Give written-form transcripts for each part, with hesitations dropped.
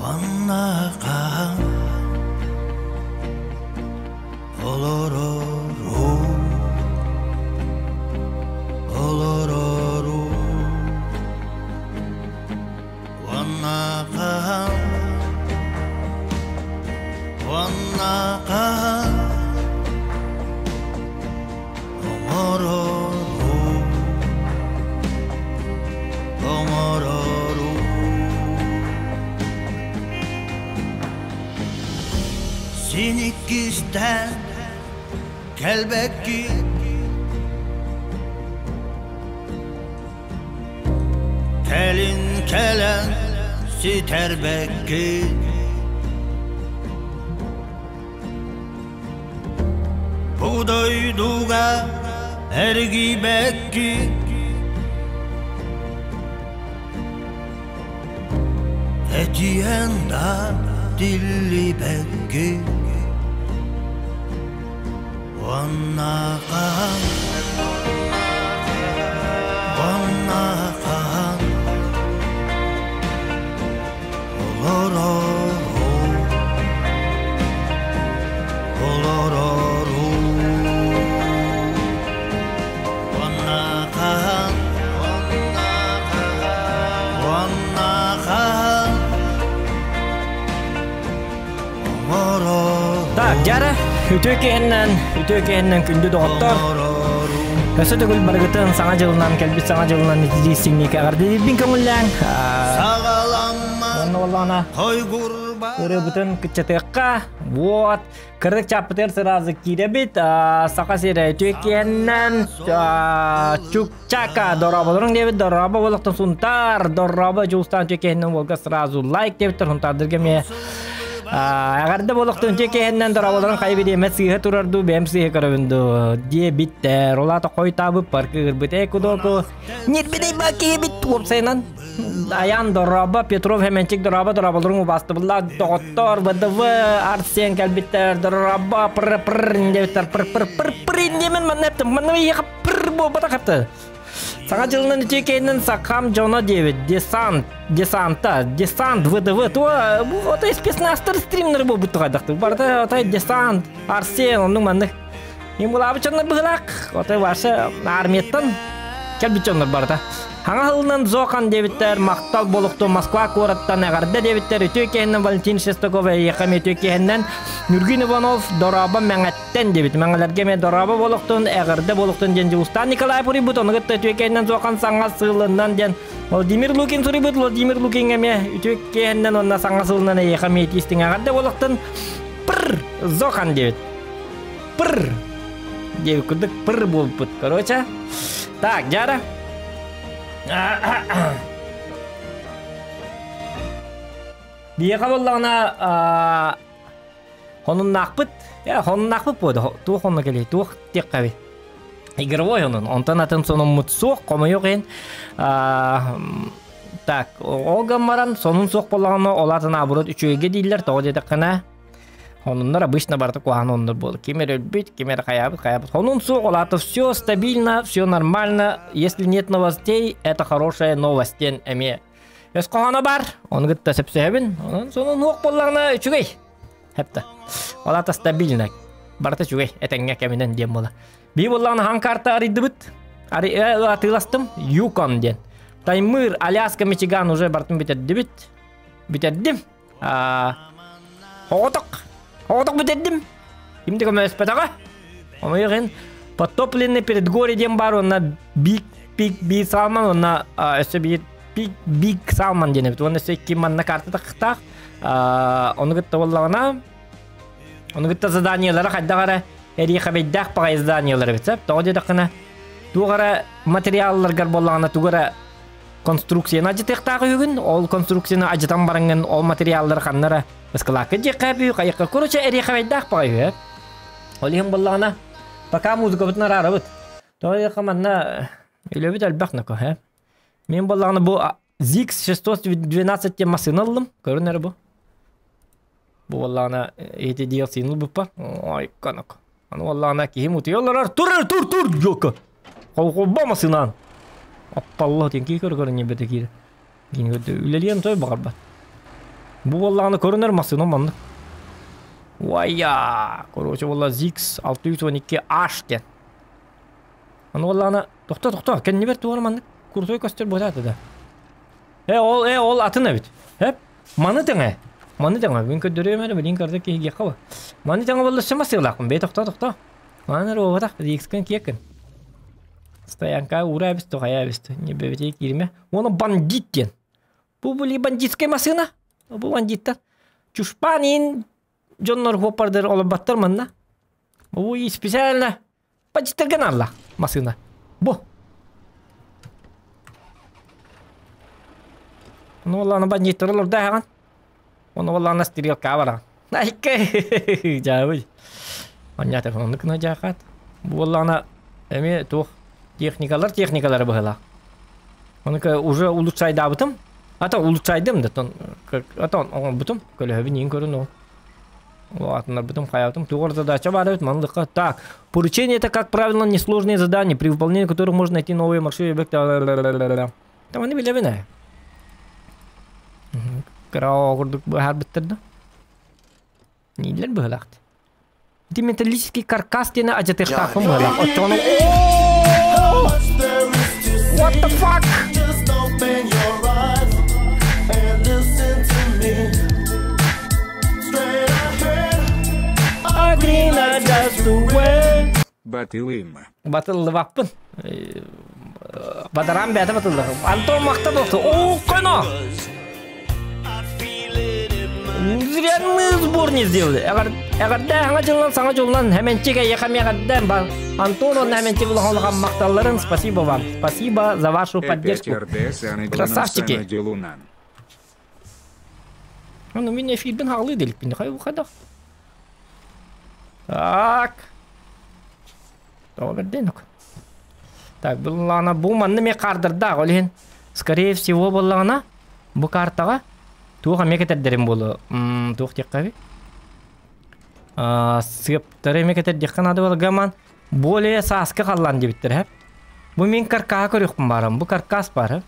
Ваннака Олорору Олорору Ваннака Ваннака Оморору Оморору Sinikisten kelbekki Kelin kelen siterbekki Buğdayduga ergibekki Etiyenda dillibekki Vannaka Vannaka Olororo Olororo Vannaka Vannaka Olororo Так, жара үтөкеннен күндү доктор. Өсө төгүл баргытын саңа жылынан келбит саңа жылынан нетижесиңни кагарды бин көңүлләң. Онно боллана. Өрө бүтүн кычатыкка. Вот. Кырдык чапытыр сразу киребит. Сака сере үтөкеннен чукчака дорабалырың дебит. Дораба болуктун сунтар. Дораба жустан үтөкеннен болга сразу лайк дебит. Сунтардырга ме Agarda bolaqtun tekehenden darabalaran kaybedi emesihe turardu bemsihe karabındu diye bitter olata koytabı parkı gırbıte kudorku nirbidey baki bit opsaynan ayan daraba Petrov hemencik darabaların bastı bulla doktor bıdıvı arsiyen kelbitter daraba pır indeviter pır indemen maneptim manı yıkıp pır bu bata kaptı Саңа жылынан үтекеннен сақам жона девит, десант, ВДВ, то спецный астыр стримнер бұл бұтты қайдақты. Барды отай десант, арсен, оның маңдық. Мен бұл абычанлар бұғылақ, отай баршы арметтан кәлбітчанлар барды. Хаңа ғылынан зоқан девиттер, мақтал болуқты Москва қораттан әғарды девиттер, үтекеннен Валентин Шестаков әйеқам үтекеннен Нургин Иванов дораба мәңәттен дебит. Мәңәләрге мен дораба болуқтын, әғырды болуқтын ден Жустан Николай Пурибут, оны ғытты үтекеннен зоқан саңа сылынан ден Владимир Лукин Сурибут, Владимир Лукин әме үтекеннен онна саңа сылынан әйеқам етістің әғырды болуқтын пыр зоқан дебит. Пыр дебит күрдік пыр болып бұд. Короче, так, жара. Бияқа боллағына Хонун нақпыт болды. Туық онына келей, туық тек қаби. Игровой онын. Онтан атын сонын мұтсуық, қомы yok ең. Так, олған маран, сонын соқ боллағына олатын абырот үшөйге дейлер, тоғы дедік қана. Онынлар обычно барды куған онынлар болды. Кемер өлбет, кемер қаябыт. Онын соқ олаты все стабильно, все нормально. Если нет новостей, это хорошая новостен әме. Өз қоғаны бар, оны ғытта сөпсөйбін. Сонын оқ боллағына үшігей. Hepte. Olata stabilna. Barta juga etengnya keminan diam bola. Bi bollan han karta arıdıbıt. Atılastım. Yukon den. Таймыр, Аляска, Мичиган уже бартым битердибит. Битердим. Хооток битердим. Имди көмөс петага. Омойген потопленный предгорьем бар на биг салман на өсө биг салман денебит. Оны сөйкиман на карта тактак. Оны гытта боллагана. Оны гытта заданиялары кайдагара эри хабайдак пагай заданиялары битсеп. Тоде дакына. Тугара материаллар боллагана тугара конструкцияны ажытыктагы үгүн, ол конструкцияны ажытан барыңын, ол материалдар ханнара ыскалакы жеккапы, кайыкка короче эри хабайдак пагай. Ол ем боллагана пока музыка бутна рарабыт. Тоде каманна илебит албакнако, ха. Мен боллагана бу ZX 612 машина алдым. Көрүнөр бу. Бу боллагана эти DLC-ны бупа. Ой, канак. Аны боллагана ким утуялар. Тур, жока. Колба машинан. Аппалла тенки көргөрүн бете кире. Кин көдө үлелием той багарба. Бу валланы көрүнөр машина манны. Вая, короче, валла ZX 612H кен. Аны валланы токто, кен не бер тугар манны. Курсой костер болат да. Ол атына бит. Маны теңе. Мен көдөрөмөр билин карды кийге каба. Маны теңе валла шамасыйлакмын. Бе токто. Маны ровата ZX кен киекен. Стоянка урабис то хаябис. Не бебете кирме. Оны бандит кен. Бу були бандитская машина. Бу бандиттар. Чушпанин Джоннор хоппардер олабаттар манна. Бу и специально бандиттарга нарла машина. Бу. Ну валланы бандиттар олорда хаган. Оны валланы стрелка бара. Найке. Жабый. Понятно, оны кына жакат. Бу валланы эме тух техникалар быгыла. Оны уже улучшайды абытым. Ата улучшайдым да тон. Ата он бутум көлөбү нин көрүнө. Ладно, бутум хаятым. Тугор задача бар бит мандыкка. Так, поручение это, как правило, несложные задания, при выполнении которых можно найти новые маршруты объекта. Там они билебине. Крагырдык бахар биттерди. Нилер быгылакт. Ди металлический каркас тени ажатыктакым быгылак. Отчону. What the fuck? Just open your eyes and listen to me. Straight ahead. Agrina just the way. Батыл вакпын. Бадарам бәді батылды. Антон мақта доқты. О, қойна! Зряный сбор не сделали. Әгәрдә аңа жылынан саңа жолынан həменчеге яқам бар. Антон он həменче бұлғанлыған мақталарын. Спасибо вам. Спасибо за вашу поддержку. Красавчики. Ну, меня фильм халы делик. Хай выхода. Так. Так, бұлғана бұл манны ме қардырда ғолейін. Скорее всего бұлғана бұл картаға туға мекеттердерім болу. Туқ тек қави. Сыптары мекеттердекқан ады бол гаман. Более саскы қаллан дебіттір. Бұл мен каркаға көріқпін барым. Бұл каркас бар.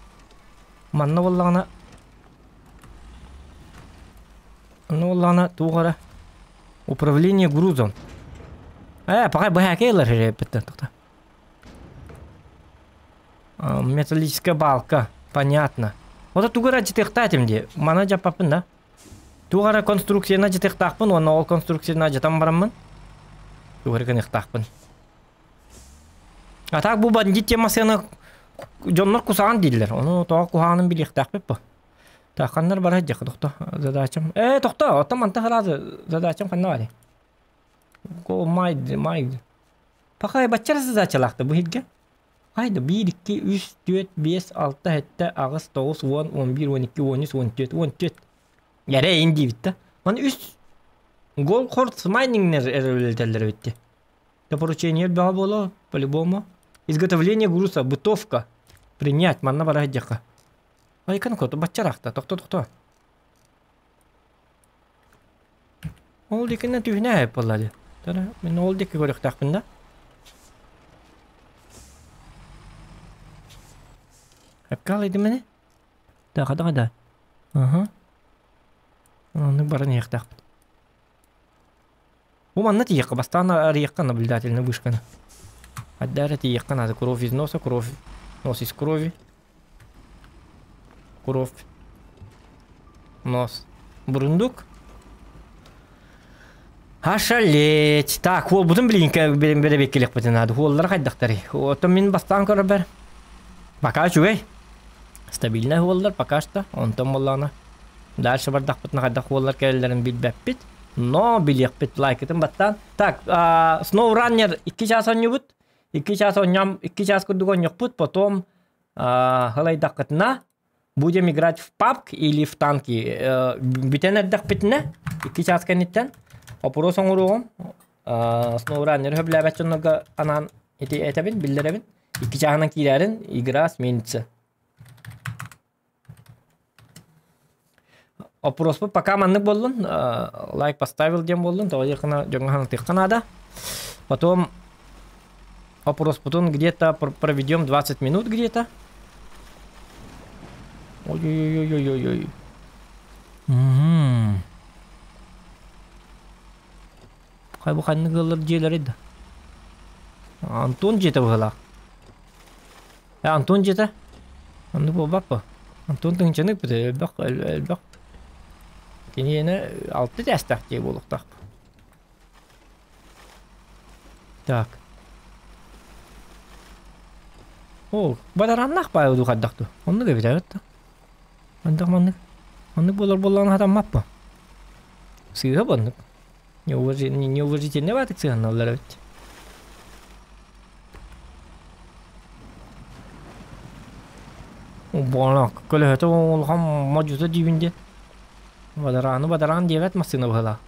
Манны бұлғана. Манны бұлғана туғара. Управление грузом. Пока бы хакейлер репетер. Металлическая балка. Понятно. Вот тугара житектатим де. Мана жапапын да. Тугара конструкцияна житектакпын, оны ол конструкцияна жатам барамын. Тугара кенектакпын. А так бу бандит темасына жоннор кусаган дейлер. Оны тоо куханын билектакпып бу. Так кандар бара жак токто. Задачам. Токто, отаманта харазы задачам канна бар. Go майд. Пока я бачар задачалакты бу хитге. Haydi 1, 2, 3, 4, 5, 6, 7, 8, 9, 10, 11, 12, 13, 14, 14. Yere indi bitti. Hani 3 гол хорс майнингнер эрөлтелер битти. Поручение бага боло, по-любому. Изготовление груза, бытовка. Принять, манна бара жака. Ай канко, то бачаракта, токто. Ол дикенен түгнә болады. Тара, мен ол дике көрөк такпын да. Әпкал иде мене? Да. Ага. Оны барын яқтақ. Бу манна тиекка, бастана ариекка наблюдательно вышкана. Аддара тиекка, надо кровь из носа, нос из крови. Кровь. Нос. Бурундук. Ашалеть. Так, ол будем блинка беребек келек бітін ады. Оллар қайдақтары. Отым мен бастан көрі бәр. Пока чугай. Стабильный оллар, пока что. Онтым оллана. Дальше бардақ бітін қайдақ оллар кәлілерін білбәп бит. Но билек бит лайк етім баттан. Так, SnowRunner 2 час он бут. 2 час он 2 час күрдік он бут. Потом халайдақ қытына будем играть в PUBG или в танки. Бітен әрдақ бітіне. 2 час кәнеттен. Вопрос оңыруғым. SnowRunner хөблә бәтчонларға анан етебін, білдеребін. 2 часынан кейлерін игра сменится. Вопрос пока маннык болдун. Лайк поставил дем болдун. То якына жоңгахан тыкканада. Потом вопрос потом где-то проведем 20 минут где-то. Ой-ой-ой-ой-ой-ой. Кай бу ханны гылыр желер иде. Антон жете была. Антон жете. Аны бу баппа. Антон тыңчынык бит, элбак. Кенене 6 дәстәк ди булыктак. Так. О, бадараннак бай уду каддакту. Онны да битәбет. Андак манны булар хатам маппа. Сыга банны. Неуважительно ватык сыганналар бит. Бана, көлөтө олгам мажута дибинде. Бадаран дебет масына бала.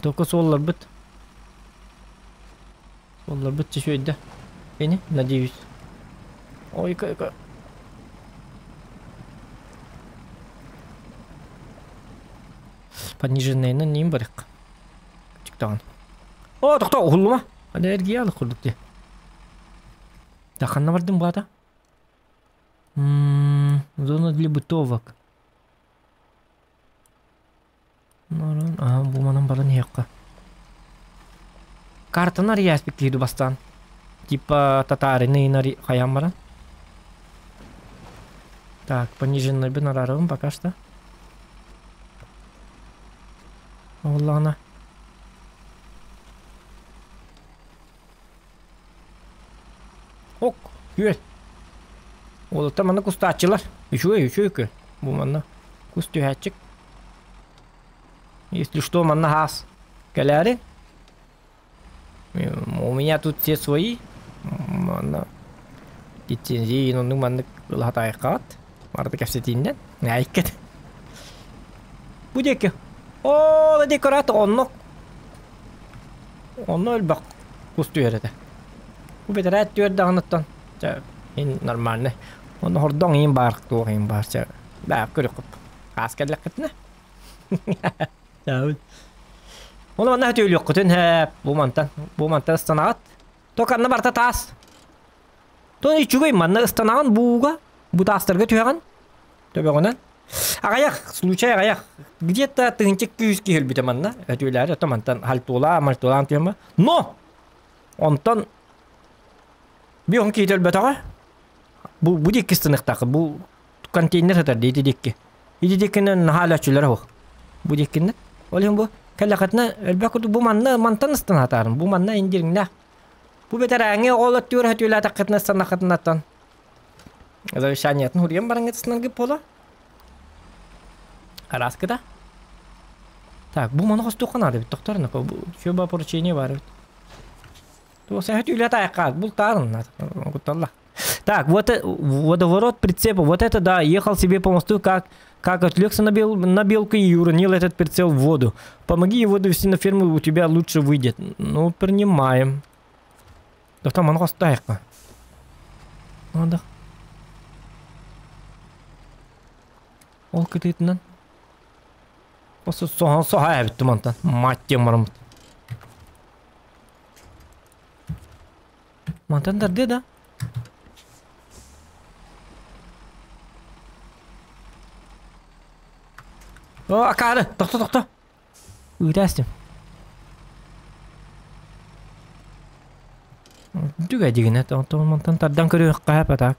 Только соллар бит. Соллар бит чөйдө. Бени, надеюсь. Ой, как. Пониженный на ним барик. Чиктан. О, токто улма. Аллергия алып курдук де. Даханна бардым бата. Зона для бытовок. Бу манан баран якка. Картанар яспектиди бастан. Типа татарины нари хаям баран. Так, пониженный бен арарым пока что. Аллана. Ок, юр. Ол таманы кустачылар. Еще. Бу манна кустюхачик. Если что, манна хас. Каляри. У меня тут все свои. Манна. Лицензии, но манна латайкат. Марта кафсетинден. Айкет. Будеке. О, декорат онно. Онно элбак кустюерете. Бу бетерет түйөрдагынаттан. Нормально. Onu hordan in bark doğayım barça. Ba körüp. Askerlik etne. Tabii. Onu bana öyle yok kutun hep bu mantan sanat. Tokanna barta tas. То içugay manna станаган буга. Bu tastırga tüyəgan. Tabii ondan. Ағаяқ, случай ағаяқ. Где-то тыңчек күйіске хелбіті манна. Әтеулері, тамантан мальтолан түйәма. Но! Онтан бион кейтел бәтаға. Bu dikki sınıqtaqı, bu konteyner hatar deydi dikki. İdi dikkinin hala çüller hoq. Bu dikkinin. Olayım bu. Kallaqatna elbaqı bu mantan ıstan hatarım. Bu manna indirinlah. Bu beter ağını oğlat diyor hatuyla taqatna sanaqatnatan. Завещаниятын huriyam barangıtısından gibi pola. Araskıda. Так, bu mana qostuqan arı bit doktorna. Bu şöba поручение var. То hatuyla taqat, bu tarın. Qutalla. Так, вот водоворот прицепа. Вот это, да, ехал себе по мосту, как отвлекся на белку и уронил этот прицел в воду. Помоги его довести на ферму, у тебя лучше выйдет. Ну, принимаем. Да там оно оставит. Надо. Ол кететінен. Осы соға әбітті мантан. Мать темірім. Мантандар де, да? О, акары! Тоқта! Үйрәстім. Дүгә деген это, мантан тардан көрі қайып атак.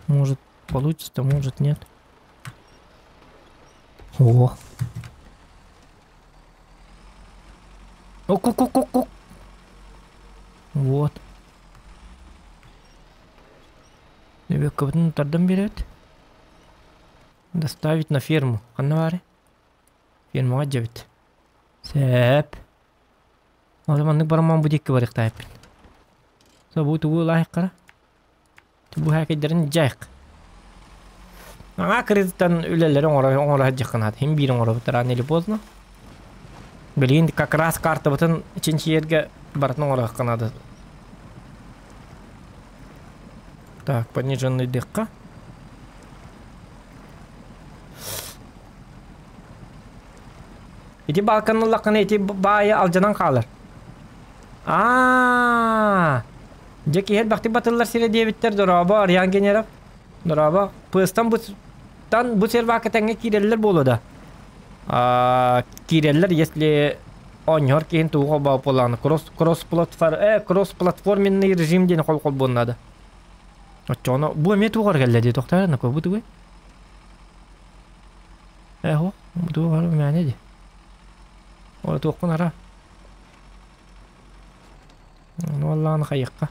Может получится, может нет. О! Ок. Вот. Тебе кабытын тардан берет. Доставить на ферму. Қанна фермаға жабыт. Сәп. Адаманның бараман бұл декке барық тайып. Бұл тұғы лайық қара. Бұл әкедерін жайық. Аңа кредиттан өлелерін оңыра жақынады. Хем бірін оңыра бұтыран елі бозна. Білген как раз карта бұтын үшінші ерге барытын оңыра қанады. Так, пониженный декка. Ити балканны лаққаны ити байы алжанан қалыр. Жеки хел бақти батылар сире дебиттер дораба ариян генерап. Дораба пыстан бұ сервақы тәңе кирелілер болуда. Киреллер, если оньор кейін туға бау поланы. Кросс-платформенный режим дені қол болнады. Отчоны, бұл әме туғар кәлді тоқтарына көй бұды көй? Әхо, туғар мәне де. Ола туқын ара. Валланы қайыққа.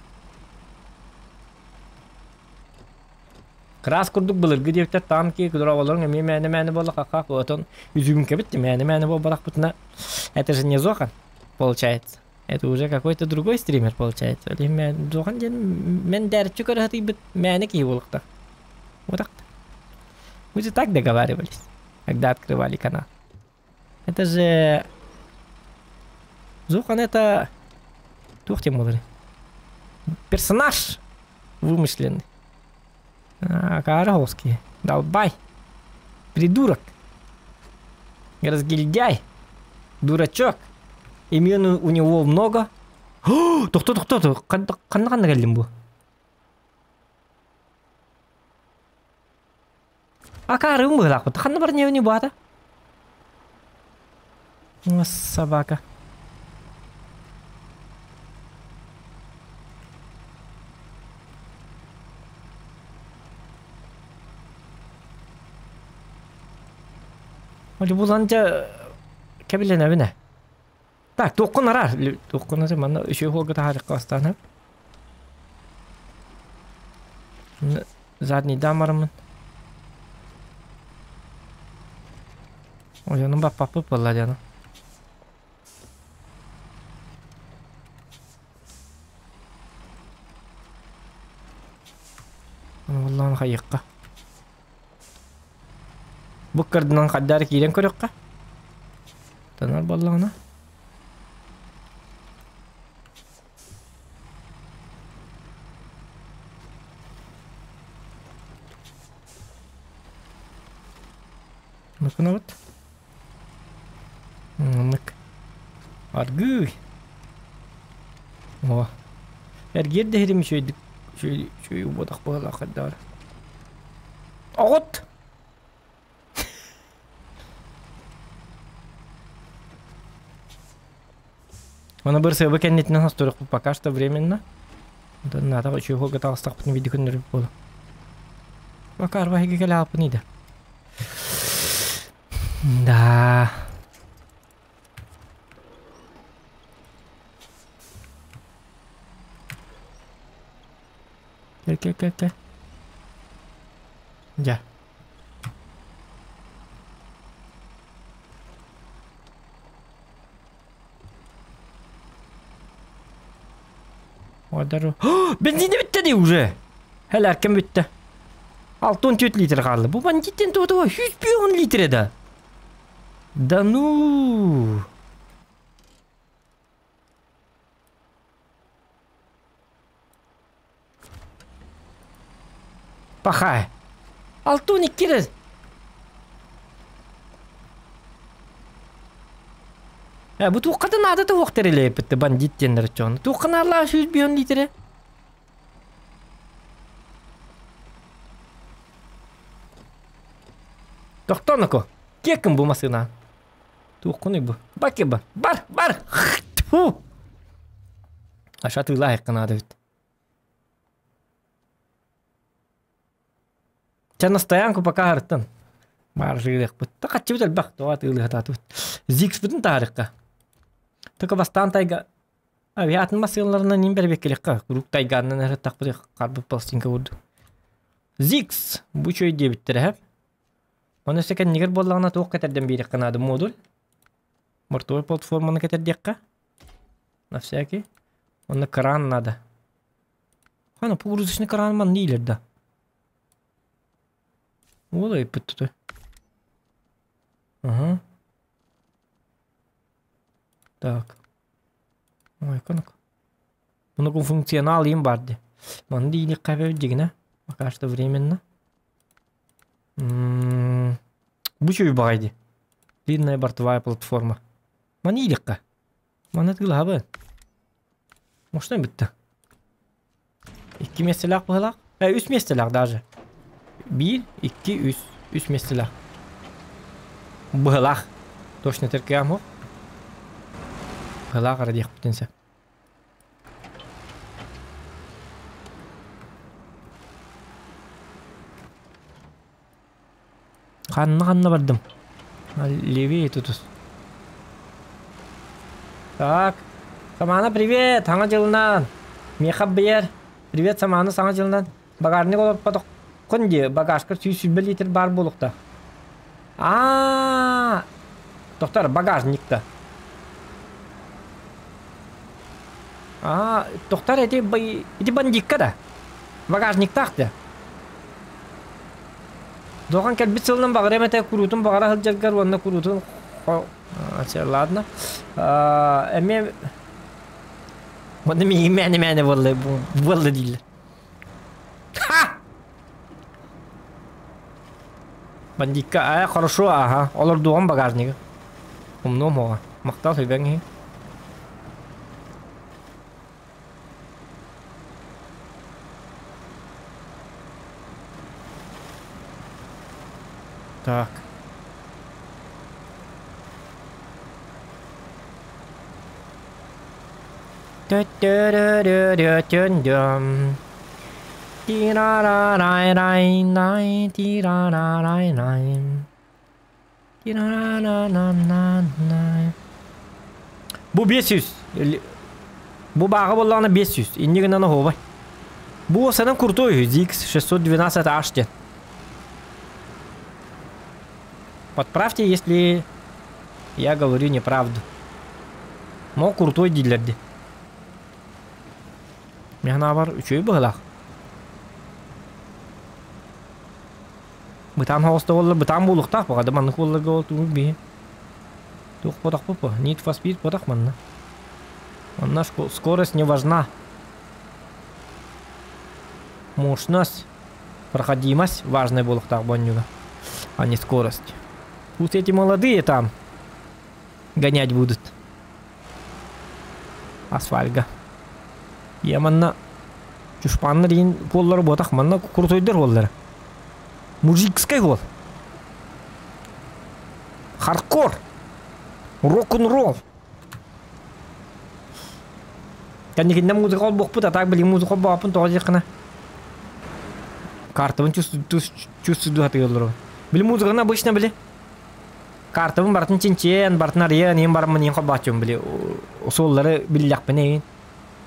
Крас күрдік бұлырғы дептер танки күдіраваларың әме мәні болы қаққа қуатын үзігін кәбітті мәні бол балақ бұтына. Это же не Зохан, получается. Это уже какой-то другой стример, получается. Зохан мен дәртчі көрі бит мәні кей болықта. Вот так-то. Мы же так договаривались, когда открывали канал. Это же... Зохан это... Тух тем говорит. Персонаж вымышленный. Караовский. Долбай. Придурок. Разгильдяй. Дурачок. Имен у него много. Кто? Қанды кәлдім бұл? Карым бұл ақпыты. Қанды бар не бата? Собака. Бұл анча кәбілен әбіне. Так, тоқын арар. Тоқын арар. Мана үші қолғы тағарыққа астаны. Задний дамарымын. Ойының бап-бапы болады яны. Оллағын қайыққа. Бұл кірдінің қаддары кейден көріққа. Танар баллағына. Нүкіна бұд. Нүк. Аргүй. О. Әргерді херім шөй бодақ бағала қаддары. Ағыт! Оны бір сөйбі кәнетінен астырық бұл пока что временно. Надо үші қолға тағыстақ бұтын видео күніріп болу. Пока арбағыға кәлі алпын еді. Да. Кәл. Ja. Одару. Бензин бітті де уже. Хәл әркім бітті. 6-14 литр қалды. Бұл бандиттен тоғытыға 100 литр еді. Да ну. Пахай. 6-12 керез. Бұл туққатын ады туқтыр еле бітті бандиттендер чоны. Туққын арла 100 литр. Тоқтоныко. Кекім бұл масына. Туққыны бұл. Баке ба. Бар. Фу. Аша тыйла айқын ады бит. Чана стоянку пока арттан. Бар жиылық бұт. Тақатчы бітел бақ. Тоға тыйлы хататы бұт. Зикс бұтын тарыққа. Тықы бастан тайға. Авиатын масыларына нем бәрбек келеққа. Рук тайғанын әрі тақ бұт. Қарбы пластинка бұрды. Зикс. Бұл чөй дебіттері әп. Оны сөкен негер болағына тоқ кетерден бейрек қанады модуль. Мұртуы платформаны кетердекқа. На всякий. Оны кран надо. Хана погрузочный кран ман нейлерді. Олай бітті той. Ага. Так. Ой, қанық. Бұны функционал ем барды. Маны дейінек қабе өддегіне. Пока что временно. Бучу багайды. Длинная бортовая платформа. Маны иликка. Маны тыгыла бы. Может бітті. 2 местелак бұғылақ. 3 местелак даже. 1, 2, 3. 3 местелак. Бұғылақ. Точно теркеям хо. Гала қарадиқ бүтінсе. Қанна бардым. Левее тутус. Так. Самана, привет! Саңа жылынан. Мехаб бейер. Привет, Самана, саңа жылынан. Багажник олып падық. Күнде багажкыр 100 литр бар болықта. Тоқтар, багажникта. Тоқтар, эти бандикка да. Багажниктақты. Доған кәлбет сылынан бағыр әмәті күрутын бағара хылжарғар, онына күрутын... Ладно. Әме... Оны мәне болды дейлі. Ха! Бандикка, хорошо, ага. Олар доған багажнигі. Умном оға. Мақтал сөйбәңі. Так. Bu 500. Bu bağı bollağına 500. İndi günden o hovay. Bu senin kurtu 100X 612H. Подправьте, если я говорю неправду. Но крутой дилерди. Мехна бар üçөй быгылак. Бытам хоста болду, бытам булуктак багады маны колларга болду би. Тук подак попо, Need for Speed подак манна. Манна скорость не важна. Мощность, проходимость важная булуктак бонюга, а не скорость. Тут эти молодые там гонять будут. Асфальга. Я манна чушпанна дейін қоллары ботақ манна құртойдыр олары. Мужикскай ол. Хардкор. Рок-н-ролл. Кәнекенде музыка ол боқпыт, атақ білі музыка боқпын тоғы жақына. Картабын чувствуду хаты олары. Білі музыканы обычно білі. Картабын бартын чинчен, бартын ариян, ең барымын ең қобачым білі. Соллары білі яқпын ең.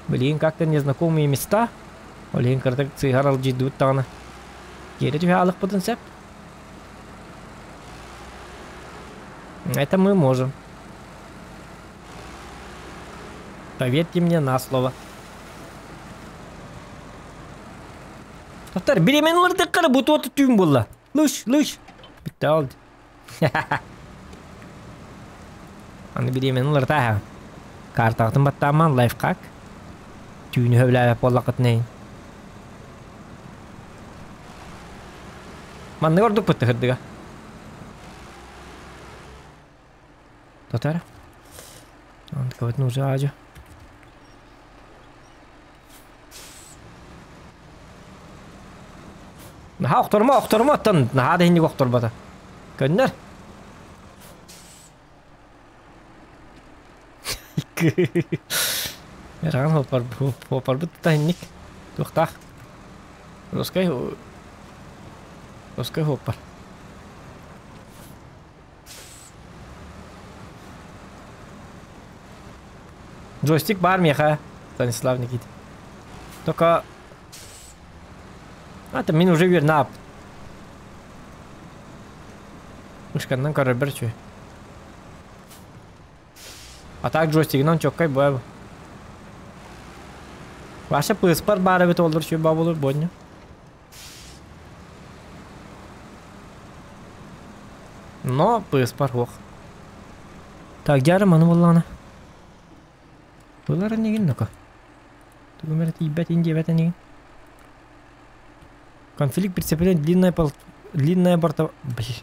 Блин, как-то незнакомые места. Блин, как-то цыгар алджидут тана. Керет вялых потенциал. Это мы можем. Поверьте мне на слово. Тоқтар, беременлерді қыры бұты оты түйін болла. Лүш. Бітті алды. Аны беременлер тағы. Картақтың баттаман лайфхак. Tүйіні өбіләбәп болақыт нейін. Манны көрдік бұтты қырдыға. Тотара. Анды көбетін ұжы ажы. Наха оқтырма аттан. Наха да хинді оқтыр бата. Көннер. Яраған хопар бұтта хинник. Туқтақ. Роскай хопар. Джойстик бар меха, Станислав Никит. Только... Это мен уже вернап. Ушканнан көрір бір чөй. А так джойстигінен чөккай бөйбі. Ваша пыспар бары бет олдыр чөй ба болыр бөйні. Но пыспар хоқ. Так, жарым аны болланы. Бұлары неген нөкі? Түгімері тейбәт инде бәті неген? Конфликт прицеплен длинная борта... Блин.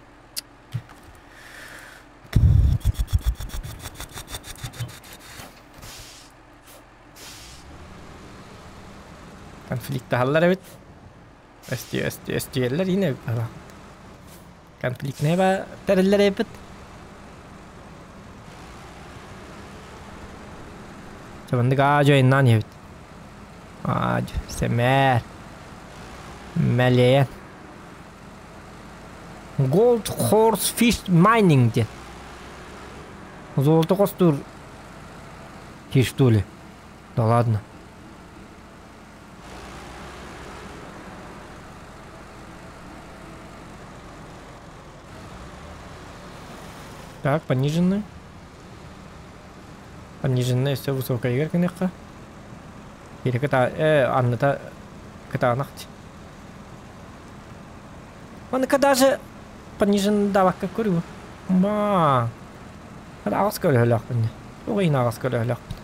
Конфликті халлар әбет. Өстиерлер ені. Конфликт не ба тәрілер әбет. Çabandık ağacı oyundan yevit. Ağacı. Semer. Meleyen. Gold Horse Fish Mining diye. Золото костур. Фиш, что ли? Да ладно. Так, пониженная. Пониженная, все высокая игра, конечно. Или Анна-то нахти. Он когда же понижен давак как курю. Ба. Когда аскали хлякпни. Ой, на аскали хлякпни.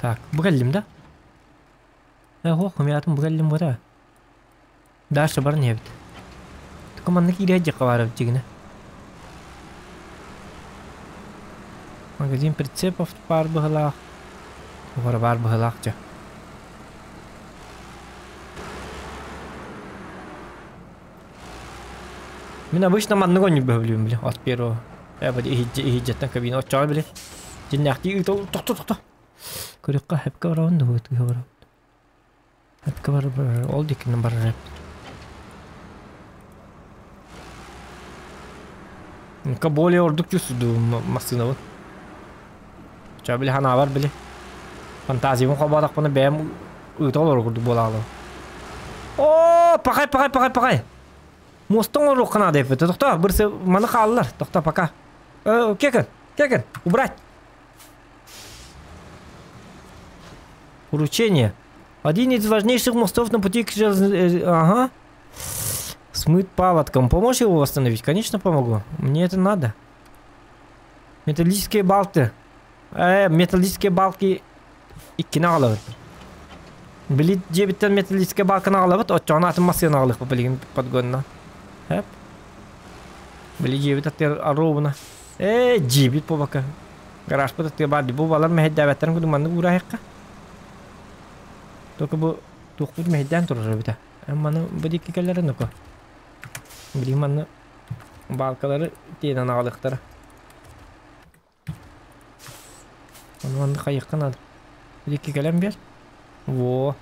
Так, бугалим, да? Ого, у меня там бугалим вода. Дальше барневит. Только man не кидает жаковаров тигна. Магазин прицепов пар бахалах. Бар бахалах ча. Мен обычно манного не бавлю, бля, от первого. Я бы идет на кабину, от чего, бля. Деньги и то. Көрөккө хепке барабын да өтүгө барабын. Хепке барабын, ол дикинен барабын. Нка более ордук чувствую машина вот. Ча биле хана бар биле. Фантазиям хабадак бана бэм өтөлөр курду болалы. О, пакай. Мостон орукана деп. Токто, бирсе мана калдылар. Токто, пока. Кекин, убрать. Поручение. Один из важнейших мостов на пути к железной... Ага. Смыт паводком. Поможешь его восстановить? Конечно, помогу. Мне это надо. Металлические балки. Металлические балки и киналовы. Были 9 металлические балки наголовы, от чего на машина наголовых попали подгонно. Были 9 от ровно. Джибит по бока. Гараж под ты бади бу балар мехд даватан ку думан гура хекка. Только бу тухут мехдан турар бита. Амманы бадики келлер нуко. Били манны балкалары тенен агалыктар. Манны кайыкка надо. Бадики келем бер. Во.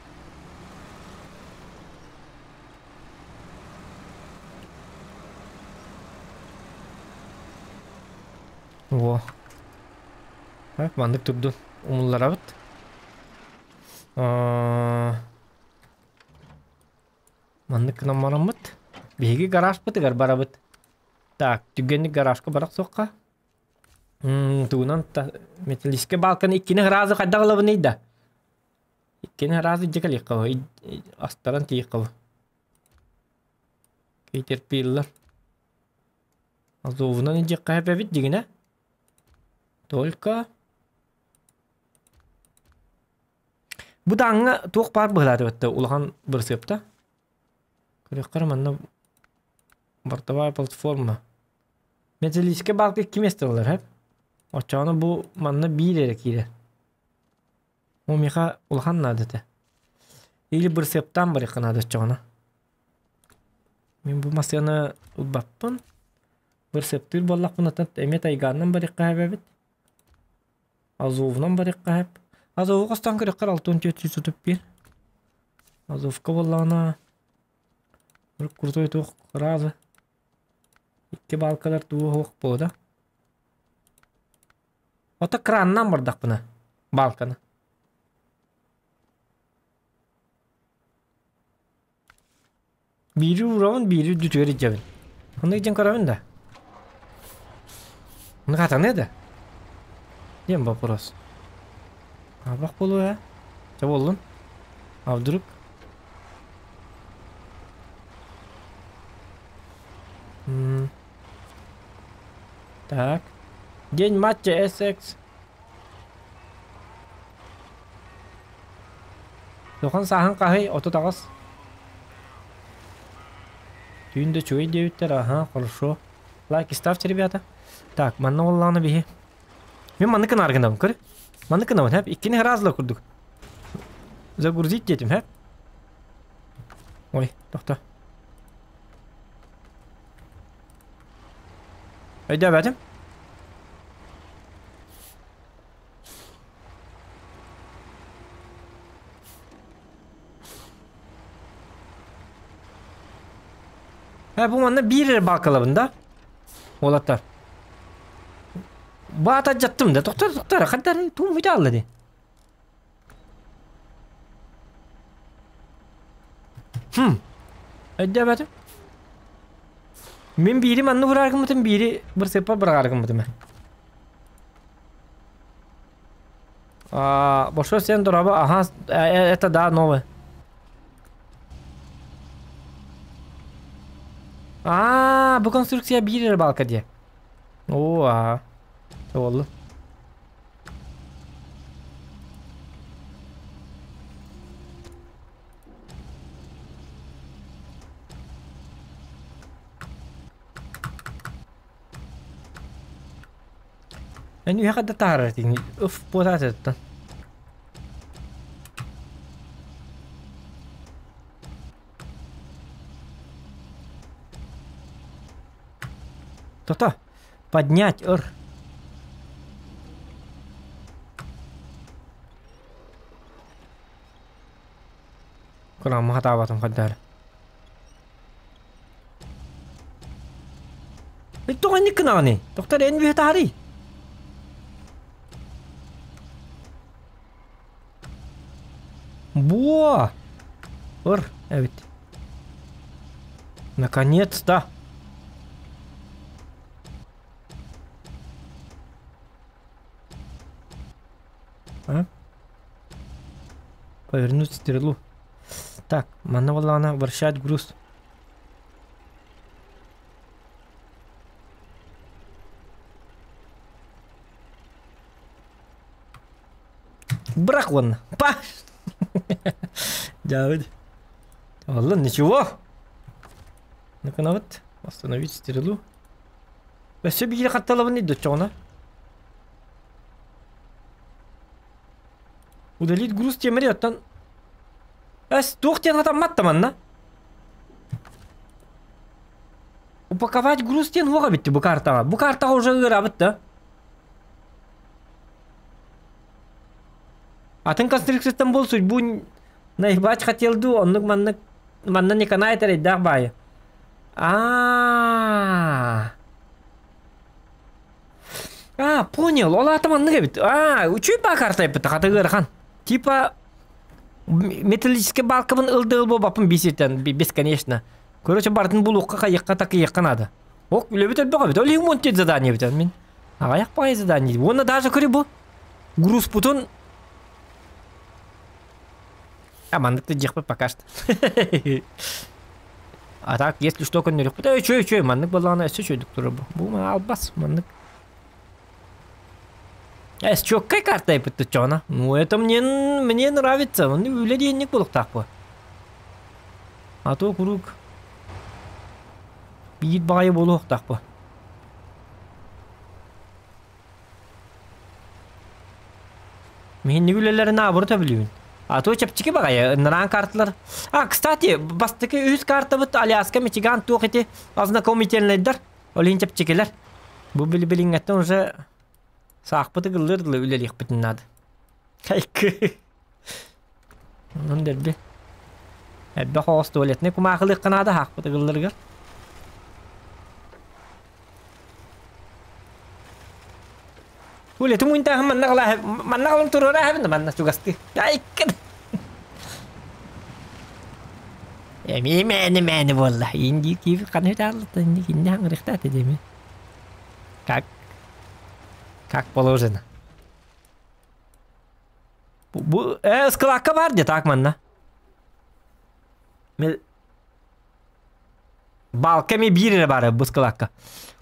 Во. Так, мандык турду. Умуллара бит. Мандык намарам бит. Биги гараж бит, гарбара бит. Так, түгенник гаражка барак сокка. Тугунан металлический балкон иккини разы кайдагылабы нейда. Иккини разы жекали кабы. Астаран тиек кабы. Кейтер пиллар. Азовунан жекка хепебит дегине. Только Будаңга тук бар булады битте. Улган бир септа. Көрөккөр манда бортовая платформа. Металлический балки киместелер хеп. Очаны бу манда бийлер кире. О миха улган надыты. Или бир септан бир канады чана. Мен бу масяны убаппын. Бир септир боллак бунатат эмет айгандан бир кайбет. Азовнан бир кайбет. Азов кастан кереккер алтын чөтчү сүтүп бир. Азовка боллана. Бир куртой тох разы. Икки балкалар туу хок бода. Ота краннан бардак бuna. Балканы. Бири уравын, бири дүтөр ижабын. Ондай жен карабын да. Оны ката неде? Дем вопрос. Бак болу я. Че болдун? А вдруг? Так. День матча SX. Тохан сахан кахай ото тагас. Тюнде чуй девиттер, ага, хорошо. Лайк ставьте, ребята. Так, манна волланы бихи. Мен манны кына аргындабын, көрі? Манны кынабын, хэп? Иккені разылы күрдік. Загрузить детим, хэп? Ой, тоқта. Öde bedim. Ha bu manna bir balkalabında. Olatar. Bu atacaktım da doktor kadar tu müdahale dedi. Öde bedim. Men biri manna vurargım mıtım biri bir sepa bırakargım mıtım. Boşver sen dur abi. Aha это да новое. Bu konstrüksiya bir yere balka diye. Oo. Oldu. Yani ya kadar tarar ting. Uf, potat ettin. То-то. Поднять, Kurang mahatawa tong kadar. Ito kan kena ni. Doktor Envy hari. Буа. Evet. Наконец-то. Повернуть стрелу. Так, манна валана вращать груз. Брак вон. Па! Давид. Ладно, ничего. Ну-ка, вот. Остановить стрелу. Все беги хаттала не до чона. Удалить груз темри оттан. Тухтен хатамматта манна. Упаковать груз тен вога битти бу картага. Бу картага уже ырабытта. Атын конструкциядан болсу бу наибач хотелду оннук манна не канайтер иддак бай. Понял. Ол атаманныга бит. Үчүй ба картай бит хатыгырхан. Типа металлический балкабын ылды ылбо бапын бесетен, бесконечно. Короче, бартын булуққа қайыққа тақиыққа надо. Оқ, үлебет өлбеға бет, олең монтет задание бетен мен. Ағаяқ бағай задание. Оны даже көрі бұл. Груз путын. Мандықты жекпі пока что. А так, если что, коннерек пыта, чой, мандык балағына өсі чойдік тұры бұл. Бұл ма албас, мандык. Чоккай картай пытты чона. Ну это мне нравится. Он уледенник был так по. А то круг. Бит бай болух так по. Мен не гүлелерин абырта билүүн. А то чапчики багай наран картлар. Кстати, бастыки 100 карта бут Аляска, Мичиган туохити ознакомительныйдар. Олин чапчикилер. Бу билиңеттен уже Сақпыты ғылырдылы үлелек бітін нады. Қайқы. Оның дәрбі. Әбі қоғыз туалетіне күмақылық қынады хақпыты ғылырғыр. Улеті мұнтағы манна ғылым тұрыр әбінді манна сұғасты. Қайқы. Мәні болла. Енді кейбі қаны өтарлықты. Енді кенде аңырықты әті деме. Как положено. Скалака бар де так манна. Балками бире бары бу скалака.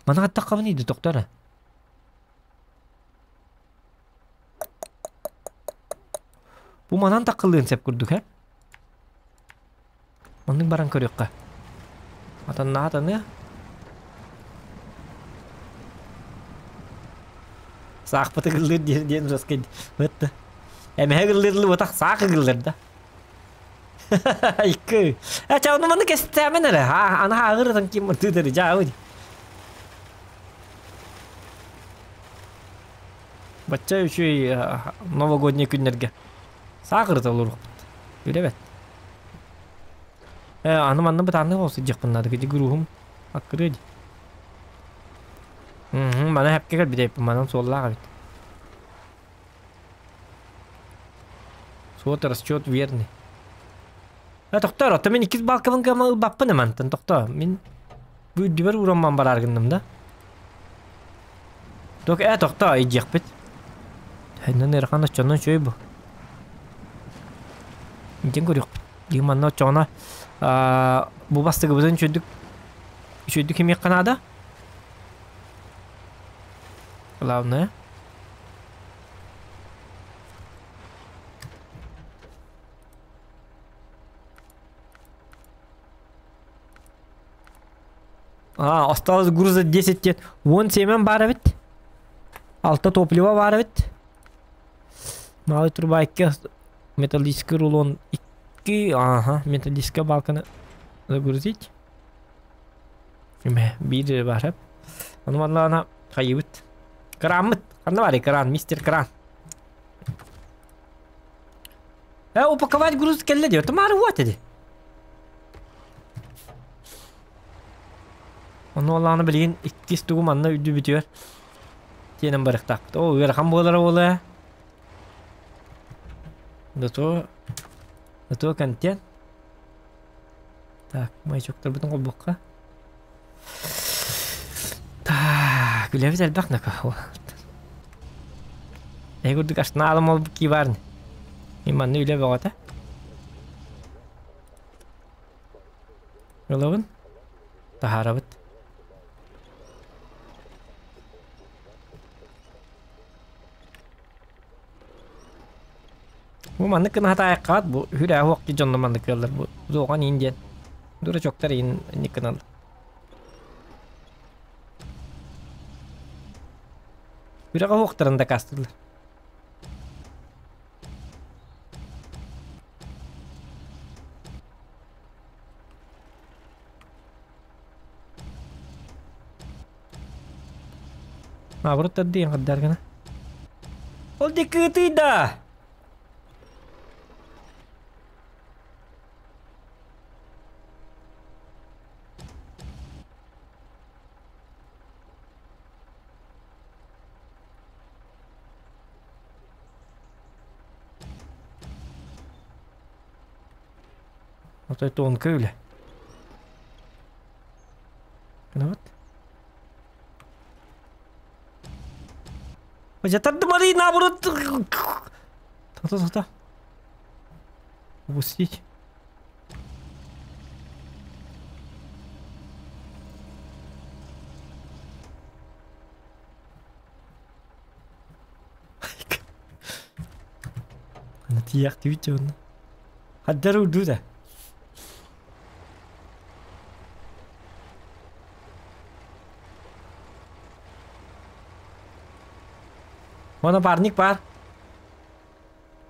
Мана атта кабын иди доктора. Бу манан такылын сеп күрдүк, Мандык баран көрөккө. Атаны. Сақпыты ғылыр ден жасқайды. Өтті. Әмі ғылырлы өтақ сақы ғылырда. Айқы. Чауны мұны кесті әмен әрі. Ана ағырыдан кем мұнтыдыры жауыды. Бачча үшөй новогодний күннерге. Сағырды олар ұқпыт. Өйле бәт. Аным бұтаны болсы жықпыннады. Кеде күрухым аққыры еді. Мана әпке кәл бідейпі. Манан соллаға бет. Сот расчет верный. Тоқтар, отта мен 2 балкабын кәмі ұлбаппын әмантын. Тоқта, мен бүддібір ұраман бар арғындым да. Тоқта, айдияқ бет. Әйнен әрқан ұшчанын шөй бұл. Интен көріқ. Дегім анна ұшчағына бұл бастығы бұзын шөйдік емек қанада. Главное. Осталось груза 10 тет. Вон семен бары бит. 6 топлива бары бит. Малый труба 2 металлический рулон 2. Металлический балканы загрузить. Бири бары. Ана қайыбыт. Кранмыт. Қанда бары кран, мистер кран. Упаковать груз келле дей. Отымары вот еді. Onu Allah'ını bilin, 2 stugum anna üdü bitiyor. Tienen barıqtaq. O verxan bolara ola. Dato kantian. Так, май жоқтар бүтін қол бұққа. Так, үләбіз әлбақ нақа. Әйгірдік аштына алым ол бұққи барын. Иманны үләбі оғата. Олауын. Тахара бұт. Bu mandık kına hata ayakkat bu hüre hoq ki canlı mandık alır bu zoğan indiyen dura çoktar in nikın alır hüre hoqtarında kastırılır burut tadi yang kadar kana ol dikiti da Вот это он крылья. Ну вот. Жаттарды мари наоборот. Та. Упустить. Она тияқ тивит он. Хаддару дуда. Напарник бар.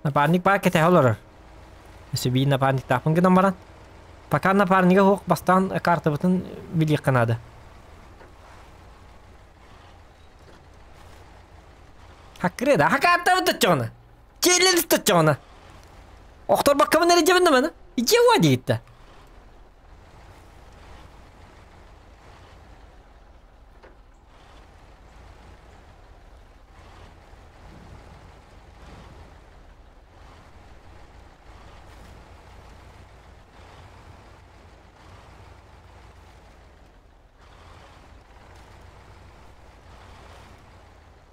Напарник бар кете олар. Себе напарник тапын гынан баран. Пока напарнига хоқ бастан карта бутын билек канада. Хакреда, хакарта бутын чона. Челен бутын чона. Оқтор баққамын әрі жабынды мана. Иче уа дейітті.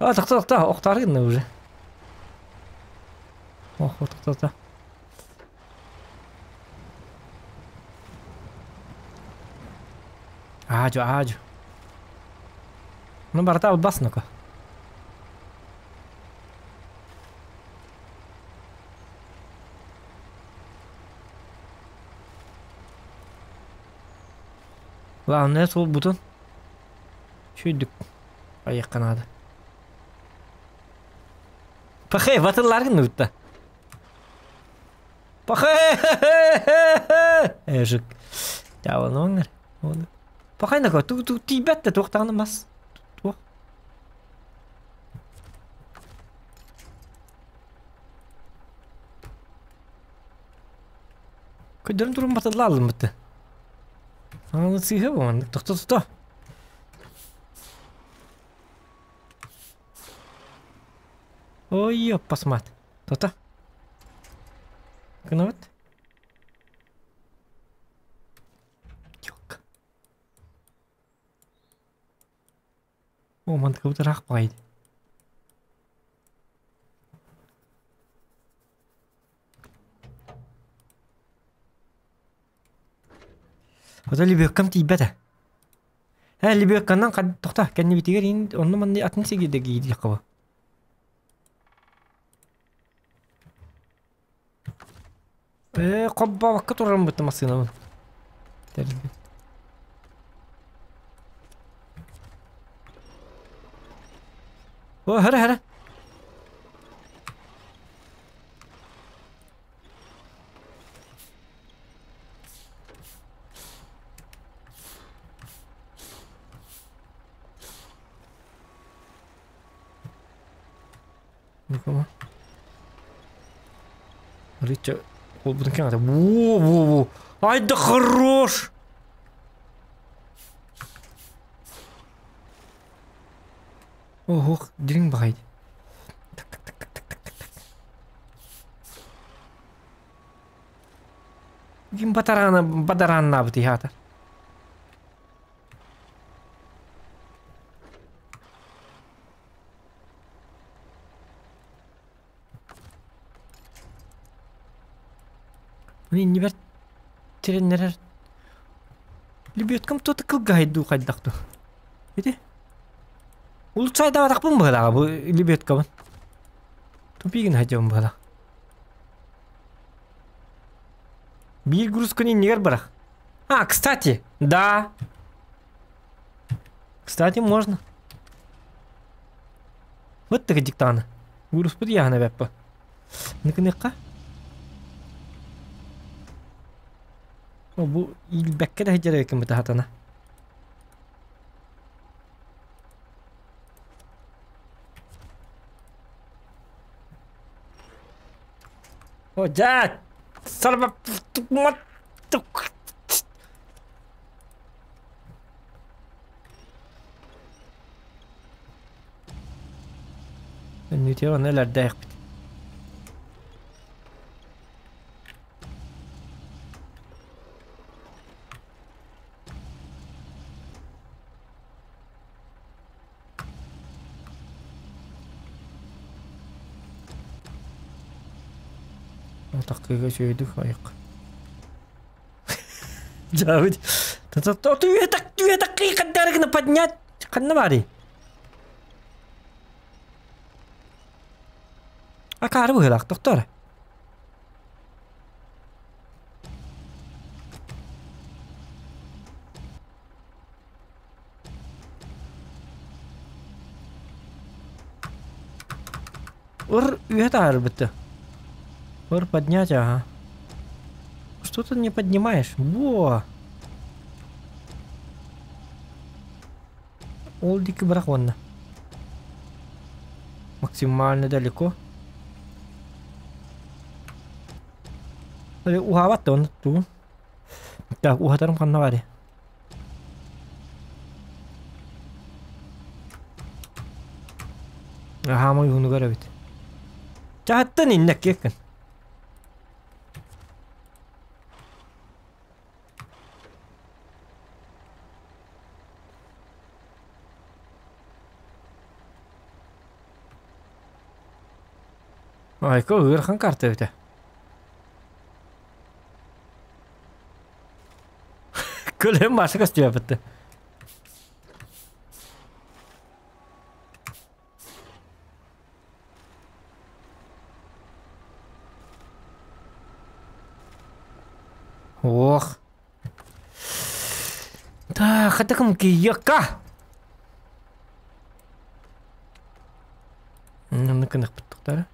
Тоқта, оқтары кінді уже. Тоқта. Ажу. Ну, барта басныка. Главное, сол бутын. Шүйдік. Аяқ қанады. Пахай, ватылар кінді бұтта. Пахай! Әжік. Жауын оңыр. Пахай нақа, ту тибәтті тоқтағыны мас. Көдөрүн турун батылла алдым бітті. Аны сыйға болған. Тоқта. Ой, опасмат. Тоқта. Кына бат? Yok. О, мантыка бұты рақ бағайды. Ода лебеккам тейбәді. Лебекканнан тоқта, кәнне бітегер ең, онны манды атын сегеді кейді қабы. Қобба баққа тұрарым бұтты масына бұн. Тәрізбет. О, хәрі. Ну-ка. Рыча, вот будем кинуть. Во. Ай, да хорош! Ого, дирин багайды. Так. Гим батаранна бути хата. Не бер тереннерер. Лебеткам тоты кылгайды кайдакту. Эти? Ул чайда атакпын бала бу лебеткам. Тупигин хажам бала. Бир груз көнин негер барах. Кстати, да. Кстати, можно. Вот так диктана. Груз подъяна веппа. Ныкыныкка. Bu ilbekke de hecere yakın bir tahtana. Hocam, sarma tutma. Ne diyor neler dayak bit. Такыга жөйдүк аяк. Жауд. Түйетак кыйкаддарыгына поднять. Канна бари. Акары быйлак, доктор. Ур, уятар бітті. Ур, поднять, ага. Что ты не поднимаешь? Во! Олдики брахонна. Максимально далеко. Ухават он тут. Так, ухатарым каннавари. Ага, мой хуну горовит. Чахаттан иннек кеккен. Айка ыырхан карта өте. Көлем башы костюм бітті. Ох. Так, это кому кияка? Ну, кынық біттіқтары.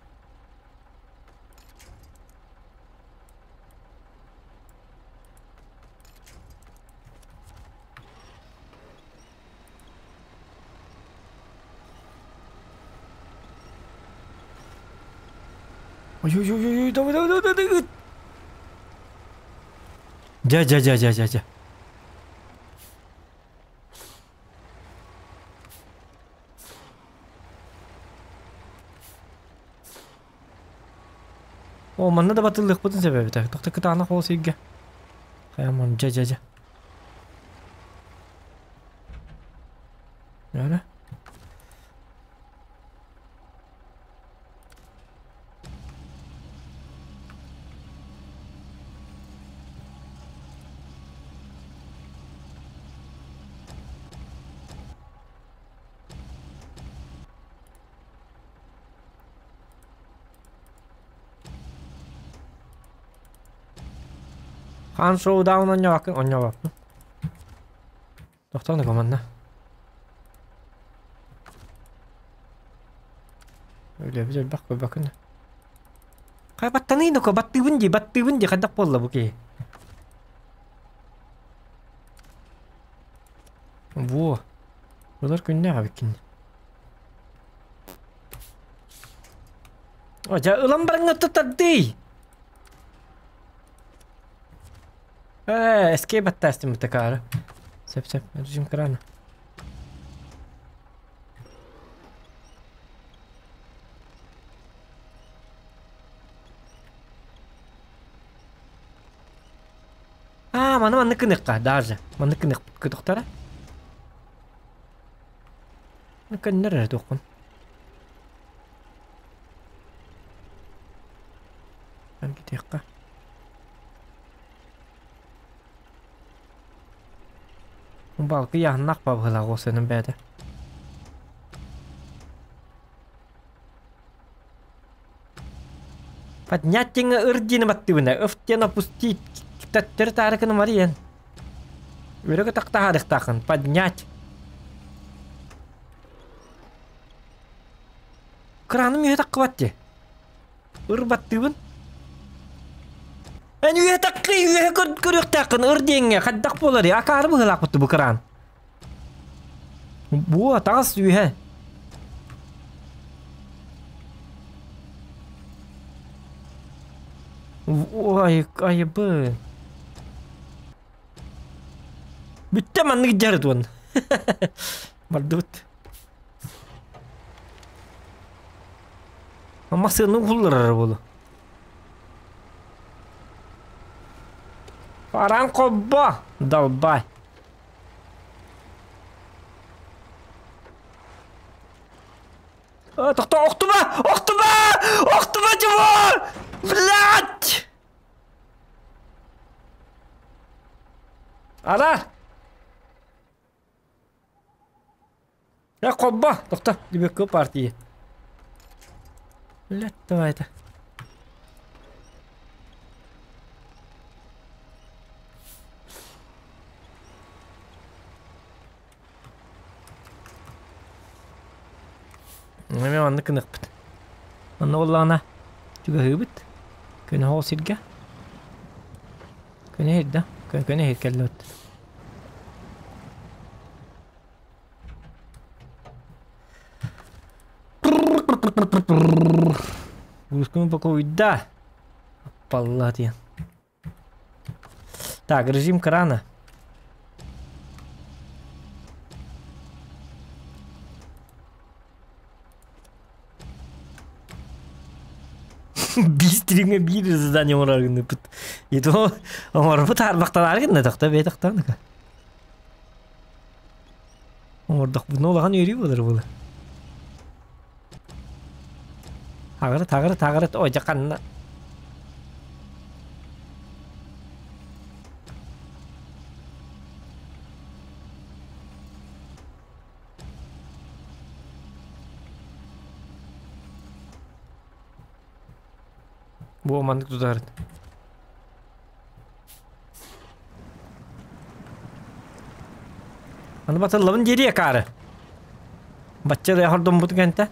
Ой-ой-ой-ой, давай. Ja. О, манна да батылдык бутун себеби так. Токта кытана кол сийге. Каяман ja. Яра. Хан шоудаун оння бак. Токтоны команда. Öyle bir bak bakın. Kay battanı no ko battı kadak bolla bu ki. Bu. Bunlar günne abi kin. Aja ulam barang tadi. Escape attestim tekrar. Sep, rejim krana. Mana kınık darca. Mana kınık doktora. Ne kan nerede dokun? Ben gidiyor ka. Balkı yannak babıla o senin bede. Поднятие ордена баттыбына, öften опустить. Таттыр тарыкын мариян. Өрөгі тақтағадық тақын, поднять. Краным үйе таққы батты. Ыр баттыбын. Ән үйе таққы, үйе көрік тақын, ыр денге, қаддақ болары. Акары бұғылақ бұтты бұ кран. Бұ атағыз үйе. Ой, айыбын. Bitti mi anlık jarı tuan? Mardut. Ama sığınık bulur bulu. Paran kobba. Dalbay. Tohta Oktuba çabuk! Vlad! Ara! Ya kobba, tohta, dibekku partiye. Vlad давай-то. Мен аны кыныкпыт. Аны оллана juga hubit. Kena hosirga. Kena hidda. Kena hirkellot. Buscamos un poco vida. Apallah dia. Так, режим крана. Бистринге бир задание орагын пут. Ето омор пут арбактан аргын токта бетактан. Омордок бунолаган үйрүй болор бул. Тагыр ой жакканна. Bu mantık tutardı. Аны батылыбын жери кары. Бачча да хордон бут кенте.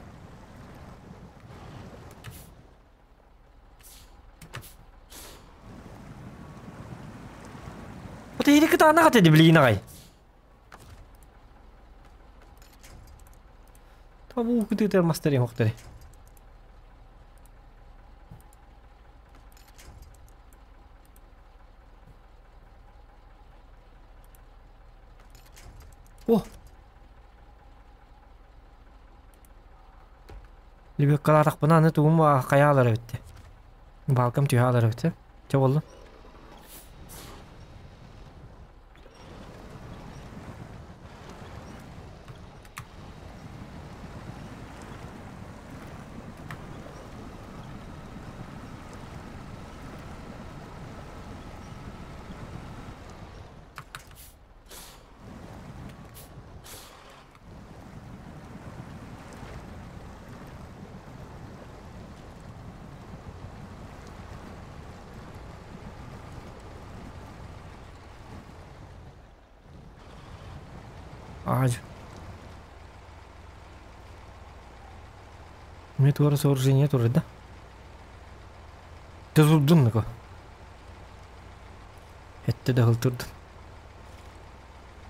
Бут ири кытана кате ди билгин агай. Табу кытытер мастери хоктери. О! Либек калатак бунаны тугума каялар битти. Балкам түйалар битти. Че болду? Ай. Мне твое сооружение тоже, да? Ты тут думай-ка. Это да, тут.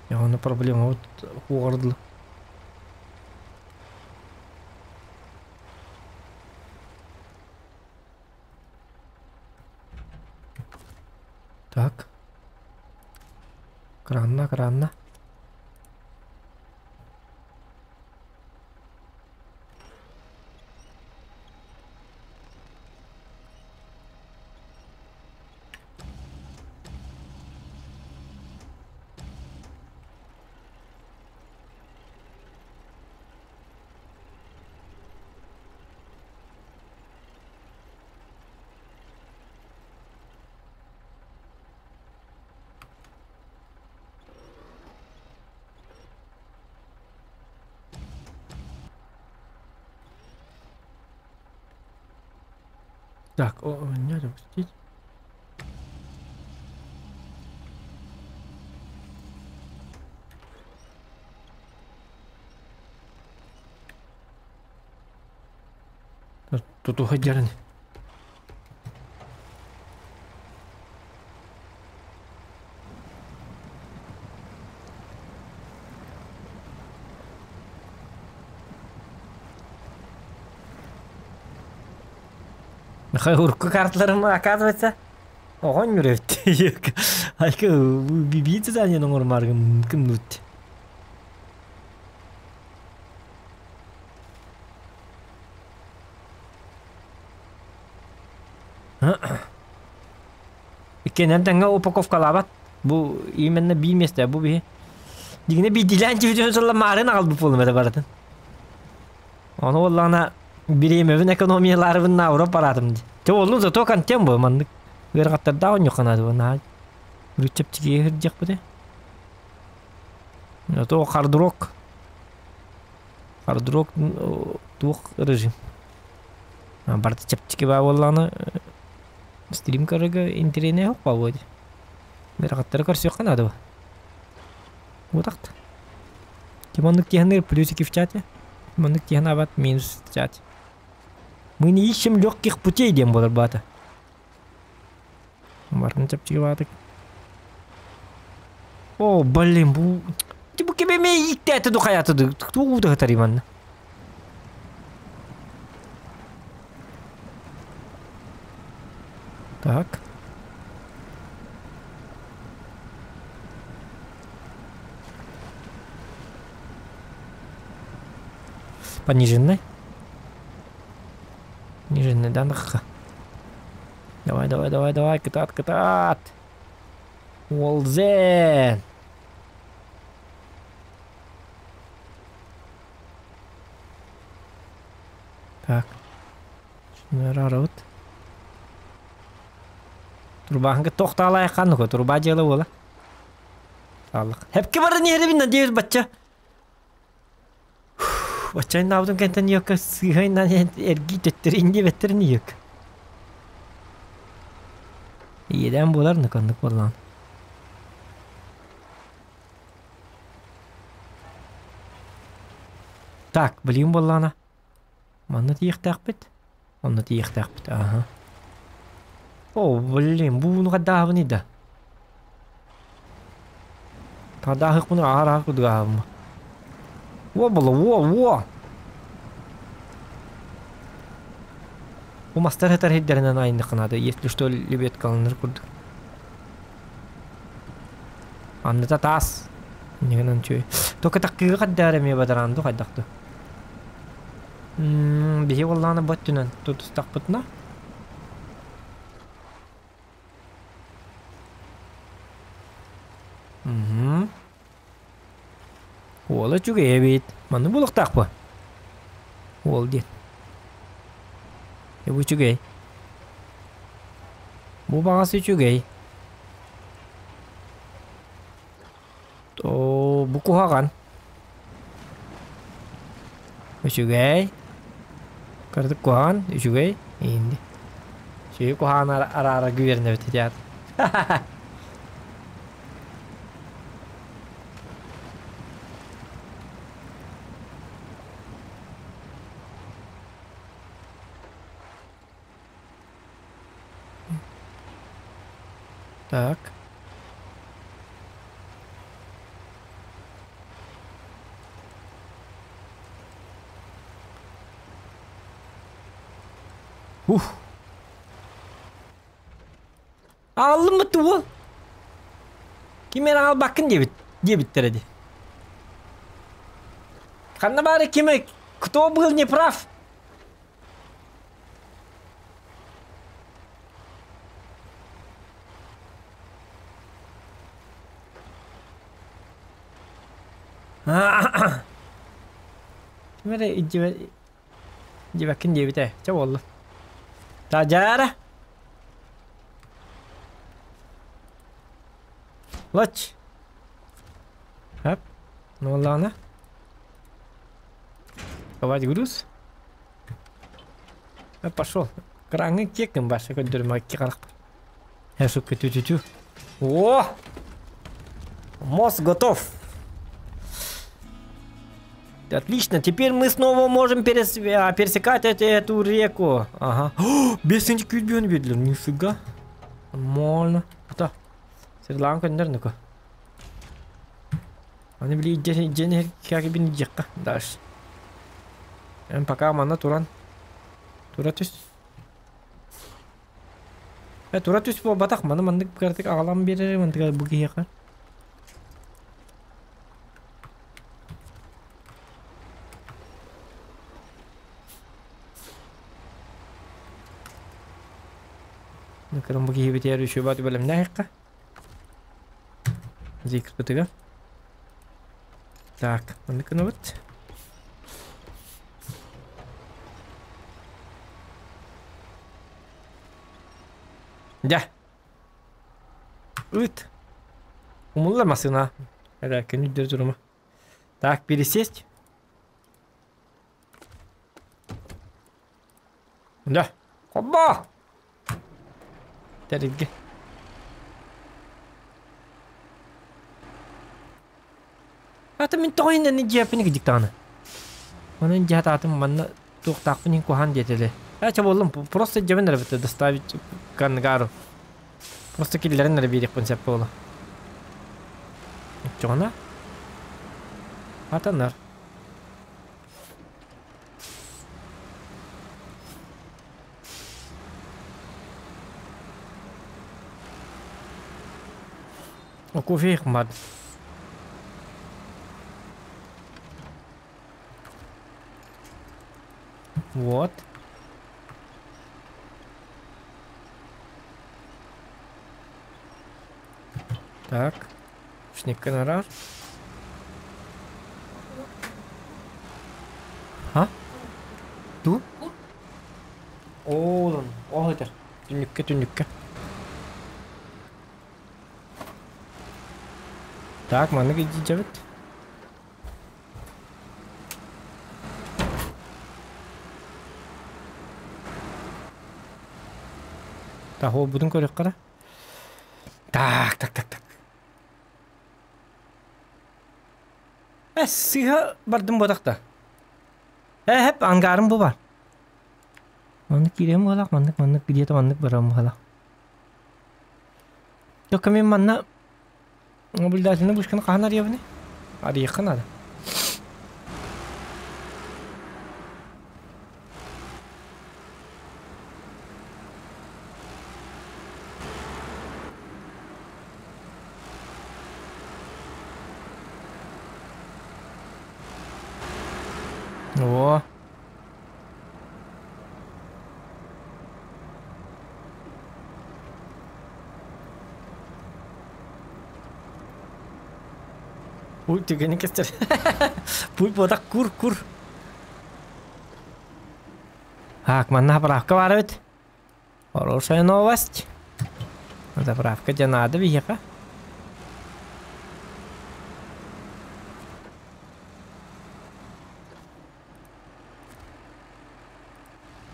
Я на проблема вот угордла. Так. Кранна. Так, не надо пустить. Тут уходили. Урку карталарым оказывается огонь юревти. Айка бибицы за ней номер маргым кымнут. Икенен таңга упаковка лабат. Бу именно би месте бу би. Дигне би диланчы жүзөн солла марын алды болму да баратын. Аны оллана биремевин экономияларыбын авырып баратым. Те олун зато кантем бу мандык. Гыргаттарда он жоканады бана. Рүчептиге хиржек бу. Зато хардрок тух режим. Барты чептиге ба олланы стрим карыга интернет yok бу. Гыргаттар көрсө канады бу. Вот так. Тимондык технер плюсики в чате. Тимондык технабат минус в чате. Мы не ищем легких путей, дем болар бата. Барны чапчиге батык. О, блин, бу. Тибу кебе ме икте ду хаятыды. Туу да тариман. Так. Пониженный. Ниженный данных. Давай, катат. Волзен. Так. Рарот. Турбаһынга тоқталай ханны, турба жела бола. Аллах. Хепке бары нехре бин надеюсь бачча. Баччайын абдын кентен yok сыйгайнан эрги төттөрүнде беттерин yok. Иеден болар ныкандык болан. Так, блин болана. Манна тиехтак бит. Онна тиехтак бит. Ага. О, блин, буну гадавни да. Тадахык буну ара кудгавма. Во. У мастер хетер хиддеринен айны кынады. Если что, лебет калыныр курдук. Анныта тас. Негенен чүй. Только таккыга каддары ме бадаранду кайдакты. Бихи болланы боттунан тутустакпытна. Ола чугай бит. Маны булыктак бу. Ол дит. Бу чугай. Бу багасы чугай. То бу кухаган. Чугай. Кырдык кухаган, чугай. Инди. Чугай кухаган ара гүверне битет. Так. Aldın mı tuğu? Kime al bakın diye bitirdi. Karena bari kime кто был неправ? Kime de iyice bakın diye bitir. Çabuk oldu. Tacara. Лач. Хап. Ну ладно. Давай груз. Пошел. Кранги кеком баша көндөрмө кекарак. Ясу кетү. О! Мост готов. Отлично, теперь мы снова можем пересекать эту реку. Ага. Без сентикюльбион видели, нифига. Нормально. Да. Сырлан көндөрнүкө. Аны били жене как бин жакка. Дальше. Пока мана туран. Туратус. Туратус по батак мана мандык картык агалам берер мандык буги яка. Накарам буги битер еще бат белем нахка. Зикр бутыга. Так, мандык ну вот. Да. Ут. Умулламасың а. Әлі көңілдер жүрімі. Так, пересесть. Да. Хоппа. Тәрізге. Аты мен тоғайында не жепіні кедіктаны. Оның жат атым манна тоқтақпының кухан детелі. Я болдым, просто жебен әрбетті доставить кангару. Просто киллерін әрбейдік концепт болы. Жоғына? Атанар. О, кофе қымбады. Вот. Так. Шник гонорар. А? Ту? Оолун. Оғытыр. Түнікке. Так, маны кеди жабыт. Так, ол будын көрек қара. Так. Сыға бардым бодақта. Хеп, ангарым бұл бар. Мандық керем болақ, мандық где-то мандық барам болақ. Только мен манна наблюдательный бушканы қағанар ебіне? Ады еққан ады. О. Ой, ты не кестер. Пуй подак кур. Ак, манна правка варит. Хорошая новость. Заправка тебе надо, Вика.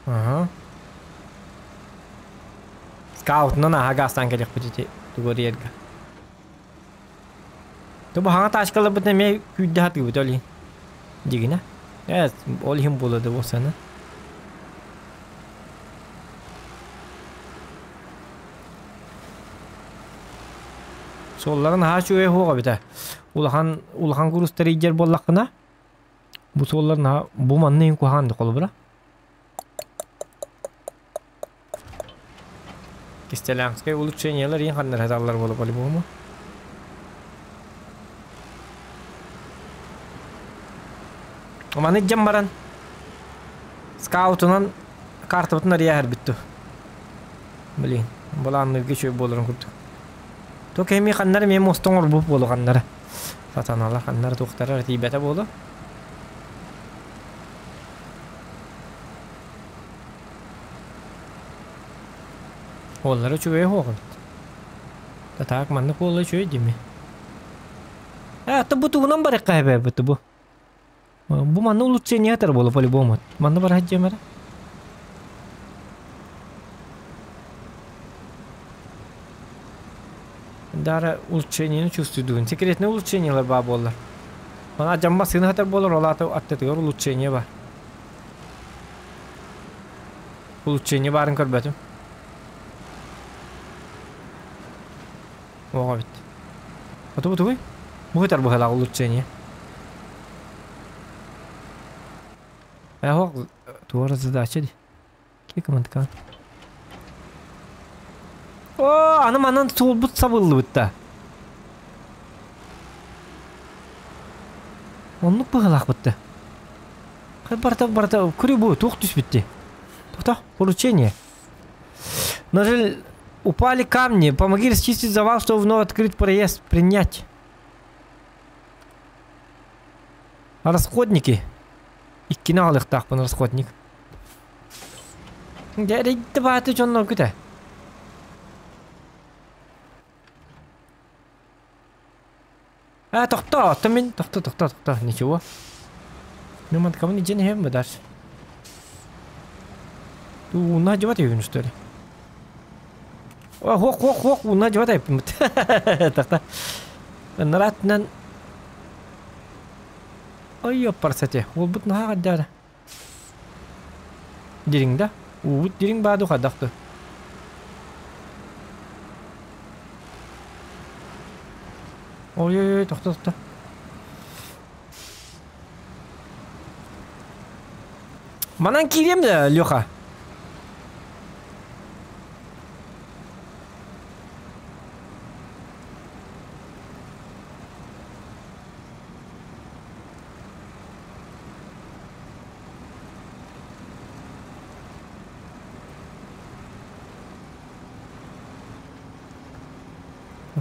Ага. Скаут, ну на, гастан келек будете. Тугориедга. То баханга ташкала бутне ме күддәт гүбит оли. Дигина. Эс, олихим булады босана. Солларын хашуе хуга бита. Улахан гурустары жер боллакына. Бу солларын бу манны куханды колбура. Кистелянская улучшениялар ең қандар хаталар болып олы болма. Маны жам баран. Скаутынан карта бұтын ария әр бітті. Білейін, бұл аннырге шөй болырын күрді. То кәйме қандар мен мостың ор бұп болу қандары. Сатаналар қандар тоқтары тейбәті болу. Олары чөй хоғын. Татақ манны қолы чөй деме. Әтті бұты бұнан бар әққа әбә бұты бұ. Бұ манны улучшение атар болу полі болмад. Манны бар әт жемәрі. Дара улучшениені чувствуйдуын. Секретне улучшениелер ба болар. Мана жамба сыны атар болар, ол аттетігер улучшение бар. Улучшение барын көрбәтім. Оға бит. Бұты ғой? Бұғы тар бұғала улучшение. Оқ, туғыры задача ди. Ке командкан. О, анам анан сол бұт сабылды бұтта. Онлық бұғалақ бұтты. Барта, күрі бұ, тоқ түс бітті. Тоқта, улучшение. Нажел... Упали камни. Помоги расчистить завал, чтобы вновь открыть проезд. Принять. Расходники. И кинул их так, на расходник. Давай, ты что ногу-то? Тохта, тамин. Тохта. Ничего. Ну, man kan inte gärna hemma där. Du, надевать ее, что ли? Хох, надевать ее. Так-то. Наратнан. Ой, ёпарсате. Ол бут наға дәрі. Дерің да? Уыт дерің баду қадақты. Ой, тоқта. Манан кирем да, Лёха.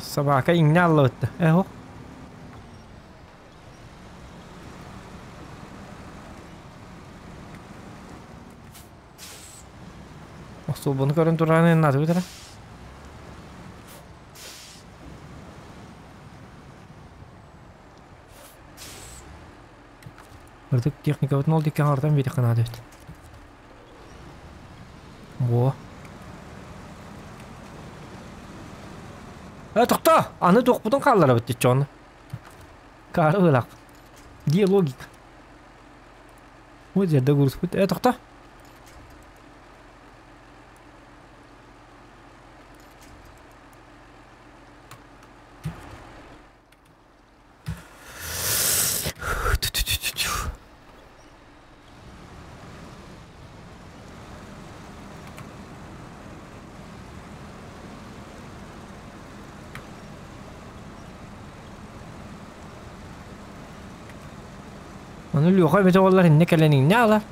Собака игнала вот. Эхо. Особенно карантураны надо выдра. Вроде техника вот ноль дикая там видит надо. Во. Тоқта! Аны тоқ бұтын қаллары бітті чоны. Кары ғылақ. Де логика. Ой, жерді көріс бұтты. Тоқта! Onu lüha bete ollar inne kelenin ne alar?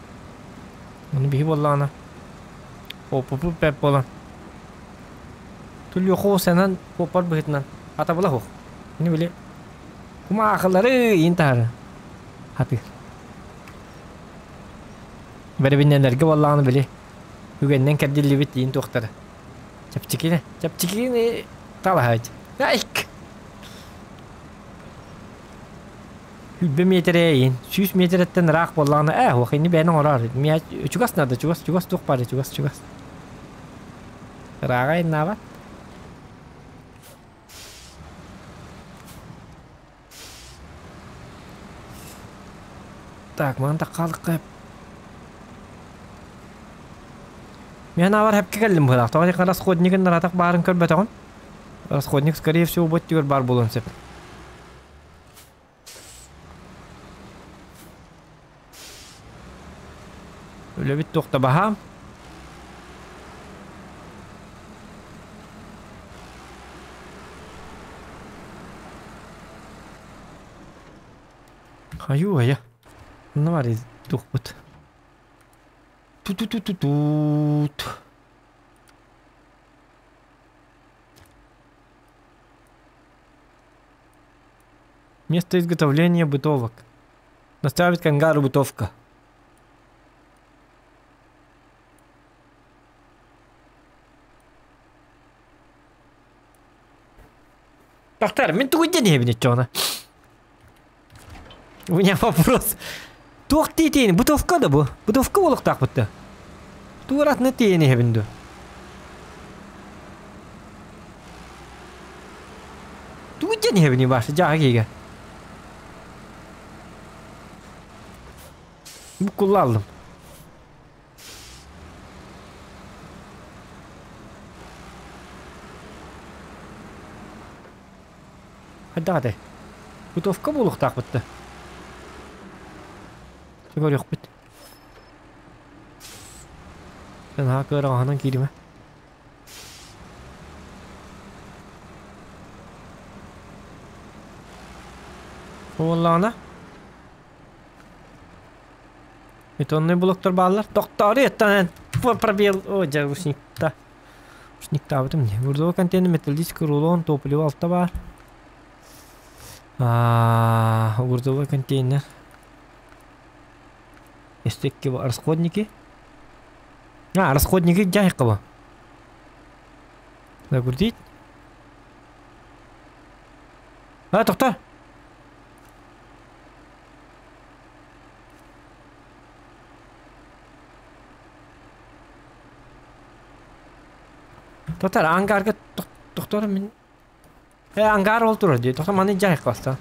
Onu bihi bollana. Hop pep bolan. Tülü ho senen popar bihitnan. Ata bola ho. Ini bile. Kuma akılları intar. Hati. Bere binenlerge bollana bile. Hügenden kedilli bittiğin tohtarı. Çapçikine tala hacı. Ayk. Hübbe metreye in. 100 metretten rak bollana. Vakini benim orar. Miya çugas nerede? Çugas tok pare çugas. Raga in nava. Так, mantaq qalqib. Men авар hep keldim bu haqda. To'g'ri расходникин rataq barin ko'rbatag'on. Расходник скорее всего bo'ttiyor bar bo'lonsa. Öyle bir to'xta baha. Hayu ya. Ne var ya? Tuhbut. Тут. Место изготовления бытовок. Наставить к ангару бытовка. Доктор, мен тугуйден ебіне чоғына. У меня вопрос. Туақ дейін, бытовка да бұл. Бытовка олық тақ бұтты. Туғыратны дейін ебінді. Тугуйден ебіне башы, жағы кейге. Бұл құлла алдым. Hadi. Butofka buluq taqbıtdı. Sigor yok bit. Sen haqı ağanan girme. Oğlana. Betonlu bloklar bağlar. Doktor yetten. Пробел. О, ушникта. Ушникта бітім не. Burada контейнер металлический рулон топлива altta var. Грузовой контейнер. Стекки расходники. Расходники Джайкова. Загрузить. Тоқтар. Тоқтар, ангарга тоқтар мен. Ангар ол тұрыр дейді. Тоқтар, маны жайық баста.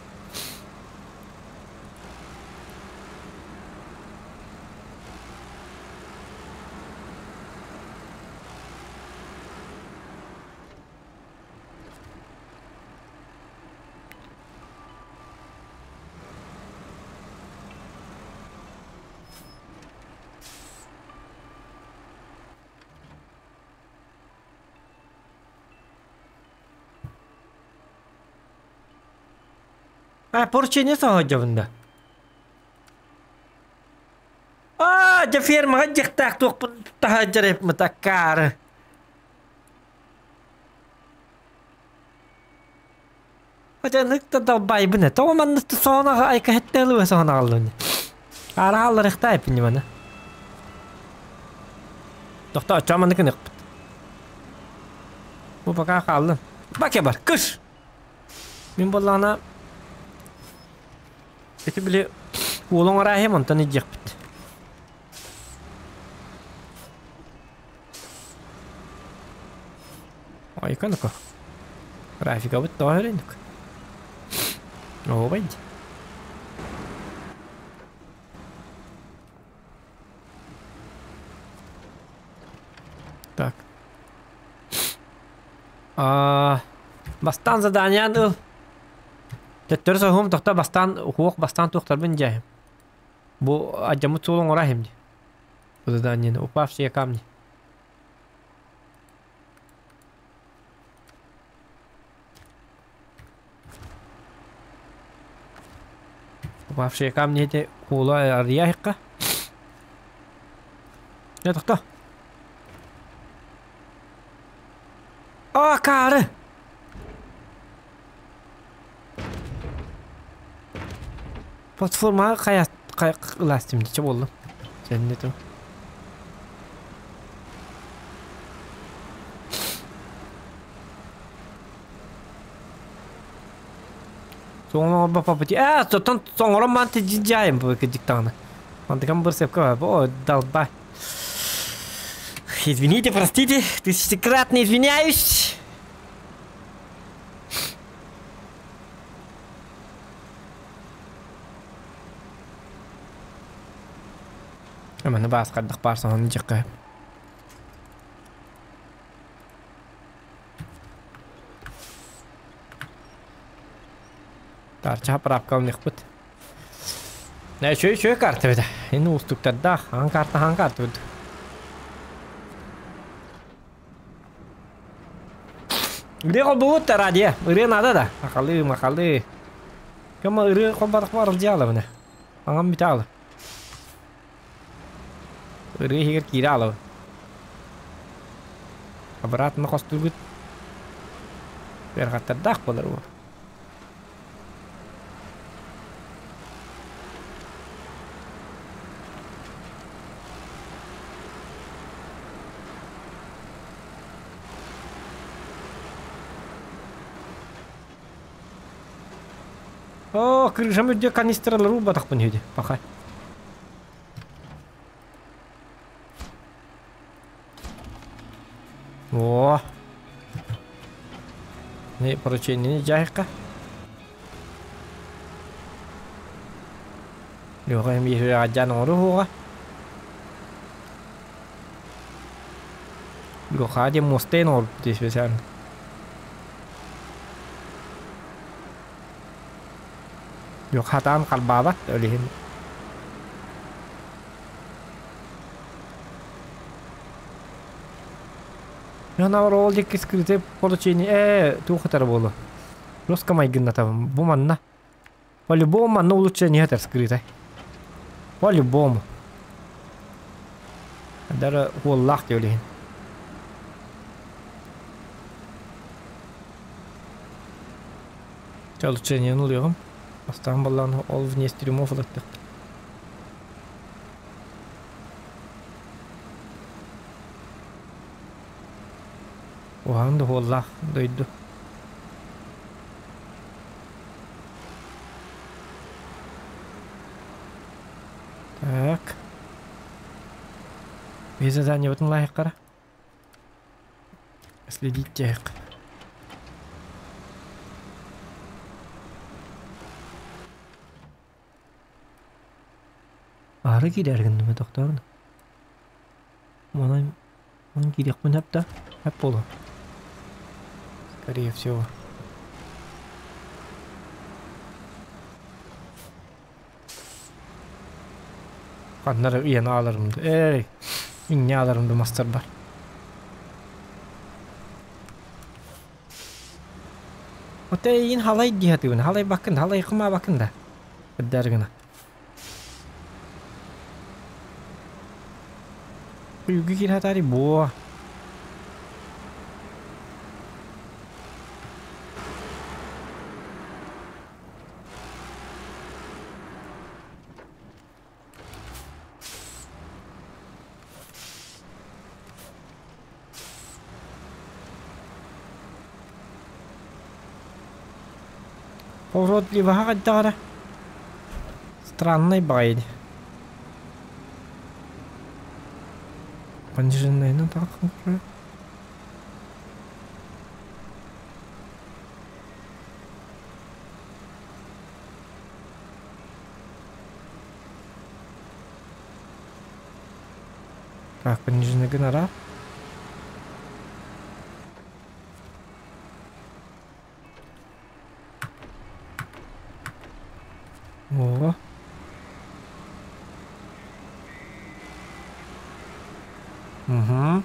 Поручение сағаджабында. Жафер маға жақтақ тоқпын тағаджарып мұтаққары. Ныкта далбай бұны. Тоғыманнысты соғынаға айқа әттәлі өз соғына қалуыны. Ара алыр иқта әпіні мұны. Тоқта ұчамандықын иқпыт. Бұл бақа қалдым. Баке бар, күш! Мен болағына Эти были улон рахем, он-то не дерпит. Ой, ну-ка. Рафика вот тоже рынок. О, войди. Так. Бастан задание был. Тәттер сағым тоқта бастан тоқтар бін жәйім. Бұл аджамыт солың ора хемді. Бұл заданиені упавшие камни. Упавшие камни это Pola ariyahqa. Ya to'xta. Qarı. Platforma lastim necha bo'ldi? Sen ne tur? So'ngra papati. So'ngra man tejayim bu diktani. Man там бырсепка. О, долбай. Извините, простите, тысячекратно извиняюсь. Mana bahas qaddiq barson jiqqa. Tarcha prapka niqbit. Ne şu kartı beda. Endi ustukda han kartı beda. Где колбут ради? Ире надо да. Махалы. Кама ире колбат хвар делала мне. Ангам металл. Ире хигер кирала. Обратно костугут. Перхатта дах болар бу. О, крыжам өйде канистралар батақ бұн өйде, бақай. О! Не, поручение не жайыққа. Жоқ, әм еші ажан оры оға. Жоқ, аде мостен орып дешбесен. Yok hatam kalbabat öyleyim. Ya na rol dik skrite получение tu хатар было. Просто май гна там буманна. По-любому оно улучшение хатар скрыто. По-любому. Дара wallah öyleyim. Улучшение нулевым. Остан баллан ол вне стрюмов латтык. Оған да оллах дойду. Так. Без задания вот лайк кара. Следить тех. Ары кидергенде ме доктор? Мана кидек мен хапта. Хап болу. Скорее всего. Каннары ияны алырымды. Эй, иңне алырымды мастер бар. Ота ин халай дихатыбын. Халай бакында, халай кыма бакында. Беддергена. Yugi kira tadi buah. Поворот либо хагадара. Странный байд. Пониженная, ну так уже. Так, пониженный гонорар. О. Угу.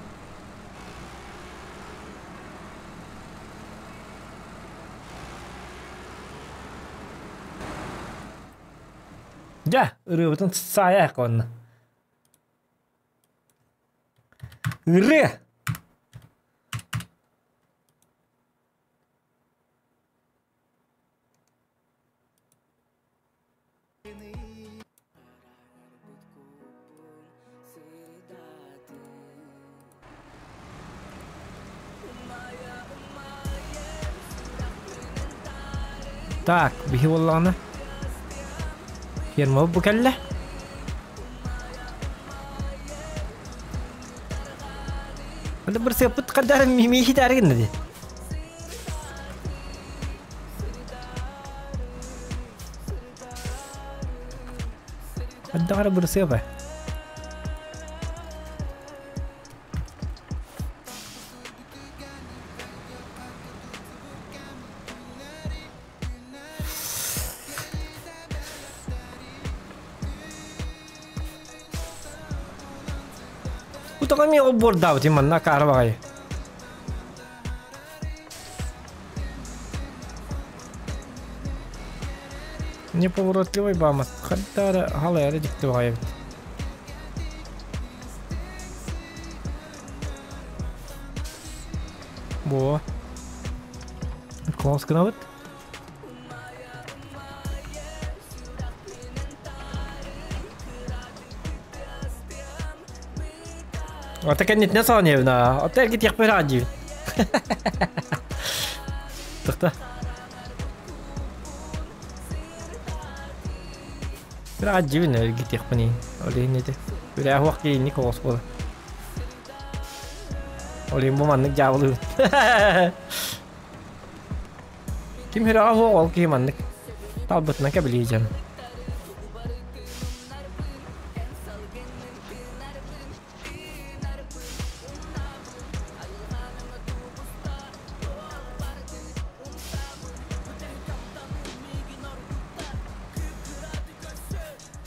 Да, ырыбытын сая конна. Ыры! Так, бихи боллағына. Ферма bu kelle. Hadi bir sepet kadar mimi darin dedi. Hadi ara bir sepet. Itu kami obor daw di mana karwai. Неповоротливый бамас. Хотя халая диктовая. Во. Класс гнавит. Это конечно не соневна. Это где их пиради. Так-то. Пиради вина где их пани. Оле не те. Пиря хуаки не коспола. Оле буман не джавлу. Ким хира хуал киман не. Талбат на кабелиджан.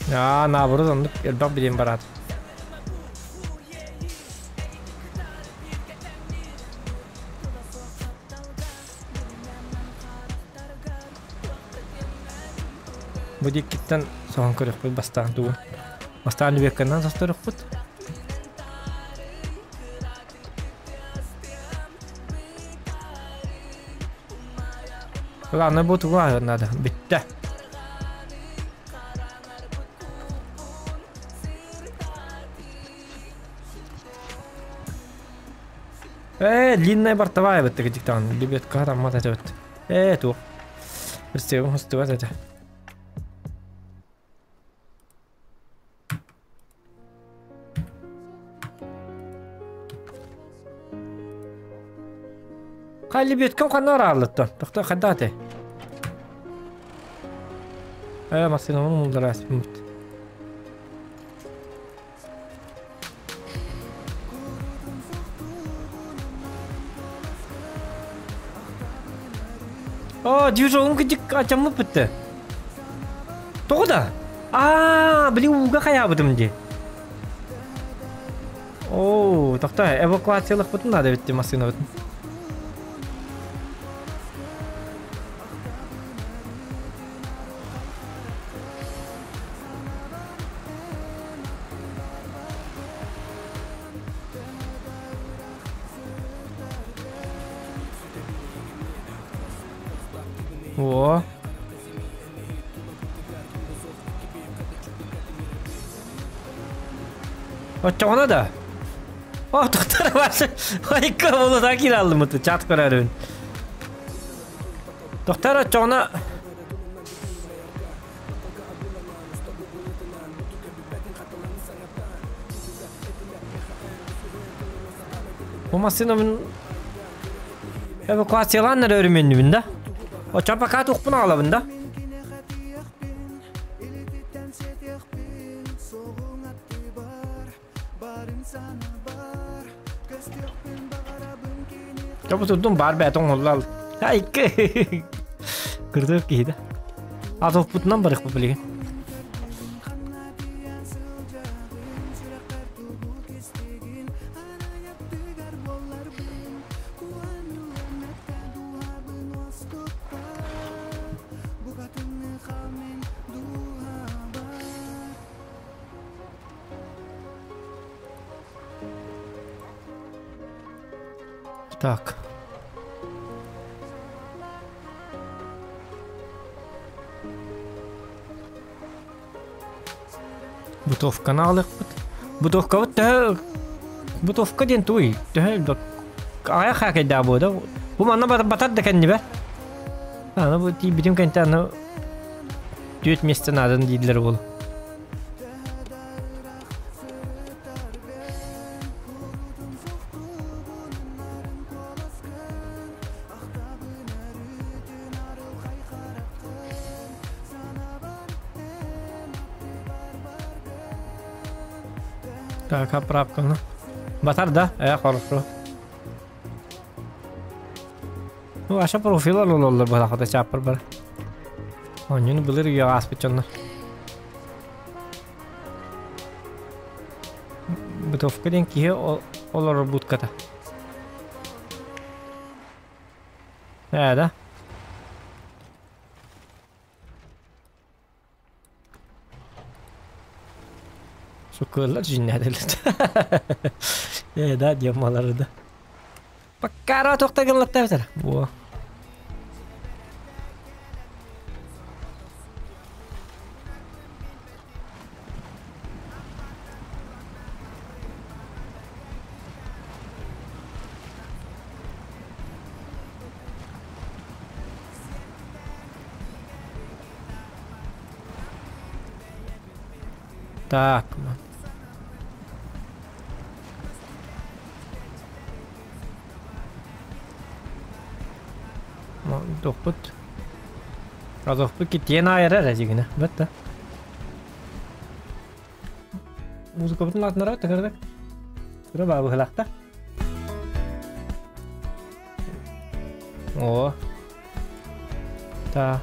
Ya, naburuz onu elbap bileyim barat. Bu dikitten soğan kırık bir bastan tuğun. Bastan dübekkandan sastırık bud. Ulan bu tuğun ağırnadı. Bitti. Длинная бортовая вот такая диктан. Любит карам вот это вот. Эту. Представим, вот это. Кайли беткем ханар аллыттан. Тохта хаддаты. Масына оны мулдарас. Дивизион кидик ачамы бітті. Тоғда? Білі уға қая бұдым де. Тоқта, эвакуациялық бұтын да бітті масына бұтын. О. Çoğuna da. Doktor var. Harika onu da kiraldım mı? Çat kararın. Doktor çoğuna. Bu masinamın evakuasyalanlar öğrenmenliğinde. O çapakat ukpuna alabında. Coba tutum bar beton hollal. Hay ke. Kırdık ki de. Azov putnan barık bu bilgi. Так. Бутовка налык. Бутовка вот да. Бутовка ден туй. Да. Ая хакай да бода. Бу мана батат да кенди бе. Ана бу ти битим кента аны 4 месте надан дийлер бул. Так, оправка, ну. Батар, да? Хорошо. Ну, аша профил алулар балахата чаппар бар. Онюну билер я аспичонна. Бутовка ден кие олар бутката. Да? Şükürler cinnedelet. Da diyormaları da. Bakara tokta gınlatta beter. Bu. Так. Dokut. Razok bu kityen ayırar acıgına. Batta. Muzika bütün altına rahat takardık. Şura babu halakta. O. Ta.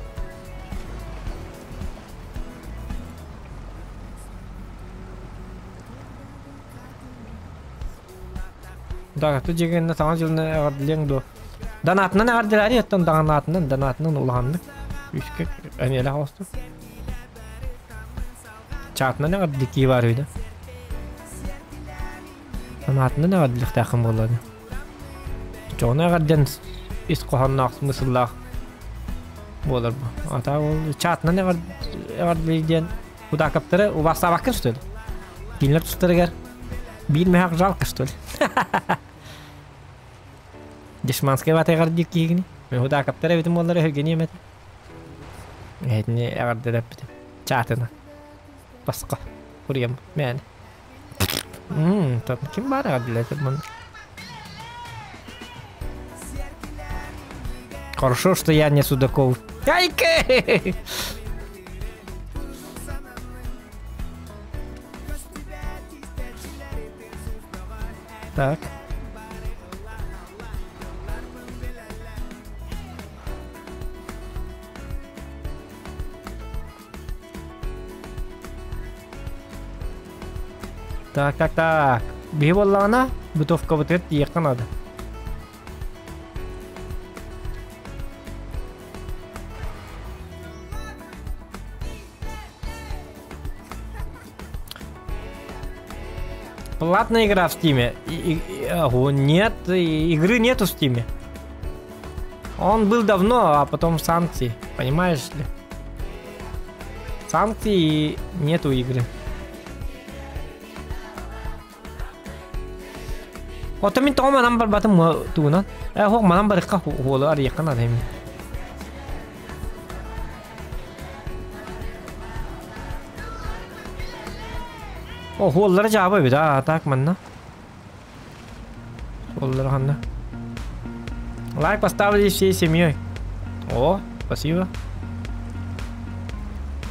Dağıtı jegende taňa jylna agardylýan do. Danatyndan agardylar ýetden danatyndan ulandyk. Üçke anela hosty. Çatyndan agardyk ki bar öýde. Danatyndan agardyk takym bolady. Joňa agardan is gohannak mysyllar bolar bu. Ata ol çatyndan agardylýan huda kaptary o bassa bakyn tutdy. Dinler tutdyrygar. Bir mehak жалко что ли? Дешманская вата гардик кигни. Мен худа каптара битим боллары хергени эмет. Этне агардырап битим. Чатына. Баска. Курьям мен. Тап ким бар агардылар мен. Хорошо, что я не Судаков. Айке! Так. Так. Биволлана, бутовка вот это ехать надо. Платная игра в Стиме. Нет, игры нету в Стиме. Он был давно, а потом санкции. Понимаешь ли? Санкции и нету игры. Вот min toma number batım tuğunan. Hok manam barıqqa holu arayaqan adayım. O hollara cevabı bir daha atak manna. Hollara hanna. Лайк поставили всей семьей. О, спасибо.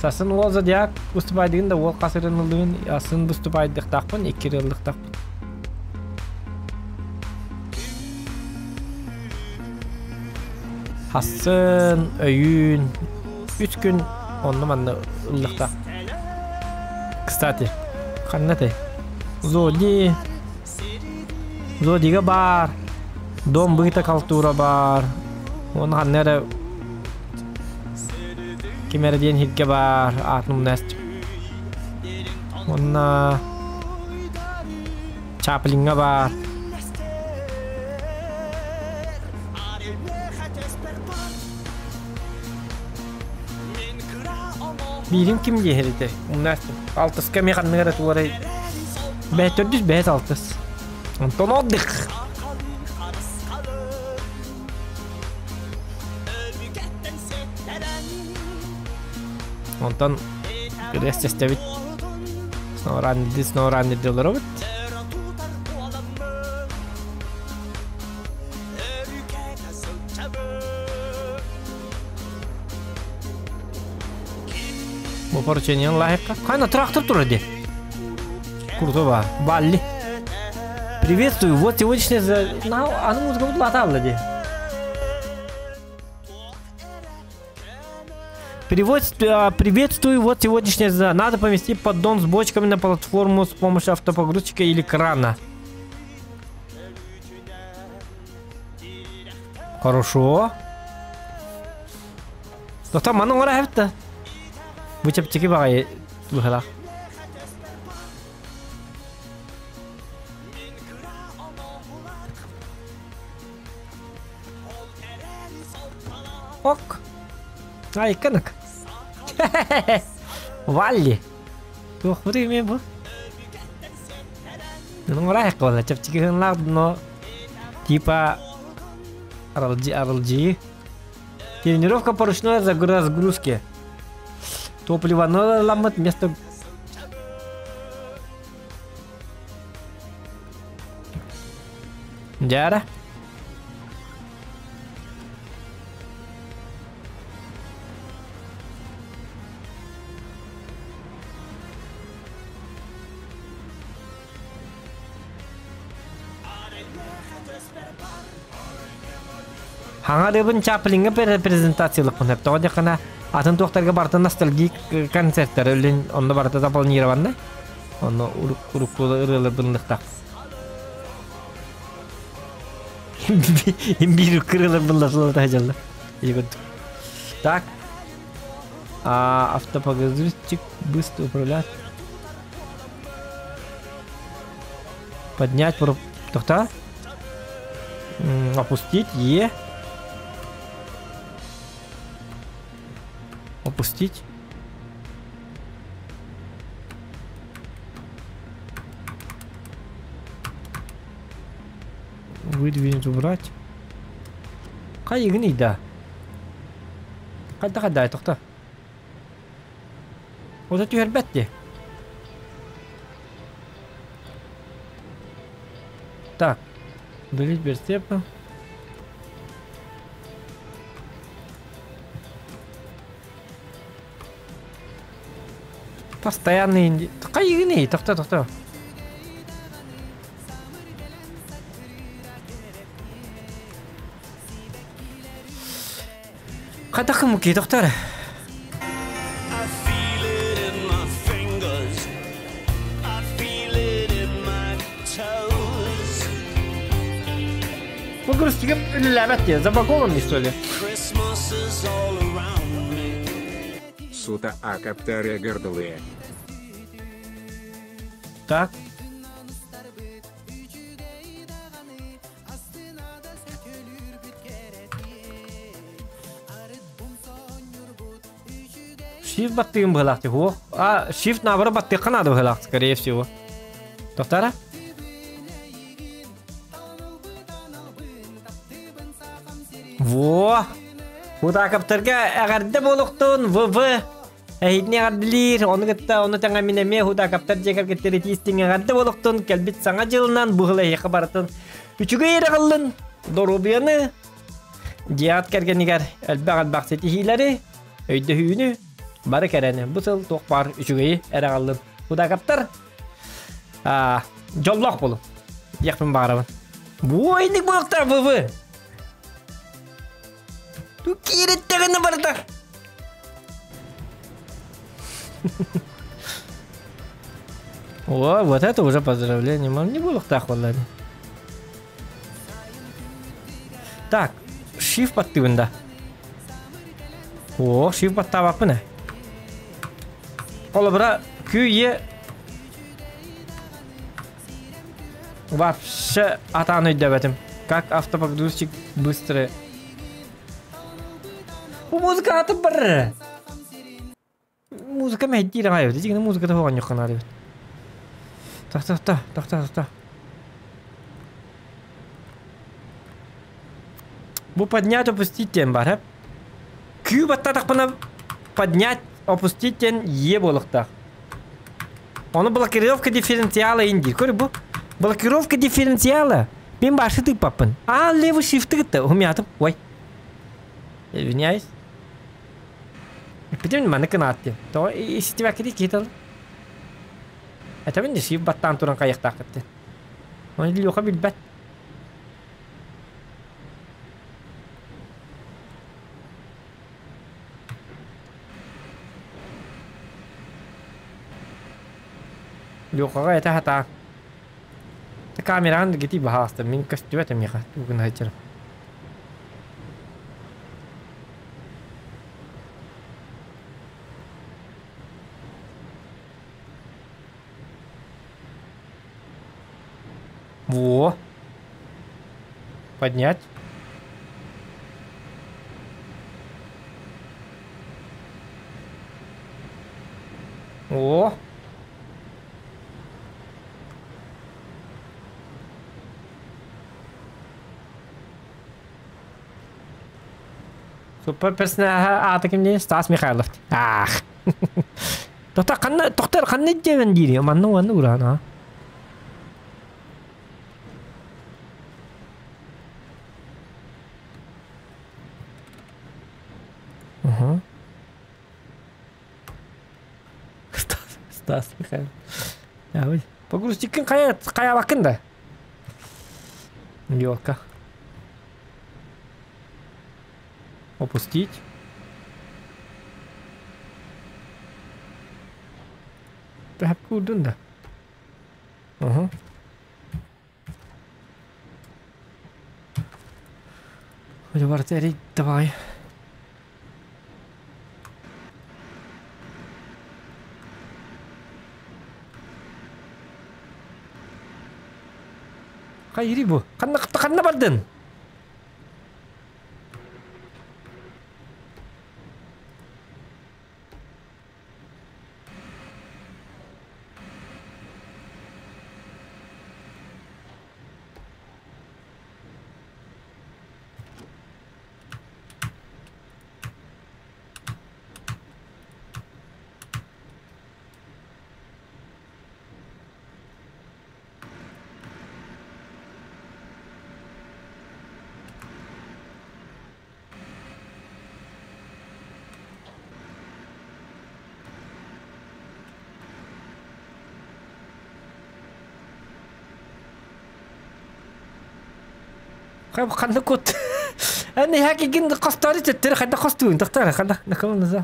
Сасын ол зодиак выступайдығында ол қасырынылығын асын выступайдық тақпын, 2 жылдық тақпын. Hassın, öyün, 3 gün onunla manna ıllıqta. Kstati, kannate. Zodiga bar. Dom bıgıta kaltura bar. Onu hannere kimere diyen hilke bar. Atnum nest. Onna Chaplinga bar. Birim kim diyeherite? Unnasın. Altız kemi kanlıgara tuvarı. Bəhət 400, bəhət 600. Ondan olduq. Ondan biraz istavit. Снова раннidi olur evet. Bu поручением лайка. Кайна трактор турди. Круто ба. Балли. Приветствую. Вот сегодняшняя она музыка будет латавла де. Приветствую. Вот сегодняшняя надо поместить поддон с бочками на платформу с помощью автопогрузчика или крана. Хорошо. Но там оно нравится. Бычапчики багай выхала. Ок. Ай, канак. Валли. Тух, время был. Ну, нравится, кола. Чапчики ханлаг, но типа RLG. Тренировка по ручной разгрузке. Топливо надо ломать вместо... Джара. Хаңарыбын чаплинге презентациялық бұн әпті. Оде қана атын тоқтарға барты ностальгик концерттер өлін онда барты запланированы. Оны ұрыққылы ұрылы бұндықтақ. Бір ұрқырылы бұндақылы тәжілі. Так. Автопогрузчик быстро управлять. Поднять, тоқта. Опустить, Опустить. Выдвинуть, убрать. Кайгни, да. Кайда, тоқта. Вот это вербетти. Так. Удалить берстепа. Постоянный... Кайгни, тоқта. Қайда кім ке, тоқтар? Погрузчиком лябят, запакованы, что ли? Сута акаптере гордовые. Так. Shift баттыгын бұғылақты ғо. Shift набыры баттыгы қанады бұғылақты, скорее всего. Тоқтара? Во! Худа каптерге әғарды болуқтың, в. Әйдіне әғардылыр, оны күтті, оны таңа минеме, худа каптер жекер кеттері тейістің әғарды болуқтың, кәлбет саңа жылынан бұғылы еқі барытын. Үчігі ері қылын, дорубияны, жият кәргенігер әлбәғалбақ сеті хейлері, өйді хүйіні, бары кәрәні. Бұсыл тоқ бар үчігі әрі қылын. Худа каптер жоллақ болу. Еқпін бағырабын. Бұ ойындық болуқтар, в. Ту кереттігіні барыта. О, вот это уже поздравление. Не было так, ладно. Так, shift подтывында. О, shift подтава пыны. Қолыбыра күйе вообще атаны өйдәбәтім. Как автопогрузчик быстро. Музыка атып бір. музыка мәйдейді ғайып. Дегені музыкада оған жоқ қана деп. Та. Бұл поднять, опустить тен бар, Күй баттадық бұны поднять, опустить тен е болықтақ. Оны блокировка дифференциала инди. Көрі бұл? Блокировка дифференциала. Мен башы тып папын. Левый шифты гітті. Умятым. Ой. Извиняюсь. Пойдем маны кынатты. То если тебя кидит кетал. Это мен де шиф баттан туран қайықтақ кетті. Оны леха билбәт. Лёхаға это хата. Камераны гети бахаста. Мен костюбетем еха. Бүгін айтырым. Во. Поднять. О. Супер персонаж атаким не Стас Михайлов. Ах. Доктор қанна девен дейді. Манну урана. Стас Михайлов. Погрузчикін қая бақында. Лёка. Опустить. Прям куда? Ага. Давай. Кайри бу. Канна бардын. Қанды кот. Әне хәкиген қастары теттері қайда қастуын тақтары қайда нақылыңыза.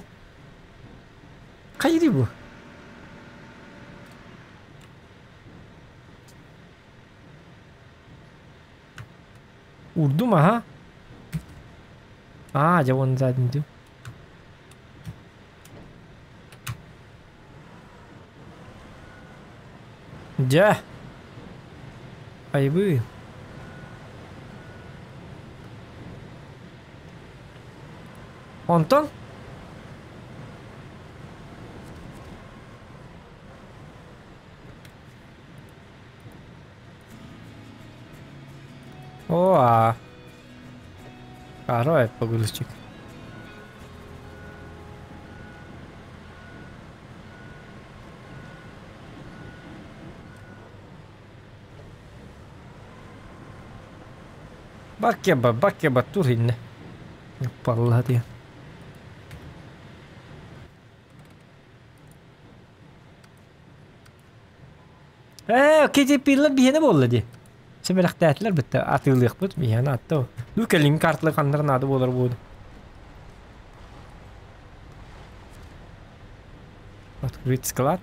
Қайри бұ? Урду ма, ха? Жауын задынды. Жа. Айбы. Онтон? О, второй погрузчик. Бакеба туринне. Yapallah diye. KTP'ler bir yene boldu diye. Sebelak dağıtlar bitti. Atılıyık bud bir yene attı o. Lukelin kartlı kanların adı olur bu. Открыть склад.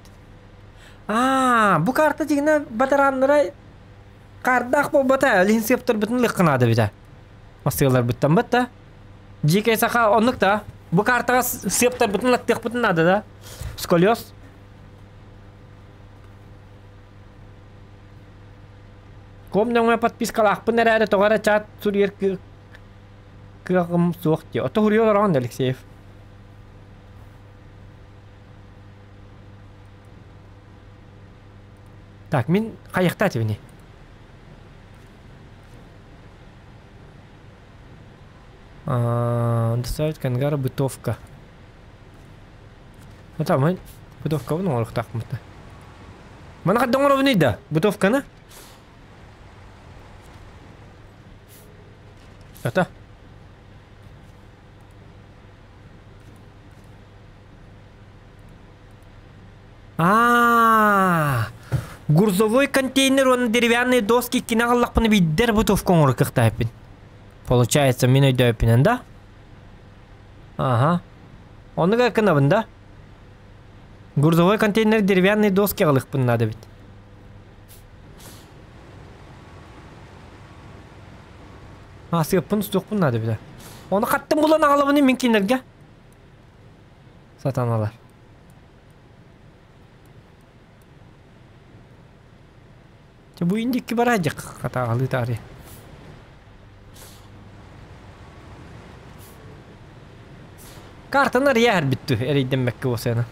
Bu kartı yine bataranlara kardak bu bata linseptor bütün lıkkanadı bir de. Masıyorlar bitten bitti. Jike saka onluk da bu kartaga septor bütün lıktık bütün adı da. Skolyoz. Комням я подпискалах пнеряде тогара чат сурьер к сухте. Ото хурьёр ран Алексеев. Так, мен қайықта тебе. Доставить к ангару бытовка. Вот там, бытовка вон орық тақмытты. Мана қаддан оры бұнайды, бытовканы? Это? Грузовой контейнер, он деревянные доски, кинағаллақ бұны бейдер бытовка оры қықтайпын. Получается, мен өйдөйпінен, да? Ага. Оны қақынабын, да? Грузовой контейнер деревянные доски алықпын надо бит. Сыппын ұстықпын надо бит. Оны қаттым бұлан ағалабыны мен кейнерге. Сатаналар. Бұл индекке барайдық қата алы тары. Картаны рияр бітті әрейден мәкке осыны.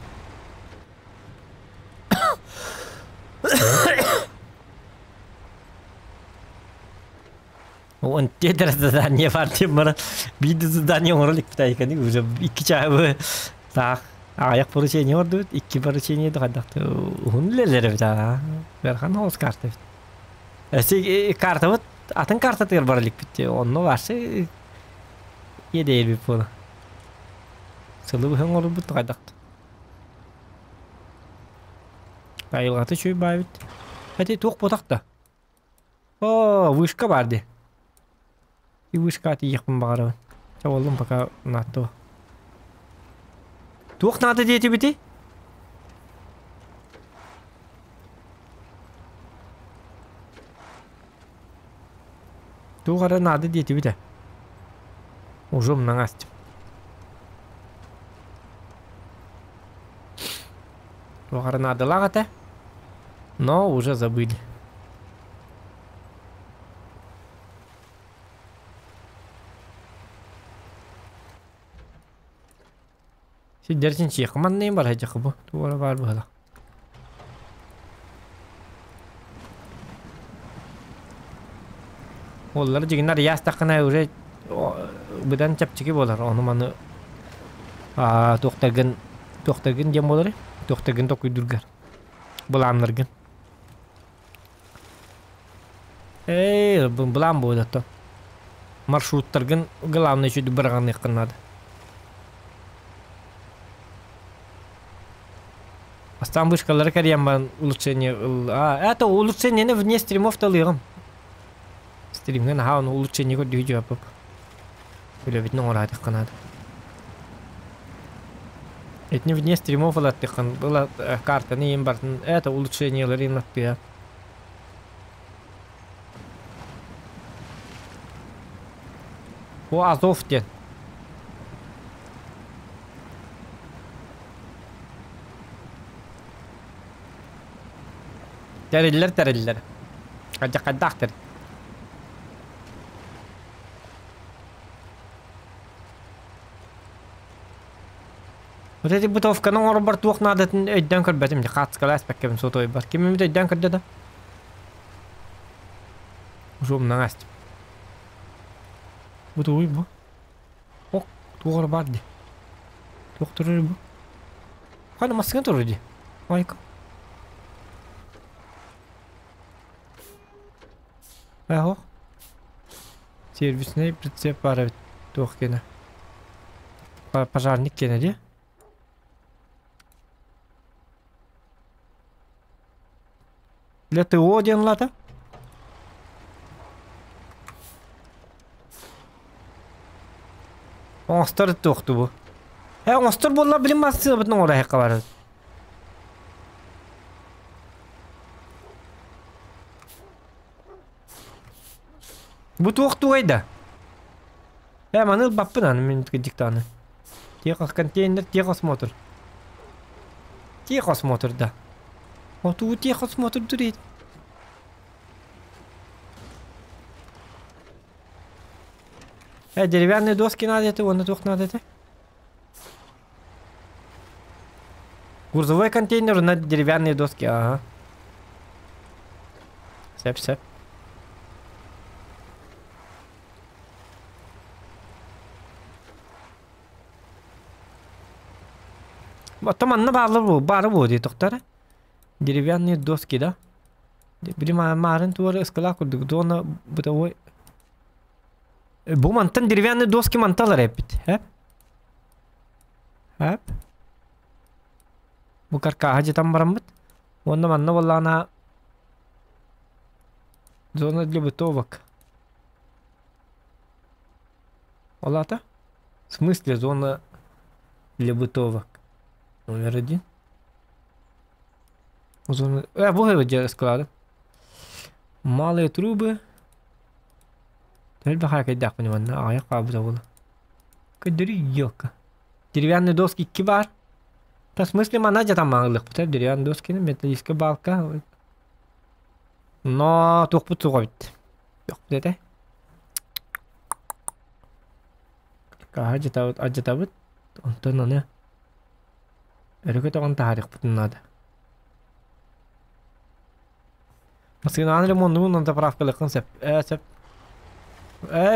Он тедер задание партия мара биді задание оңырлық бітайканы уже 2 чайы так аяқ поручение орды 2 поручение дұғадақты ұғын лелері біта берхан оз карта бит. Әсі карта бұд атын карта тығыр барылық бітті оны барсы едейір біп бұны сылы бұхын оры бұд дұғадақты айылғаты шөй бай бит. Әте тоқ бұтақты. Вышка барды. И вышка аты еқпін бағарабын. Чауалым пока ұнатты. Тоқ нады дейті біті? Тоқ ара нады дейті біті? Уже мұнан астым. Тоқ ара нады лағаты? Но уже забыли. Сидерсин чех, манный бар хачах бу, туара бар бу. Олар жигинар ястакына уже будан чапчыки болар. Оны маны тоқтагын дем болар. Тоқтагын токуй дургар. Буламныргын. Булам болды то. Маршруттаргын главный чуды барганы кынады. Астан вышкалары карьям улучшение. Это улучшение вне стримов талыгым. Стримген хаун улучшение код дүйжі апып. Böyle bitne oraydık kanadı. Etni вне стримов алаттыгын. Была карта не им бартын. Это улучшение ларин атты. О Азовте. Териллер. Каддактыр. Вот эти бутовка, ну, Роберт Тух надо отдать бетим, не хат скалас, пока мы сотой бар. Кем мы отдать да? Жом на насть. Бутовый бу. Ок, Тух Роберт. Тух туры бу. Хана маскан туры. Майка. Ага. Сервисный прицеп пара Тух кена. Пожарник кена, де? Для ТО один лата. Он старт тоқту бу. Он старт болла білмәсі бітін орай қабары. Бу тоқту қайда? Маныл баппын аны мен диктаны. Техос контейнер, техосмотр. Техосмотр, да. Вот у техосмотр дурит. Деревянные доски надо это, вон это надо это. Грузовой контейнер на деревянные доски, ага. Сеп. Отоманна бары бу ди токтары. Деревянные доски, да? Билим марын туар эскала курдук дона бутовой. Бу мантан деревянные доски манталар эпит, Хәп? Бу каркаха жетам барамбыт. Онна манна боллана зона для бытовок. Олата? В смысле зона для бытовок? Номер 1. Зона... бу где склад. Малые трубы. Теперь бахай кайдак пониманна. Аяк кабыта була. Кадри ёка. Деревянные доски кибар. В смысле мана жатам маңылык. Бутап деревянные доски металлическая балка. Но тук бут суга бит. Yok dede. Kaha jatawut. Onton ne? Erke on tarih putnada. Meski nan remontu non tapraf konsep. Sep.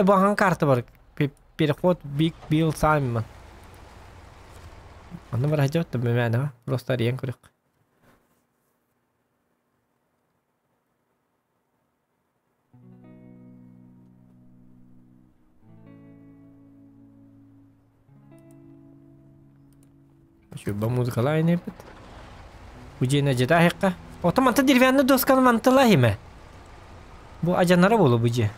Bu han kartı var. Переход Big Bill Simon. Anda berhajat tapi mana? Roster yang kurang. Coba muzika lain ya, ujian aja dah hekah. Oh teman tadi deriviannya dos kan mantel lah ya, bu aja nara bolu buje.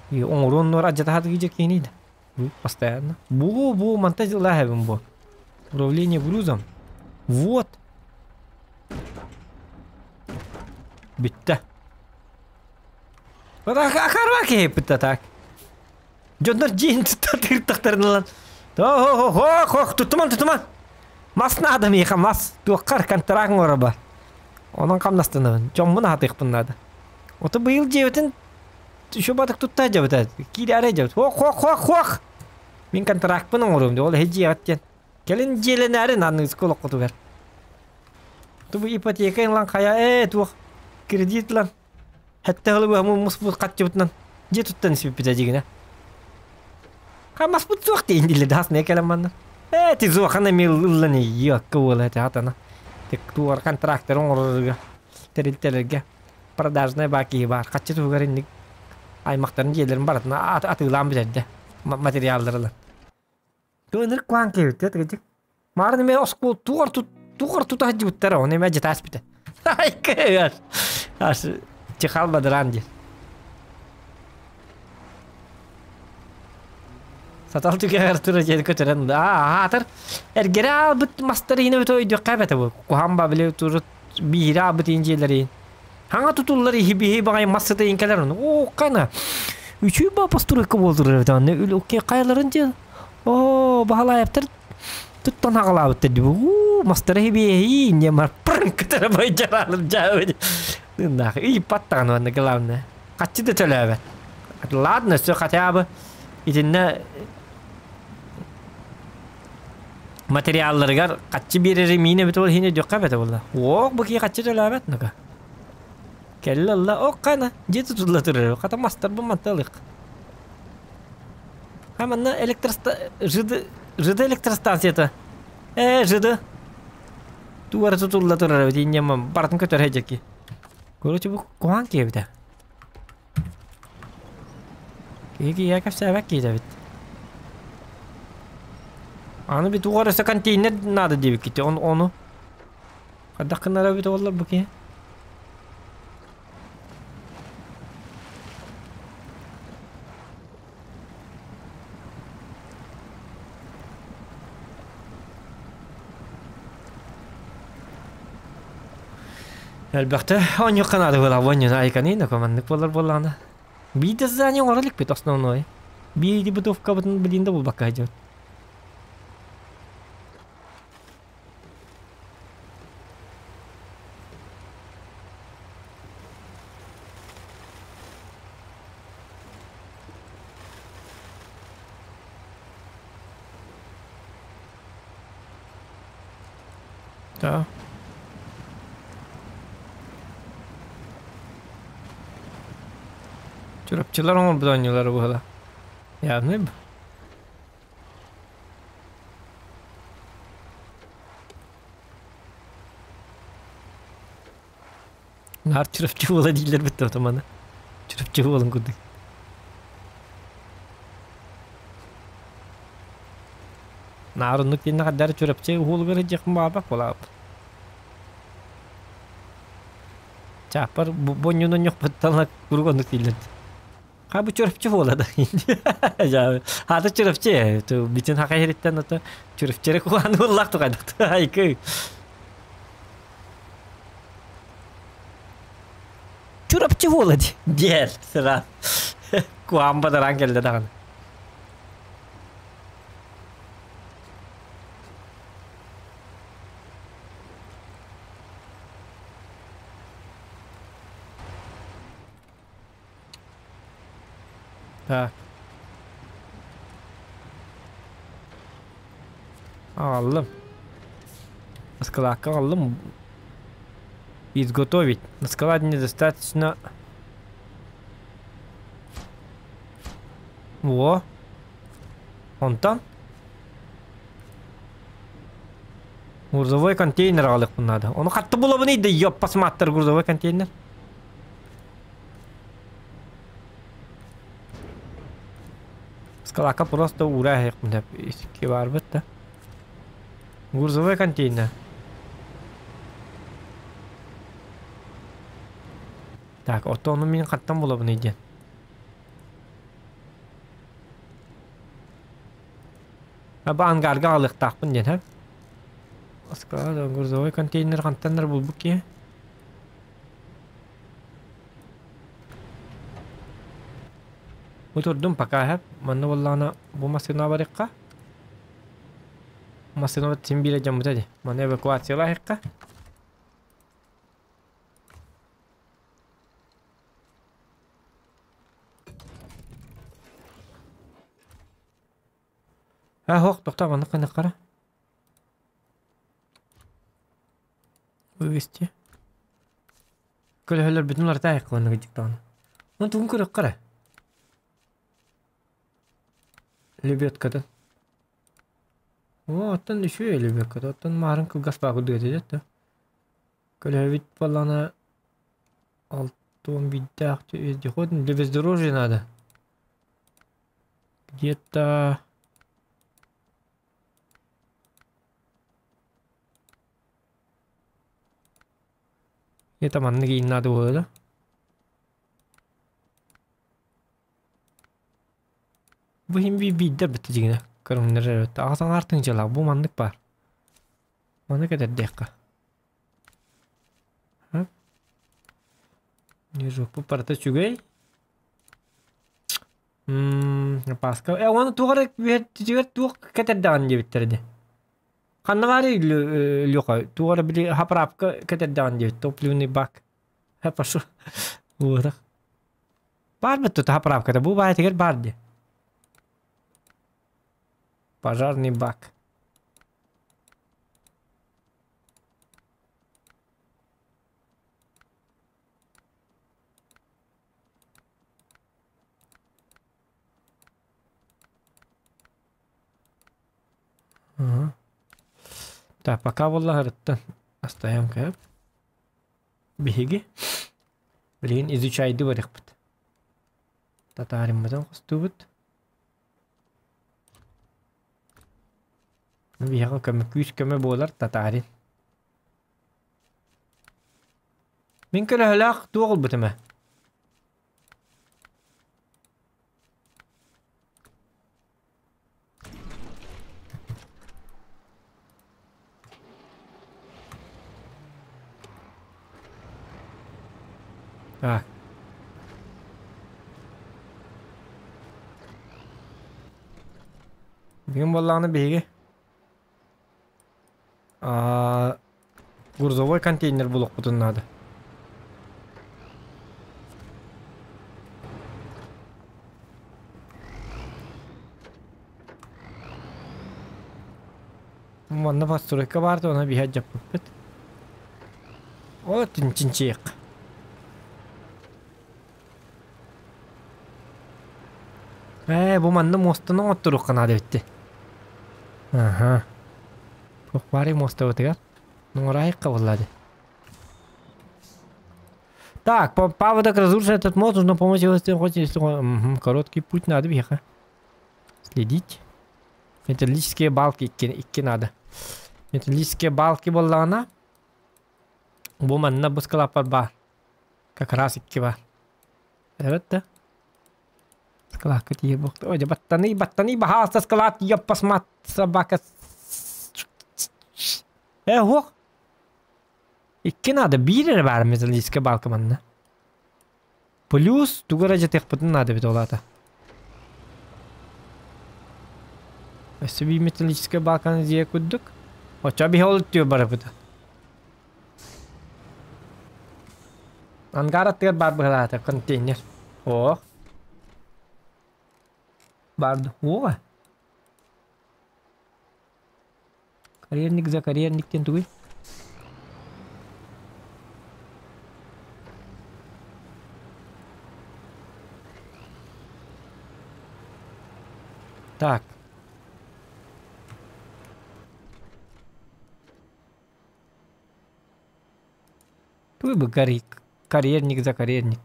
Iya orang nur aja dah hati kini dah. Bu постоянно. Bu mantel lah ya bu. Управление грузом. Вот. Bitta. Akar ke bitta tak. Jonlar jin taktarnalan. Tutman. Masna adam ya mas. Tuakar kan terang oraba. Onun kamnastana. Jomun hati kpunada. Oto bu yıl cevetin şu batak tutta cevet. Kiri ara cevet. Hok. Min kan terak pun orumda. Ol heci atken. Gelin jelenare nan skol okutu ver. Tu bu ipoteka lan kaya tu kredit lan. Hatta hal bu musbut qatjutnan. Jetuttan sipita jigina. Mas put waktu ini ledas nih kelaman. Tizu akan ambil nih ya kau lah hata na. Keluarkan traktor orang teril Продажная баки бар. Качет угарин ник. Аймактарын жерлерин барат. Атылам бизде. Материалдары. Төнөр кван кебит тегек. Марын мен оскол тугар тута жуттар. Оны мен жетас бите. Ай кеш. Аш чехал бадранди. Сатал түгер туры жел көтөрөн. Атыр. Эргера бут мастерине өтө үйдө кабата бу. Кухамба биле турут бира бут инжелери. Ханга тутуллары хиби багай массата инкелерин. О, кана. Үчү ба постройка болдуру да. Оке кайларын же. О, бахалаптыр. Туттан агалабыт деди. О, мастер хиби не мар прынк тарабай жаралып жабы. Нах, и паттан ванна главное. Качты төлөбөт. Ладно, всё хотя бы идинне материалларга качы берери мине бит ол хине жокка бет болду. О, бу ки качы төлөбөт нага. Келла Алла оккана жети тутула туру. Ката мастер бу манталык. Хамана жиды электростанцията. Жиды. Туара тутула туру динема бартын көтөр хежеки. Короче бу куан кебде. Кеги яков сабак кидебит. Аны бит угара контейнер надо деп ките onu. Кадакынара бит олар буки. Әлбәттә, он канады була, вон айканина командник болар болланы. Биде здание оралык бит основной. Биде бутовка бутын билинде бул бакка идет. Да. Çorapçılar onu buradan oynuyorlar bu hala. Ya ne bu? Nar çorapçı ola değiller bitti o zaman. Çorapçı olun kuduk. Narunluk dinle kadar çorapçı oğul verecek mi babak ola. Çapar bonyunun yok bıttanla kurgonluk değiller. Ha bu çorapçı ola da. Ya hadi çorapçı. Tu bütün hakikaten o da çorapçı kullanı olak tu kadar. Hayır. Çorapçı ola diye. Sıra. Kuam badaran geldi daha. Так. Аллым. Скалака аллым. Изготовить. На складе недостаточно. Во. Он там. Грузовой контейнер алып надо. Он хатты было бы не да ёп посмотри грузовой контейнер. Скалака просто урах мне кивар бетта. Грузовой контейнер. Так, ото onu мен каттан болобу неде. Аба ангарга алыктакпын ден, ха? Скалада грузовой контейнер кантандар болбу ки? Oturdum пока hep. Manna vallahi bu masina barıkka. Masina tim bile camı dedi. Manna evakuasyon hekka. Ha hoq to'xta bana qana qara. Вывести. Көлөһөлөр бүтүн артаа кылганы гыжыктан. Ну тугун көрөк кара. Лебедкадан. О, оттан düşüyor лебедкада. Оттан марын кылгас багы деді да. Көлөһөбит балана 6-10 биддах ходим для бездорожья надо. Где-то где-то манны кейін надо болады. Bu hem bir bidder bitti jigine. Körümler evet. Ağzan artın jala bu mandık var. Mandık eder dekka. Ha? Ne bu parta çugay? Paska. Onu tuğara bir tuğ keterdan diye bitirdi. Kanna var yok. Tuğara bir haprapka keterdan diye topluğunu bak. Hep şu. Uğrak. Var mı tut haprapka da bu bayat ger var diye. Пожарный бак. Ага. Так, пока валлахи оставим кэп. Беги. Блин, изучай дыбарик бит. Татарим бадан костубут. Бияга көмө күз көмө болар татарин. Мен көлөһөлөк тугул бутыма. Так. Бигин болланы беги. Грузовой контейнер булык бутун надо. Манна постройка барды, она бихать жаппыт бит. О, тинчинчиек. bu manna mostunu oturuq kana bitti. Aha. Поквари моста отыгар. Ну, райка влади. Так, по поводу разрушить этот мост нужно помочь его, если короткий путь надо беха. Следить. Металлические балки икки надо. Металлические балки боллана. Бу манна бускалапар бар. Как раз икки бар. Evet да. Скалака тие бухта. Ой, баттаны бахаста скалат ёппасмат собака. Хук. Икки надо бирер бар металлическая балка манна. Плюс тугара жетек бутын надо бит олата. Если би металлическая балка зе куддук. Оча би холтю бар бута. Ангара тер бар бахалата контейнер. О. Барду. О. Карьерник за карьерниктен тугай. Так. Тугай бы карьерник за карьерник.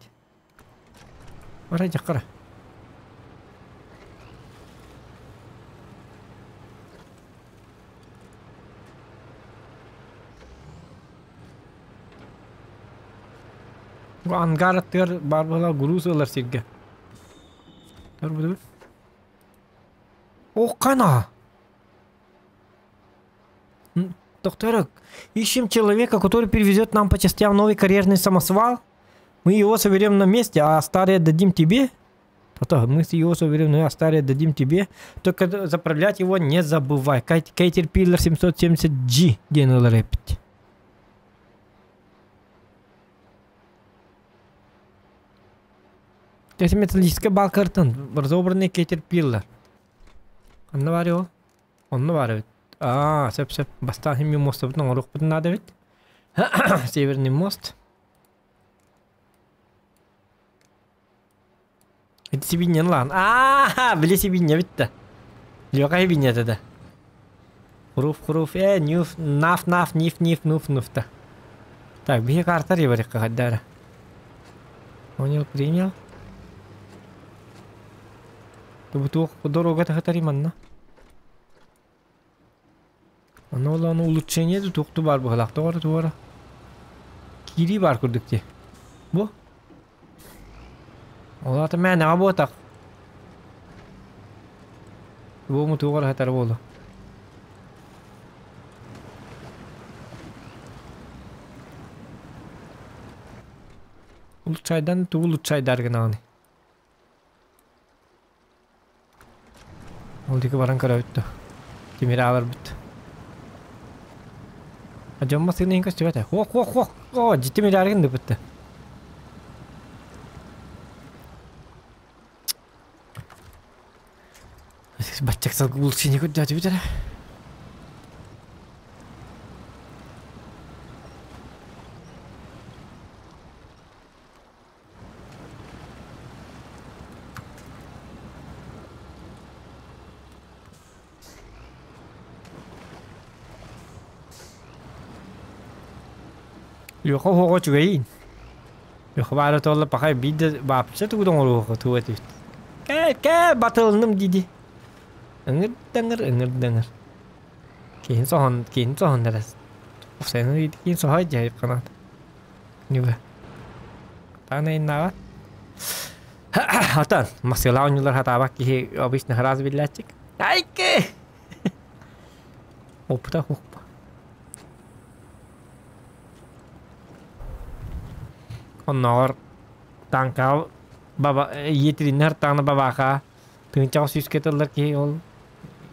Вроде кара. Ангара тер барбала груз алар сирге. Тер буду. О, кана. Доктор, ищем человека, который перевезет нам по частям новый карьерный самосвал. Мы его соберем на месте, а старые дадим тебе. Мы его соберем, а старые дадим тебе. Только заправлять его не забывай. Caterpillar 770G General Rapid. Это металлическая балка разобранный Caterpillar. Он наварил. Он наваривает. Сеп. Бастахим ми мост. Ну, рух надо ведь. Северный мост. Это Сибиньян лан. Били Сибинья ведь-то. Лёка Сибинья тогда. Хуруф. Нюф. Наф. Ниф. Нуф-то. Так, бери карта реварика гаддара. Понял, принял. Тубутух дорога тахатари манна. Оно улучшение тукту бар бахалак туара. Кири бар курдук те. Бу. Олата мен аботак. Бу му туара хатар болду. Улучшайдан улучшайдар гынаны. Олдики баран кара өттү. Темир алар бүт. Ажамма сыны инкас чыгата. Хок. О, житими жаргын деп бүтү. Бачаксал улучшение көтөтүп бүтү. Лёха хого чугейин. Лёха бары толла пахай бидde бапча тугдон орого туатыт. Ке батылным диди. Ынгыр. Кейін сохон дәрәс. Сені кейін сохай жайып қанат. Небе. Таны иннава. Атан, масыла ойнулар хатабак ки обычно раз билетчик. Айке. Опыта хукпа. Оннор танка баба етринер таны бабака. Тынчау сүскетелер ки ол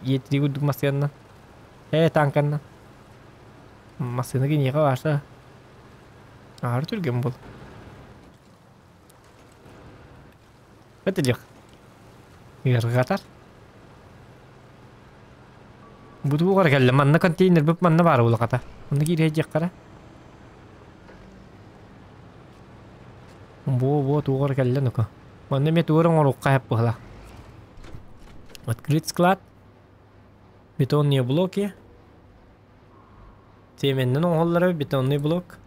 етри гудук масыянна. Танканна. Масыны ки неге баша. Ар түрген бол. Бетелек. Яргатар. Буду гар келле манна контейнер беп манна бар ул ката. Уны кире жек кара. Бо тугар келле нука. Манна ме тугар орукка хеп бала. Открыть склад. Бетонные блоки. Семеннен оңоллары бетонный блок.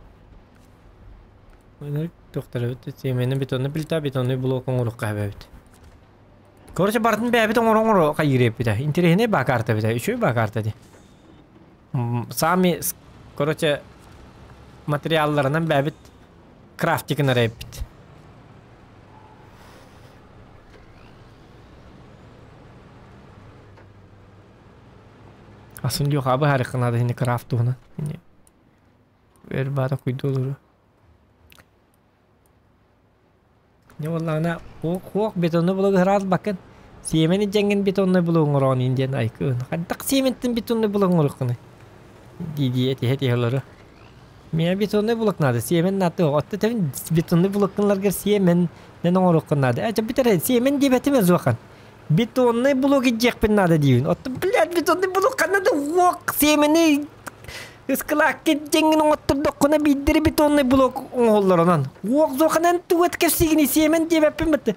Доктор өтті. Семеннен бетонный плита, бетонный блок оңырық қабабет. Короче, бартын бәбет оңыр қайыреп біті. Интересіне бақарты біті. Үші бақарты де. Сами, короче, материалларынан бәбет крафтикін әреп біті. Aslında yok abi harikanadı yine craft ona. Yine ver bana kuydu olur. Ne vallahi na o betonlu blok herhalde bakın. Siemeni cengen betonlu blok oran indiyen aykın. Hatta simentin betonlu blok orukunu. Diye heti haları. Miya betonlu blok nadı. Siemen nadı. Otta tabii betonlu bloklar ger siemen ne orukun nadı. Acaba bir tane siemen diye betemez vakan. Betonlu blok icekpen nadı diyorsun. Otta blad betonlu blok kanadı. Wok siemeni ıskılak cengen otta dokuna bidiri betonlu blok oğullarından. Wok zokanan tuvat kefsigini siemen diye betemedi.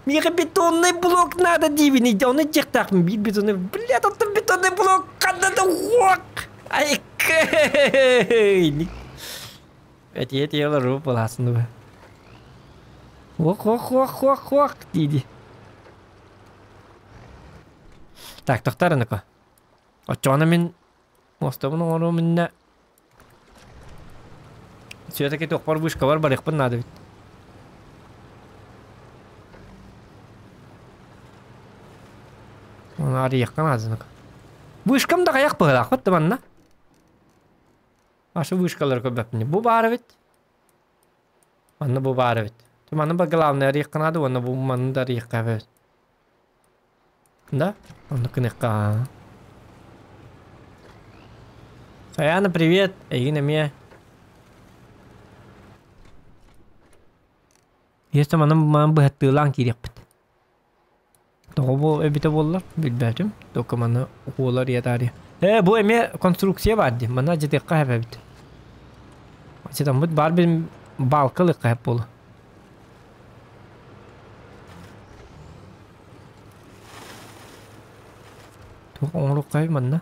Miya betonlu blok nadı diyorsun. Onu icektak mı? Bir betonlu blad otta betonlu blok kanadı. Wok. Ay kıy. Heti yalar rup aslında be. Wok dedi. Так, тохтарыныка. Очона мен мостабын оңыру мінне. Сөйтеке тоқпар вышка бар барықпын нады бит. Оны ары яққан азыныка. Вышкам да қаяқ бұғылақ бітті манна. Ашы вышкалар көбәпіне. Бұ бары бит. Манна бұ бары бит. Манна ба главный ары яққан ады, оны бұ манна да ары яққа бит. Да? Он наконец-то. Саяна, привет. Игина Мия. Если мам бы хаттылан кирек бит. Того эбите боллар, билбәтим. Только мана укулар ятари. Бу эме конструкция барды. Мана жетекка хәбәбит. Ачыдан бит бар бир балкылык хәп болу. Onluk kaymanna.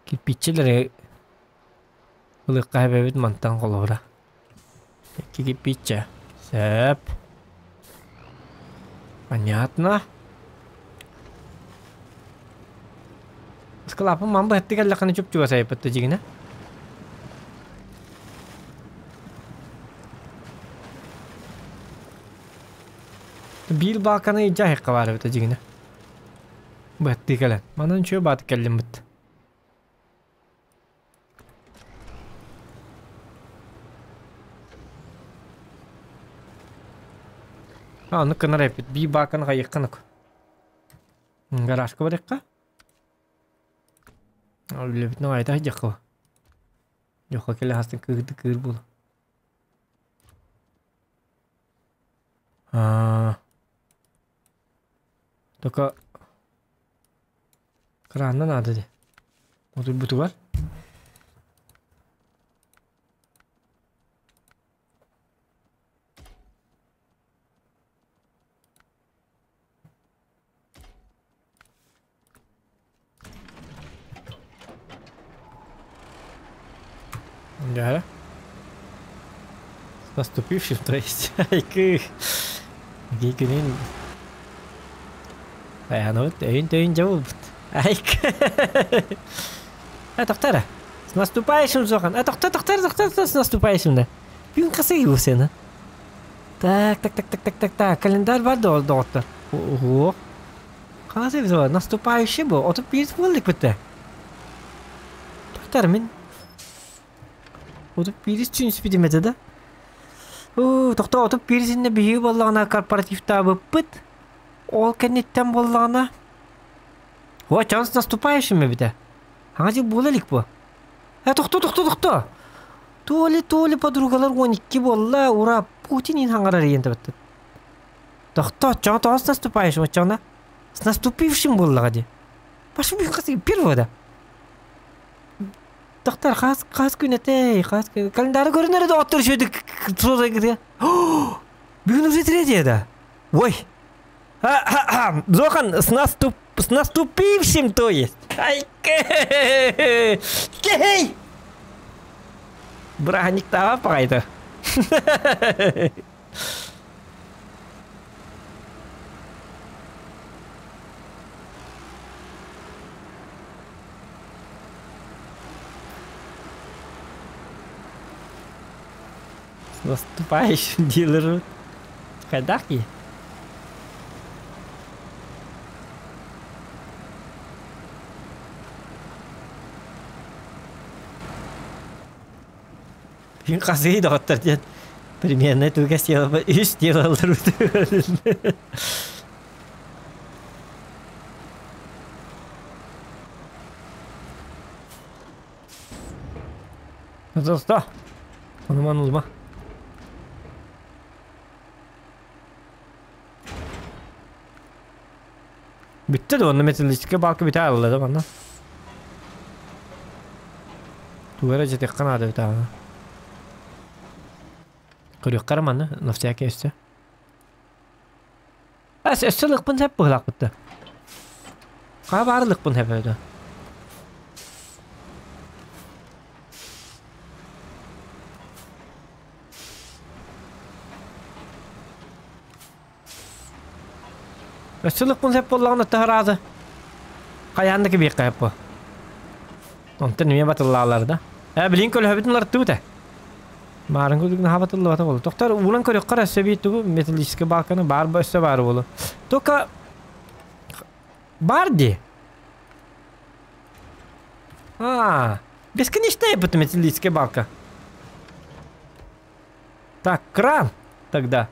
Kipitçilere ılık kaybebet mantan kolora. İki kipitçe. Sep. Понятно. Скалапа мамба хатты каллаканы чуп-чуга сайпатты жигине. Бил балканы ижа хекка бары бит жигине. Бәтті кәлін. Манан шөй баты кәлін бұтты. Аны кынар әпет. Бей бақын қайыққанық. Гаражқа барыққа? Өлі бітінің айта жаққа. Жоққа кәлі хастын күйді күйір бұл. Тоқа Krandan adı de. Otur butu var. Да. Наступивший в трейсе. Гейкинин. Ну вот, тейн жауып. Айк. Тоқтар. С наступающим, Зохан. Тоқтар, с наступающим, да. Бүйін қасы еу сені. Так. Календар бар доктор. Ого. Қасы еу, наступающий бұл. Отып бейіз болдық бітті. Тоқтар, мен. Отып бейіз түн спидемеді, да? Тоқтар, отып бейізінде бейі болғана корпоративті абып біт. Ол кәнеттен болғана. О, чанс наступающим ми біде? Аңа болалик бұл. Тоқта. Толи подругалар 12 болла, ура, Путинин аңарар енді бітті. Тоқта, чаңа с наступающим, чаңа. С наступившим болла ғади. Башы бүйін қасы первого да. Тоқтар, қас күнетей, календары көрінері де оттыр шөйді созай кірді. Бүгін уже третье да. Ой, Зохан, с наступившим, то есть. Ай, кей! Браник тава пайда. С наступающим дилеру. Хадаки. Фин хазы да оттардан. Примерно туга сделал рут. Зоста. Онуман улма. Bitti de onun metallistike balkı biter aldı bana. Duvara jet kanada biter. Kırık karamanı nafsiye kesti. Esselik bunu hep bırak bitti. Kabarlık bunu hep öyle. Esselik bunu hep bollağını taharadı. Kayandaki bir kayıp bu. Ondan niye batırlarlar da? Bilin kölü habitinler tuğda. Marangı düğün habatıllı batı oldu. Doktor ulan kölü kara seviyetti bu metallistike balkanı bar başta var oldu. Toka bardi. Бесконечная это металлическая балка. Так, кран тогда.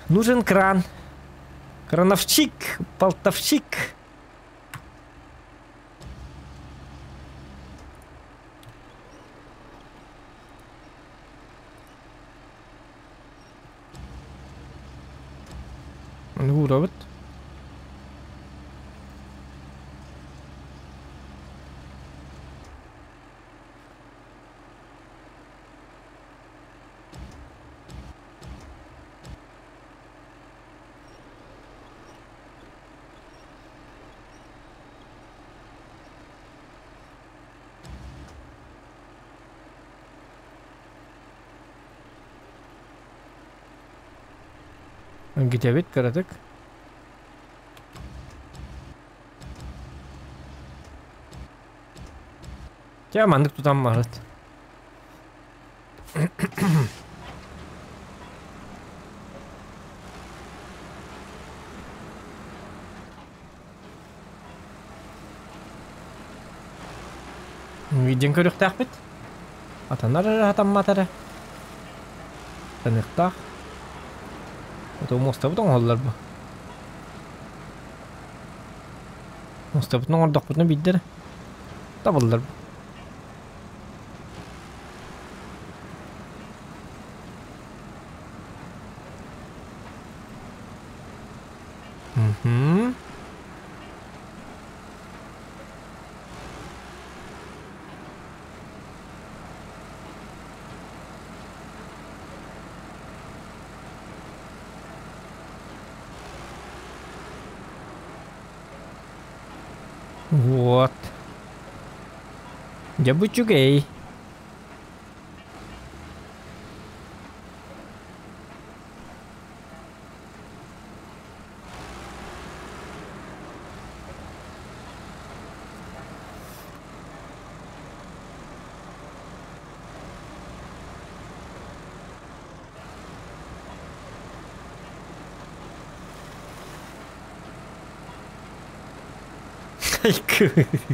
Нужен кран. Крановщик, болтовщик. Ну, робот. Gidebit karadık. Ya mandık tutan maharet. Виден көрük тақпет. Атанар атанматары. Танықтақ. Это моста бутон холлар бу. Моста бутон ордоқ бутын биддер. Табылдар бу. Вот. Я будь гей.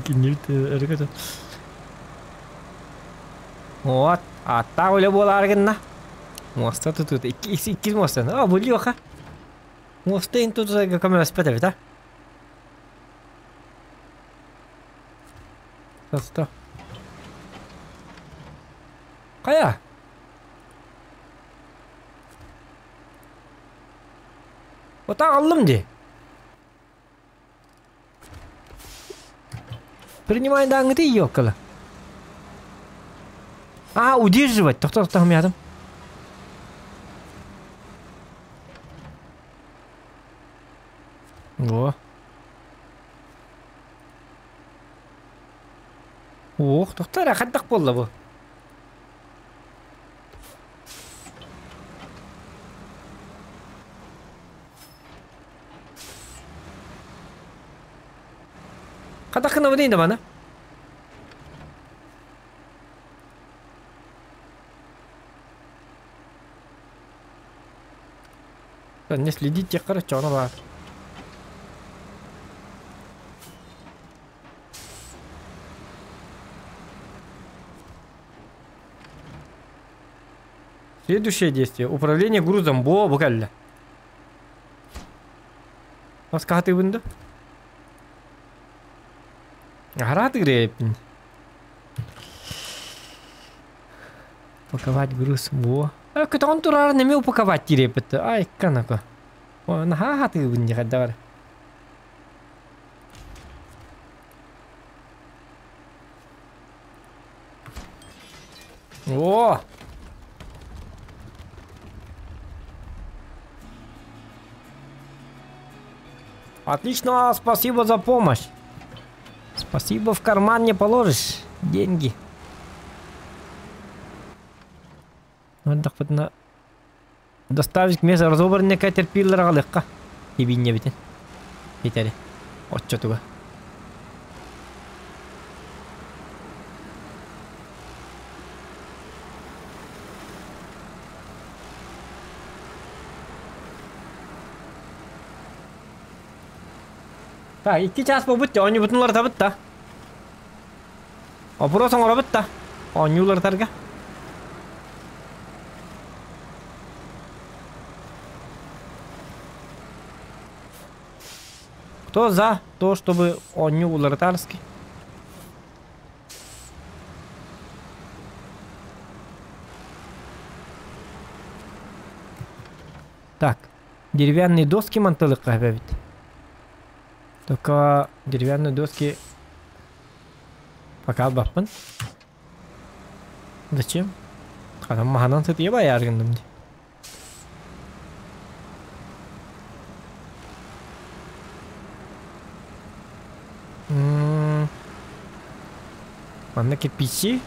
Gini вот, ата öyle bolargın na. Mosta tutut. İki mosta. Bu yok ha. Mosta in tutut kamera aspetta vita. Sasta. Kaya. Oта aldım di. Принимай данные ты ёкала. Удерживать. Кто там рядом? Ох, тоқтар, ақаттақ болды бұл. Қадақына бұл дейінді бана? Не следить, те короче, она бар. Следующее действие. Управление грузом. Бо, буквально. Как ты вынду? Рад игре. Упаковать груз. Во. Кто он тура не умеет упаковать терепет. Ай, канака. О, на ты вынди, давай. О! Отлично, спасибо за помощь. Спасибо, в карман не положишь. Деньги. Вот так вот на... Доставить к месту разобранный катерпиллера легко. И бинья битен. Питали. Вот что туга. Так, 2 час побудьте, он не бутынлар табытта. Опросың орабытта. Он юлар тарга. Кто за то, чтобы он не улартарский? Так, деревянные доски мантылык кайбабит. Только деревянные доски пока баппын. Зачем? Адам маханан сытые баяргындым. Mana кирпичи?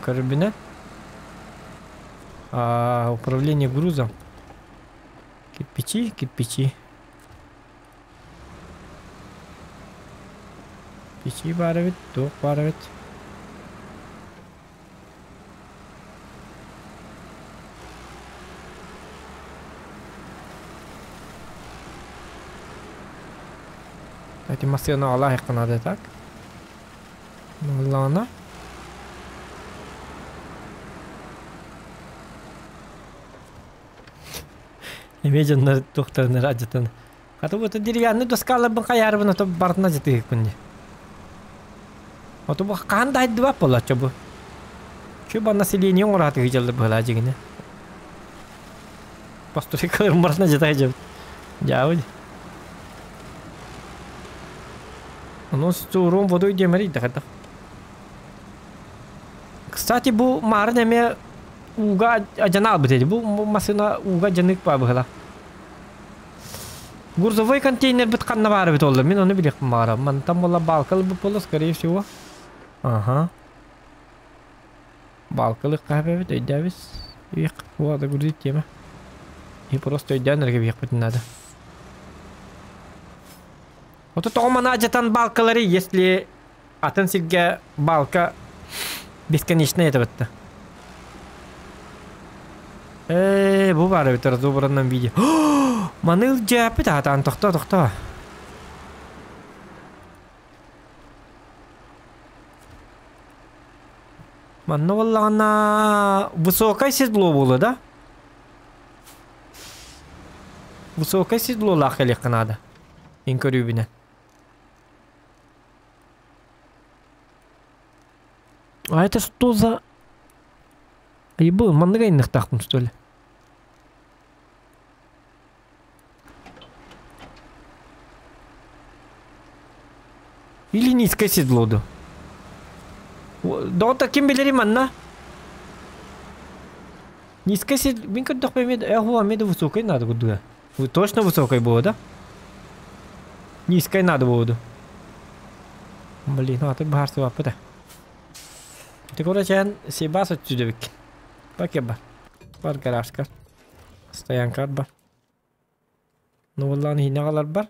Карабинет? Управление грузом. Кирпичи, кирпичи. Кирпичи барывет, ток барывет. Эти машины Аллах их надо так. Ладно. Имеет на доктор на радиотон. А то вот деревянный доскала бы каяр бы на то бартна заты кунни. А то бы канда два пола чобу. Чоба население умрат гиджал бы ладжигне. Пастори калер марна заты жаб. Жауд. Ну что ром водой демарит да. Кстати, бу марнеме уга аджанал бтеди, бу машина уга жанык па бхала. Грузовой контейнер битканна бар бит олду. Мен аны билек мара. Ман там бола балкал бу полос, скорее всего. Ага. Балкалы кабебит өйдәбез. Их, вот грузить тема. И просто өйдәнерге бик бит надо. Вот это омана ажатан балкалары, если атансигге балка бесконечно это вот-то. Бу бар бит разобранном виде. Маныл жапы да тан тохта. Манна валлана высокое седло было, да? Высокое седло лахали надо. Инкорюбина. А это что за... И был мангайных тахтом, что ли? Или низкое седло, да? Да вот таким белери манна. Низкое седло... Минка дох поймет... Меда высокой надо буду. Точно высокой было, да? Низкой надо было, да? Блин, ну а ты бахар сывап это. Ты короче, себас отсюда. Пакеба. Бар гаражка. Стоянка бар. Ну валланы хинегалар бар.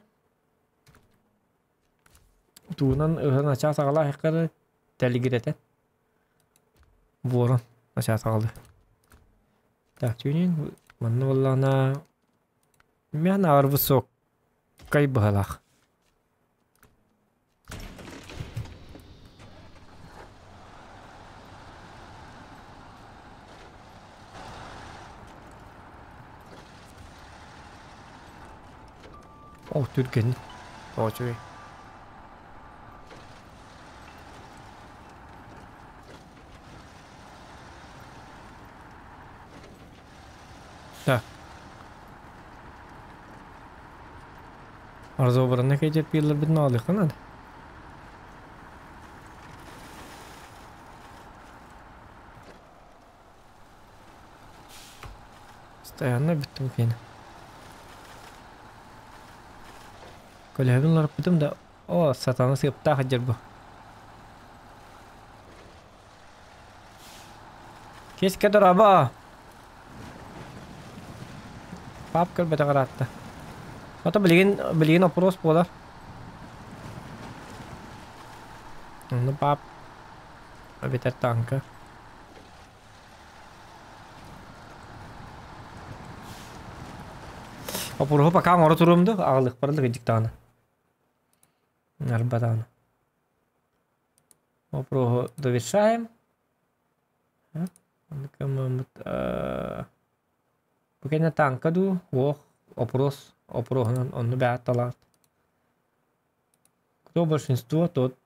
Туунан нача сагала хаккары телигирете. Ворон нача сагалды. Так, тюнин манны валлана мен авар высок кай бахалах. О, түрген. О, чуй. Так. Арзу барына кетер пилер битне алды канады. Стоянна биттим кene. Колебин ларып битим да, о, сатаны сыпта хаҗыр бу. Кеске дораба. Пап кер бета каратты. Ата билген опрос болар. Ну пап бетер танка. Опуру пока мора турумду, агылык барлык диктаны. Нарбатаны. Опуру довершаем. Букена танка ду, ох, опрос, он бят талат. Кто большинство, тот.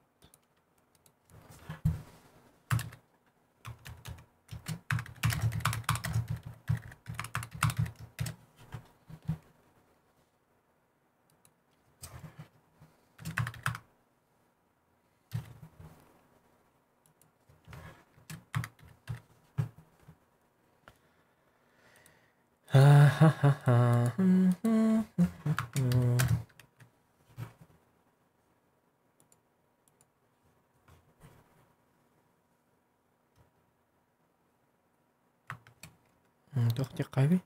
Тохти кайби.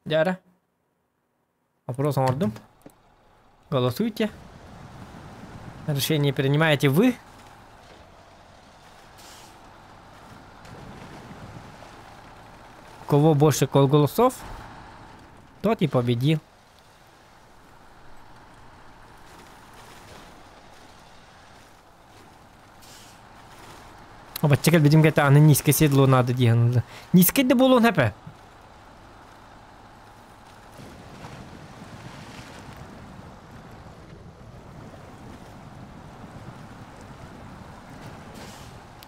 Яра. Вопрос ордом. Голосуйте. Решение принимаете вы. У кого больше голосов, тот и победил. Баччакал бидим гата аны низко седло надо деген. Низко да болон хепе.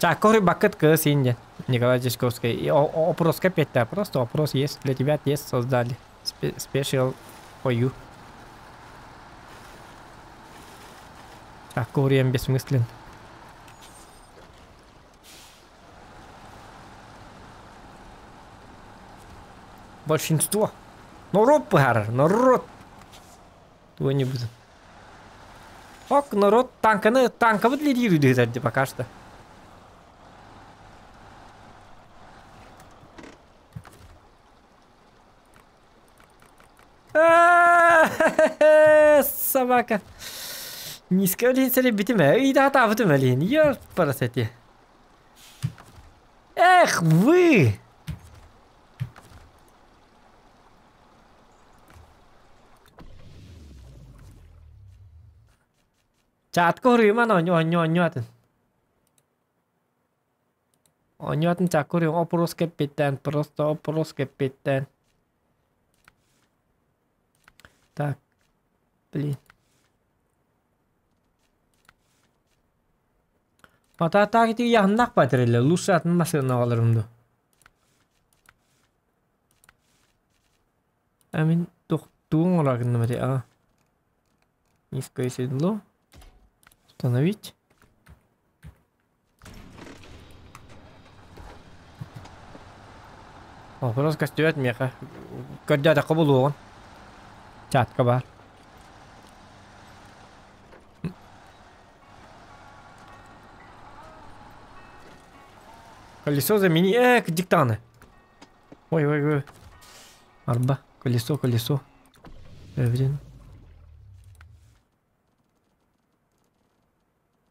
Чакори бакет к синья. Николай Чешковский. Опрос капета. Просто опрос есть. Для тебя тест создали. Special for you. Чакорием бессмыслен. Большинство. Народ, пар, народ. Того не будет. Ок, народ танка вот лидирует пока что. Собака. Низко летели битиме. И да, вот блин. Я парасети. Эх, вы! Чатко рыма, онётын. Онётын чатко рыма. Опрос капитан. Просто опрос капитан. Так. Блин. Мата так ити яхнак патреллер. Лучше атмосферно алырымды. Амин тоқтуң орагын мати. Низко седло. Установить. Вопрос кастует меха. Когда так было он. Чатка бар. Колесо замени. Диктаны. Ой. Арба. Колесо. Блин.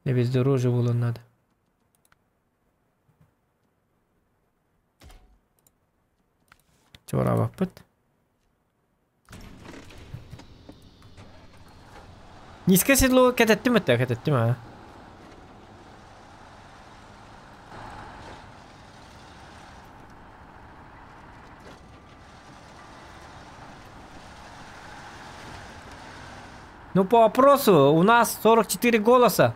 Я бездорожье было надо. Чора вапыт. Низкое седло катеттим, а? Ну, по вопросу у нас 44 голоса.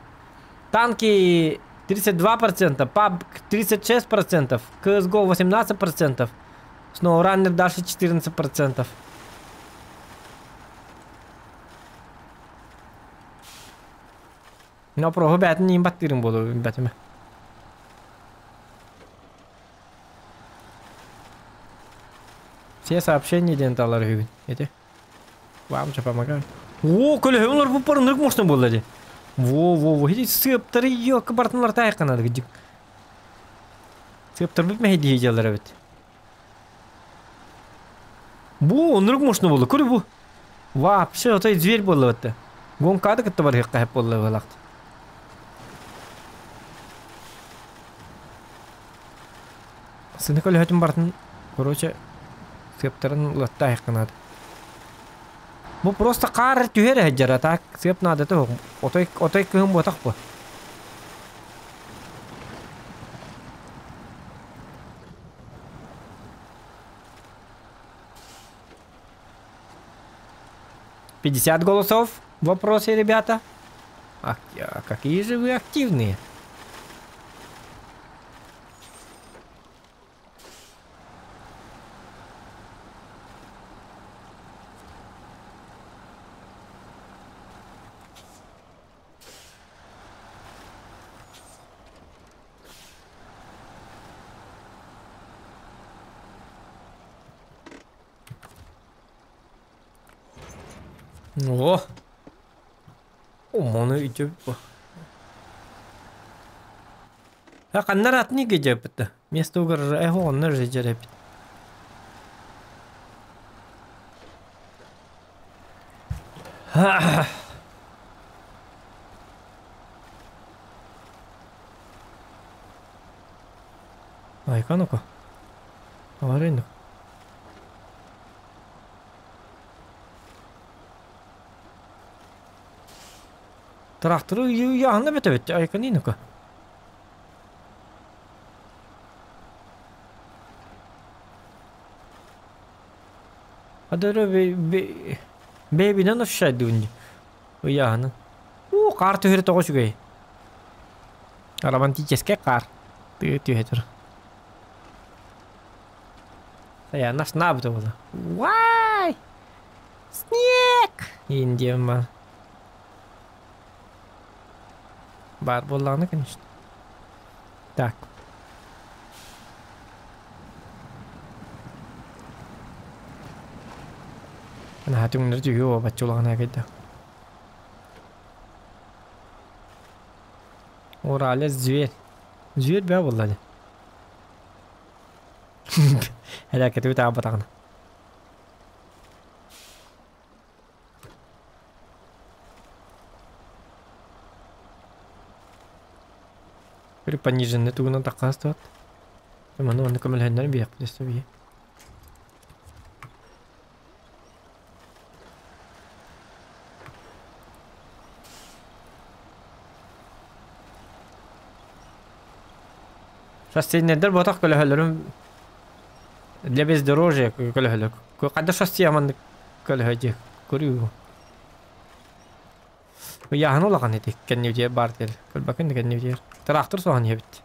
Танки 32%, PUBG 36%, CSGO 18%, SnowRunner дальше 14%. Но про бәтін не баттырым болу бәтіме. Все сообщения денталар хүйін. Еті. Вамча помогай. О, көлі олар бұл парындырық мощны болды де. Во. Хеди сыптары yok бартынлар тайқанады гыдик. Сыптар бітме хеди хеделер бит. Бу, онырық мощны болды. Көрі бу. Вообще, отай зверь болды бітті. Гонкады кітті бар хеққа хеп болды балақты. Сыны көлі хөтім бартын, короче, сыптарын латта хеққанады. Бу просто қар түйері хеджара, так сып надо то. Отой күйім ботақ бу. $50 голосов в вопросе, ребята. А какие же вы активные. О! Моны идет. А каннар атны геджеп бітті. Место угар онны жеджереп. Айка-ну-ка. Аварийно. Трактору яғында бәті бәтті, айка-ну-ка. Адыры бейбінен ұшшайды үнді. Яғында. Қар түйері тоғы шүгей. Романтическе қар. Түйетір. Саяна шнабы тоғыда. Вай! Снег! Индием бар. Бар болағына, конечно. Так. Ана хатыңнар жүйе о бачулағына кайда. Оралы зверь. Зверь бә болады. Әрәкеті өте абатағына. Пониженный тугна такая стоит. Ману он камель хеннер бияк плесто бие. Шастей недер ботак көле хелерим. Для бездорожья көле хелер. Когда шастей аман көле хеджек. Көрү. Я хану лаган эти кенневде бартел. Көл бакын кенневде. Трактор соған ебіт.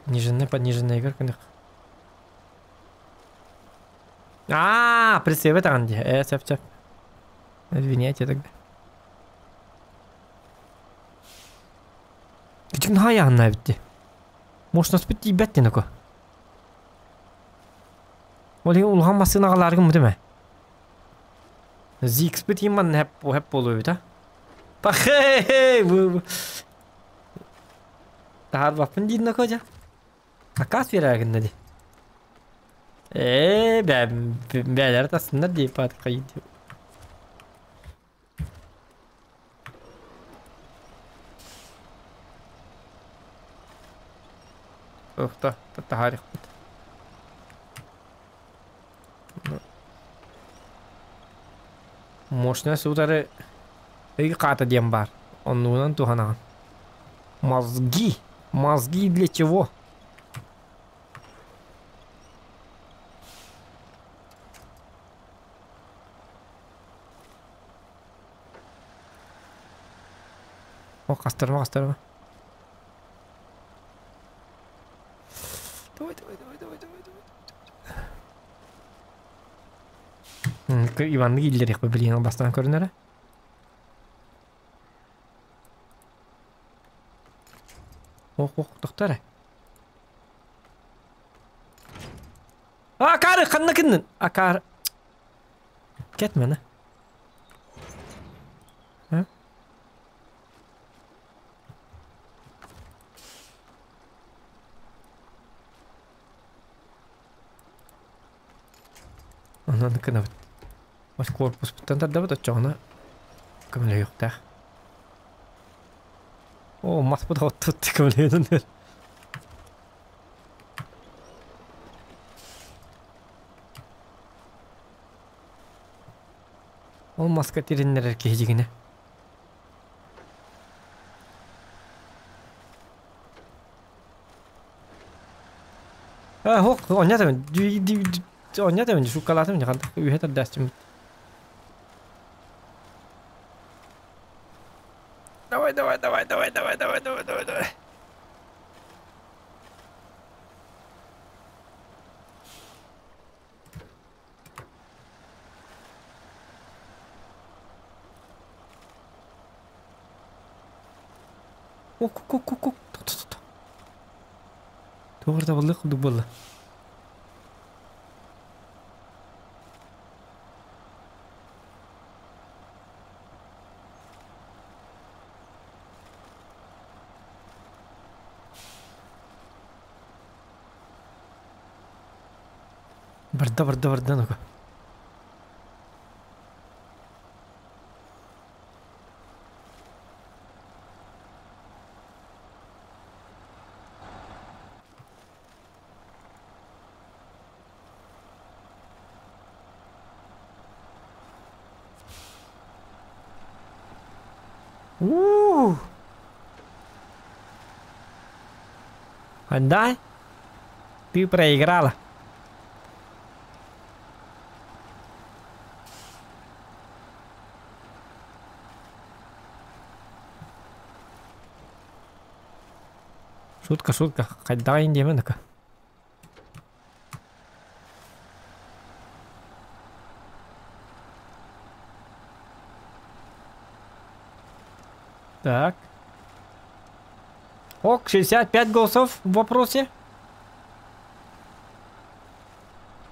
Пониженный игр кіндік. Прицепы таған де. Сәп. Извиняйте тогда. Күтік наға яғынна бітті. Можно спить и беттен око. Оли улган масын агаларгын деме. Зик спит иман хеп болуй та. Пахе. Тахар вапын дейін око жа. Акас верагын нади. Бәлер тасындар дейіп атыр қайды. Ухта, тахарих бит. Мощная судары и ката дем бар. Он нужен тухана. Мозги. Мозги для чего? О, кастерма. Давай. Иван Гиллер их побили бастан көрінері. Оқ, тоқтары. Акары, қанна кіннің? Акары. Кетмені. Ondan kına bit. Baş korpus bitten da bit açağına. Kamile yok da. O mas bu da tuttu kamile'den der. O maska tirinler erkeğine. Hok, onya da Soalnya temen suka lah temen Jakarta ke Wihat ada cemit. Давай. Ок. Doğru balık dubalı. Barda ну-ка. Отдай. Ты проиграла. Шутка. Қайдағайын деме ну-ка. Так. Ок, 65 голосов в вопросе.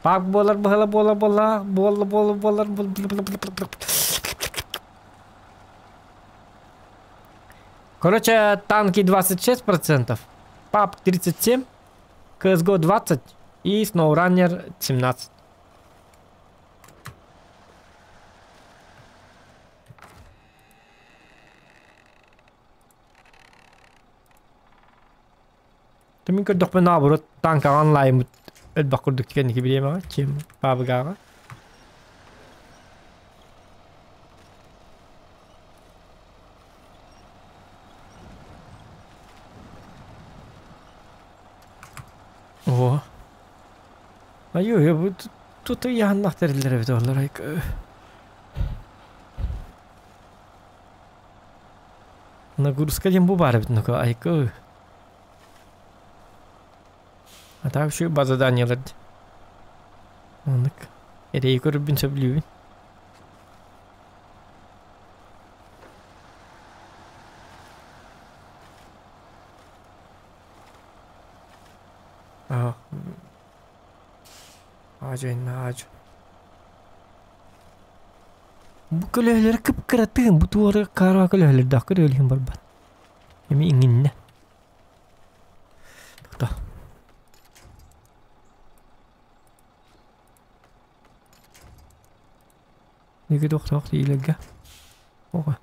Пак болар. Короче, танки 26%, пап 37%, CSGO 20% и SnowRunner 17%. Тэмин көрдөх бе наоборот танка онлайн элбак көрдүк дегенди билем ага чем пабгага. О. Аю, тут я нахтерлер бит олар айк. Нагрузка дем бу бар бит ну-ка айк. А так şu bazadan yalardı. Anlık. Ereği görüp bin söylüyor. Aju. Bu kölehler kıpkıratın. Bu tuvarı kara kölehler daha kölehlerin barbat. Emi ingin ne? Tukta. Niki tukta iyilega. Oha.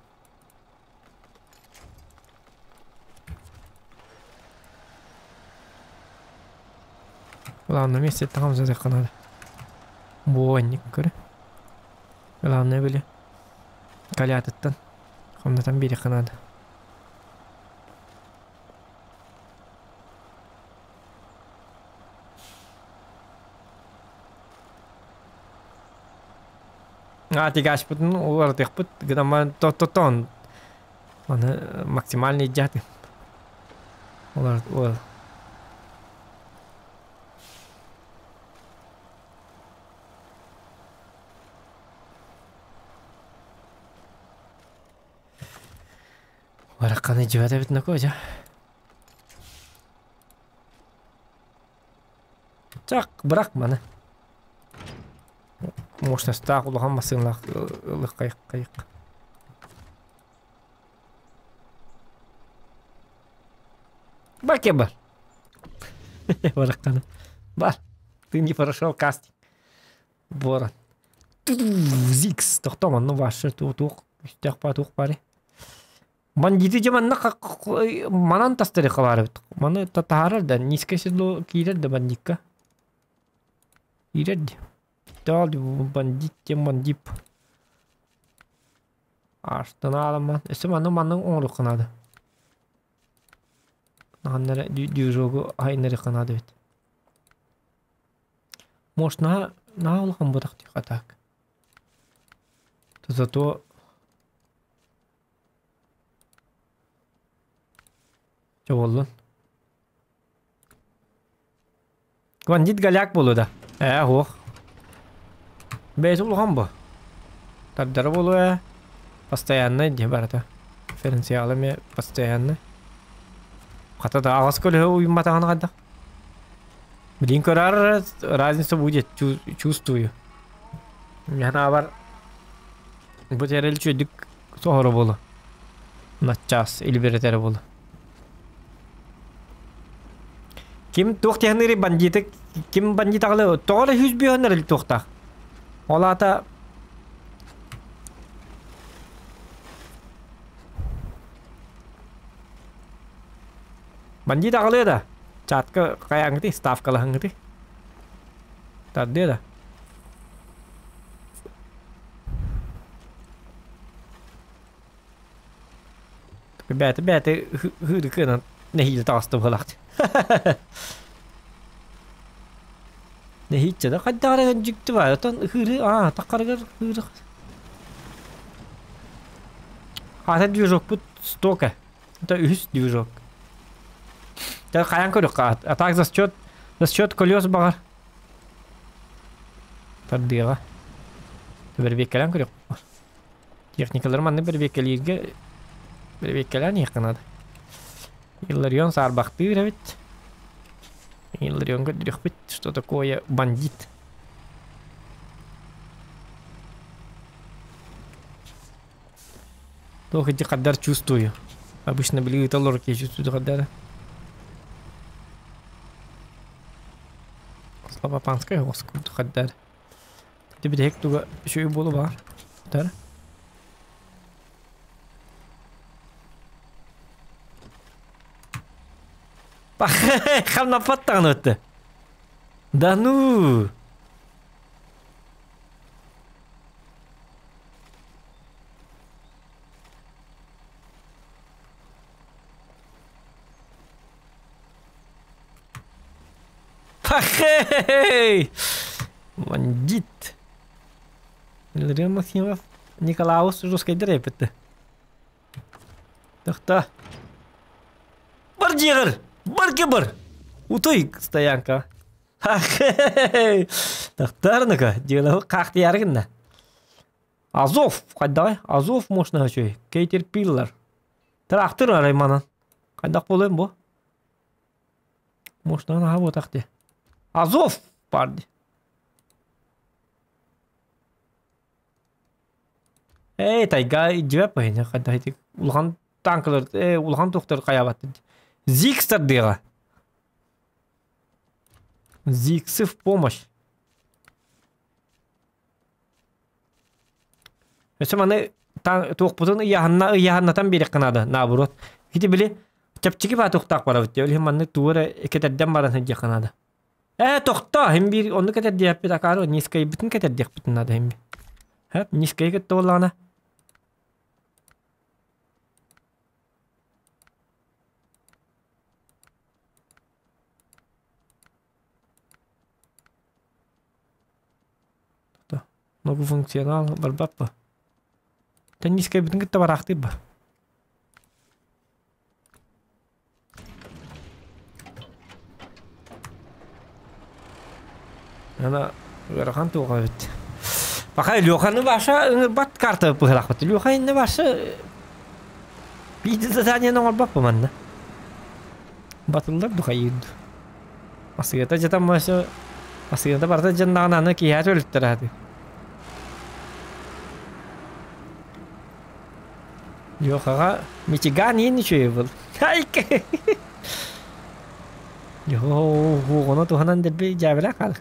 Главное месте там задека надо. Буонник көрі. Главное біле. Калятыттан. Комнатан бері қанады. Тигаш бұтын олардық бұт. Гыдама тон. Маны максимальный жаты. Олар. Вараканы жевада бит накожа. Чак, брак маны. Можно стак улган масынлак кайык. Баке бар. Вараканы. Бар. Ты не прошел кастинг. Борон. Зикс. Тохтоман, ну ваше тух. Стяг патух пари. Бандиты жаманна манан тастыры калары. Маны татарар да нискесидло кирер да бандикка. Кирер. Дал бандит бандип. Аштана аламан. Эсе манның оңлу канады. Наннары дюжогу айнары канады бит. Можно на улган бодак атак. Зато Çoğullun. Bandit galak bolu da. Hoh. Бейс улган бу. Таддары болу постоянно де барата. Дифференциалами постоянно. Хатада ағас көлі уйматаған қадда. Білін көрар разница будет, чувствую. Яна бар. Бұл терел чөйдік соғыры болу. На час или беретері болу. Kim tuhtiyahları banditi kim bandit ağlı doğru yüz bir hınır tuhta. Ola da bandit ağlı da çatka kaya ngiti staff kalah ngiti. Tadi da. Bete hur kunna nej det avstå hållat. Ne hiç de kadar çıktı var. Tan takargar hırı. Hatta diyor bu stoka. Da üst diyor. Da kayan koyduk. Atak за счет колес багар. Тардыга. Бербеккелен koyduk. Техникалар манны бербеккелерге бербеккелен yakınады. Илларион сарбахты ведь. Илларион говорит, что такое бандит. Только эти кадар чувствую. Обычно были талорки, я чувствую кадара. Слава панская, господи, кадар. Тебе дек туга еще и было бар. Да? Хам напаттан өтті. Да ну. Пахей! Бандит. Илья Максимов Николаус жесткой дрепеты. Так-то. Бардигер! Баркебар! Утой стоянка. Хахей! Тахтарныка, дело как-то яргенно. Азов, кайдай, Азов можно чой. Кейтер пиллар. Трактор арайманан. Кайдак болем бу? Можно на вот ахте. Азов барды. Тайга жеп байна кадайды. Улхан танкылар, улхан тоқтар каябатты. Зикстер дега. Зиксы в помощь. Если мы тоқпутын яханнатан берек канада, наоборот. Хити били чапчики ба тоқтақ бара бит. Или манны тура кетерден баран хеджи канада. Тоқта, хем бир онны кетерди хаппи такаро, нискай битин кетерди хаппитин нада хем би. Хап, нискай кетті олана. Много функционал, барбаппа. Та нискай битин кетті барақты ба. Ана верхан туга бит. Пока Лёханы ваша бат карта пыгылак бит. Лёханы ваша биди задание номер баппа манна. Батылдар духайд. Асыгата жатам маша. Асыгата барда жаннаганы кият өлтөрөдү. Лёхага Мичиган ничего был. Хайке. Йо, гоно туханан дебе жабыла калык.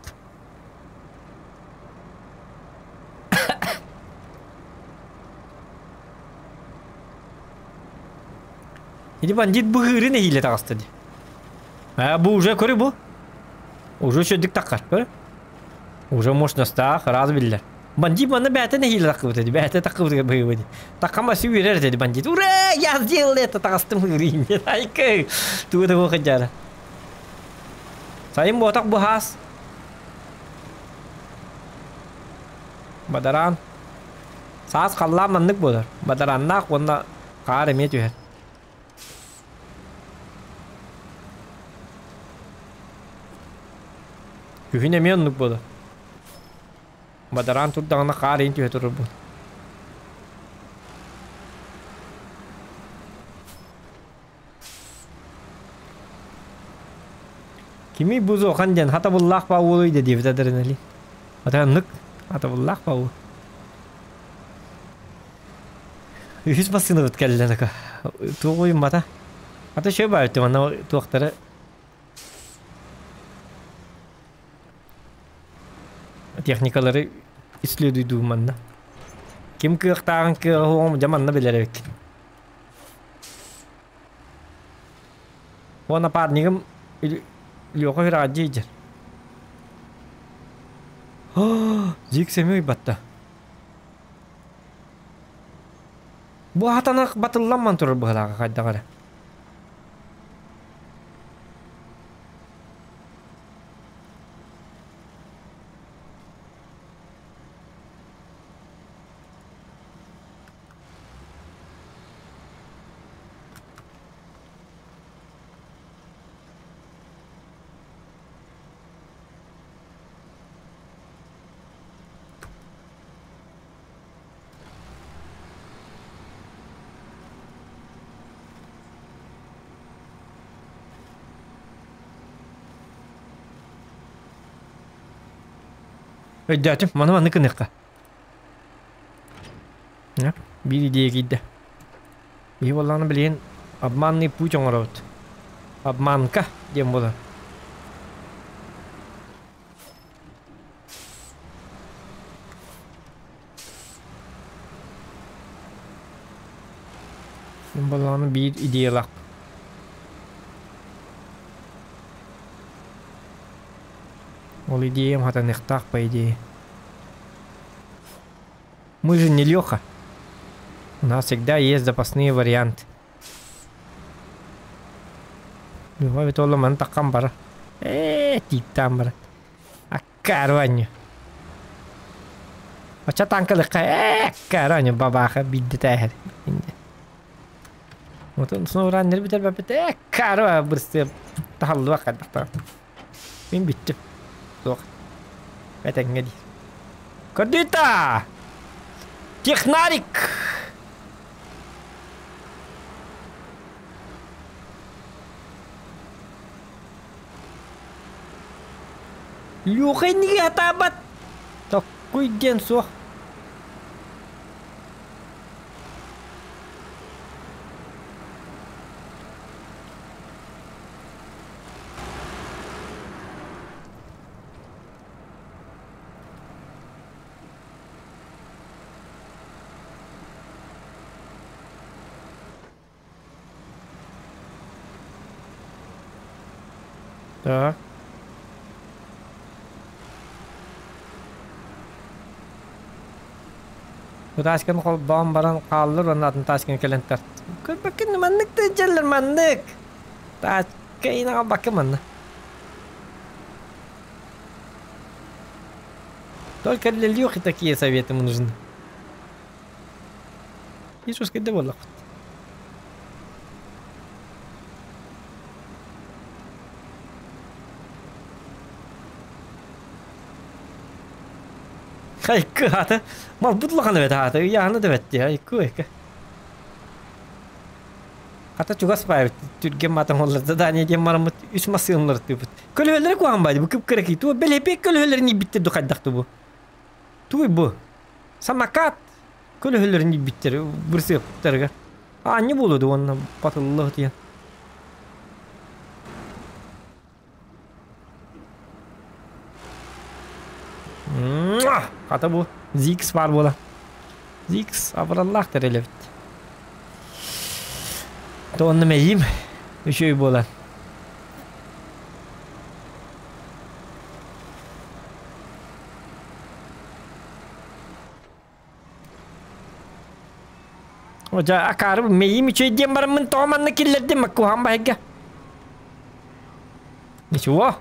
Иди бандит быгыры не хиле тагыстыды. Бу уже көрү бу. Уже чөдүк таккар, көрү? Уже мощността разбилдер. Бандит мана бәте не хиле таккыбы dedi. Бәте таккыбы быгыры. Таккамасы үйрер dedi бандит. Ура, я сделал это, тагыстым быгыры. Айкы. Тууда го кыжара. Сайын ботак бу хас. Бадаран. Саас қалла маннык болар. Бадараннақ онна қар емет үйер. Күхін еме оннық болар. Бадаран тұрдағына қар ен түйе тұрыр бол. Kimi buzo kanjan hata bullak pa ulo ide divta drenali. Ata nuk hata bullak pa ulo. Hiç basını ötkellene ka. Tuğuyum mata. Ata şey bayıttı bana tuğaktara. Teknikaları isliyor duyduğum bana. Kim kırıktağın kırığı zamanla bilerek. Ona parnigim Лёха ради. Зик семей батта. Бу хатанак батылламан турur быгылага кайдагара. Ödətim, mana manı kınıqqa. Bir ideye giddi. İyi vallahi bileyin, обманный путь он рот. Обманка, дем бола. Дем боланы bir ideялақ. Ол идеям хата нехтах по идее. Мы же не Леха. У нас всегда есть запасные варианты. Леха ведь оло ман такам бара. Титам бара. Аккарваню. Ача танка лека. Аккарваню бабаха бидде тахер. Вот он снова раннер битер бабет. Аккарва бұрсты. Тахалды вақат дақтар. Мен битті. Sok. Peteng ngedi. Kodita! Технарик! Люхай не атабат. Такой день сох. Так. Taşkın kol bağım baran kalılır onun adını taşkın kelentler. Bakın manlık da gelir manlık. Taşkın yine bakın manlık. Только для Лёхи такие советы ему нужны. И что сказать, довольно. Haykı hata. Mal butlakan evet hata. Yağını da vetti ya. Haykı. Hatta çok az payı. Türkiye matan onlarda da ne diyeyim var üç masiyonlar diyor. Kölüveleri kuhan baydı. Bu kıpkırık iyi. Tu bel hep kölüveleri bitti dukaddaktı bu. Tu bu. Samakat. Kölüveleri bitti. Burası yaptılar. Anne buluyordu onunla patıllığı diye. Kata bu. Zix var bu da. Zix avrallah der elevit. Donunu meyim. Üşüy bu da. Oca akarı meyim üşüy diyem barımın toğmanını killerdim. Kuhan bahega. Nişu o.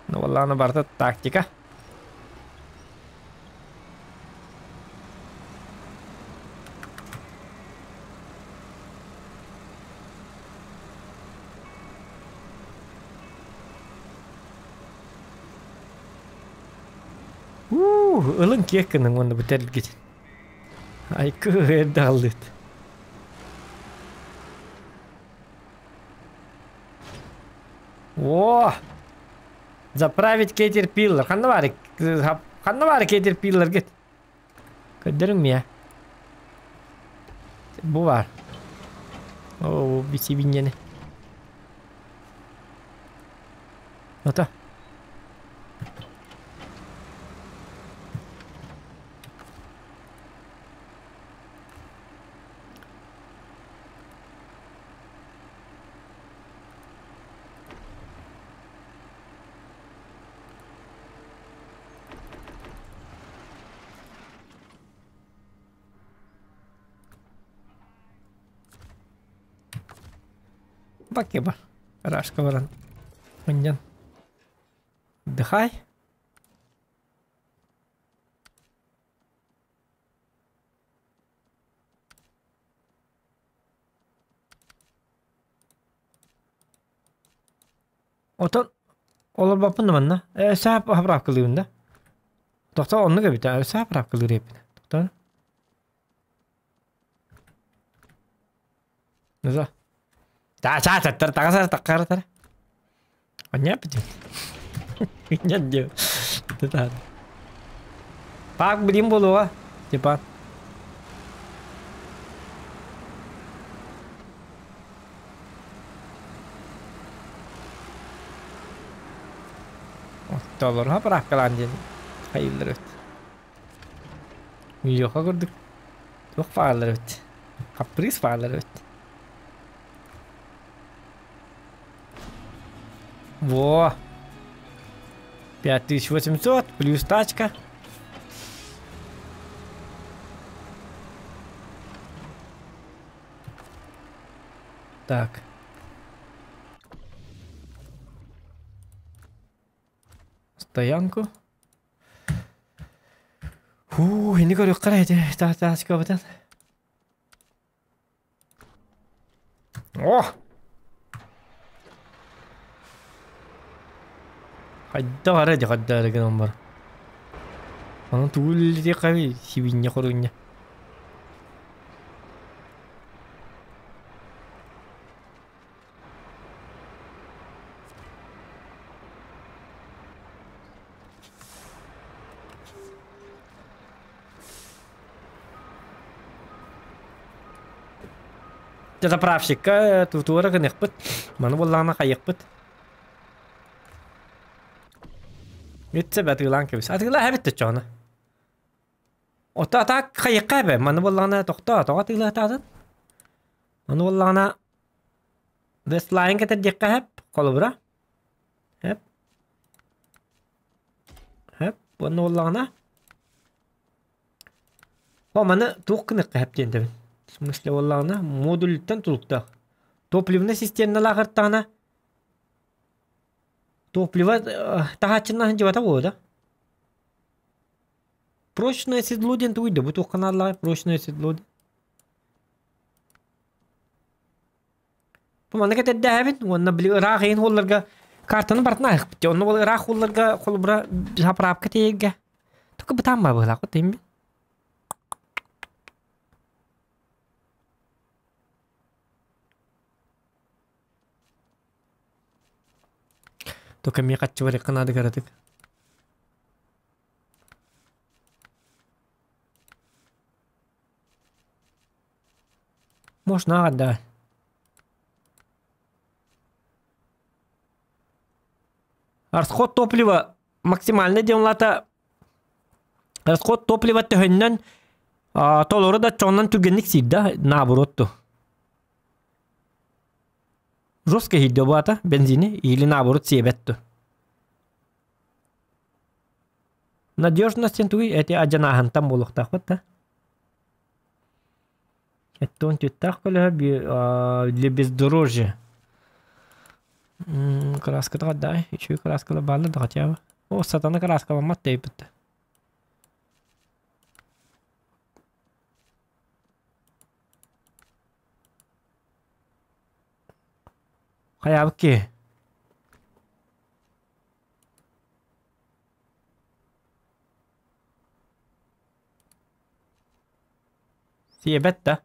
Vallahi ana barda taktika. Ilın kiyakının onu biterlik için. Ay kıhır daldıt. О! Заправить Caterpillar. Қанда бар Caterpillar кет. Көдірім я. Бұл бар. О, бisi binjeni. Ota. Pakai apa? Ras kawaran. Panjang. Dehai. Otan olur bapın da manna. Sahap haprak kılıyında. Doktor onu gibi de sahap haprak kılıyor hep. Doktor. Neza. Caca, takar. Banyak apa tuh? Ingat je. Itu tahan. Pak beli bolu ah, cepat. Oh, tolor apa rakalanjin? Hayırlı et. Yok agırdık. Çok fazla et. Kapris fazla et. Во! 5800 плюс тачка. Так. Стоянку. Ini kok udah keren ya, tachka betul. Oh! Kadda var aja kadda lagi nomor. Mana tuh dia kali si binya korunya. Заправщикка тутура кыныкпыт. Маны боллана кайыкпыт. Итсе батылан кебис. Атыла хабитте чона. Ота так кайыкка бе. Маны боллана токта, тагатыла тадын. Маны боллана Westline кете дикка хап, колубра. Хап. Хап, маны боллана. О, маны тук кыныкка хап дендем. В смысле боллана модультен тулукта. Топливный система лагыртана. Топливо тахачына жевата года. Прочное седло ден туйды, бу тук каналла прочное седло. Поманы кете дәбит, онна били рахин холларга картаны бартна хыпты. Онна бол рах холларга колбра заправ кетеге. Тук битамма была котем. Только мне как человек надо говорить. Можно отдать. Расход топлива максимальный делата. Расход топлива төгеннен толору да чоннан түгенник сидда наоборот. Жестко хидде бата бензине или наоборот себетто. Надежность интуи эти аджанахан там болохта хотта. Это он тюттах коля для бездорожья. Краска да, еще и краска лабала да хотя бы. О, сатана краска вам оттепит. Хаябки. Сиебетта.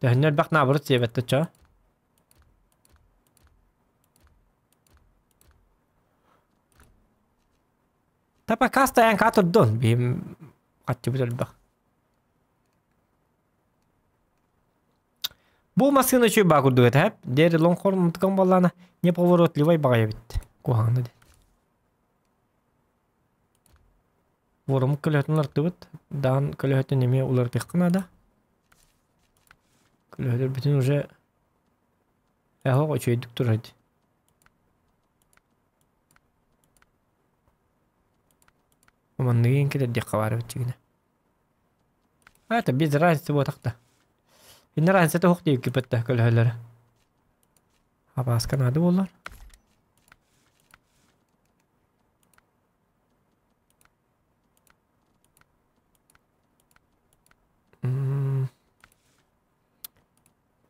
Төхнөр бак наоборот сиебетта чо. Тапа каста ян катор дон бим катчы бак. Бу машина чөй багурду этеп, дери лонгхор муткан баллана неповоротливай багая бит. Кухаңды. Ворум көлөтүнлөр тыбыт, дан көлөтүн неме улар тыкканада. Көлөтөр бүтүн уже эхо чөйдүк турат. Мандыгин кете деккавар битчигине. Это без разницы вот так-то. Инна разница это хохти кипетте көлөөлөр. Абаска нады болар.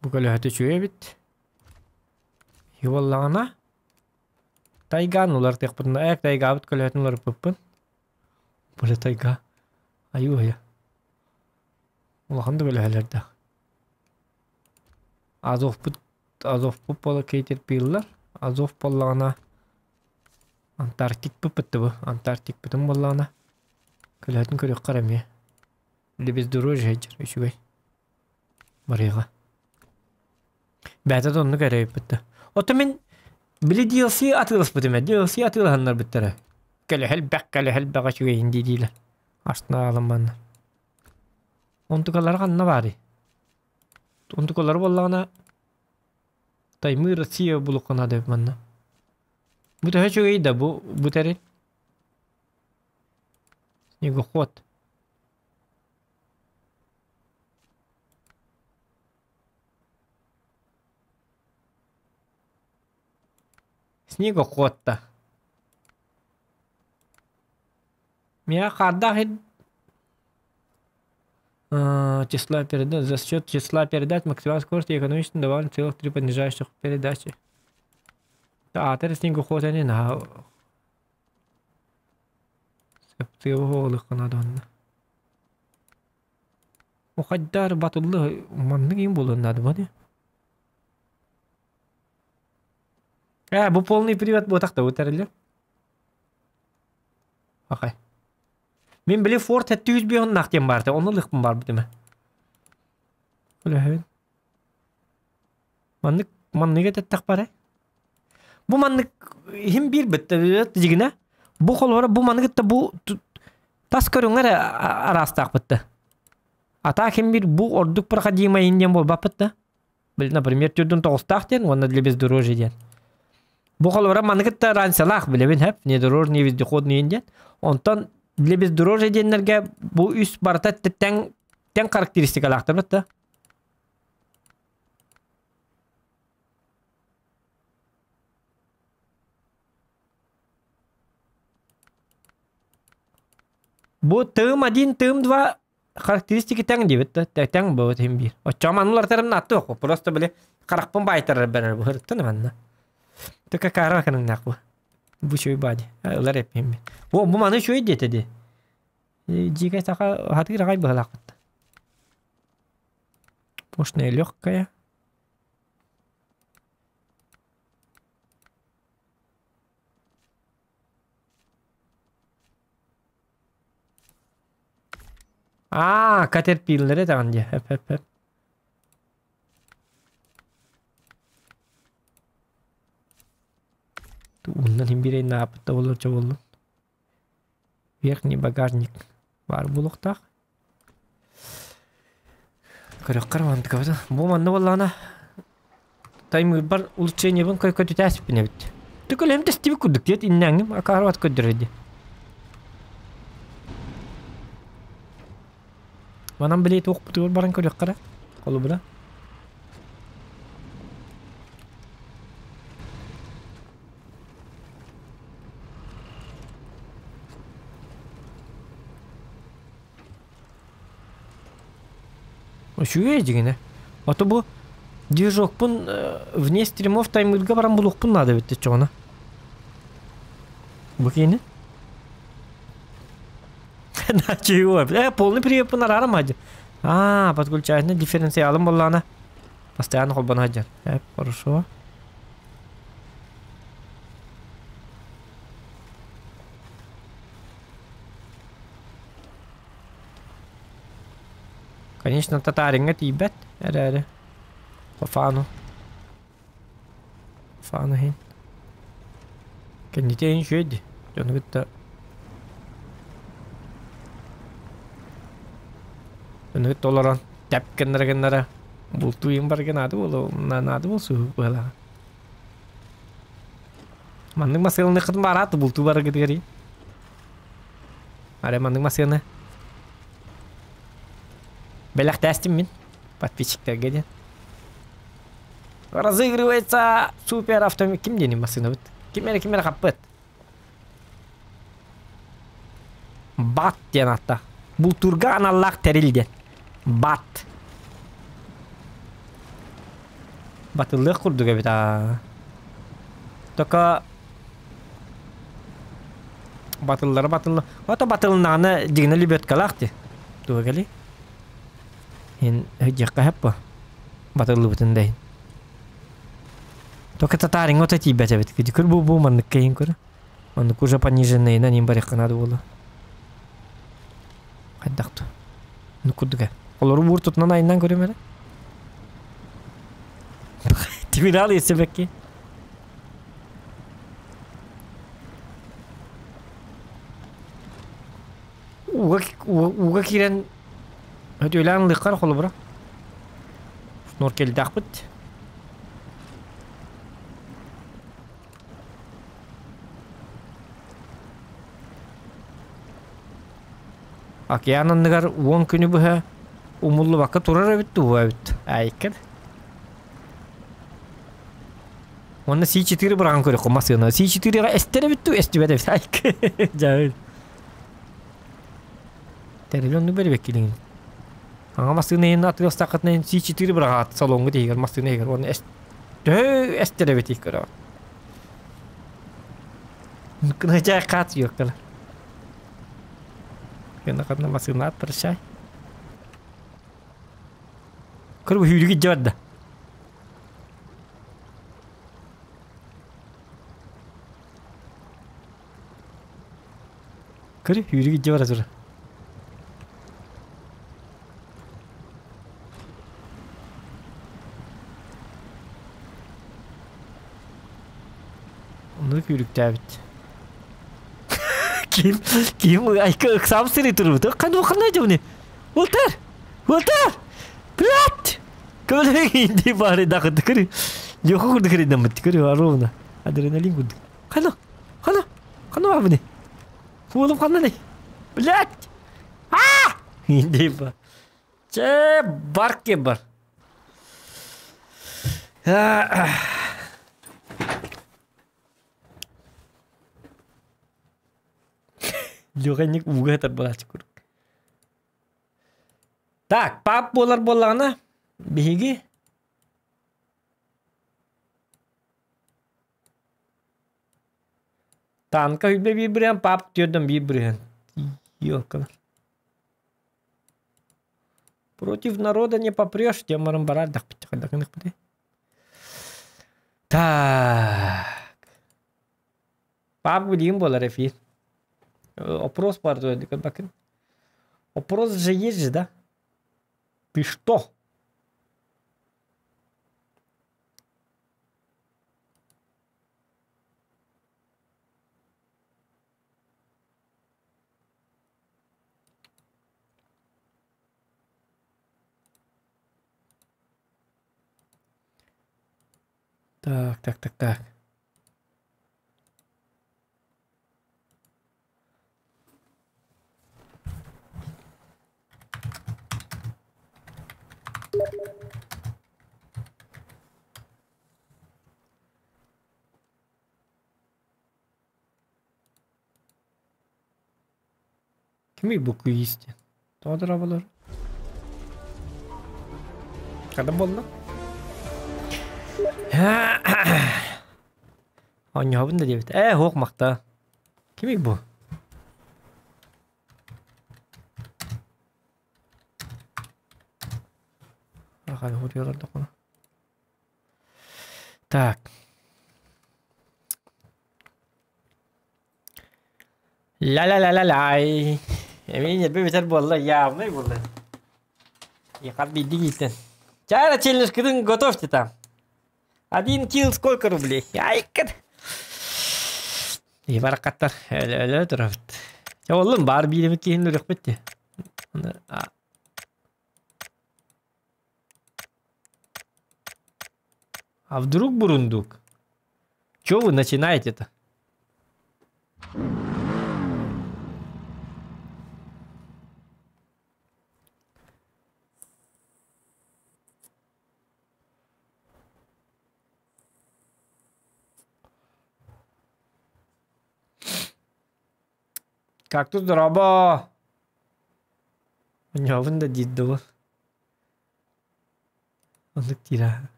Бу көлөөтү чүйө бит. Юваллана. Тайган улар текпин, ак тайга бит көлөөтүн улар пыппын. Бule tayga. Ayuh ya. Улаханды көлөөлөрдө. Азов пут пола кейтер пиллар. Азов поллагана Антарктик пыппытты бу. Антарктик бүтүн боллагана. Көлөтүн көрөк караме. Лебез дорожье жер үшүгөй. Барыга. Бәтә донны көрөй битти. Ото мен били DLC атылыс битеме. DLC атылганнар биттер. Көлөһөл бага шүгөй инди дилер. Астына аламаннар. Онтукалар ганна бары. Онтукалар боллагана Таймы Россия булукана деп манна. Бу да чөй да бу терет. Снегоход. Снегоход-то. Меня отдахит числа передач, за счет числа передач максимальной скорости экономично довольно целых 3 понижающих передачи. Да, теперь снегоход не на. Септиво лыханадон. Ухаддар батуллы манныгин болон надо бане. Бу полный привет ботакта өтәрелер. Акай. Мен биле Ford 700 бен нактен барды. Оны лыкпын бар битеме. Өлөһөн. Manlık tettaq bare. Bu manlık hem bir bitti digine. Bu kolora bu manlık da bu tas körünger arastaq bitti. Ata hem bir bu orduk проходима инден бол бапытта. Бил, например, түрдүн тоғыстақ ден, онна для бездорожья ден. Bu kolora manlık da ransalaq bilebin hep. Ne doror ne вездеходный инден. Ondan для бездорожья денlerge bu üst barata ten karakteristikalardır bitti. Bu tığım 1, tığım 2 karakteristiki ten dibitti. Ten bu hem bir. O çamanlar tarafından attı yok. Просто böyle karakpın baytarır bener bu hırttı ne bende. Tıka kahra kanın nak bu. Bu şöyle badi. Öler hep hem bir. Bu manı şöyle dedi. Jika saka hati rakay bahalak. Boşuna легкая. Caterpillar'e de anca. Hep. Ondan hem bir ne yaptı olur çavolun. Верхний багажник var bulukta. Kırık mantık var. Bu mandı vallahi time bir ulçenya ben kötü tasvip ne bitti. Tıkıl hem testi bir kurduk diye innangim akarvat ködüredi. Manam beli tok putur barang kırık kara. Kalau bura. Şu yine. Ото bu движокпун вне стримов таймырга баран булукпун надо битти чоғына. Bu кейini? Чего? Полный привет панорама хаджа. Подключается дифференциалом была она. Постоянно холбан хаджа. Хорошо. Конечно, татаринга тибет. Эре. Фафану хин. Кендите ин шөйди. Жону гытта. Жону гытта оларан тәпкендер. Булту ин барген ады болу. Нады болсу бала. Мандың масылны кытын бараты булту баргы дегери. Аре мандың масылны. Белях тестим мин. Подписчиктерге де. Разыгрывается супер автомобиль. Ким денег машина? Кимера хаппет. Бат ден атта. Бул турга аналлах терилден. Бат. Батыллык курдуга бит. Тока батыллары. Ото батылнаны дигне либет калахти. Тугали. Ин хыжакка хаппа. Батыллы бүтүндөй. Только татарин вот эти бятя бит. Кыр бу мандык кейин көрө. Мандык уже пониженный на ним барык надо было. Кайдакту. Ну кудуга. Олор буртутнан айынан көрөм эле. Тимирал эсебекки. Уга кирен ödülen lıkar kolu bura. Snorkel dağıt. Океанын нигар 10 күнү буха умуллу бакка турар бит туа бит. Айкыр. Онна C4 буран көрө комасына. C4-га эстере бит ту эстебеде бит. Айкыр. Жабыл. Терелон нубер бекилин. Аңа масына ен атыл стакатны C4 бурага салонга дейгер масына егер оны эстере бит көрө. Кына жай кат жок кала. Кына масына першай. Кырбы хүрүгү жабда. Кыры хүрүгү жабара зура. Onu kürüktəbit. Kim ayka ıksam seri dururdu. Kanı cevni. Walter! Блядь! Көлөг инди бары дагы дикри. Жoko курду кириден мыттыкыр ровно. Адреналин курду. Кана абыны. Кулуп кана не? Блядь! Инди ба. Че барке бар. Жогайник уга тарбалач кур. Так, пап болар-боларына биги. Танка бибирен пап тёрдөн бибирен. Ёлкалар. Против народа не попрёшь, тем марам-барар дак-пыттык буде. Так. Пап будем болар эфир. Опрос пардон, bakın. Опрос же есть же, да? Ты что? Так. Kimi bu kuyusti? Doğru arabalar. Kada bolna? Anya habın da diyebit. Hokmakta. Kimi bu? Hadi vuruyorlar da bana. Так. Ла-ла-ла-ла-лай. Меня бебетер болла, явно болла. Я победи гитен. Чара челлендж кыдын готовьте там. 1 килл сколько рублей? Айкад. И баракаттар. Öyle durur. Ya oğlum bari bir yemek yiyin lörük bitti. А вдруг бурундук? Чего вы начинаете-то? Кактус дроба. У него вында диддо. Он так тира.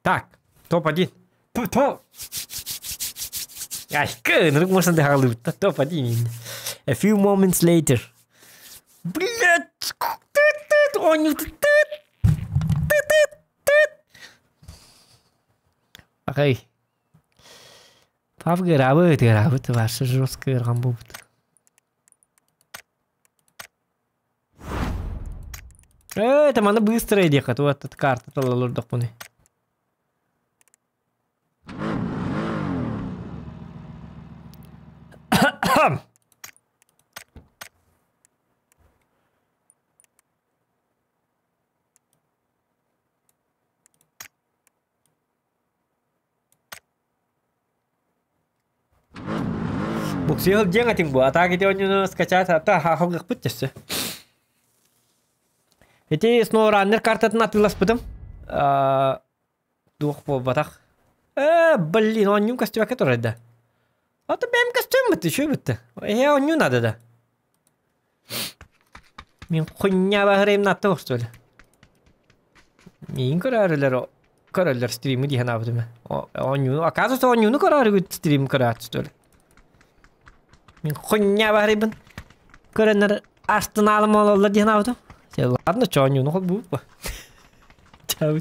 Так, топ-1. Топ! Ай, кынырык можно догалып. Топ-1. A few moments later. Блядь! Окей. Пап грабит, ваша жесткая работа. Это мана быстрая дехат, вот эта карта, то лордохуны. Буксил деньги тем было, а так где он скачать, а то хахогах путешься. Эти снова раннер карта на тулас потом. Дух по батах. Блин, он нюм костюм который да. А то бем костюм это что это? Я он ню надо да. Мин хуйня вагрем на то что ли? Мин королер стрим иди на потом. Он ню, оказывается он ню ну королер стрим королер что ли? Мин хуйня вагрем. Королер астонал мол иди на потом. Ладно, что они, ну хоть будут бы. Чау.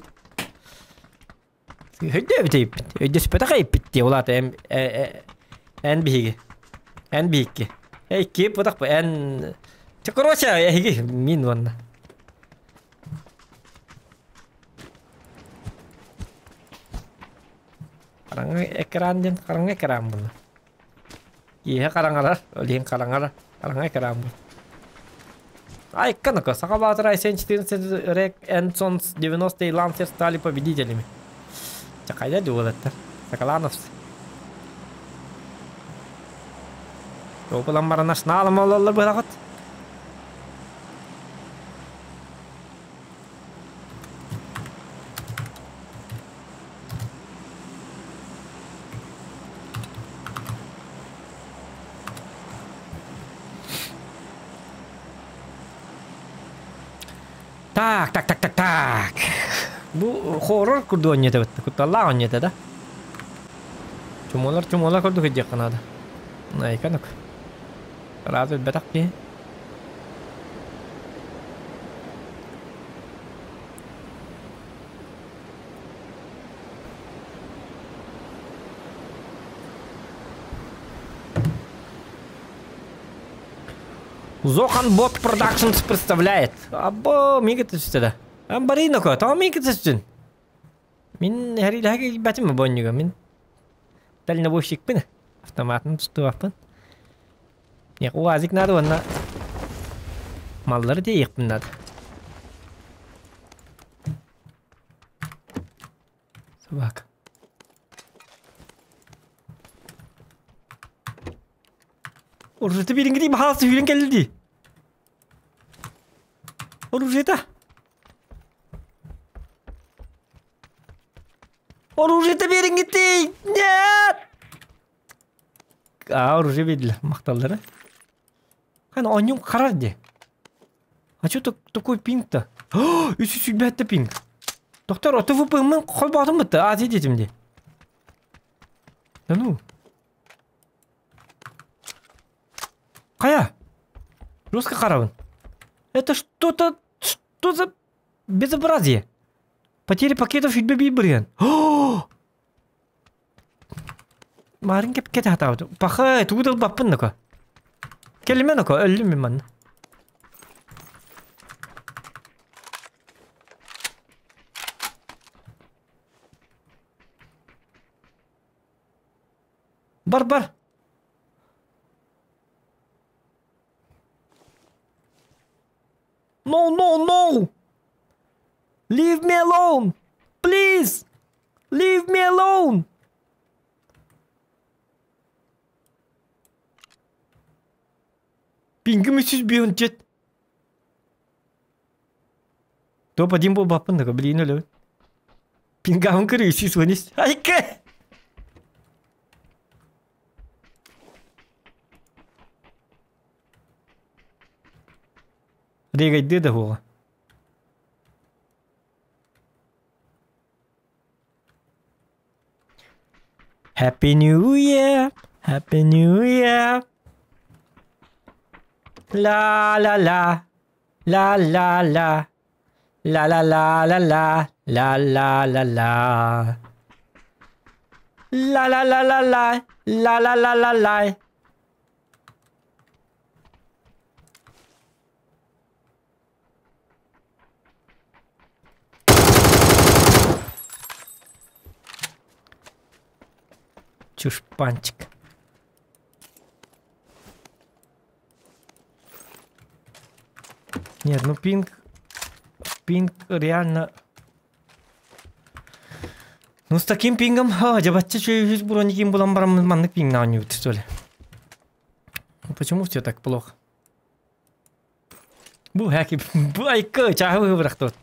Здесь потахай пить, улат биги. Биги. Кип потах по Че короче, мин ванна. Karangga ekran den karangga ekran bunu. Iya karangalar, olihin karangalar. Karangga ekran bunu. Ай, канака, Сахабатор I-74 Рек Энсонс 90-й Лансер стали победителями. Чакайда дюлеттер. Сакалановцы. Топылан барана шналым олалар бұрағыт. Так. Bu horror kurdu oynaydı bitti. Kutalla oynaydı da. Çumolar kurdu gidecek kanada. Nay kanık. Razı betak ki. Зохан Бот Продакшнс представляет. Або мигатыс сюда. Амбариноко, то мигатыс сюда. Мин харилаги батим боннига. Мин дальнобойщик пин. Автоматный тустуаппын. Яқ уазик надо онна. Маллары дейекпін надо. Собака. Оружие-то берін кетей, бағалысы үйрен келді. Оружие-то. Оружие-то берін кетей. Нет! Оружие берділі, мақталдары. Қайна, онен қарар де. А что такой пинг-то? Үсі сүлбәтті пинг. Доктор, оты выпыңмен қол бағдым бұтты, аз едетім де. Да ну. Кая? Жестко караван. Это что за безобразие? Потери пакетов чуть бей брен. Марин кеп хатау. Пахай, тудал баппынныка. Келеменыка, өлім мен. Бар. No! Leave me alone! Please! Leave me alone! Пингім үсіз бейін жет. Топ один бол баппындығы, білейін өлі. Пингамын кірі үсіз өніс. Айка! Регайды да оға. Happy New Year! Happy New Year! La la la. La la la. La la la la la. La la la la. La la la la la. La la la la la. Чушпанчик. Нет, ну пинг реально. Ну с таким пингом, жабатча чуть бурониким булам барам маннык пинг на нью, что ли? Почему все так плохо? Бу хаки, бу айка, чаху враг тот.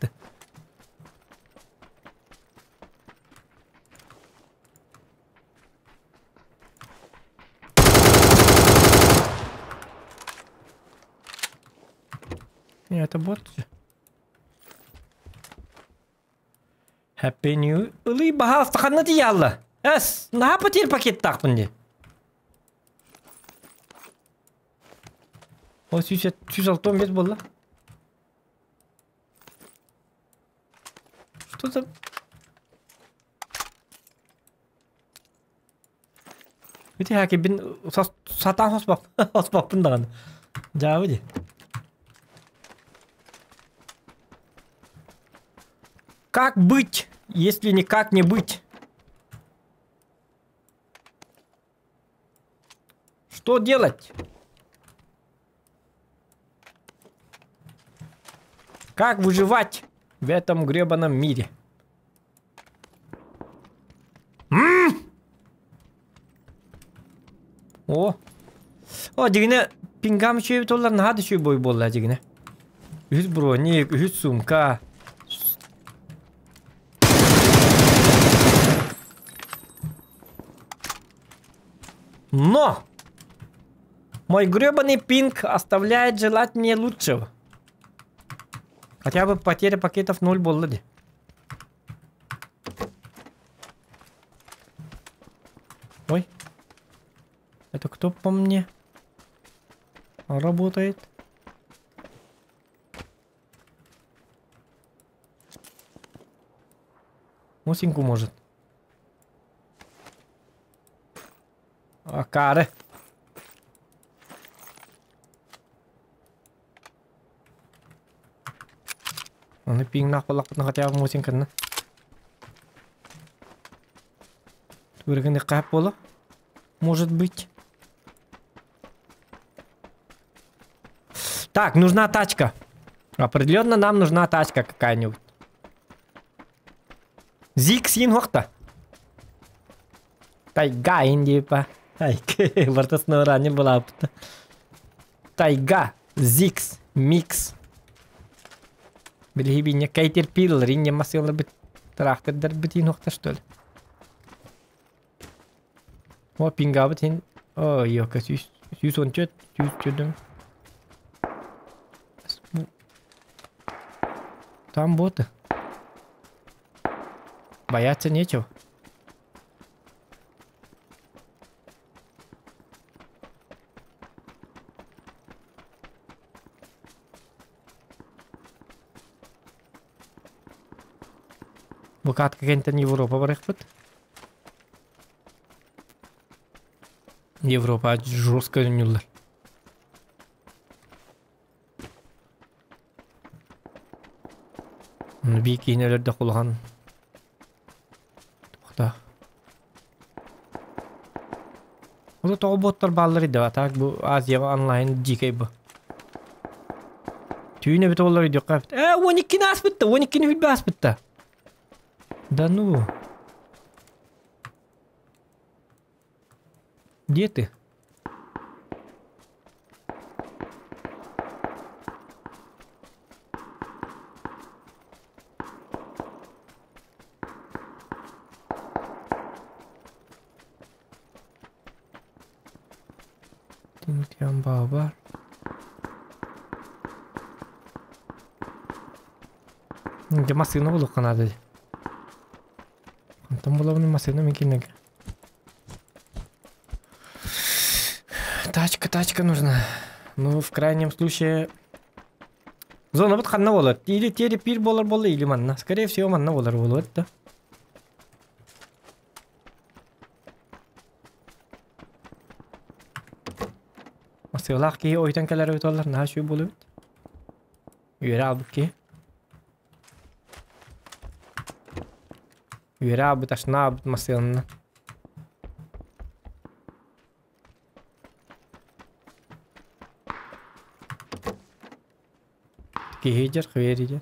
Нет, это бот. Happy New Year. Bahas takkan di yalla. Es, nah potir paket tak pun dia. Oh, 615 bolla. Что за... Видите, хаки бин сатан хоспап пундан. Жауы де. Как быть, если никак не быть? Что делать? Как выживать в этом гребаном мире? О, дегене пингам шөйбіт олар нағады шөй бой болла дегене. Үз броник, үз сумка. Но! Мой гребаный пинг оставляет желать мне лучшего. Хотя бы потеря пакетов 0 была. Ой. Это кто по мне работает? Мусинку может. А кары. Он пинг нахуй хотя бы мусинка на. Турганы кап боло. Может быть. Так, нужна тачка. Определенно нам нужна тачка какая-нибудь. Зик син вақта. Тайга инди па. Ай, вартасына ранен была. Тайга, Зикс, Микс. Билги бине кайтер пил, ринне масылы бит. Трактор битин вақта, что ли? О, пинга битин. О, ёка, 114, 114. Там боты. Бояться нечего. Букат какая-то не Европа барахпат. Европа жестко нюллар. Бики нелерде кулган. Тохта. Ул тоботтар баллары да так бу Азия онлайн дикей бу. Түйне бит олар идек капт. 12 нас битте, 12 не билбас битте. Да ну. Где ты? Тим баба. Где машина была канада? Там была машина микинега. Тачка нужна. Ну, в крайнем случае... Зона вот ханна болар. Или пир болар или манна. Скорее всего, манна болар болар, да? Масылах ки ойтан келер өт олар. Наға шүй болу өт. Үйері абы ки. Үйері абы ташына абы масылына. Кихиджер, хвериджер.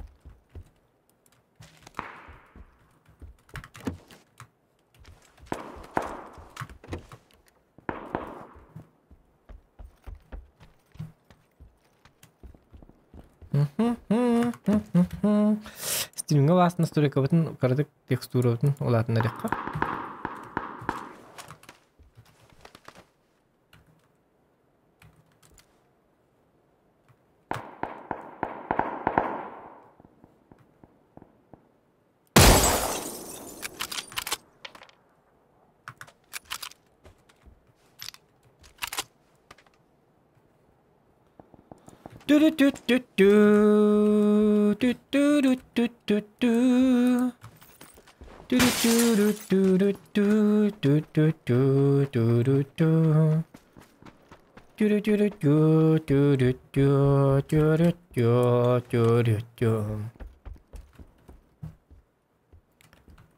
Стриминга вас настройка бутын, кардык текстура бутын, олатын нарекка.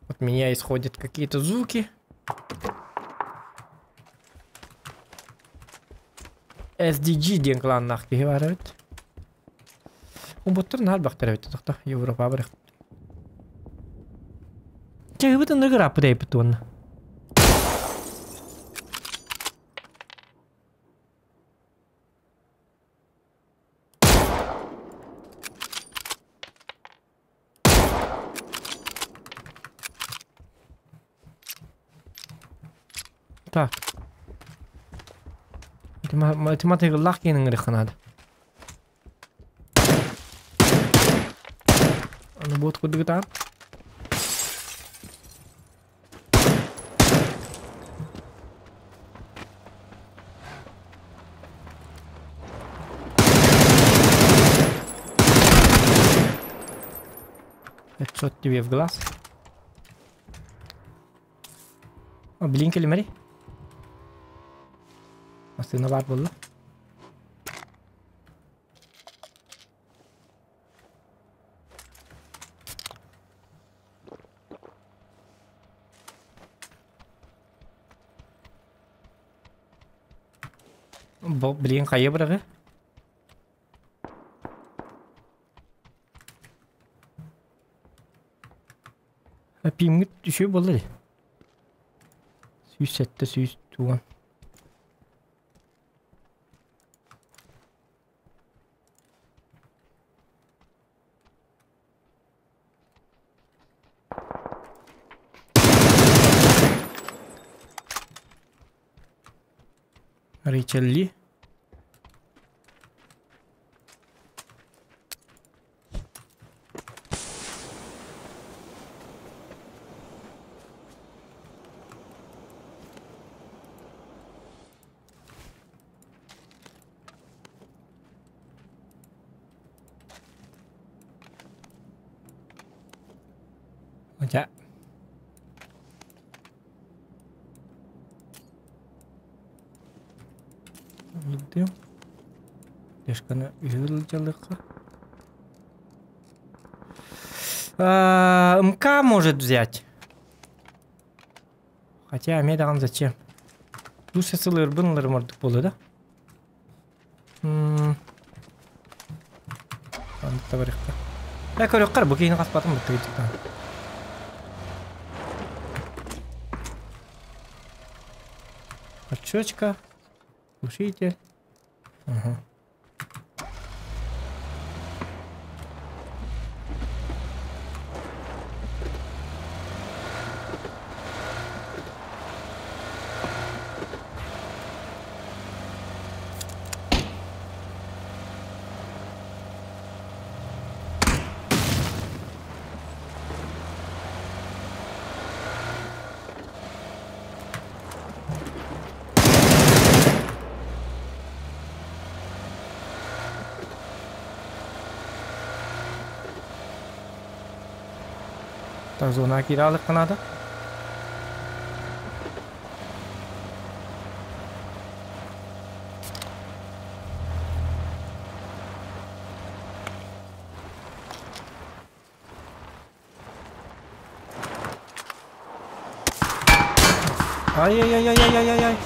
От меня исходят какие-то звуки. SDG диэн кланнах киһи бар эбит. Умбуттар нар бактар эбит тохта Европа бар. Чэгбит аны грап дейп тун. Так. Математика лахкинин реханада. Аны бот кудук там. Headshot тебе в глаз. О, блинкали, мари. Aslında var burada. Bu bilin kayı bırakı. Pingit düşüyor böyle. Süs sette süs tuğan. Rachel Lee. Dạ. Видим. Дешкана изучалыха. МК может взять. Хотя медаган зачем? Лучше сылыр бынлыр мордык болду да? Анда табарыкка. Я көрөккар бу кейин каспатым бутты кетиптан. Очочка. Глушитель. Ага. Так, зона киралык надо. Ай-яй-яй-яй-яй-яй-яй.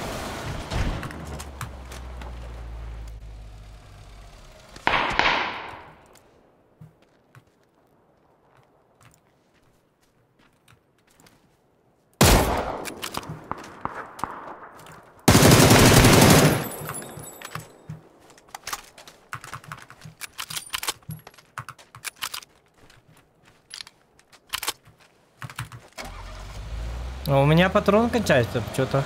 А у меня патрон кончается, что-то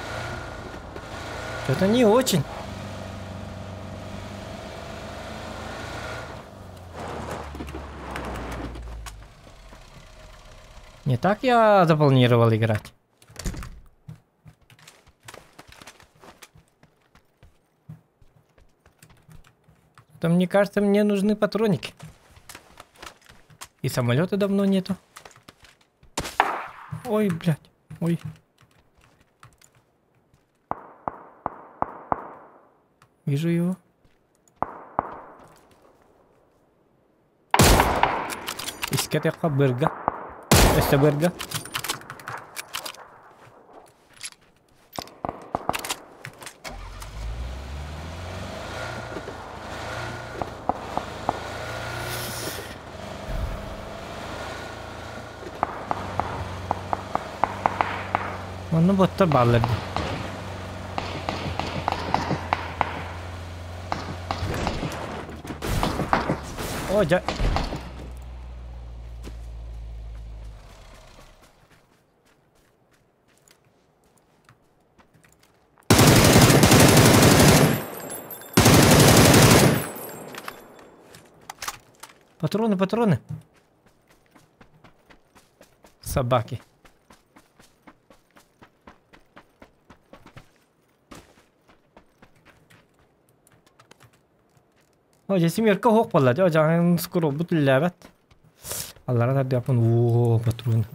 не очень. Не так я запланировал играть. То мне кажется, мне нужны патроники. И самолета давно нету. Ой, блядь. Ой. Вижу его. Искатека бырга. Это бырга. Onu botta bağlardı. Hoca. Патроны. Собаки. Hoca семерка хоқ болады. Жаңа скоро бүтілләбәт. Аллара да япын. О, патрон.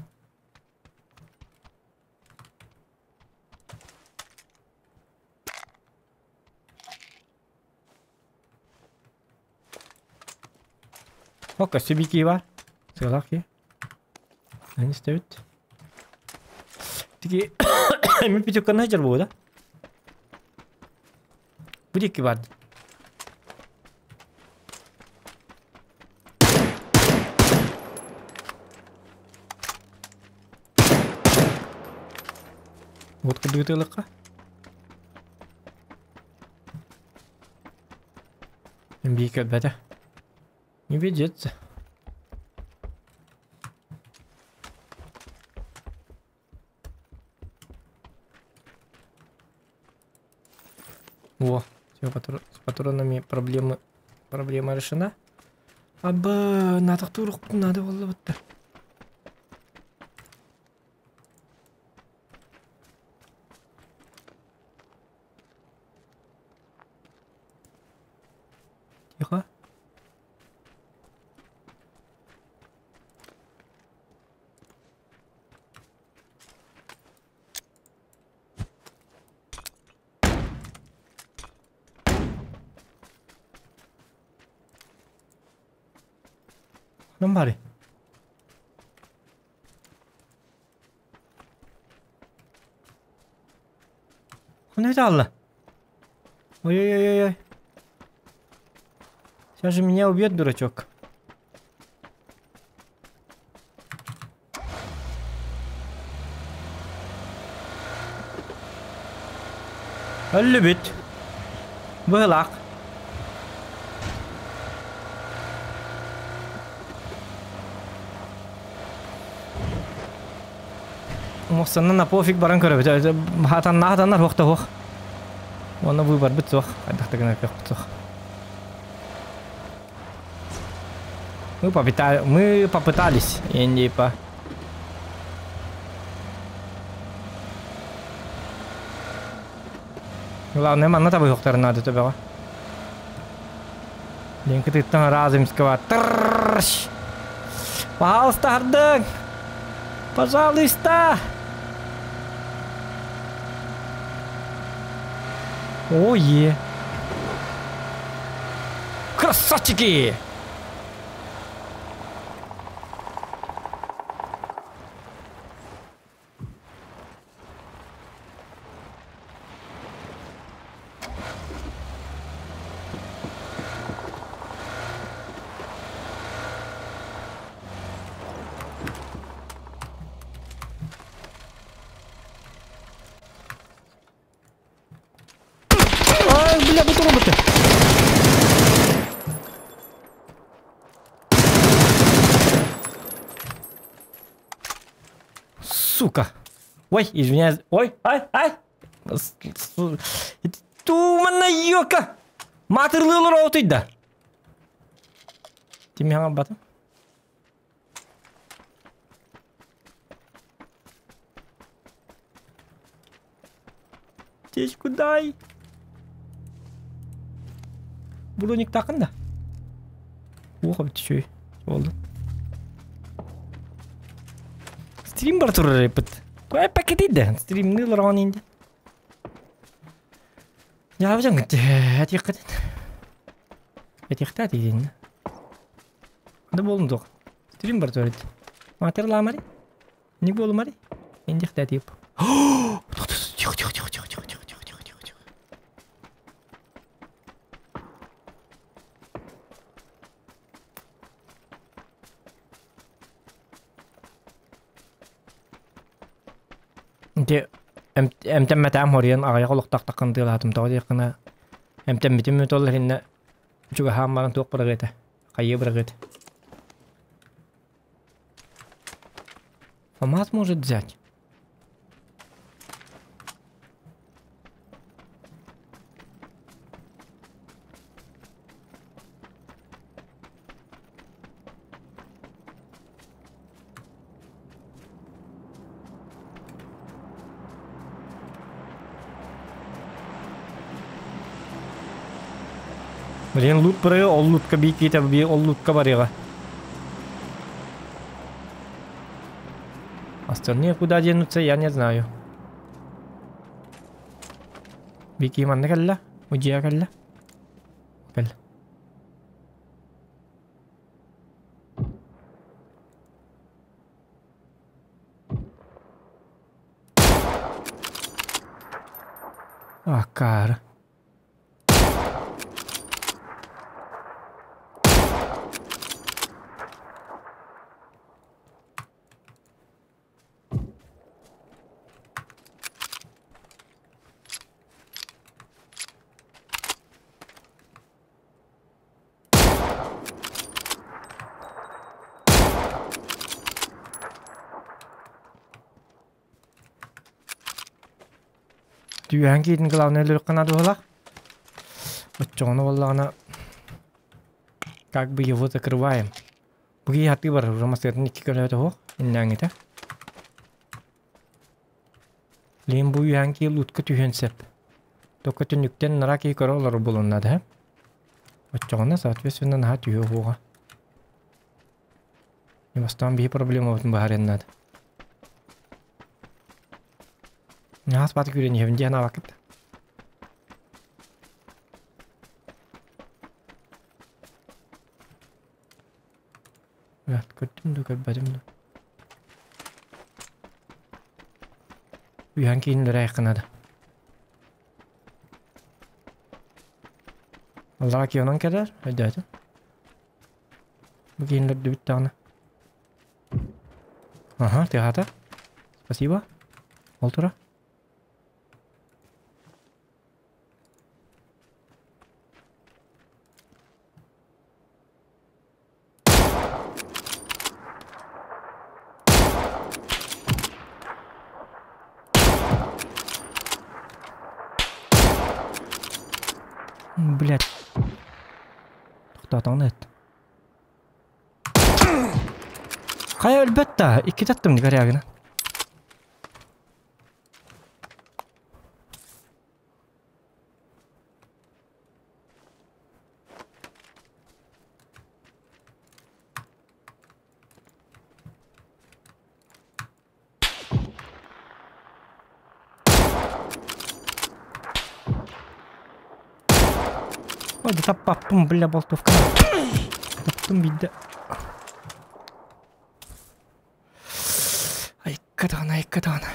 Ока, sübiki var. Sığlak ya. Ne istevet? Tiki, mi bir tükkan hacer bu da. Bu diki var. Вот куда это лака? Бикет беда. Не ведется. Во, все, с патронами проблема решена. Аба, надо надо было вот так. Тихо. Nomari. Он это. Ой-ой-ой-ой. Сейчас же меня убьет, дурачок. Он любит. Былак. Мохсанна на пофиг баран көрөбүт. Хатаннар вакта хох. Оны выбор бит зох. Айдактагына кеп зох. Мы попытались, Индипа. Главное, манна табы хоктар надо тебе. Деньги ты там разымского. Пожалуйста, Хардак. Пожалуйста. Ой. Красавчики. Бля, это роботы. Сука. Ой, извиняюсь. Ой, ай. Тумана йока. Матерлы роутыйда. Ты меня батым? Течку дай. Броник такын да. Оха бітшөй. Oldu. Stream бар тұрыр репет. Той пакет еді. Стримні лырған енді. Я бұжан күтті. Әтек қадет. Әтекті әтек. Ады болым доқ. Стрим бар тұрыр еді. Матерлы амари. Не болым ари. Ендекті әтеп. Тихо. Де Emtem metam horiyan agaya qoloqtaq taqandığılatım tağı yakına. Emtem bitim mütollar inne. Çünkü hammaran toq bıragıta. Qayı bıragıta. ФАМАС может взять. Блин, лут бұрығы, ол лутқа бейт кейті, ол лутқа барыға. Остальные куда денутся, я не знаю. Бейки манна калла, уджия калла. Калла. Ah, cara. Түйән кейдің қылауын әлі қанады олақ. Отчоғыны олағына как бы его закрываем. Бұғы хаты бар, ромастырдың 2 көлі оқ, иннәңіті. Лейін бұйән кей лұтқы түйенсеп. Тоқы түніктен нара кей көрі олар болынады. Отчоғыны соответственно наға түйе оға. Немастан бей проблема бұтын бағар еннады. Я спать курень, я в Индии на вакет. Я кутим ду, как бадим ду. Уянки ин лирайх надо. Аллах кионан кадар, айдады. Бugin лир дубит тағына. Ага, тихата. Спасибо. Олтура. Блять. Тоқтатаңды әт. Қай әлбәтті, 2 таттым дегар яғына. Ой, да папум, бля, болтовка. Таптым биді. Айкадан.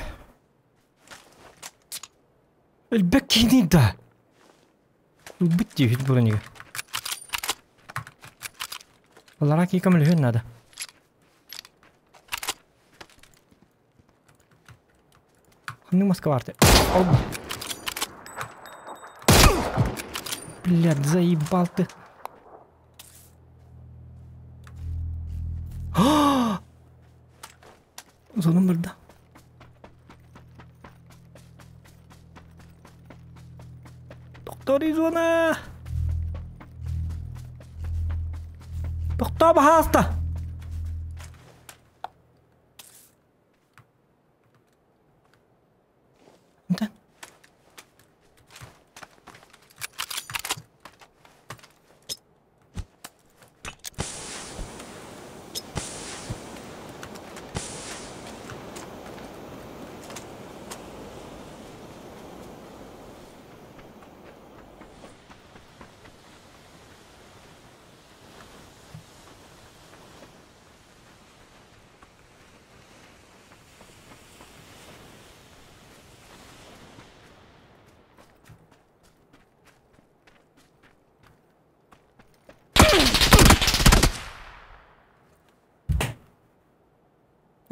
Әлбәк кейнейді. Үбітті үйт бұрыныға. Олара кейкам үлген нады. Қанның маска барды. Олба. Блядь, заебал ты. Зона мырда. Доктори зона. Доктор пожалуйста. Да.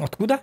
Откуда?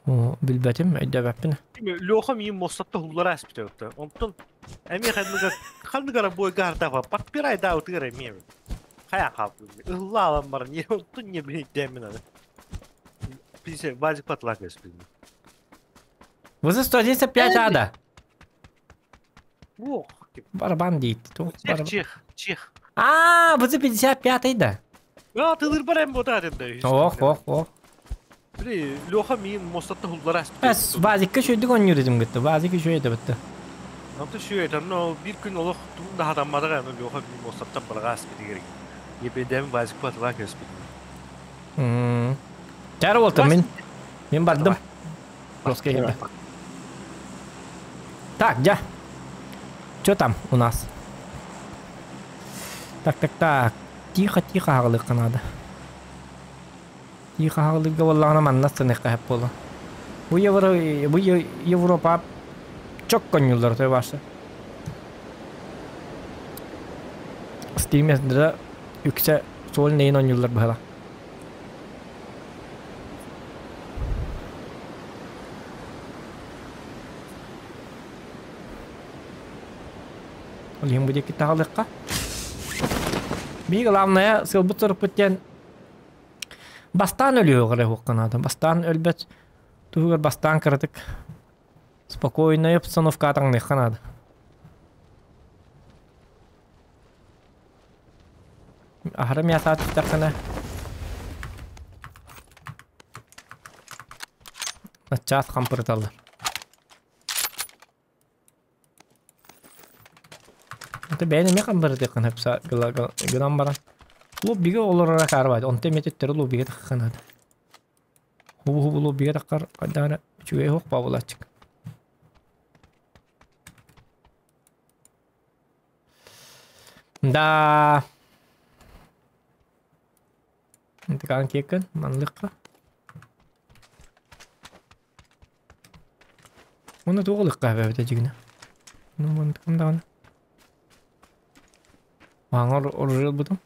О, билбетим, айдабаппин. Лёха миин мостатта хуллара аспитевта. Онтон эми ханныгара бой гардафа подпирай да утыра эми. Хая капты. Ыллалам бар не онтон не билдемин аны. Писе базик патлак эспин. Вы 195 ада. Ох, Барабан дейт. Чех. А, вы 55 да. А, ты дыр барем ботадым да. Ох. Бри Лёха миин мостатта хуллара аспитевта. Эс, базикка шөйдік он юридим гітті. Базикка шөйді бітті. Намты шүйетен, но bir gün олық туында адаммадыға әні Лёха миин мостаттан барға аспиті керек. Епедемі базик патлак эспин. Чары болты, мен бардым. Роска еді. Так, жа. Чё там у нас? Так. Тихо ағылыққа надо. Тихо ағылыққа болағына маннастын еққа әп болы. Бұл Европа çok konulur tabii başta. Steam'de de yüksek sol neyin oynuyorlar böyle. Olayım bu deki tağlıkka. Bir главное сылбы тұрып өткен бастан өлüyor ғырай оққан адам. Бастан өлбет туғыр бастан кірдік. Спокойная обстановка атаңды қанады. Ахырым ясат тұтарқына. Начас қампырталды. Это бәйнеме қампыртықын әпса ғынан баран. Лоббиге олырыра қарбайды. Онты мететтері лоббиге таққанады. Хубу лоббиге таққар қайдағына үчіге хоқ бабылатчық. Да. Интекан кекен, манлыққа. Оны тоғылыққа бәбіде жігіне. Оны кімдағаны? Маңыр оржыл бұдым.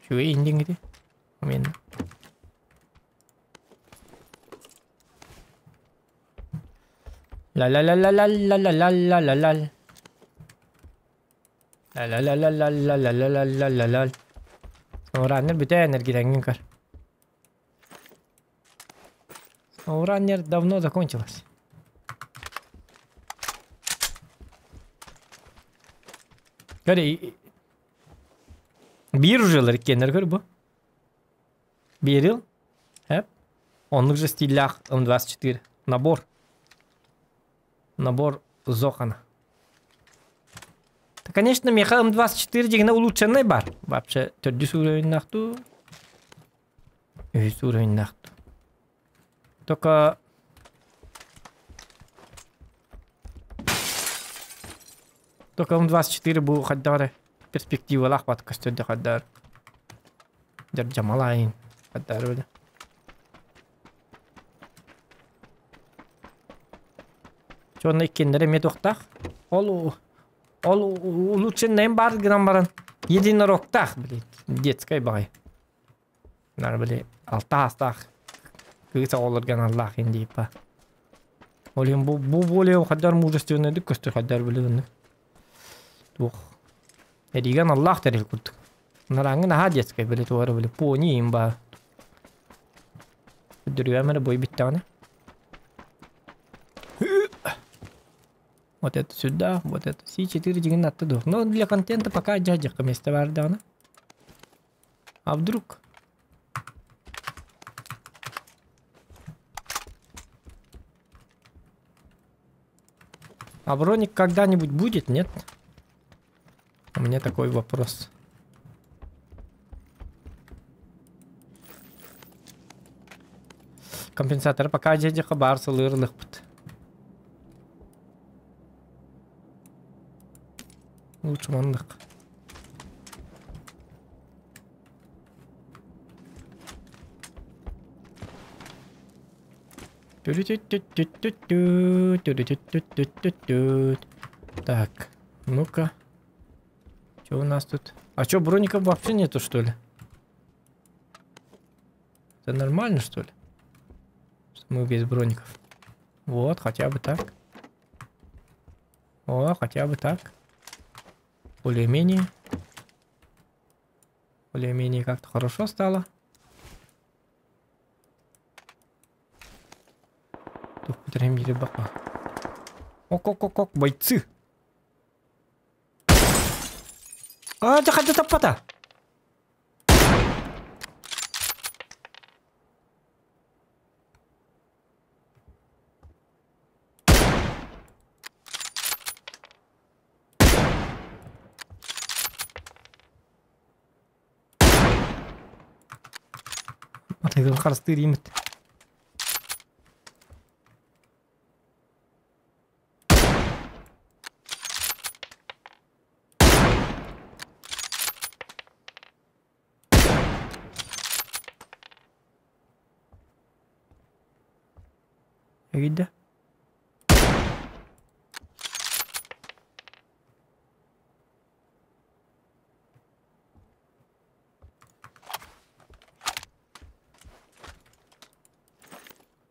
Шуе инден кеде. Мен. Ораннер бүтә энергияңнен кар. Ораннер давно закончилась. Гори bir жылдар икеннер көр бу. Bir yıl. Hep. Онлык же стилях М24. Набор Зохана. Да, конечно, меха М24 дегенде улучшенный бар. Вообще, 4 уровень нахту. 100 уровень нахту. Только М24 bu kadar perspektivalar var kastede kadar. Jamalain kadar öyle. Şonu ikinleri medoktaq. Ол улучшенный бар гынан баран. Единороктақ, блин. Детскай бай. Нар блин, алтастақ. Кыса олырган Аллах инди па. Олим бу более кадар мужественный дик көстө кадар билген. Тух. Эдиган Аллах терил кут. Нараңын аха детскай билет вары биле пони имба. Дүргәмәне бой биттәне. Вот это сюда, вот это C4 дигин оттуда. Но для контента пока дядя место вардана. А вдруг? А броник когда-нибудь будет, нет? У меня такой вопрос. Компенсатор пока дядя хабар сылырлых бут. Лучше мандык. Так, ну-ка. Что у нас тут? А что, броников вообще нету, что ли? Это нормально, что ли? Что мы без броников. Вот, хотя бы так. О, хотя бы так. Более-менее. Более-менее как-то хорошо стало. Тут потеряем рыбака. Ок, бойцы. Jakarta tepat ah. Matayım karıştırayım. Gitu.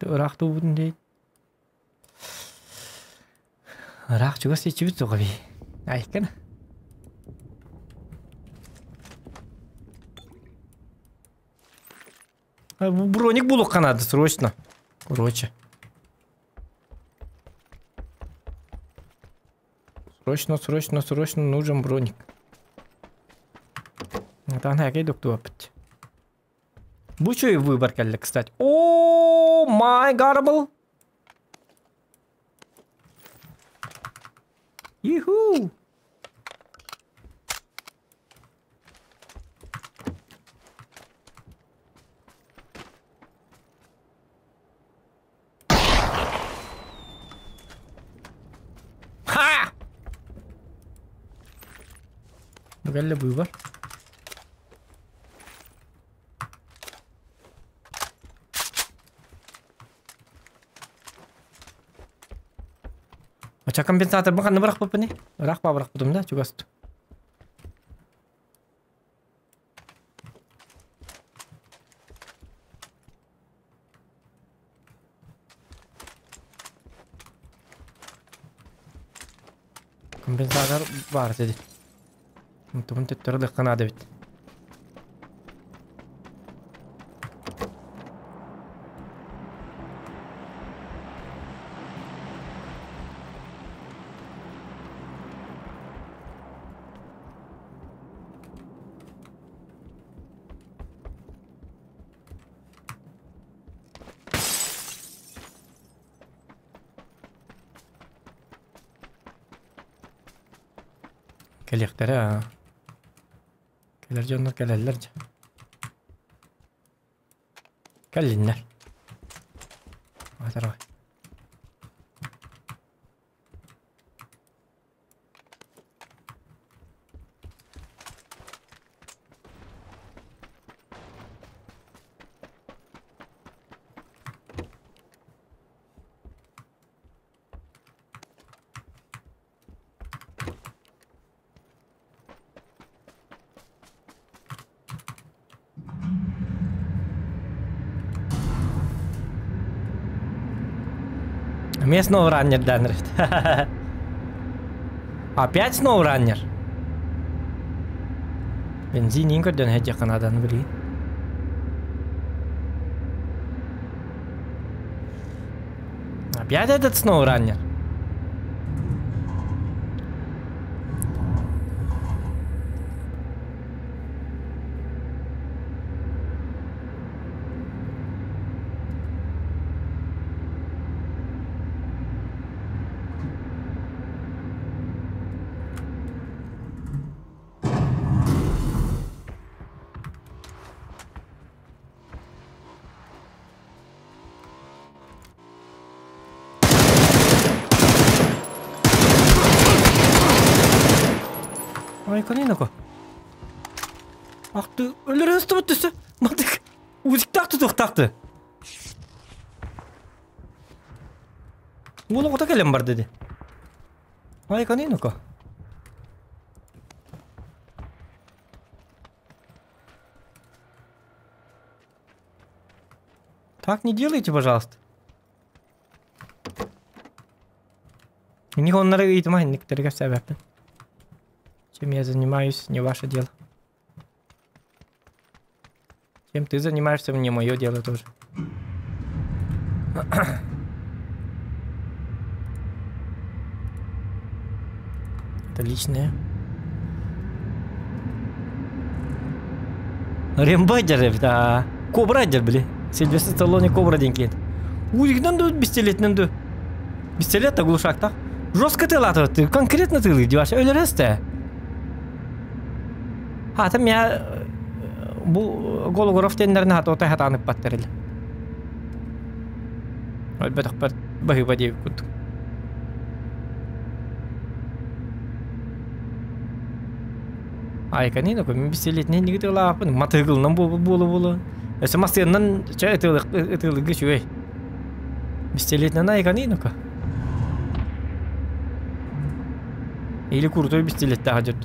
Rak tuh bun deh. Rak juga sih cepet tuh kali. Ay kan. Броник булок надо срочно. Короче. Срочно нужен броник. Там хакей доктор опять. Бучой выбор, кстати. О, май гарбл. Иху. Ха! Böyle buy var. Macam kompensator bukan berapa apa nih? Berapa betul dah juga itu. Kompensator var dedi. Teman terlalu kena David. Kelekler ha. Kelerce onlar kelerlerce. Kellinler. Hadi bak. Мне снова раннер Данрит. Опять снова раннер. Бензининг dan hejak Kanadan beri. Опять этот снова раннер. Ай, канина-ка. Ах ты, өлөрөс түбүттүсү. Мантык. Узик тактı токтакты. Улу кота келем бар деди. Ай, канина-ка. Так не делайте, пожалуйста. У них он норовит некоторые себя. Чем я занимаюсь, не ваше дело. Чем ты занимаешься, не мое дело тоже. Это личное. Рембайдер, да. Кобрайдер, блин. Сильвестр Сталлоне кобра деньги. Ой, надо бестелет. Бестелет глушак, так? Жестко ты латывать, ты конкретно ты деваш. Öyle ресте. Там я голограф тендерне хат ота хатанып баттерил. Альбетах бер бахи бади кут. Канина ко бестелет не нигде лапын матыгыл нам болу. Если мастернан чай это гычуй. Бестелет на канина-ка. Или крутой бестелет тахадет.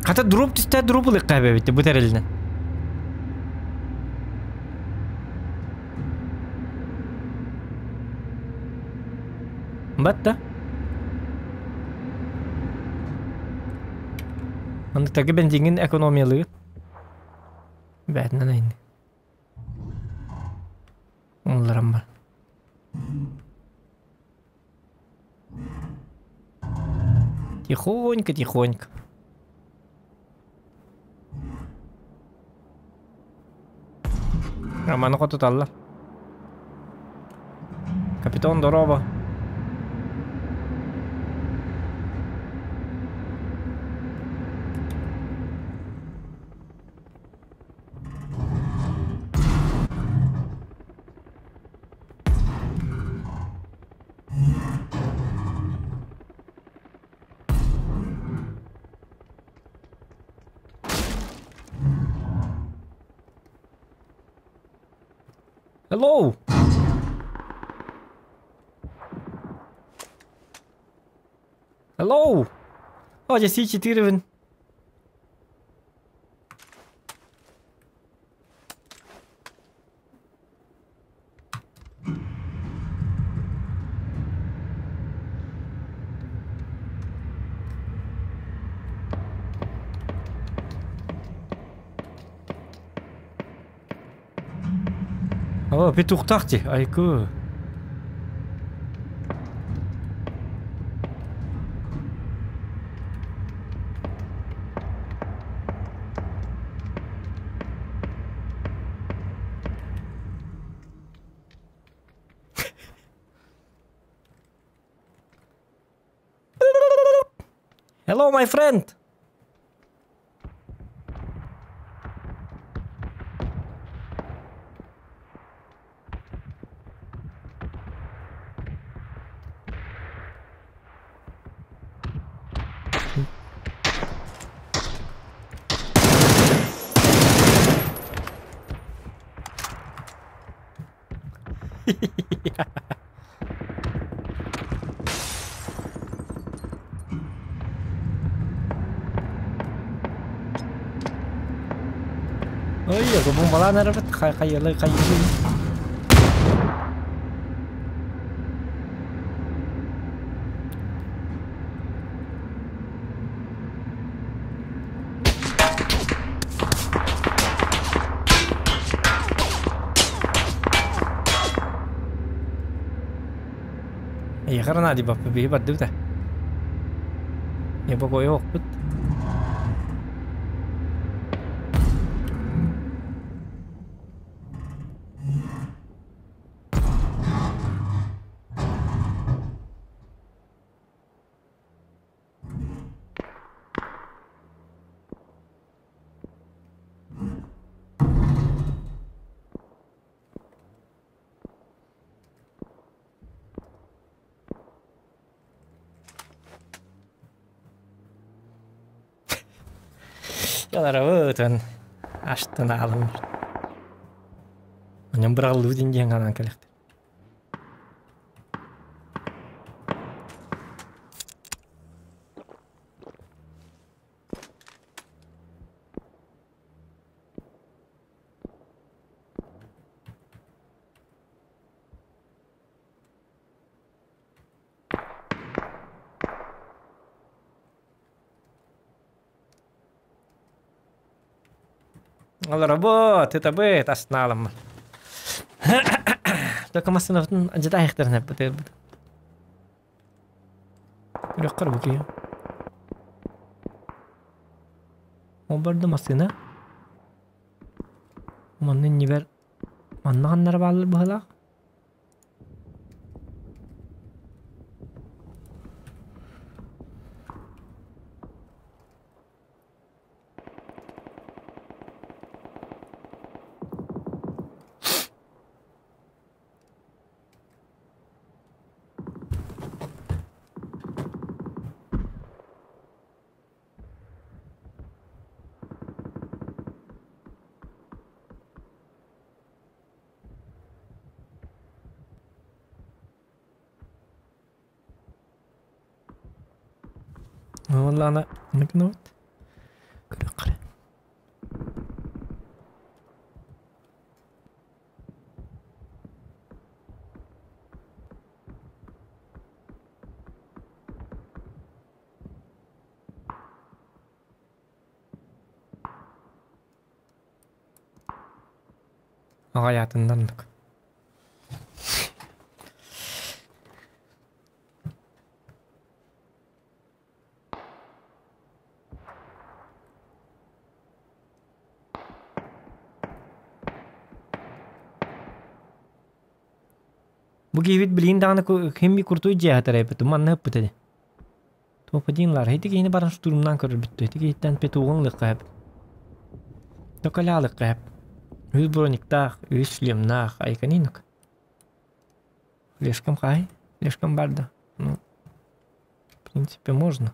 Хата дроп тиста дропы лыккабе битти бу терелинен. Батта. Андыктагы бензингин экономиялыгы. Бәтінен айны. Оларам бар. Тихонько. Романы қотыталар. Капитан Дороба. Hello. Hello. Я C4. Петух тахти, айку. Hello, my friend. Gue bung malah narat kayak gini. Iya karena di bawah hebat tuh teh. Ya pokoknya waktu. Yalara ötün. Açtın alım. Onun bırakıldığı dinleyen kanan kelekti. Работа, это быт, остановим. Только массина ожидая их тернеп, это. Рекор букие. Он барда массина. Маннын нибер. Маннан нарбал бахла. والله أنا مكنوت كرقرة غايات النمك Bugi hivit bilin dağına hemmi kurtuğu cihatı reypetu manna hıppı dedi. Topa dinlar heyti ki yine baran şu durumdan körür bitti. Heyti ki hitten petuğun lıqqa hep. Tokala lıqqa hep. Üz bronikdağ, üz slemnağ aykaninuk. Слишком хай, слишком барда. Ну, в принципе, можно.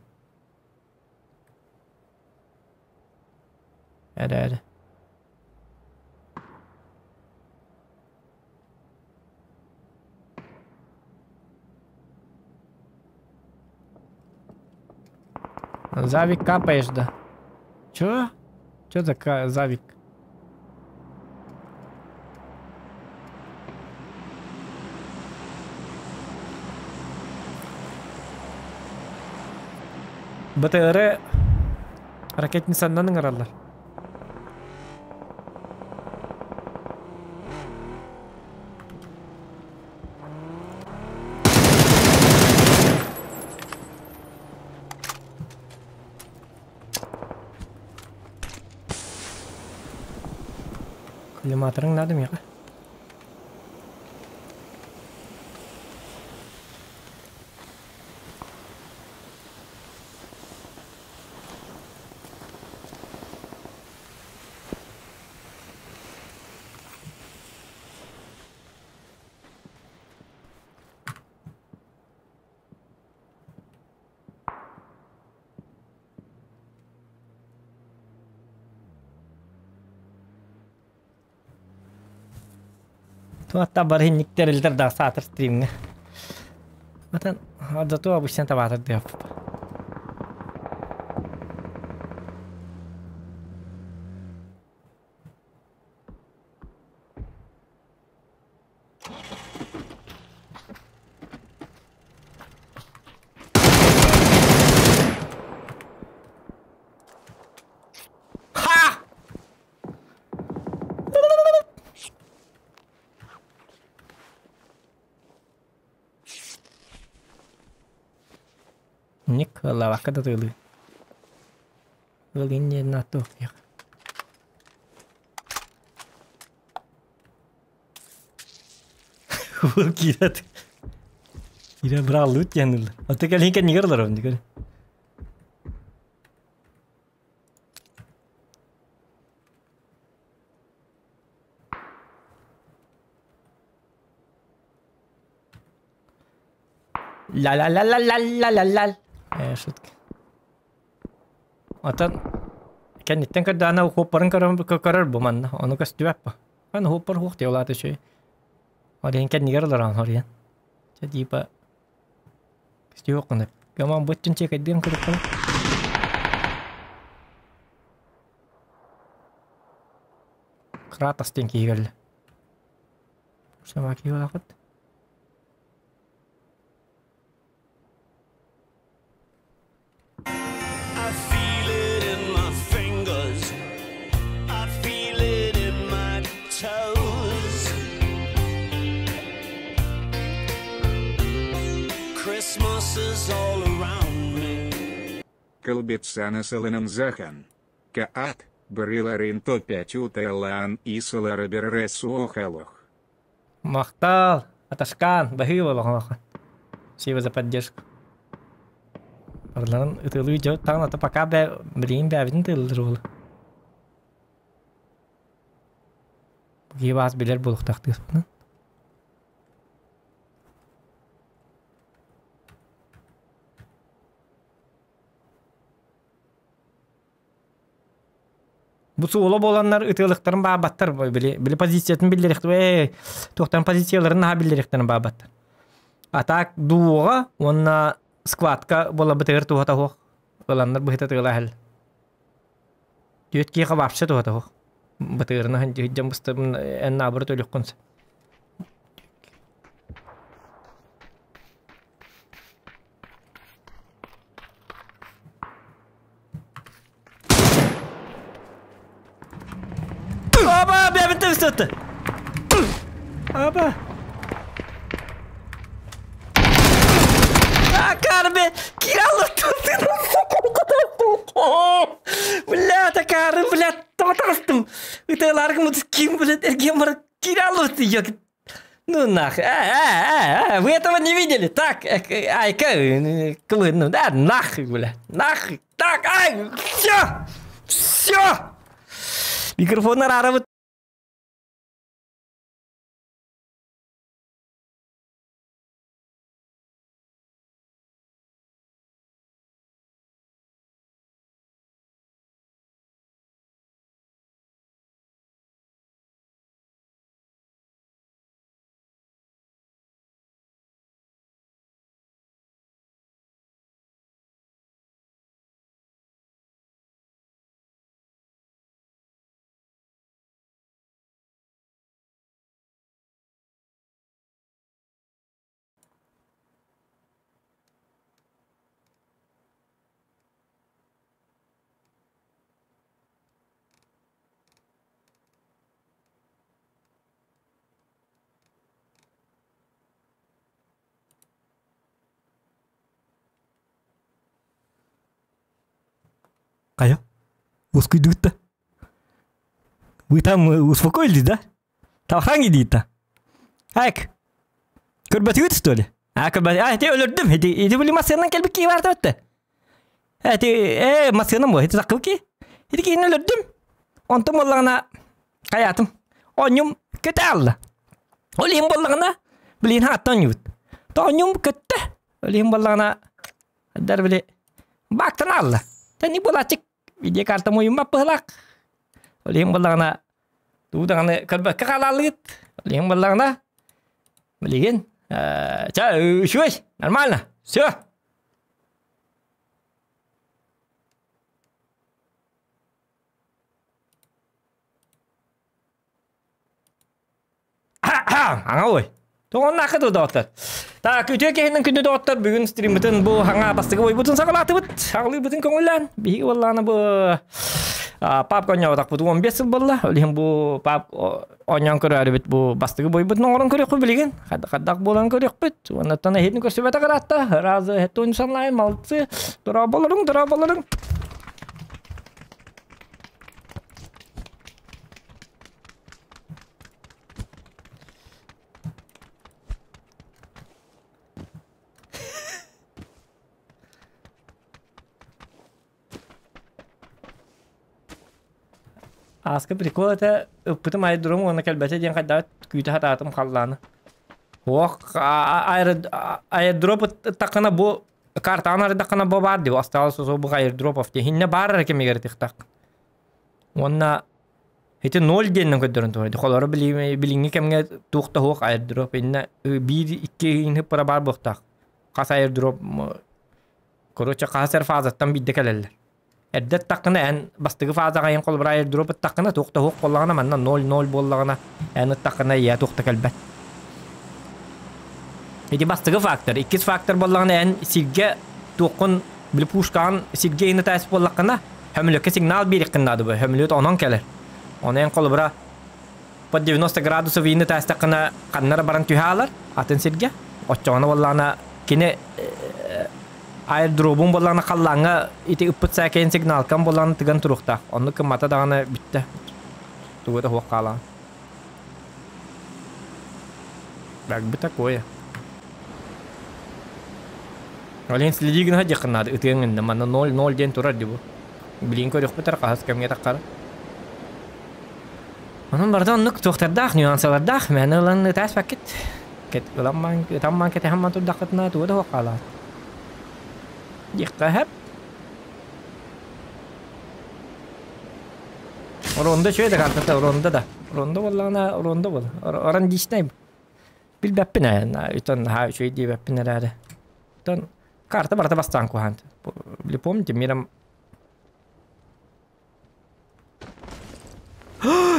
Это. Завик капаешь, да? Чё? Чё за завик? БТР ракетницандан ыңыралар. Коллиматорың надо мега. Hatta barın nikterildir daha satır stream'e. Zaten orada tu обычно tabatır diyor. Ник лавака да тылы. Лыгин не на то. Кират. Кира брал лут яныл. Аты калин кен нигерлар он дигер. لا لا لا لا لا لا لا لا. Шутки. Атан кенниттен кырдаана хоппарын карар буманна. Ону кастюаппа. Аны хоппар хухте олаты шөй. Орен кеннигер оларан орен. Чадипа. Кастюокны. Гаман буттун чекедден кырыккы. Кратастен кийгелли. Сама кийгалакыт. I feel it in my fingers. I feel it in my toes. Christmas is all around me. Колбецана Саленан Захан. Каат, Бриларин То-5 Утелан и Солараберресу Охалох. Махтал, Аташкан, Бахивалаха. Спасибо за поддержку. Орлан, это идет там, это пока блин, бявин тылрул. Бги вас билер булук тактыс. Bu soğula bolanlar ıtılıkların babattar bile pozisiyatın bildirekti ve tohtan pozisiyaların ha bildirekten babattar. Atak duoga onna skvatka bola beter tuhata ho. Bolanlar bu hita tığla hal. Düet ki xabapşa tuhata ho. Beterna hangi hicam bustam en nabır tölük konsa. Aba, ben bitti üstütte. Aba. Karbe, kiralı tuttun. Bля, takar, bля, tatastım. Italarım mı kim bля, ergen var kiralı tutuyor. Ну нах, вы этого не видели, так, ай, ну да, нах, бля, нах, так, ай, все. Микрофон рара. Кая? Успокоились-то? Вы там успокоились, да? Там охрана где-то. Айк. Көрбәтүгет, что ли? Ты өлөрдүм. Эти были машинан келбек ки барды өттү. Машинам бу. Эти такыл ки. Эти кийин өлөрдүм. Онтум боллагана каятым. Онюм кете алды. Олим боллагана билин хаттан ют. Тонюм кетти. Олим боллагана дар биле бактан алды. Тани болачык. Видео карта мой мапылак. Олим боллагана тудаганы көрбөккө калалыгыт. Олим боллагана билген. Шуй, нормально. Все. Аңа ой. Тоғын нақыды доқтар. Так, өте кейіннің күнді доқтар. Бүгін стримбітін бұл аңа бастығы ой бұтын сағалаты бұт. Ағылы бұтын көңілін. Бейгі болағаны бұл пап көне отақ бұты 15 жыл болла. Олеген бұл пап оңян көрі әрі біт бұл бастығы бой бұтын оңырын көрек бұл білеген. Қадақ болан көрек біт. Онаттан әйетін көрсі бәті қаратта. Разы әтті ойыншанлайын малытсы. Тұра болырың. Аска прикол это ыппытым айдырым оны кәлбәте ден қайдат күйті хататым қалланы. Оқ, айдроп тақына бұл картаны ары тақына бұл бар деп, асталы созу бұл айдропов де. Хинне бар әркемегер тиқтақ. Онна эти 0 деннен көдөрөн турду. Холору билинги кемге туукта хук айрдроп инна 1-2 пара бар бохтак. Кас айрдроп короче касер фазаттан бидде келелер. Эрдет такына эн бастыгы фазага ен кол брайер дроп такына туукта хук коллагана манна 0-0 боллагана эн такына я туукта келбет. Эти бастыгы фактор, 2 фактор боллагана эн сигге туукун бил пушкан сигге ин тайс боллагана хөмлөккө сигнал бериккинады бу. Хөмлөт онон келер. Онен кол бра под 90 градусов ин тайс такына каннара баран түхалар атын сигге. Оччона боллагана кине airdrop'un bolana kallanga iti upput säkein signal kan bolana tigan turukta. Onu ke mata dagana bitte. Tugu da huakala. Bag bitta koya. Olin slidig na jakna iti ngin man 0 den turar dibu. Bilin ko rukpetar qahas kam ya takar. Onun bardan nuk tuqtar dah nüansalar dah men lan tas paket. Ket ulamman tamman ket hamman tu dakatna tugu da huakala. Yıkahep. Ronda şöyle kartata ronda da. Ronda vallahi ronda bol. Oran dişteyim. Bil beppine yani. Utan ha şey diye beppine nerede. Utan karta barata bastan kuhant. Bili pomните миром.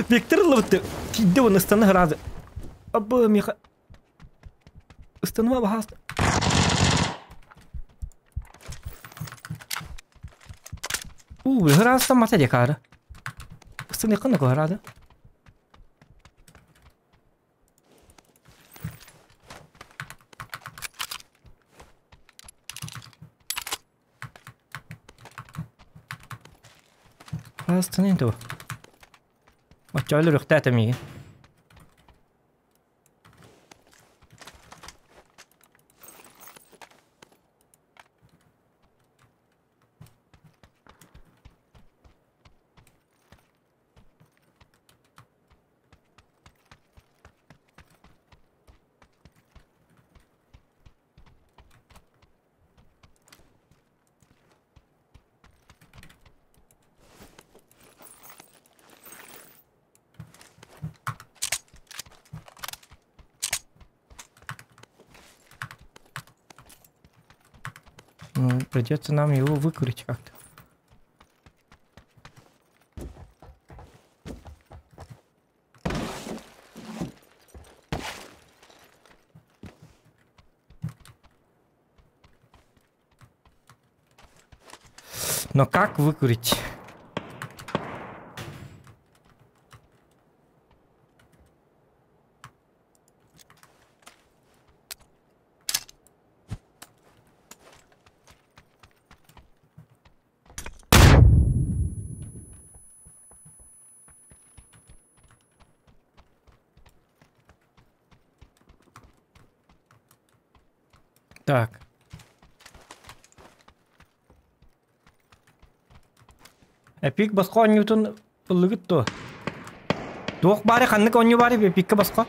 Виктор ловит. Фиде он станет раз. Абба миха. Станова бахаст. Herhalde mata dia cara. Pasti kan aku herhalde. Pasti ni tu. Macam lu rukta temi. Ну, придется нам его выкурить как-то. Но как выкурить? Так. Эпик басқа Ньютон булыгыт то. Дук бары ханнык оню бары эпикке басқа.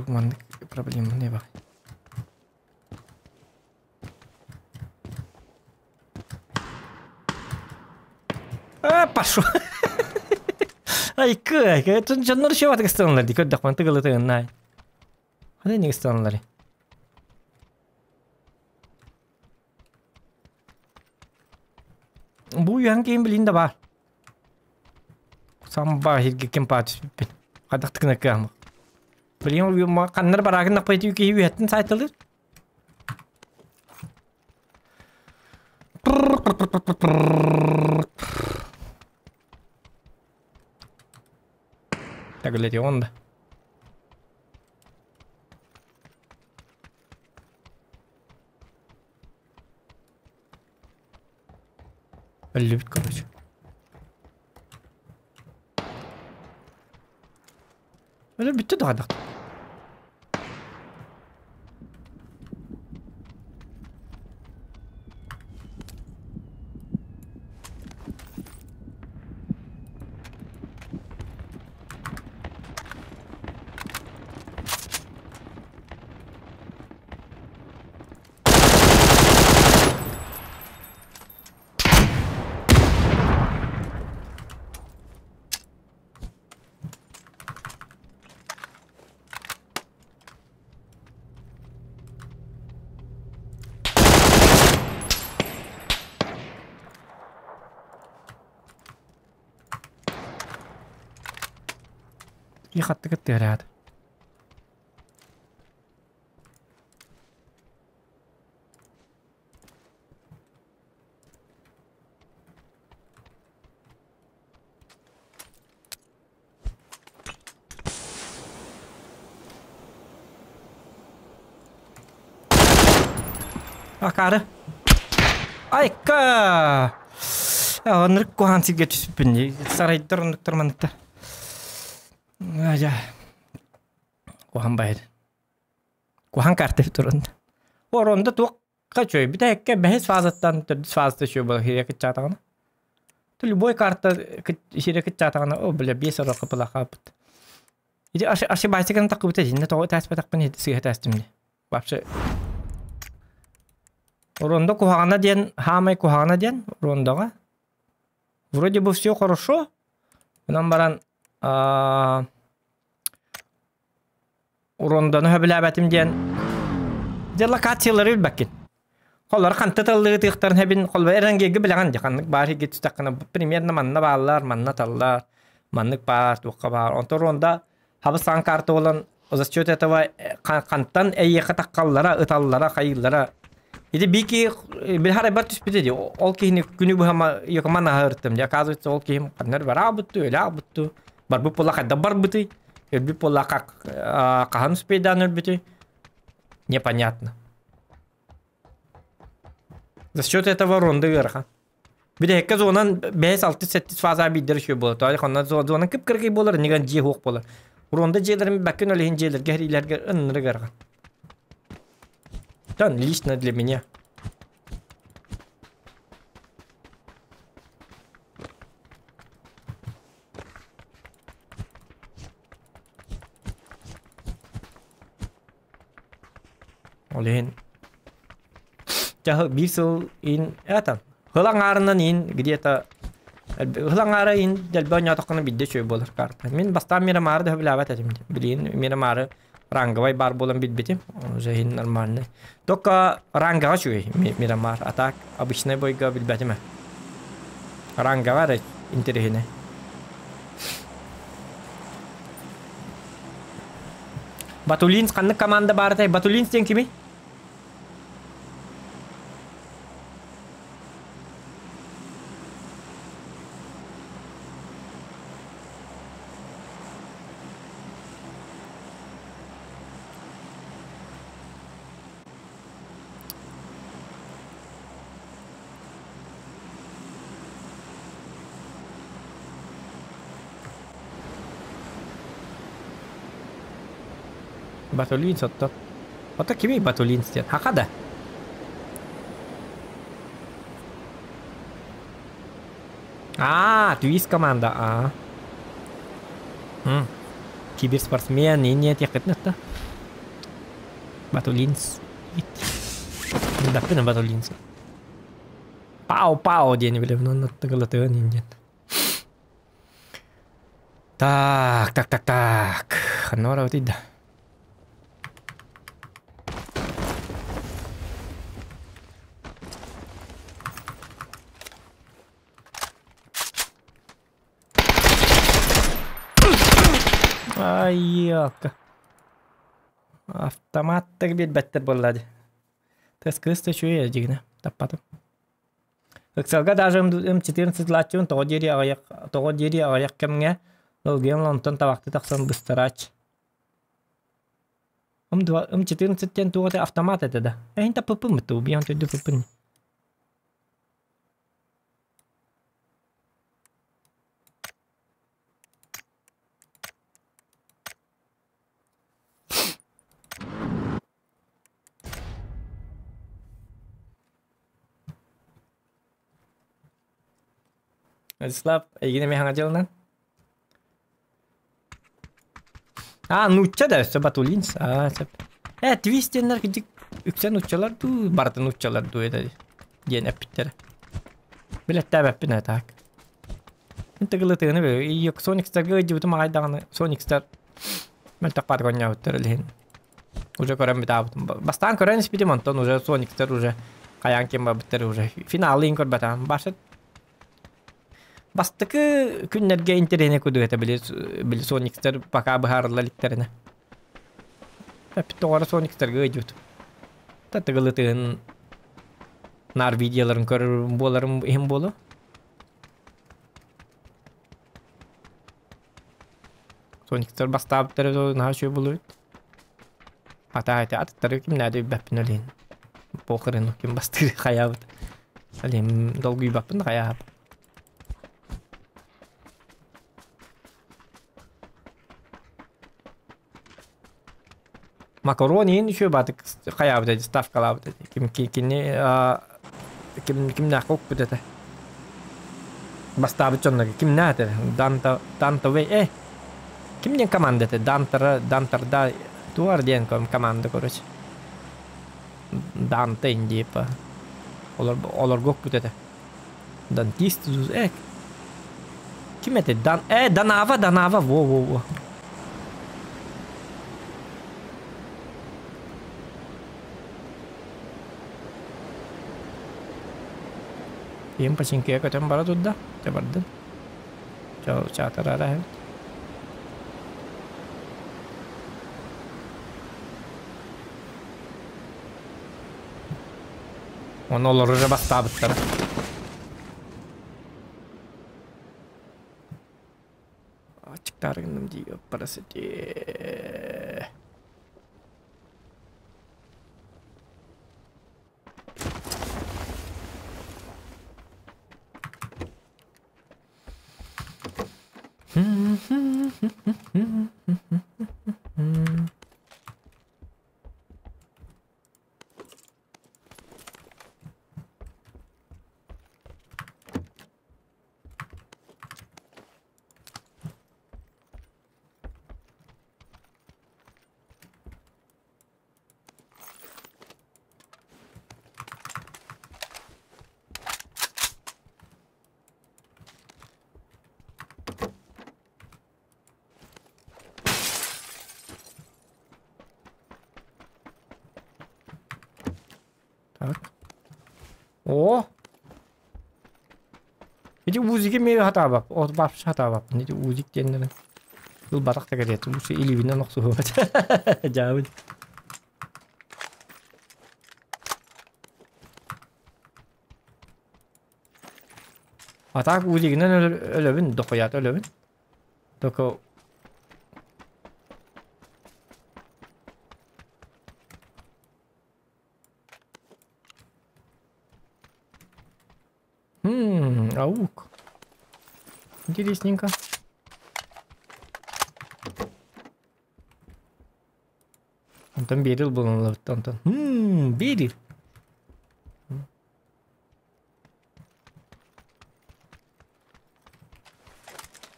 Мандык проблема не бар. Пошел. Ай, как? Это ну чего так странно, дикой документы голые най. А не странно ли? Бу yang game блин да бар. Самба хиги кемпат. Хадак тыкна кам. Блин, каннар барагын напайты юки хиюеттен сайтылыр. Так, лети он да. Любит, короче. Любит туда, да. Кихатты кыттырады. Акары. Айка. Онрық қоған сізге түспін. Сарайдыр ондықтыр манытта. Ажа. Қоған байды. Қоған карты тұрында. Оронда туаққа чөй. Біті әкке бәхес фазаттан түрдіс фазатты шөй бұл хире күт жатағына. Любой карта хире күт жатағына. О, біле, 5 орақы бұлақа бұд. Иде ашы байсыгын тақы бұты. Жинне тоғы тәспі тақпын еді сүйе тәстімді. Бапшы. Оронда кухагана ден, хамай кухагана ден, орондаға. Вроде бы все хорошо. Нам баран оронданы хөбіләбәтім ден. Де локациялары үлбәккен. Қолар қантаталығы тиқтарын әбін қолба әрінгегі біліған деканлық бар егет үстәққіні примерно манна балар, манна таллар, маннық бар, туққа бар. Онты оронда хабыстан карты olan за счет этого қанттан әйеқі таққаллара, ыталлара, қайыллара. Иде бики билхара бар түспеде. Ол кейіне күні бұхама екіман ағырттым. Оказывается, ол кейім қаннар бар абытту, өлі абытту. Бар бұл пола қайда бар бұты. Өлбі пола қаған үспейдан өлбіті. Непонятно. За счет этого ронды ғырға. Биде хекке зонан 5-6-7 фаза биддер шөй болы. Тоғай қонна зонан кіп-кіргей болыр, неган жей хоқ болыр. Ронды жейлерін бәккен өлейін жейлерге әрилерге ұныры ғырға. Да, лично для меня. Олен. Жағы бисыл ин это. Хылаңарынан ин где-то хылаңары ин дәлбән ятаққаны бидде шөй болыр карта. Мен бастан мирамары да біләбәт әдімді. Білейін мирамары ранговый бар болам бит-битим. Уже ин нормальный. Только ранговый шөй мирамар. А так обычный бойга бит-битим. Ранговый интересный. Батулинс қанды команда бар тай. Батулинс ден кими? Батулинс отто. Отто кими батулинс ден? Хақада? Твист команда. Киберспортсмен, нет, я хоть Батулинс. Да, на Батулинс. Пау день были, но на тагалатыга нет. Так. Нора вот и да. Ай-яка. Автоматтар бит бәттер болады. Тез кысты шуя жигне таппатым. Ыксалга даже М14 лачун того дери аяк кемге лген лонтон табакты таксан быстырач. М14 тен тугаты автомат это да. Эйн таппым это убьян төдү пыпын. Слаб, егине механга жылынан. Нучча да өсі Батулинс. Твистенлер кедік үксен ұтчалар ду, бартын ұтчалар ду еді. Ден әппіттері. Білетті әбәппін әтак. Интігілі тығыны бі. Йок Соникстарға өйді мағайдағаны. Соникстар мәлтақ бар көне өттір әліхін. Уже көрен біт абытым. Бастан көрен іспетім онтон. Уже Соникстар уже қаян кем ба біттері уже. Финалы ин көр бәтам. Башыт. Bastıkı günlerge interene kudueta bili Sonic'ter baka baharlalikterine. Hep doğru Sonic'ter gıcıt. Tatlıgılıtın nar videoların görür bolarım hem bolu. Sonic'ter bastabıtları da nar şey buluyor. Hatta atları kim nerede bapın öleyin. Poker'ın kim bastırı hayat. Alim dolgu bapın hayat. Makaroni şu batık hayat dedi staff kalab dedi. Kim ne kok dedi. Bastabı çonda kim ne dedi. Danta ve kim ne komanda dedi. Dantar da tuar diyen komanda koruç. Dante indi pa. Olur gok dedi. Dantist zus kim ete Danava wo. Yang paling kaya kacang barat sudah, cepat deh. Jauh catat ada ya. Ono olurca bastı better. Açık tarihim diyor parası diye. Так. О! Эти узики мега хатабак. От бапш хатабак. Эти узик деннен. Бұл батақ та кетеді. Осы илевинен оқ суғат. Жауыз. Атақ узигінен өлөбін. Доқоят өлөбін. Доқо... Аук. Интересненько. Антон берил был он ловит, Антон. Берил.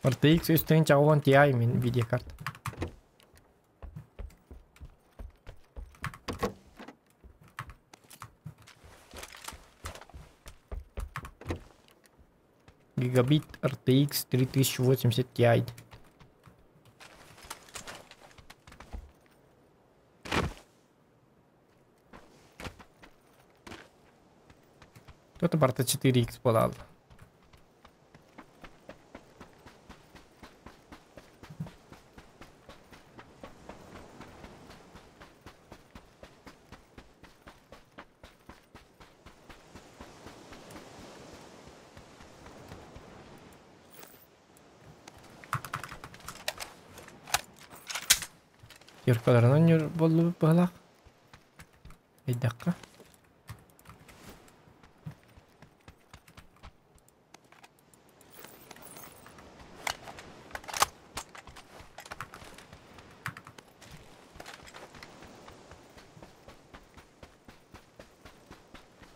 RTX üstüne çavuğun TI min video kart. Гигабит RTX 3080 Ti. Кто-то порта 4X подал. Yurtkalarından bolu bağlak. Bir dakika.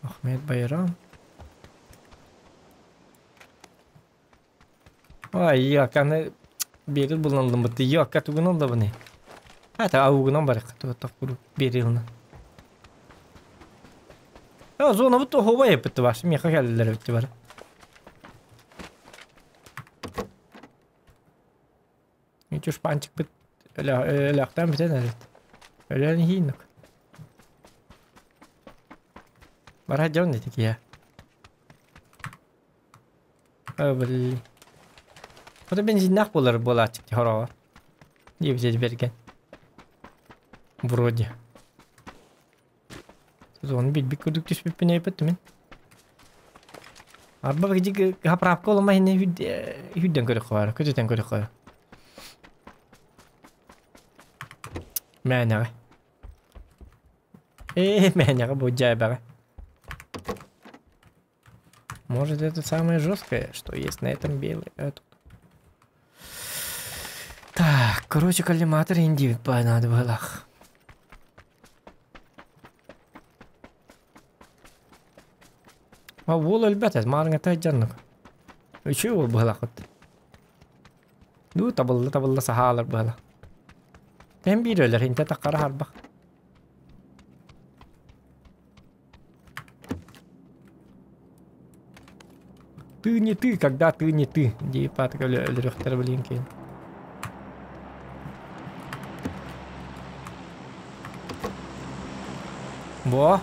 Ahmet Bayram. Ay ya kan bir bulundu bu diyor ki bugün oldu bu ne? Hatta avuğundan barak takuru bir yılına. Ya zona bu da hava yapıtı var. Şimdi yakaladılar yapıtı var. Hiç uç pancık bit öyle aktan biten evet. Öyle ne hinak. Var hadi on dedik ya. Öyle. O da benzinlik bola çıktı horoba. Diye bergen. Вроде. Зон бит бик күдүк түспүп не yapıttı men. Arba gidi haprapka olma yine hüdden körük var. Kötüden körük var. Меняга. Меняга будет бага. Может это самое жесткое, что есть на этом белый. Так, короче, коллиматор индивид понадобилось. Вол البتة ما رجعت جنك. وشو بهلا خد. دو تبلا سهالر بهلا. تهم بيرولر انت تقرا هربا. Ты не ты, когда ты не ты. Где патка лёхтер блинки. Во.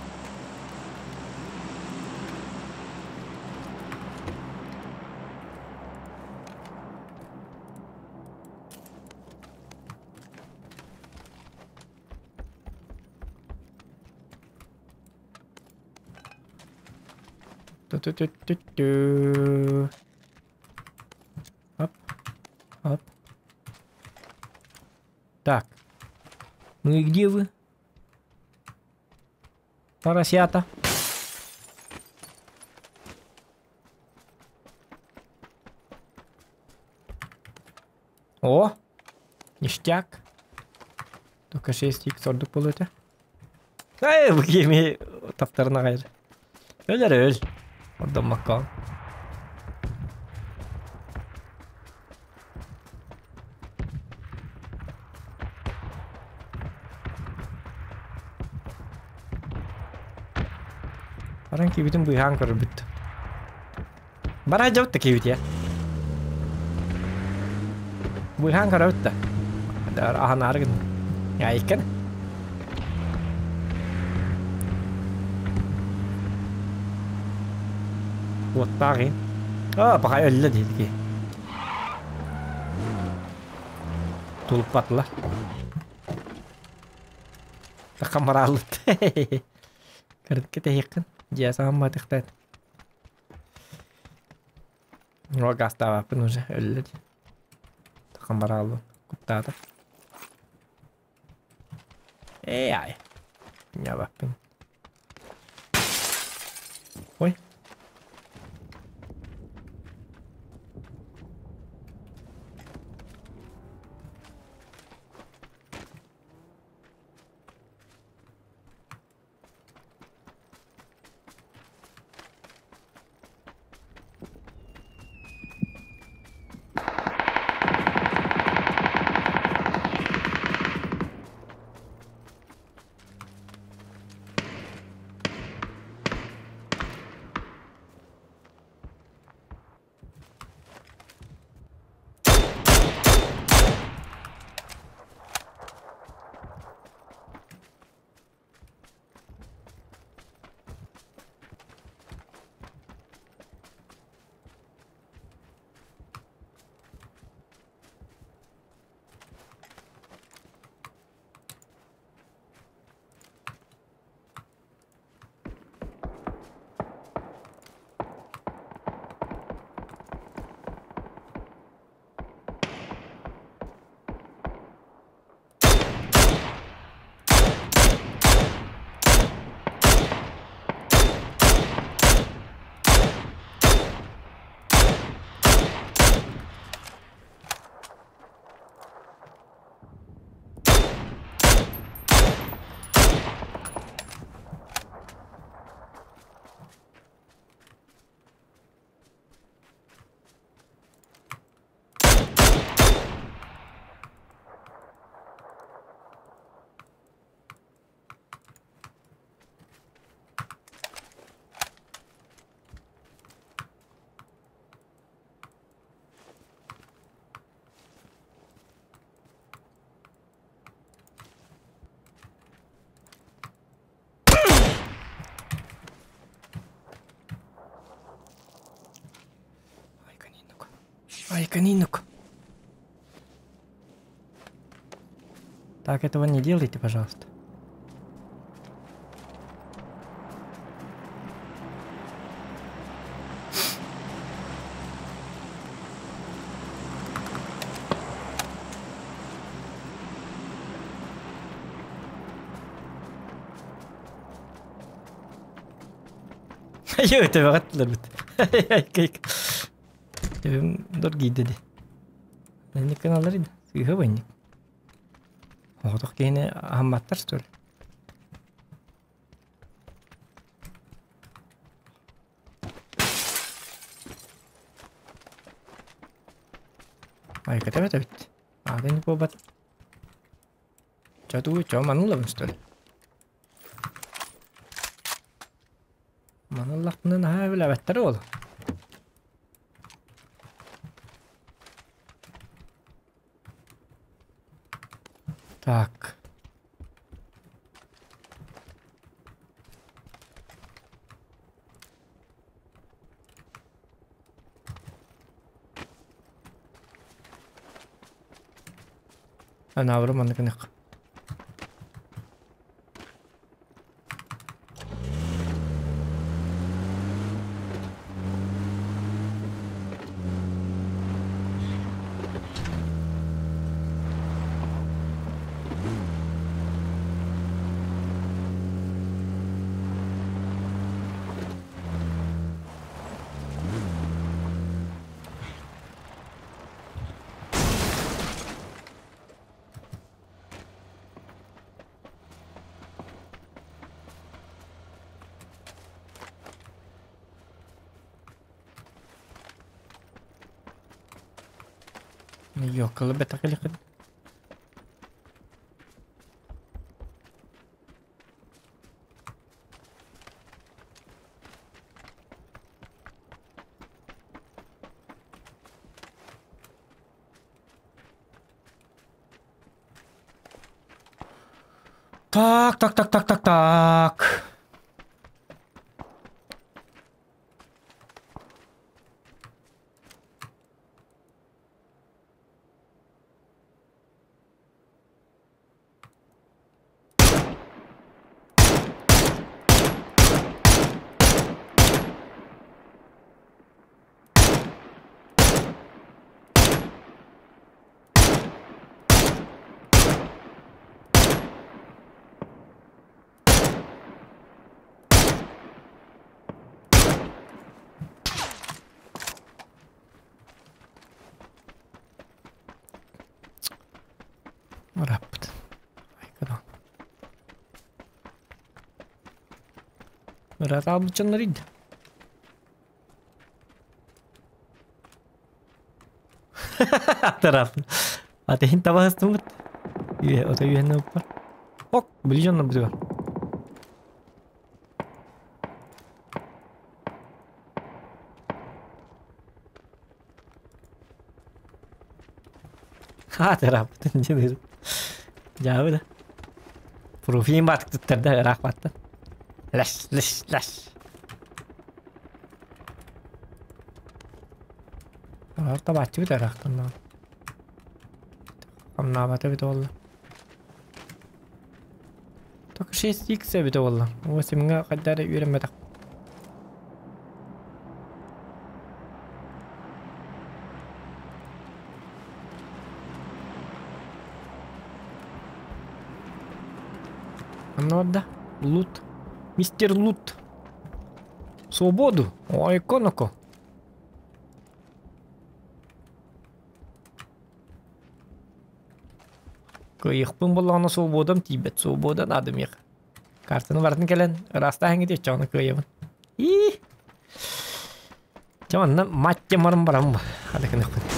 Оп. Оп. Так. Ну и где вы? Поросята. О! Ништяк. Только 6х ордук болот. Ай, bu gemi taftarına gayrı. Öl. Oradan makal. Orang kibitin buihan kor bit. Bara jauh tak kibit ya. Buihan kor bit. Ada ahan argan. Ya ikan. والطاغي بقى الذي كي طول بطلة تخمر على كرت كده هيكن جاسا ما تختار وقع استوى بنوجه الذي تخمر على كتاتا اي يا بابن وي Ай, канинок. Так этого не делайте, пожалуйста. Yok tabii katılır bit. Kayık. Dur giydi. Ben ne kanalları da. Sıyha bayını. Oğdak yine hammatlar söyle. Ay kata tabii. Ada ni pobat. Jatuh cuma mana lah mesti. Mana laknın ha bile better oldu. Так. Ana avrum anı kınık. Yok kalau beta kali kan. Tak. Rapat. Baiklah. Berapa bucan lagi? Taraf. Atehin tabah semut. Iya, atau iya nampak. Oh, beli jangan betul. Taraf. Jadi. Jauh dah. Profil mat terdah rapat. Las. Orta baca bir taraftan. Kamna batı bir oldu. Tak şey sikse bir oldu. O simga kadar yürümedik. Надо лут. Мистер Лут. Свободу. Ой, коноко. Кыйықпын болғаны свободам тибет. Свободан адым еқ. Картаны бардың келен. Раста хәңі де чағыны кыйымын. Чаманна матте марым барам ба. Хады кынықпын.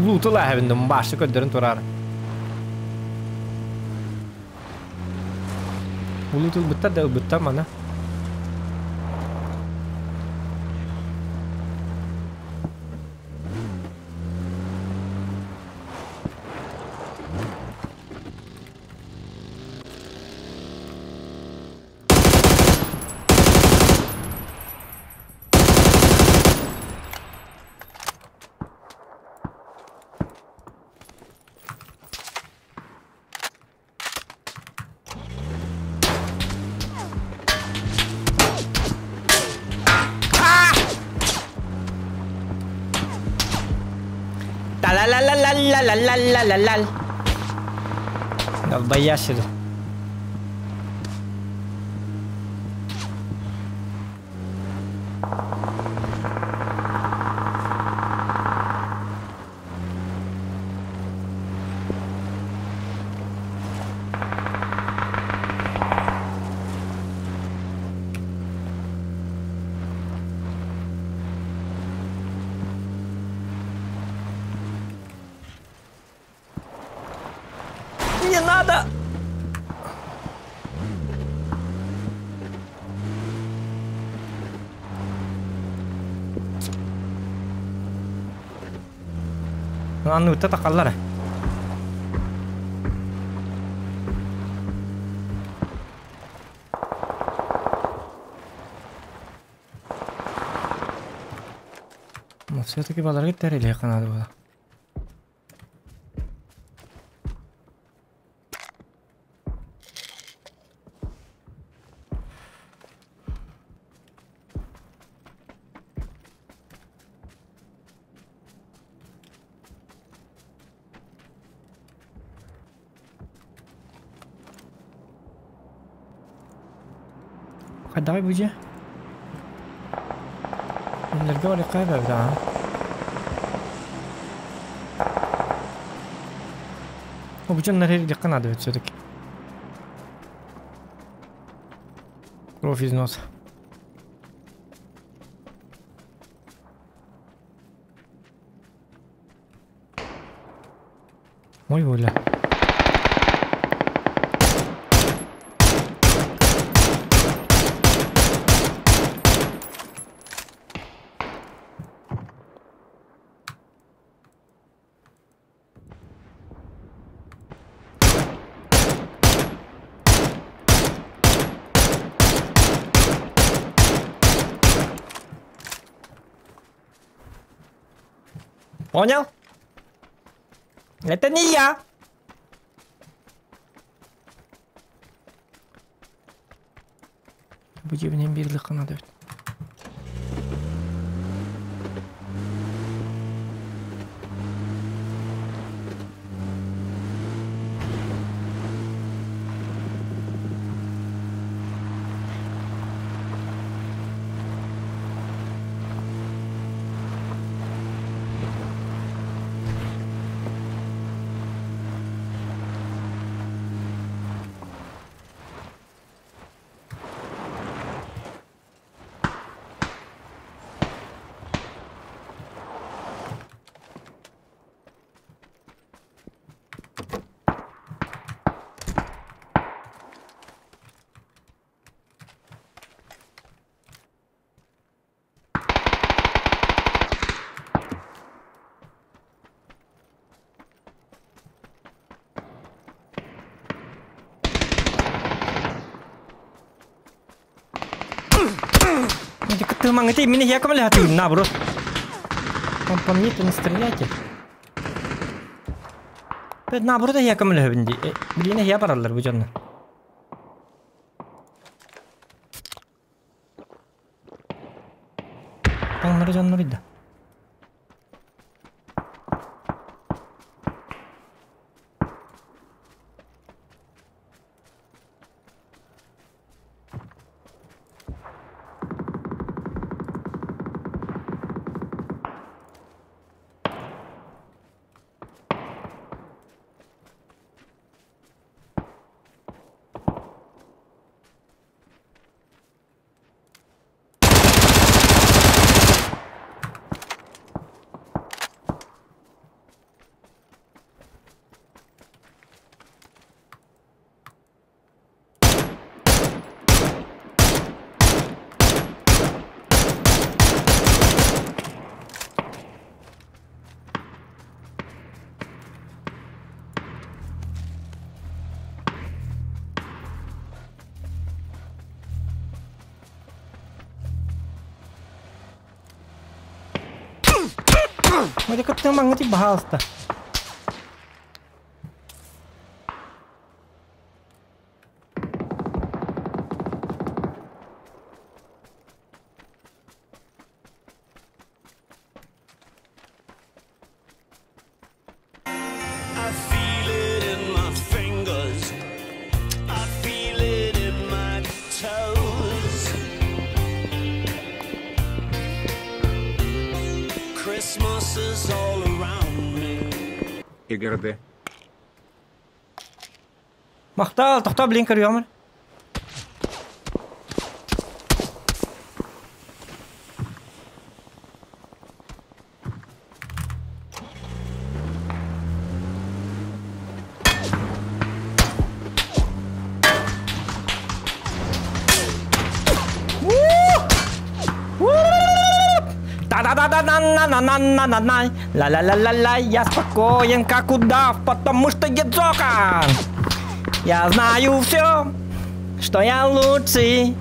Lut'u la hevinden başı gönderen turar. Lut'u bitter de bitter mana. Та-ла-ла-ла-ла-ла-ла-ла-ла-ла. Долбоящий. Не надо! А ну, вот это коллара. Но все-таки баларга терели надо было. Давай будем. Нельзя ли кайф, да? Обычно на рейде Канады все-таки. Кровь из носа. Ой, Оля. Понял? Это не я. Будем не бирлыха надо. Ты мангатай, меня я кому лихаты, на, бро. Он по мне-то не стреляйте. Ты наоборот я кому лихати. Блин, я параллер, бучерно. Там наружан нарida. Mereka ketemu mangat bahas ta. is all around me. Игорде. Мақтал, тоқта блинкер ямыр. Та-да-да-да-на-на-на-на-на-на. Ла-ла-ла-ла-ла, я спокоен, как удав, потому что я Дзокан. Я знаю все, что я лучший,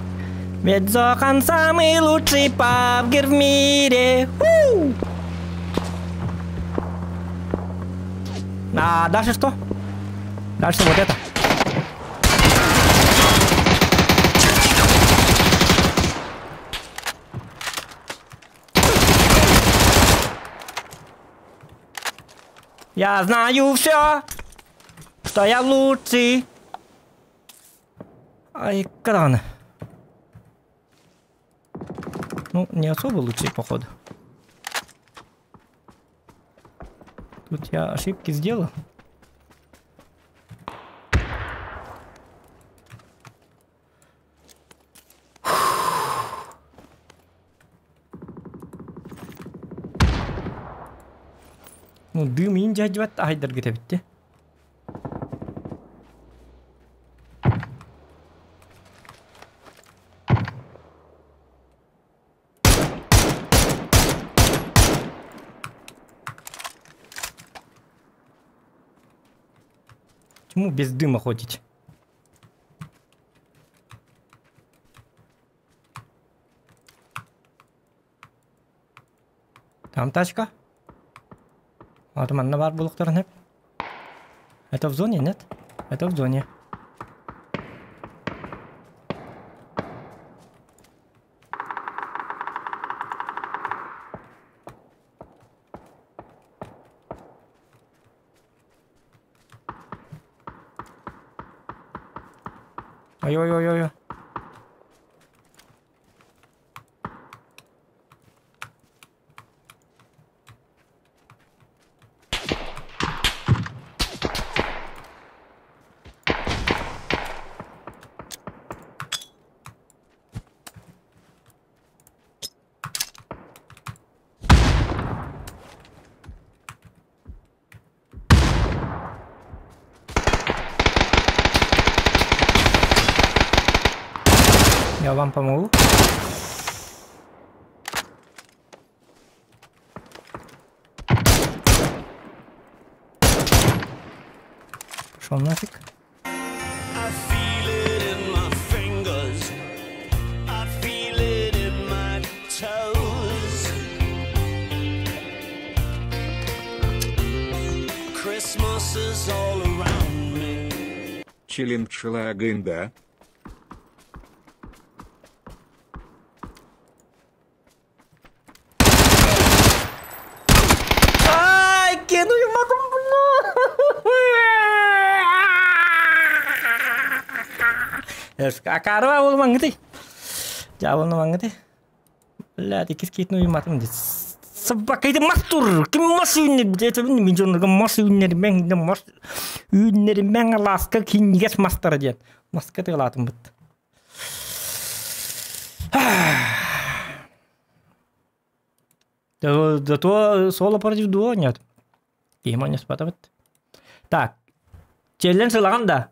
ведь Дзокан самый лучший пабгер в мире. А дальше что? Дальше вот это. Я знаю все, что я лучший. Ай, кран. Ну, не особо лучший, походу. Тут я ошибки сделал. Ну, дым инде ажбат айдар кете битти. Почему без дыма ходить? Там тачка. Вот манна бар булыктарын hep. Это в зоне, нет? Это в зоне. Ой-ой-ой-ой. Я вам помогу. Пошел нафиг. I feel it in my fingers. I feel it in my toes. Christmas is all around me. Чилингчила агында. Ай, кинули матом. Карва ол маңгыты. Жабылны маңгыты. Блядь, икис кетнуй матым дес. Собака иди мастур. Ким машинер бдете мен жонга машинер мен маш. Үйнер мен ласка кингес мастар ден. Маска тылатым бит. Зато соло против дуо нет. Тема не спатывает. Так. Челлендж лаганда.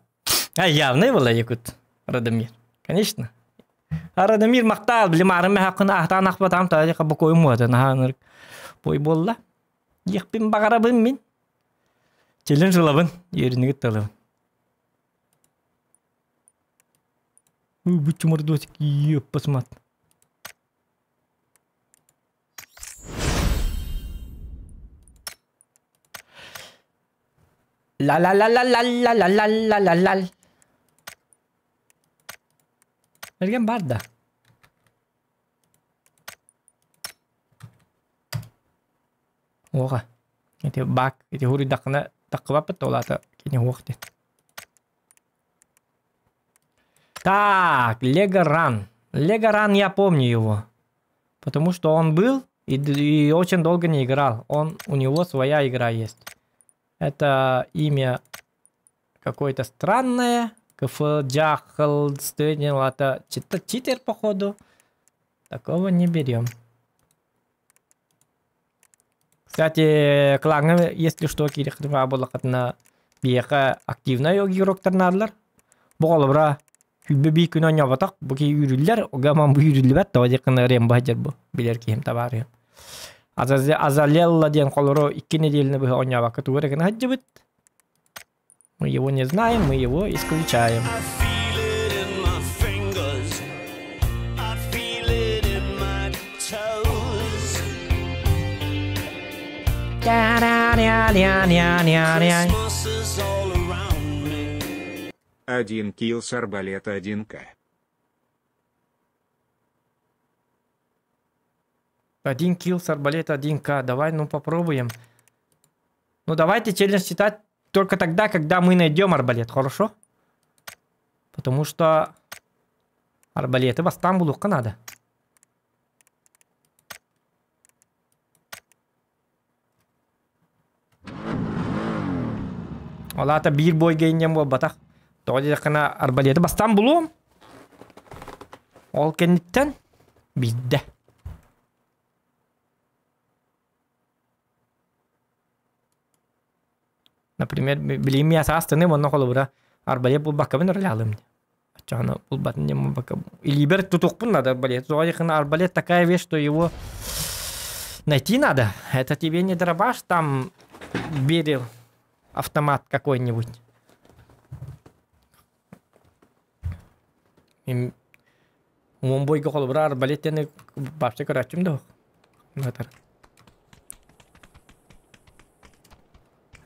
А явный была якут. Радомир. Конечно. А Радомир мақтал, білім арымы хақына ақтан ақпатам тағы қабы қойым өті. Нағаныр бой болла. Еқпен бағарабын мен. Челен жылабын. Еріні кетталабын. Бүтчі мордосик еп посмат. Ла-ла-ла-ла-ла-ла-ла-ла-ла-ла-ла. Mergen бар да. Оға. Эти бак, эти хури дақына даққыбап бітті олаты кене оқ дед. Так, Лего Ран. Лего Ран, я помню его. Потому что он был И очень долго не играл. У него своя игра есть. Это имя какое-то странное. Джахл Стэнил. Это читер, походу. Такого не берем. Кстати, клаңы, если что, керек болақатына бияқа активна игроктарнадылар. Бұғалы бұра хүлбі күн ойна батақ, бұки үйрілдер, оғаман бұ үйрілі бәт, тава декіні рем бәжер бұ, білер кейім табар ем. Азалелла ден қолыру 2 неделіні бұға ойна бақы туғыр екіні хаджы бұд. Мы его не знаем, мы его исключаем. I feel it in my fingers. I feel it in my toes. Christmas is all around me. 1 килл с арбалета 1К. 1 килл с арбалета 1К. Давай, ну попробуем. Ну давайте челлендж считать только тогда, когда мы найдем арбалет, хорошо? Потому что арбалеты в Стамбулука надо. Олата бир бой гейнем бол батак. Тоди кана арбалеты в Стамбулу. Ол кенниттен бидде. Например, билим я састыны монно холубра арбалет бул бакабын ралалым. Ачана бул батын нем бакаб. Или бер тутукпун надо арбалет. Зояхна арбалет такая вещь, что его найти надо. Это тебе не дробаш там берил автомат какой-нибудь. Он бойга холубра арбалет тене башты карачым да. Натар.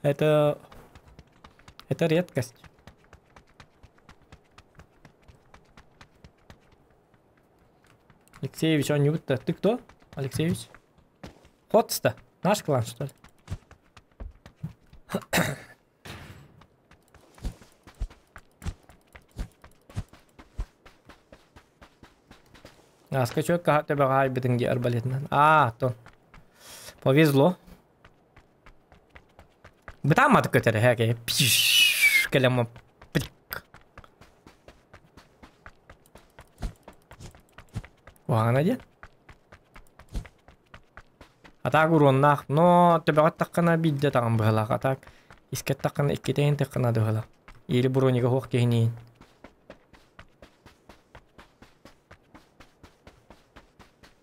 Это редкость. Алексеевич, он не будто. Ты кто, Алексеевич? Ходста? Наш клан, что ли? Скачок, как тебя гайбитинги арбалетный. То. Повезло. Бетам от который хэки. Пиш, келема пик. Ваганаде? Атак уроннах, но тебе таккана бидде таган быгала. Атак искет таккана иккетейн таккана дыгала. Или буронига хох кейнейн.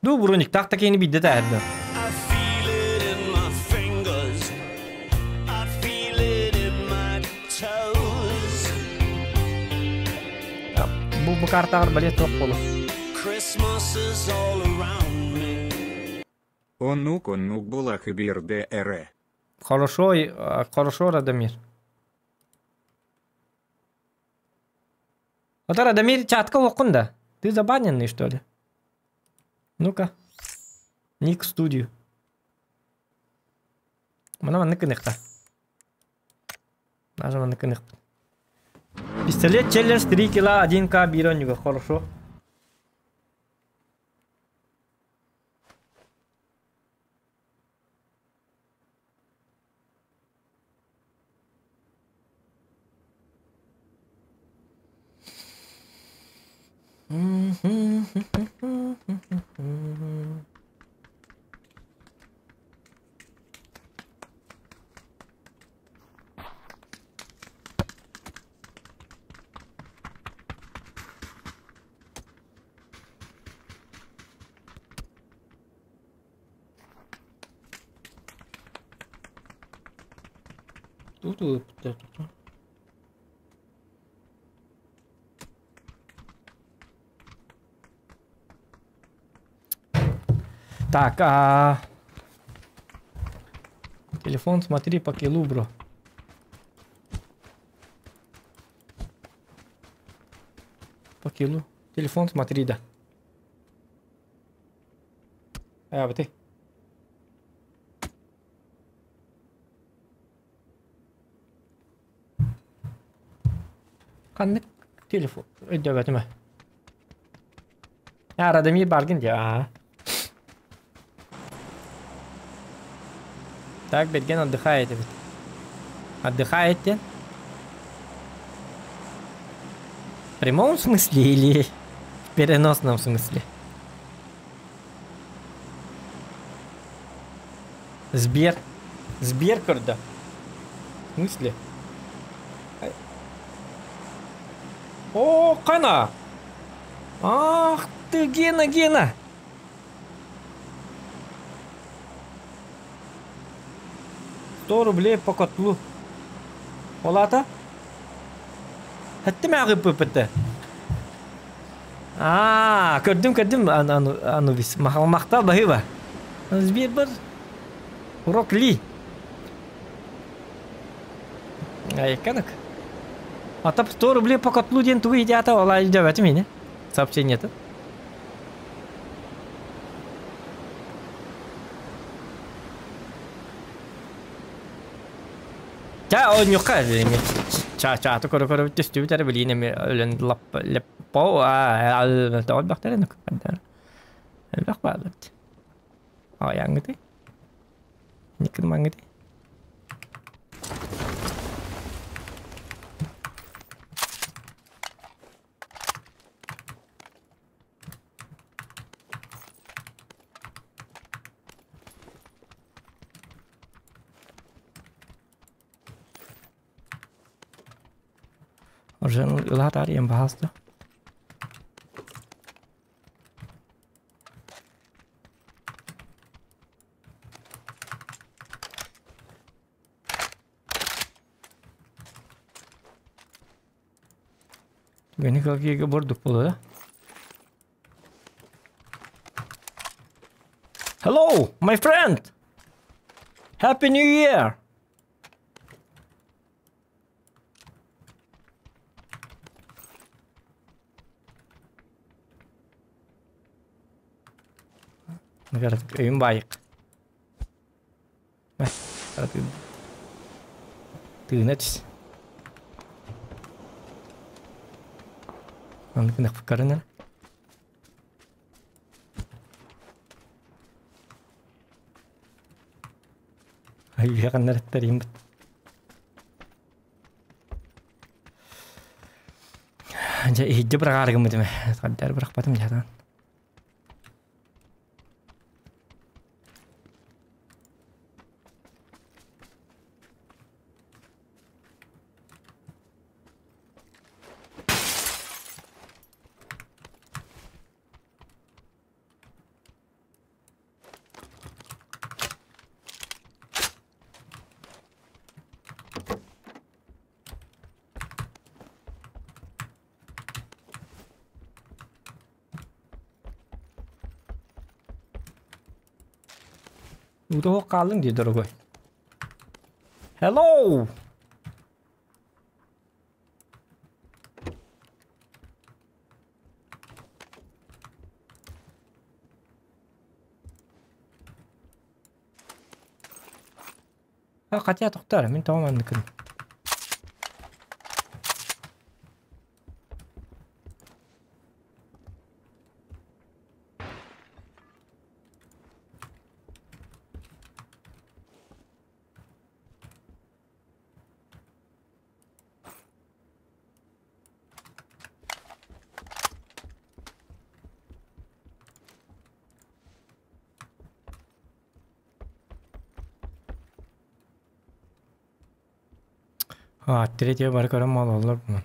Ду буроник так такейни бидде тагадда. I feel it in my fingers. I feel it in my toes. Bu karta арбалет yok kolu. Christmas is all around me. Онук булах и бирде эре. Хорошо, Радомир. Вот Радомир чатка окунда. Ты забаненный, что ли? Ну-ка. Ник студию. Мана ныкыныкта. Нажимай ныкынык. Пистолет челлендж 3 кило 1К биронюга. Хорошо. Так, телефон смотри по килу, бро. По килу. Телефон смотри, да. Вот ты. Kanlık telefon. Ödüyorum. Radamir bargın ya. Так, Берген отдыхает. Отдыхает, да? В прямом смысле или в переносном смысле? Сбер. Сбер, курда. В смысле? О, Кана! Ах ты, Гена! 100 рублей по котлу. Олата? Хәтті мәғіп өпітті. Көрдім. Ану біз. Мақта бағы ба. Сбер бір. Урок ли. Айканық. Атап 100 рублей по котлу ден туғы идеята ола идеяты мені. Сообщение-то. Он не указывает. Ча, короче, тестю, это были не лапо, это вот бахтери, ну как это бахтери. Я говорю, никто не говорит. Уже ладно, я бахасту. Beni kakıya borduk burada. Hello, my friend. Happy New Year. Nagarat ayun baik. Tünets. Ano pinakpakaran na? Ay, yakan na rin tarimbat. Anjay, hijab rakar gamit mo. Kadar berakpatam jatan. Udah kaleng di dulu gue. Hello. Katya doktor, min tamam anladım. Tretья баркара мал алар мı?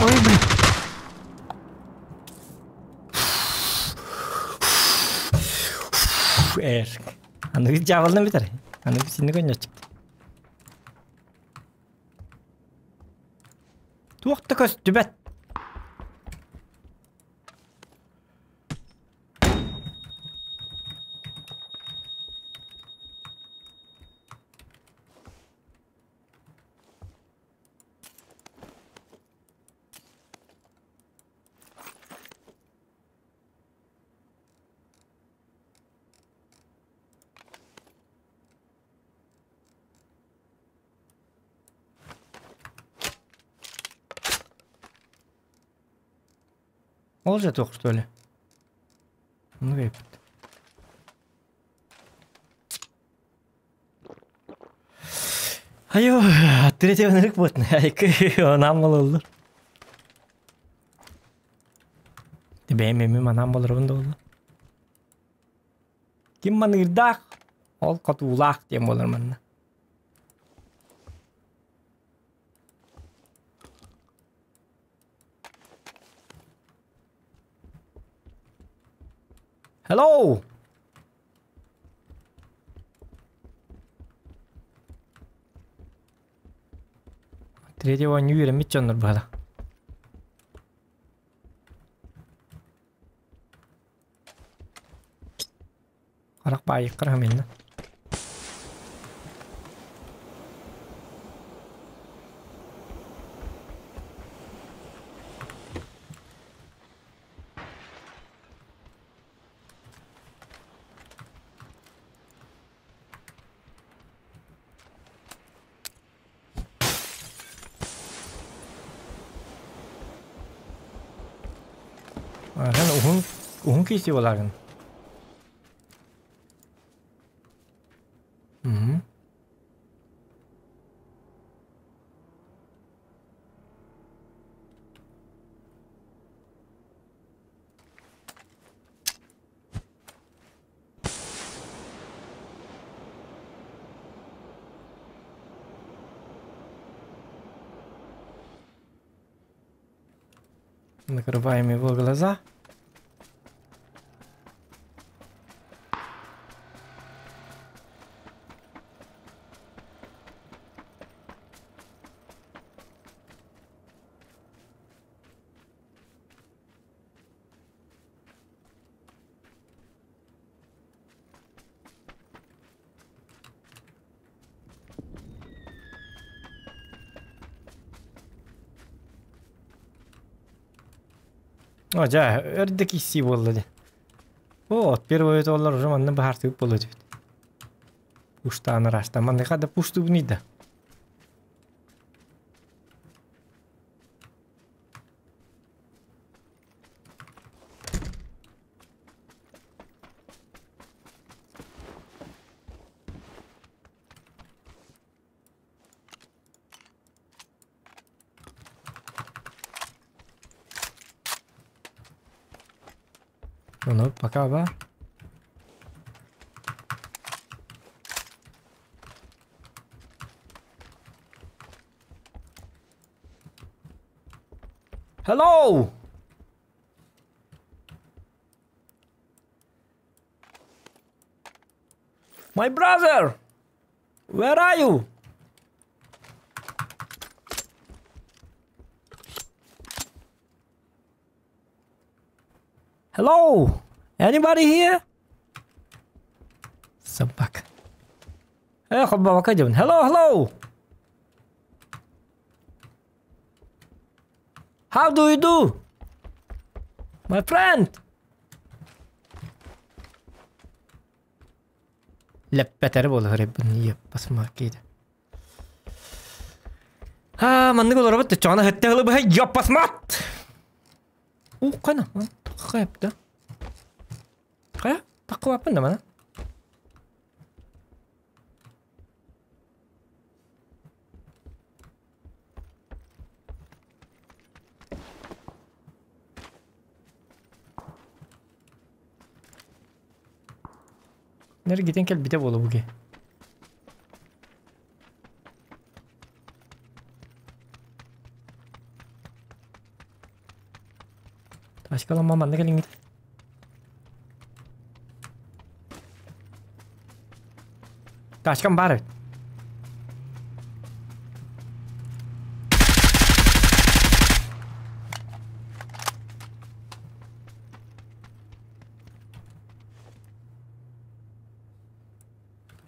Ой, блин. Аны biz жабылдым битер. Аны biz синне көңөчүк. Туакта көз түбәт. Ол же тоқ что ли? Ну вейпт. Айо, третьего нырык вот. Айкы, анам бололду. Тебе мемим анам болор бунда болду. Ким манырдак? Ол катуулак дем болор манна. Hello. Третьего не уверен, митчоннор бала. Қарақ байық қырға менді. Sen uhun kisi oların. Накрываем его глаза. О, жа, өрдік исі болды де. О, от первый это олар уже манны бахар түйіп болды де. Пуштаны рашта. Манны қада пушту бұнейді. Ну, пока, ба. Hello! My brother! Where are you? Hello? Anybody here? Собака. Хобба, кадён. Hello. How do you do? My friend. Леппетер болу ребни яппасма кейде. Манны голор бат чана хеттегли бай яппасмат. Кана. Қайыпты. Қая? Тақып апында мана? Нері кетен кел біте болу бұге. Ташкала маманда келиңит. Ташкан бар.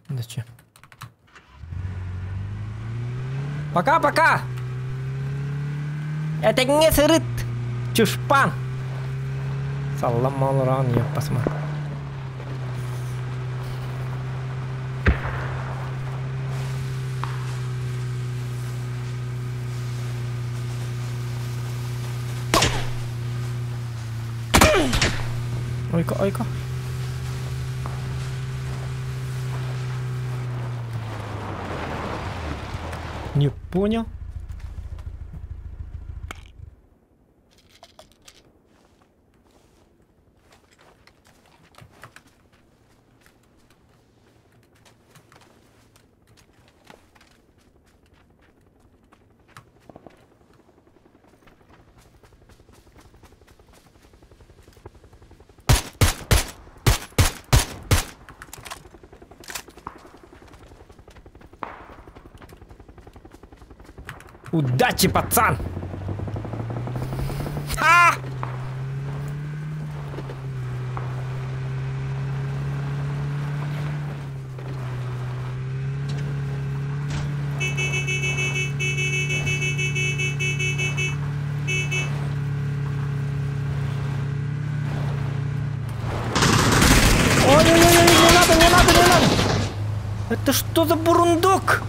Да че? Пока-пока! Это не сырыт! Чушпан! Салам алран, я посмотрю. Ой-ка, ой-ка. Не понял. Удачи, пацан! Ха! Ой-ой-ой, не надо, не надо, не надо! Это что за бурундук?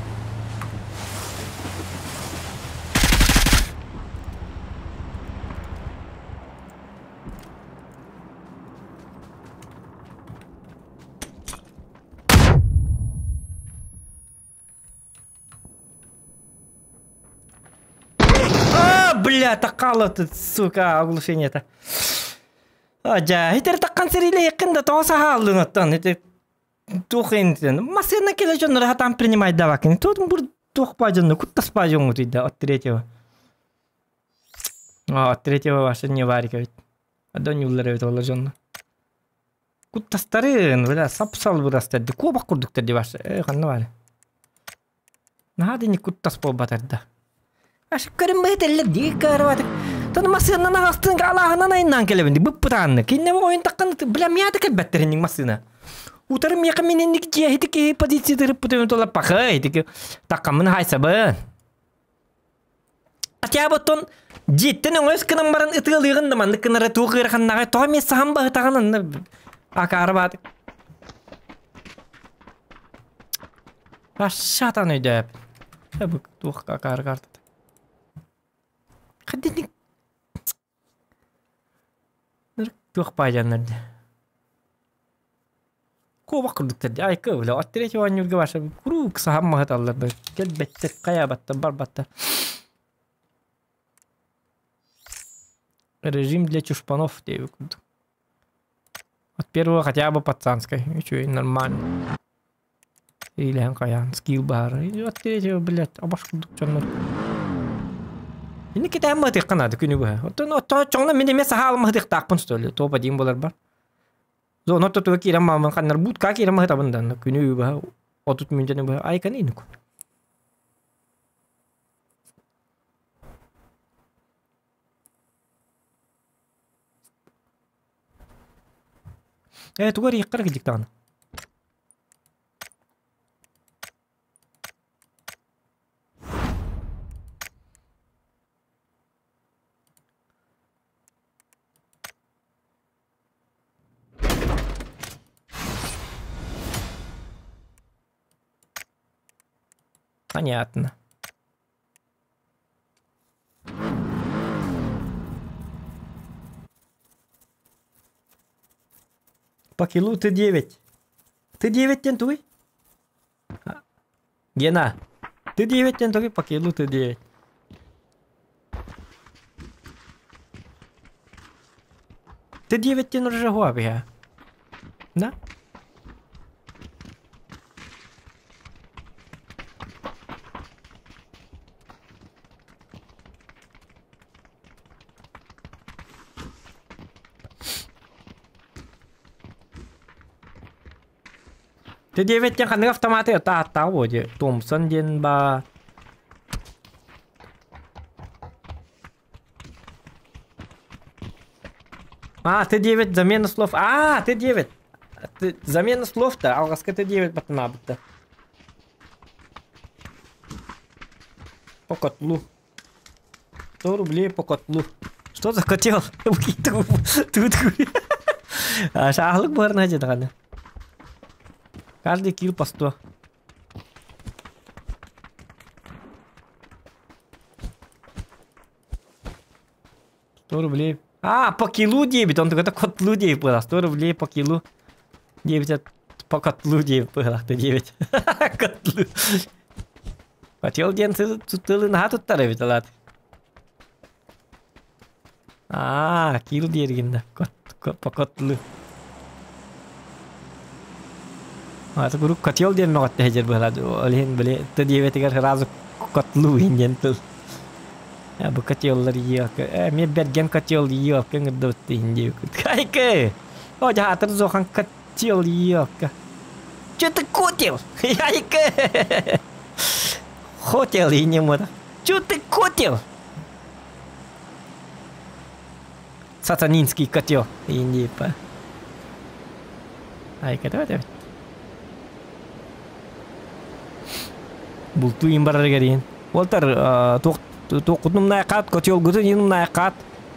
Бля, такало тут, сука, оглушение-то. Ажа, это таккан сериле якында тоса халын оттан. Это тухентен. Машина кележон рахатан принимать давакин. Тут бур тухпажон, куттас пажон утида от третьего. От третьего ваша не варика. Адон юллары толожон. Куттас тарын, бля, сапсал бурастады. Куба курдуктар диваш. Ханна вари. Нахады не куттас побатарда. Аш көрмөйт эле дикарват. Тон машина нагастын галахана найнан келебинди. Быппытанны. Кинне оюн таккан бля мята кебеттеринин машина. Утарым яка мененник жехитики позициядыр путем тола пахай. Тики таккамын хайсабы. Атяботтон жеттен өз кынан барын ытылыгын даман кынары тугырханнага томе самба тагынын акарбат. Ашатан өйдөп. Бу тух акаргарт. Кадник тух паjanlardı. Kova kurdukta ay kövle attireci van yurga başa kuru kısa hamma hatallar böyle gel bette kaya batta barbatta. Режим для чушпанов девику. От первого хотя бы пацанской, еще и нормально. Или ханкаян скилл бар. И от третьего, блядь, обошкудук чёрнор. Ini kita mah tekan ada kini bah. Atau no congna mini mesa hal mah tekak pun stole. To padi bolar bar. Zo no to kira mah kan narbut ka kira mah ta bandan. Kini bah. Otut minjane bah. Ai kan ini ko. Tu gari yakar ke diktan. Понятно. По килу ты 9. Ты 9 тентуй? Гена, ты 9 тентуй, по килу ты 9. Ты 9 тен уже гуабия. Да? Т9 тен қандай автоматы аттағы өде. Томпсон ден ба. Т9 замена слов. Т9. Замена слов-то. Алғасқа Т9 батына бітті. По котлу. 100 рублей по котлу. Что захотел? Тут. Шағылық барына жеді ғана. Каждый килл по 100. $100. По килу 9. Он только котлу 9 было. 100 рублей по килу. 9 по котлу 9 было. Т9. Котлу. Хотел ден тылы наға тұттары бет алады. Килл дергенді. По котлу. Грук хотел ден ноғатты әжер болады. Олен біле Т9 егер разы котлу инден тыл. Бұл котеллар ек. Мен берген котел ек. Кеңірді өтті инде. Қайқы! Жағатыр зоған котел ек. Че ты котел? Қайқы! Хотел и не муда. Че ты котел? Сатанинский котел. Инде па. Қайқы, давай. Бұл туйын барар керейін. Олтар тоқытным найқат, котел күтін еным найқат.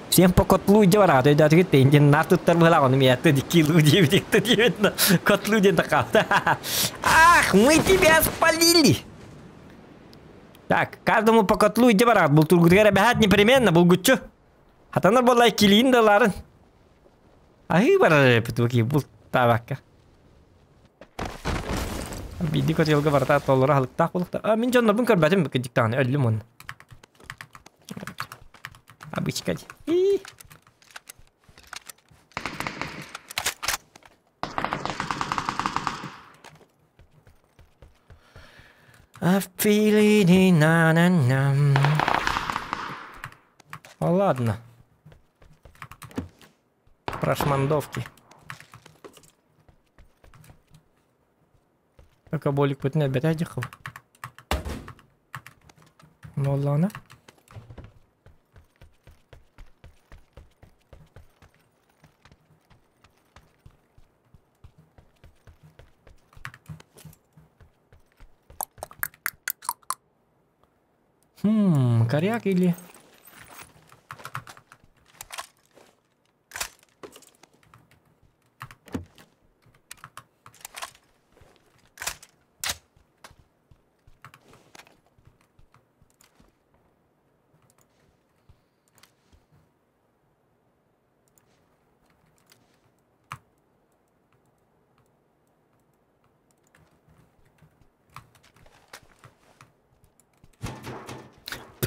Всем по котлу де барады. Өйдаты кетті. Инден нартыттар бұлағаны метті. Килу девітекті деветіні. Котлу ден тақалды. Ах, мы тебя спалили. Так, каждому по котлу иде барады. Бұл тургутгері бәхат непременно. Бұл күтчі. Хатанар болай келейін даларын. Ай барар әпітуки. Бұл табаққа. Биди котелга барта толлары халықтақ болықты. Мен жонлардың көрбәтім бүкіндіктағаны өлім оны. Обычка. I feel it in na-na-na. Ладно. Прошмандовки. Болик путнет бетадихов. Ну ладно. Коряк или...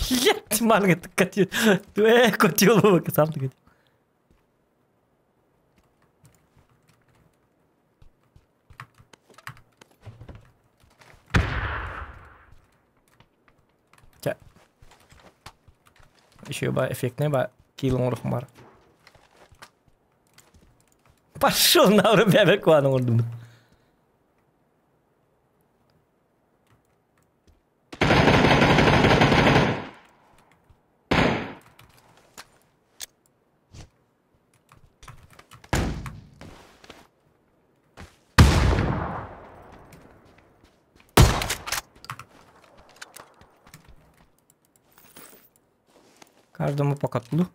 Блять, манга, ты котел. Ты котел, сам ты котел. Ча. Еще ба эффектный ба килон рухмар. Пошел на урбябе квану урдум. Каждому по котлу.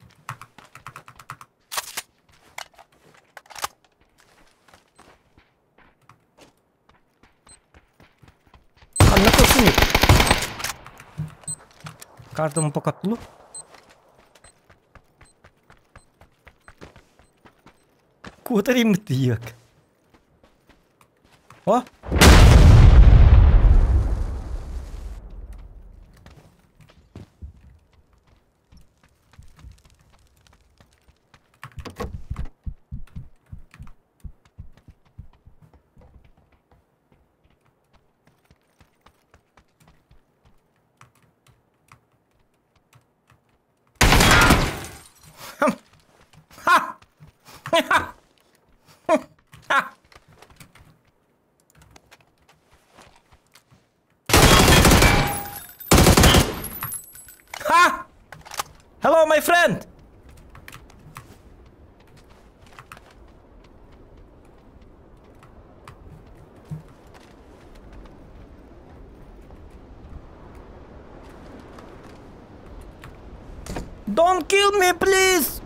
Каждому по котлу. Кударим тыяк. О! Hello, my friend! Don't kill me, please!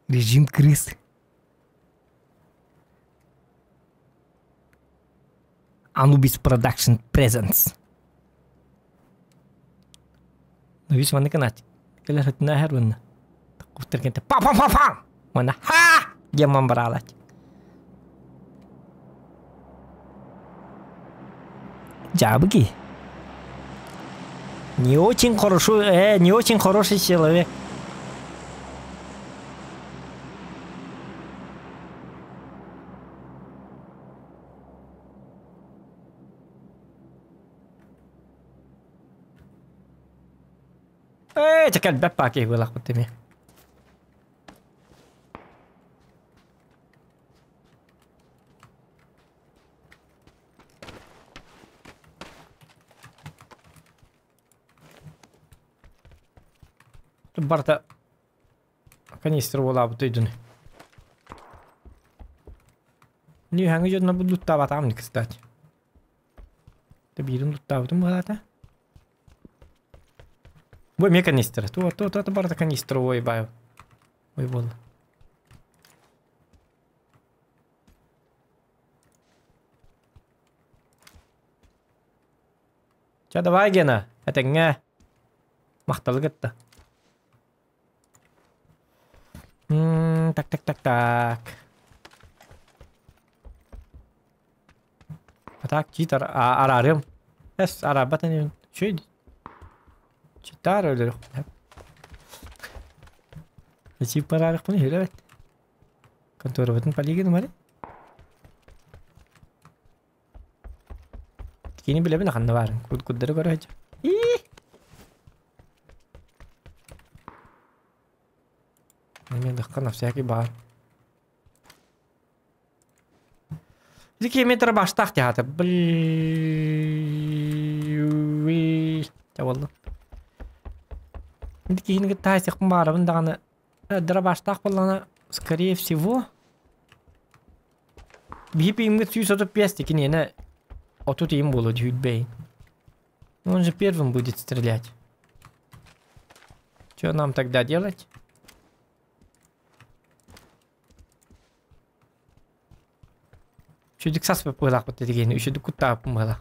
Режим крысы. Anubis Production Presents. Nabis mana kenat? Kalau hati nahar mana? Takut terkena pam. Mana? Ha! Dia memberalat. Жабки. Не очень хороший человек. Cakap berapa ke gua lakukan ni? Барта канистр вола бутыйдун. Не хангы на буду лутава там, кстати. Ты бирун лутава там была-то? Ой, мне канистр. То барта канистр, ой, баю. Ой, вон. Ча, давай, Гена. Это не. Махтал гетта. Так. Так, читар. Арарым. Эс, арабатан. Что это? Читар или Зачем парарах пуни хилавет? Контора ватан палиген мари? Кини билебе на ханна варен. Куддары кора хача. Мен даққан всякий бар. Зики метр баштақ тяхаты. Чавалды. Енді кейінгі тайсық барабын дағаны дырабаштақ болғаны, скорее всего, бейіп имгі түйіс отып бесті, кен ені отут им болу дүйітбейін. Он же первым будет стрелять. Что нам тогда делать? Еще диксас попылақ вот эти гейны, еще дикута помылақ.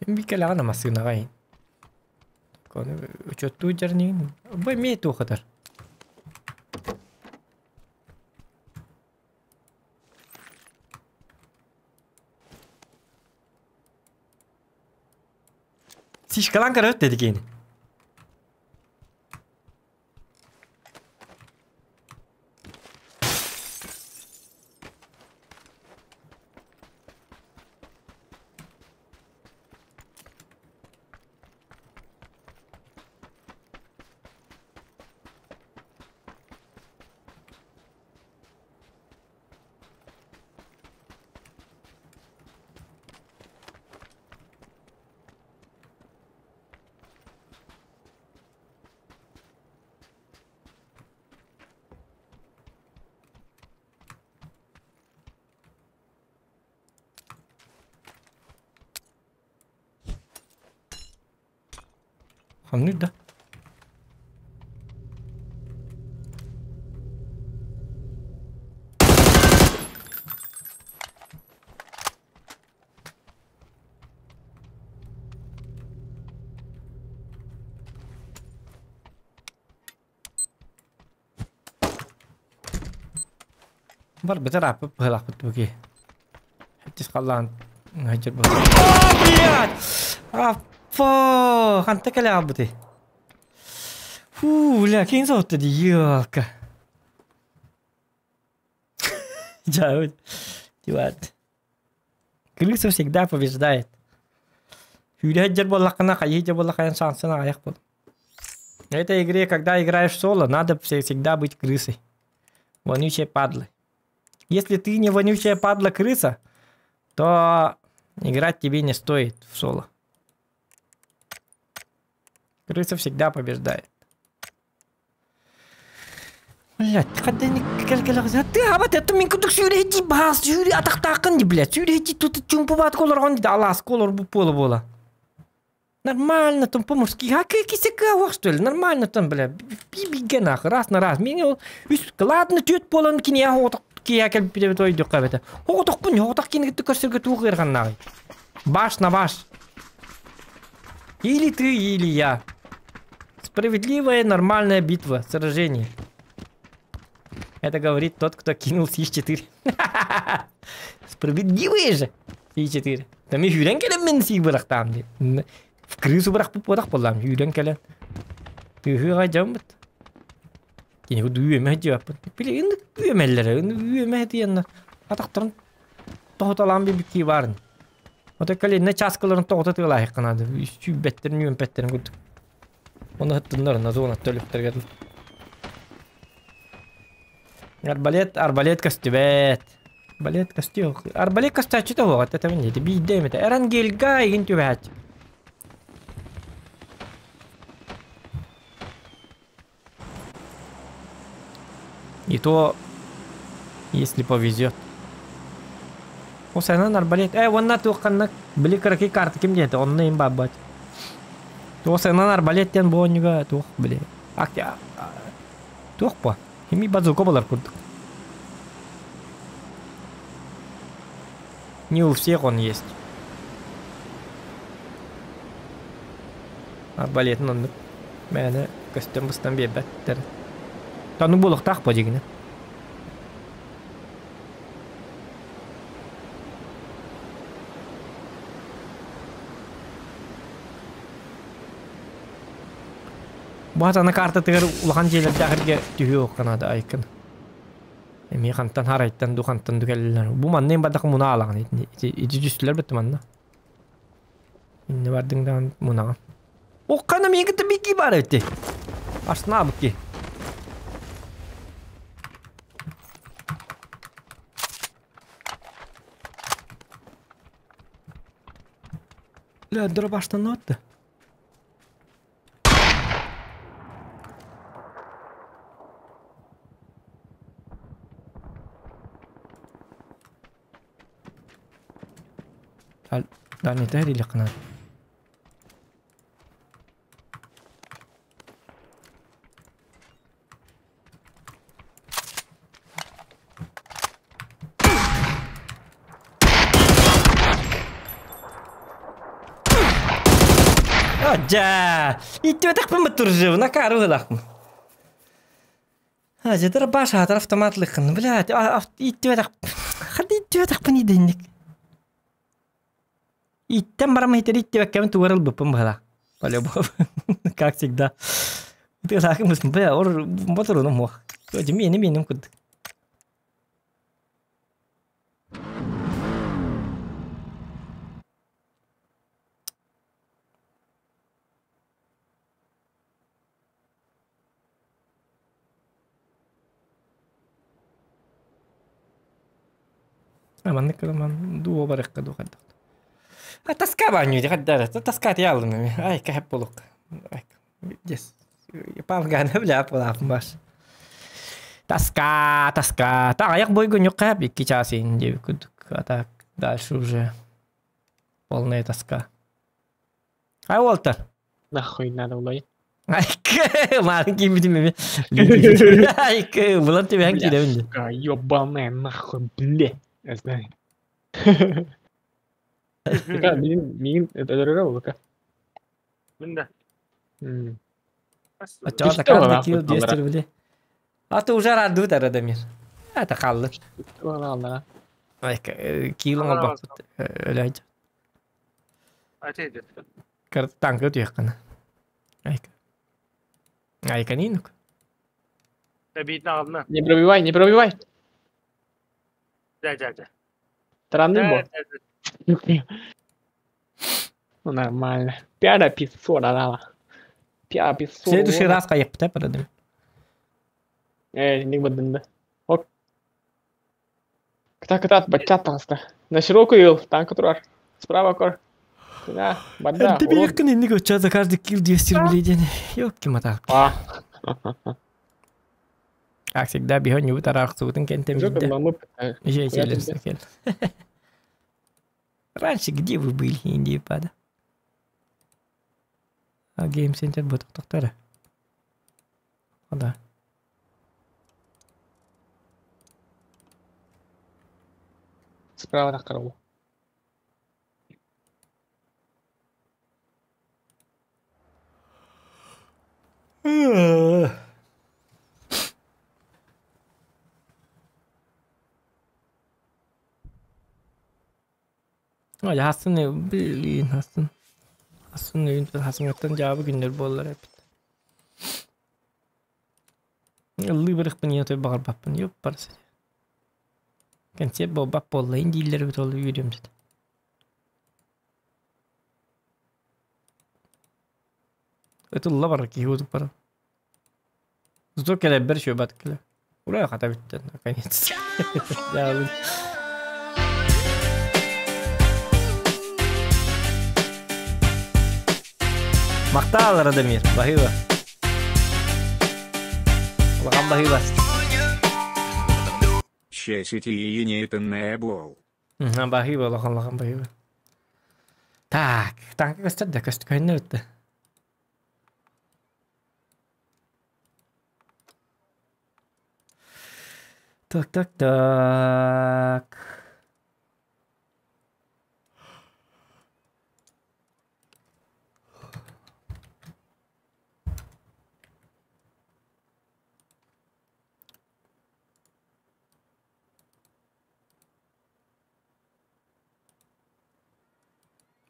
Бикелана масына гайын. Коны учетту жернин. Бай мет оқыдар. Сишкалан карат dedi gene. Хамны да. Бар бетер бахлах бутуги. Хатис қаллан хажер бар. О, блядь! Афа, ханта каля бути. Фу, бля, кин сотты ди ёлка. Джаут. Тиват. Крыса всегда побеждает. Юля хажер боллакана, хажер боллакан шансына аяк бол. В этой игре, когда играешь в соло, надо всегда быть крысой. Вонючие падлы. Если ты не вонючая падла крыса, то играть тебе не стоит в соло. Крыса всегда побеждает. Блядь, когда не калькаляция. Ты абат это мен кудук сюрети бас, сюре атактакын ди, блядь. Сюрети тут чумпубат колор он ди, алас колор бу пола бола. Нормально там по-мужски. А кисека что ли? Нормально там, блядь. Биби нахуй, раз на раз. Меня ладно, тёт полон кине охоток. Кия кел пидет той дёк кабета. Охоток пун, охоток кине ты косырга тугыр ганнагы. Баш на баш. Или ты, или я. Справедливая, нормальная битва, сражение. Это говорит тот, кто кинул СИ-4. Справедливые же СИ-4. Там и хюрен келен мен СИ бырак там. В крысу бырак попадак болам, хюрен келен. Ты хюра жамбыт. Кини худ үйеме жаппын. Биле инди үйемеллери, үйеме диянна. Атактарын тоғыталан бибикки барын. Ота кален часкаларын тоғытатыла айқанады. Сүйбеттерін, үйемпеттерін күдік. Оны хыттынларына зона төліптерге дыл. Арбалет костюбет. Арбалет костюбет. Арбалет костюбет что вот это мне. Это бидем это. Эрангельга и гентюбет. И то, если повезет. О, сайнан арбалет. Вон на туханнак. Били караки карты кем где-то. Он на им бабать. То сайнан арбалет тен бонюга. Тух, бли. Актя. Тух по. Хими базука болар курдук. Не у всех он есть. Арбалет надо. Мэне костюм быстан бебеттер. Та ну булах так подигне. Бата на карта тегер улахан жейлер жагырга түйө канада айкын. Эми хантан харайттан духантан дүгеллер. Бу маннен бадак муна алаган ити жүстүлөр бетти манна. Инне бардыңдан муна. О кана мегите бики бар өтти. Ашна бики. Ля дробаштан отты. Да не тайри лякна. Аджа! Итте так поматуржив на кару лахм. Аджа дробаша атар автоматлыхын. Блядь, итте так. Хadi итте так пани денник. Иттен барам хитеритте беккемен тугарыл быппын бала. По-любому. Как всегда. Ты лакым мысын, бля, ор моторуну мох. Тоже менем куд. Аман некалман дуо баракка духадда. Таска баню дигаддара, таскат яллы. Ай, кахеп болук. Ай, дес. Павган бля полап баш. Таска. Та аяк бойгу нюкап икки часин деп куд. Так, дальше уже полная тоска. Ай, Уолтер. Нахуй надо было. Айк, маленький битими. Айк, булан тебе ханки да бинде. Сука, ёбаная нахуй, блядь. Я знаю. Мин, это дорого, ка. Мында. Ачаа Düştü такар ona кил futbollara. дестер биле. Аты уже раду тарадамир. Ата қалды. Ладно. Айк, килон албак. Өләйд. Атейді. Кар танк өтөйккана. Айк. Айканинук. Бейтін ағылына. Не пробивай, не пробивай. Да. Странный бот. Ну нормально. 500 дала. 500. Следующий раз каяпта тарадам. Не бадында. Оп. Ката бачат таста. На широкую танк турар. Справа кор. Да, бада. Тебе якын инник өтча за каждый килл 200 рублей дене. Ёпки матак. Как всегда бегон не тарах сутын кентем Жопа виде. мамы. Ещё телес кел. Раньше где вы были, Индия пада? А гейм-центр будет доктора. О, да. Справа на корову. Ой, Hasan bilin Hasan. Hasan öyle Hasan'tan cevabı günler bollar hep. Yıllı bırak beni yatıyor bağır bappın yok parası. Kendisi bu bap bollayın dilleri bir oluyor yürüyorum dedi. Etullah var ki hudu para. Zor kere bir şey bat kere. Buraya kata bitti. Kaynet. Ya. Maktal Radamir, Bahiva. Лакам Bahiva. Счастье и не это не был. Bahiva, лакам Bahiva. Так, танк кастырды, кастыр кайны өтті. Так.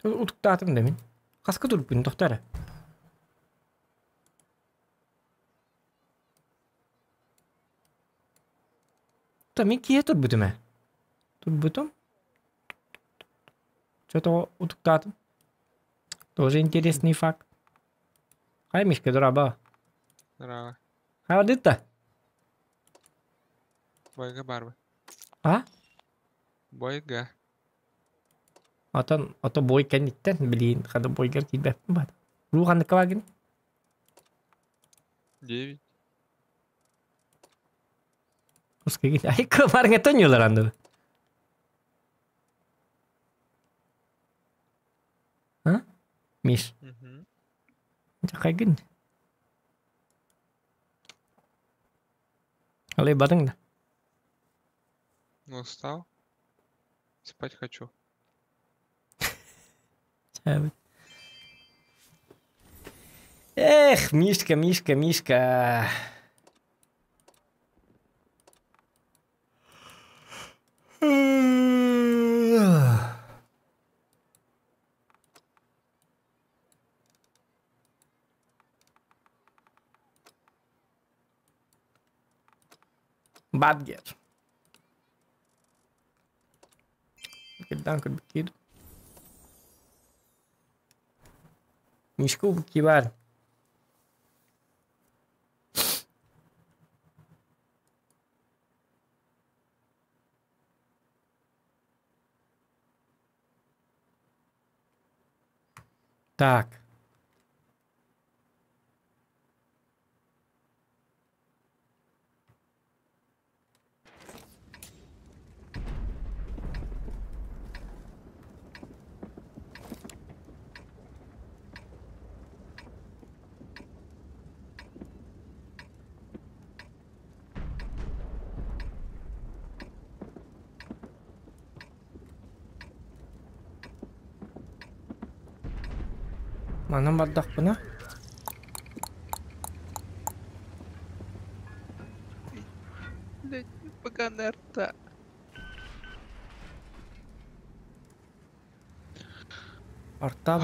Утуктатым демин. Каска туруп күн токтары. Мен кие турбутум э? Турбутум? Что-то утуктатым. Тоже интересный факт. Хай, Мишка, дораба. Здорово. Хай, вадыта. Бойга барбы. А? Бойга. Ото бой кенниттен билин, када бойгар килбеппин бат. Рууханды калагин? 9. Ускегин. Ай, кымарыңа тоньолар анды. А? Миш. Какайгин. Алай бадың да. Ну, устал. Спать хочу. Эх, Мишка. Бадгер. Кидан кырбыкиду. Мишка убки бар. Так. Manam bardak buna. Погонарта. Арта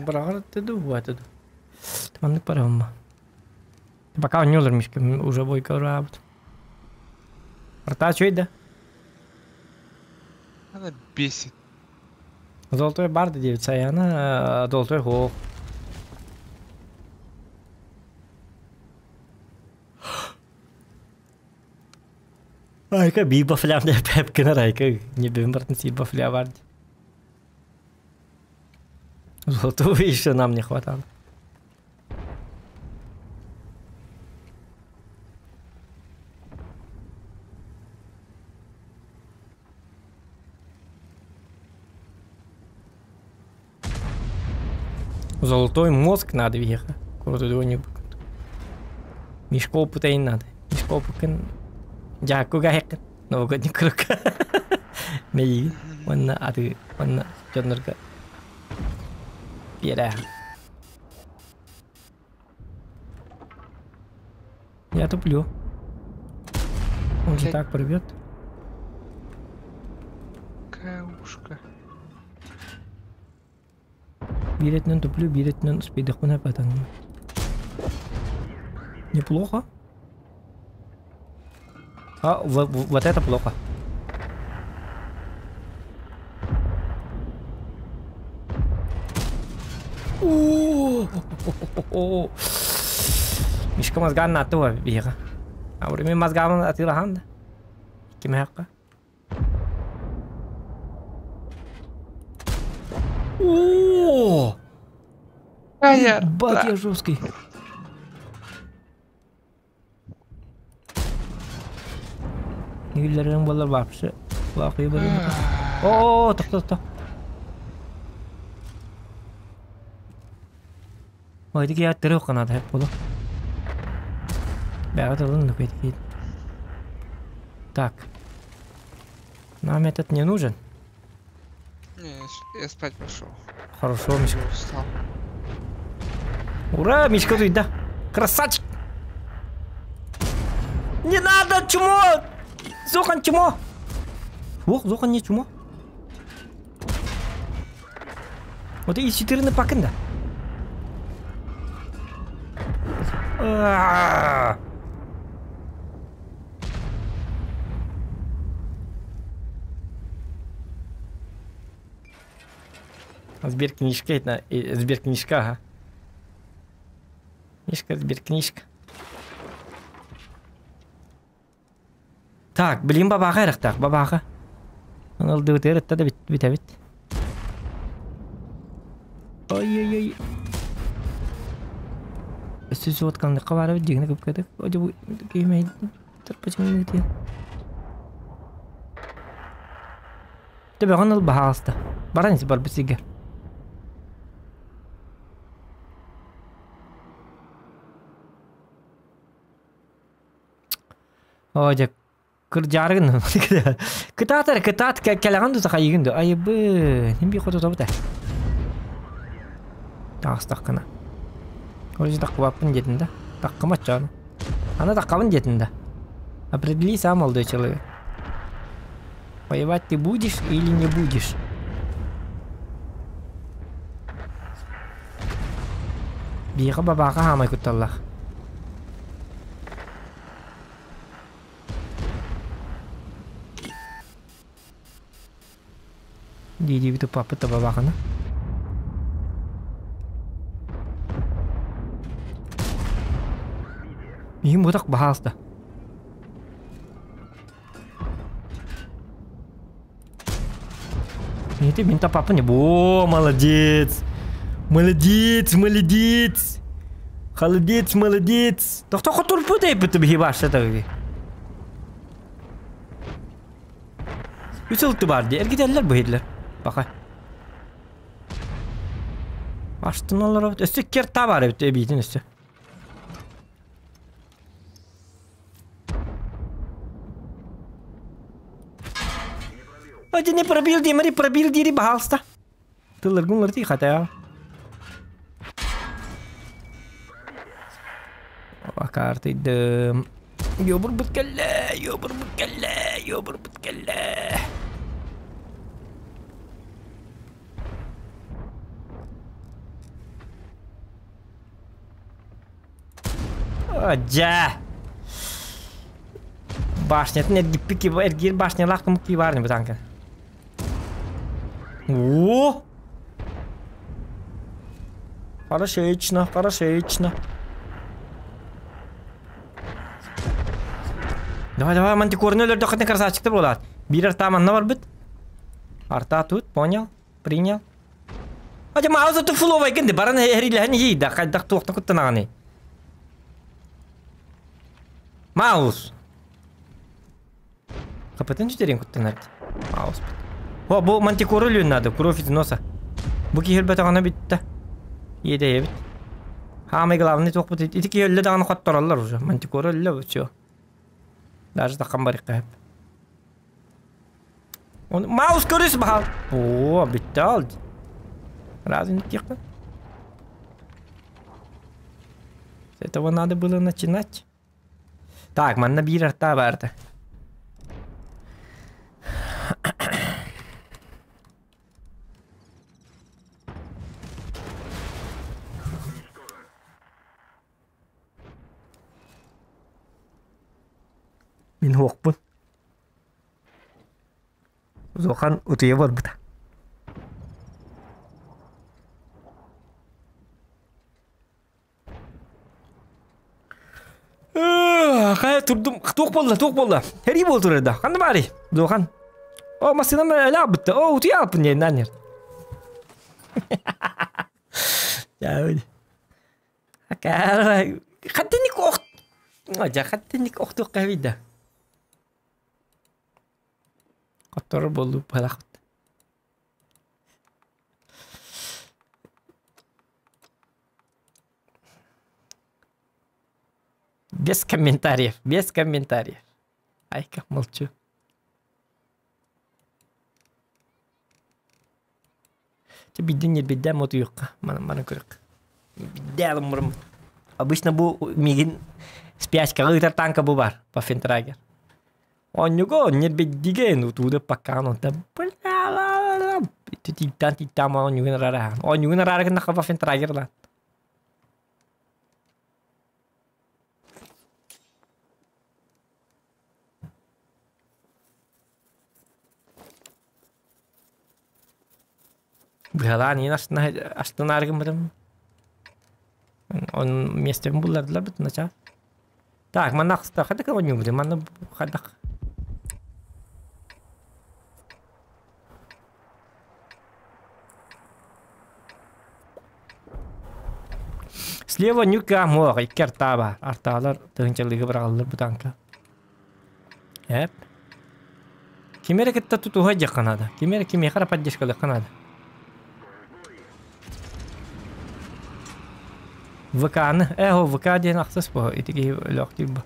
барагар деду вот это. Тамны парамма. Пока он не умер, Мишка уже бойко работает. Арта что это? Она бесит. Золотой барда девица, и она золотой хол. Айка биба флям де пепкина райка не бимбартн сиба фля варди. Золотого еще нам не хватало. Золотой мозг надо въехать. Куда его не будет. Мишко опыта не надо. Мишко опыта. Дякую, гайка. Новогодний круг. Мей. Ванна, а ты. Ванна. Чёрнорка. Пьера. Я туплю. Он же так порвет. Каушка. Билетнен туплю, билетнен спидахуна потом. Неплохо. А, вот это плохо. Мишка мозган на то вера. А время мозган атилаханда. Кимяка. О! Бать я жесткий. Нилерин болар вообще. Лахи болар. О, так. Ой, таки я трёх надо хеп боло. Бягат алын да кетет. Так. Нам этот не нужен. Не, я спать пошел. Хорошо, Мишка. Устал. Ура, Мишка тут, да. Красавчик. Не надо, чмо! Зохан, чмо! Ох, Зохан не чмо. Вот и 4 пакында. Сберкнижка это сберкнижка, ага. Книжка, сберкнижка. Так, блин, бабаха рахтак, бабаха. Он алды вытер, тогда бит. Ой. Сөз отқанды қабары дегені көп кәдік. Оде бұл кеймейді. Тұрпачың өте. Төбе ғаныл баға алысты. Баранесі бар бізеге. Оде кір жарығын. Кытат кәліған тұзаға егінді. Айыбы. Нем бей қоты тобыта. Тағыстақ қана. Уже таккабын детинда. Таккамат чаны. Она таккабын детинда. Определи сам, молодой человек. Воевать ты будешь или не будешь? Биха бабаха хамай куталлах. Диди биту папа-то бабахана. Им вот так бахалста. И ты минта папа не. О, молодец. Молодец. Так кто хотел путай по тебе баш это вы. Юсел ты барди. Эргиделлер бухидлер. Пока. Аштын олар. Өсті керта бар бейтін өсті. Оди не пробил, Димари, пробил, Дири, бахалста. Ты ларгун ларти хатая. Bakardıydım. Yobur butkelle, yobur butkelle, yobur butkelle. Aja. Башня-то нет гиппики, эргир башня лаком киварни бутанка. О! Хорошечно, хорошечно. Давай, мантикорны өлерді қытын красавчикті болады. Бір артаманна бар бұд. Арта тут, понял, принял. Аja мауза ты фуловай кенде, баран әриләхін ейді, қайдақ тоқтың күттін ағаны. Маус. Қапытын жүтерен күттін әрді. Маус бұд. О, бұл мантикоры өлін надо, кровь из носа. Бұл кейхіл бәті ғана бітті. Еді ебіт. Хамай главный тоқ бұд. Ити кейхілі дағаны қаттаралар уже. Мантикоры өлі бұд, все. Даже таққан барық қайып. Маус көріс бағал. О, бітті алды. Разве не тихо? С этого надо было начинать. Так, man набір арта барды. Мен оқпын. Зоқан ұтыя бар бұта. Қая тұрдым. Тоқ болды. Хәрі бол тұрырда. Қанды бари? Зоқан. О, масынам әлі бұтты. О, ұтыя алыппын не, нәнер. Жауыды. Қаттенік оқ. Ажа, қаттенік оқтық қавида. Қаттары болу балақыт. Без комментариев. Ай-ка, молчу. Биден не беда, моту юққа. Мана көрік. Беда алымырым. Обычно бұл мигин спячка ғытар танка бұл бар. По фентрагер. Он не бедиген утуда пока он там. Титан, он не рара. Он не рара, как на фентрагер да. Бхала не останаргам потом. Он вместе буллар для бит начал. Так, манах ста, хада кого не будет, мана хадах. Слева нюка мог, и кертаба, арталар, тынчалыгы браллар бутанка. Эп. Кимере кетта туту хаджа канада. Кимере хара паддишкалы канада. ВК-ны, ВК ден ақсыз бұл, етеге лөқтей бұл.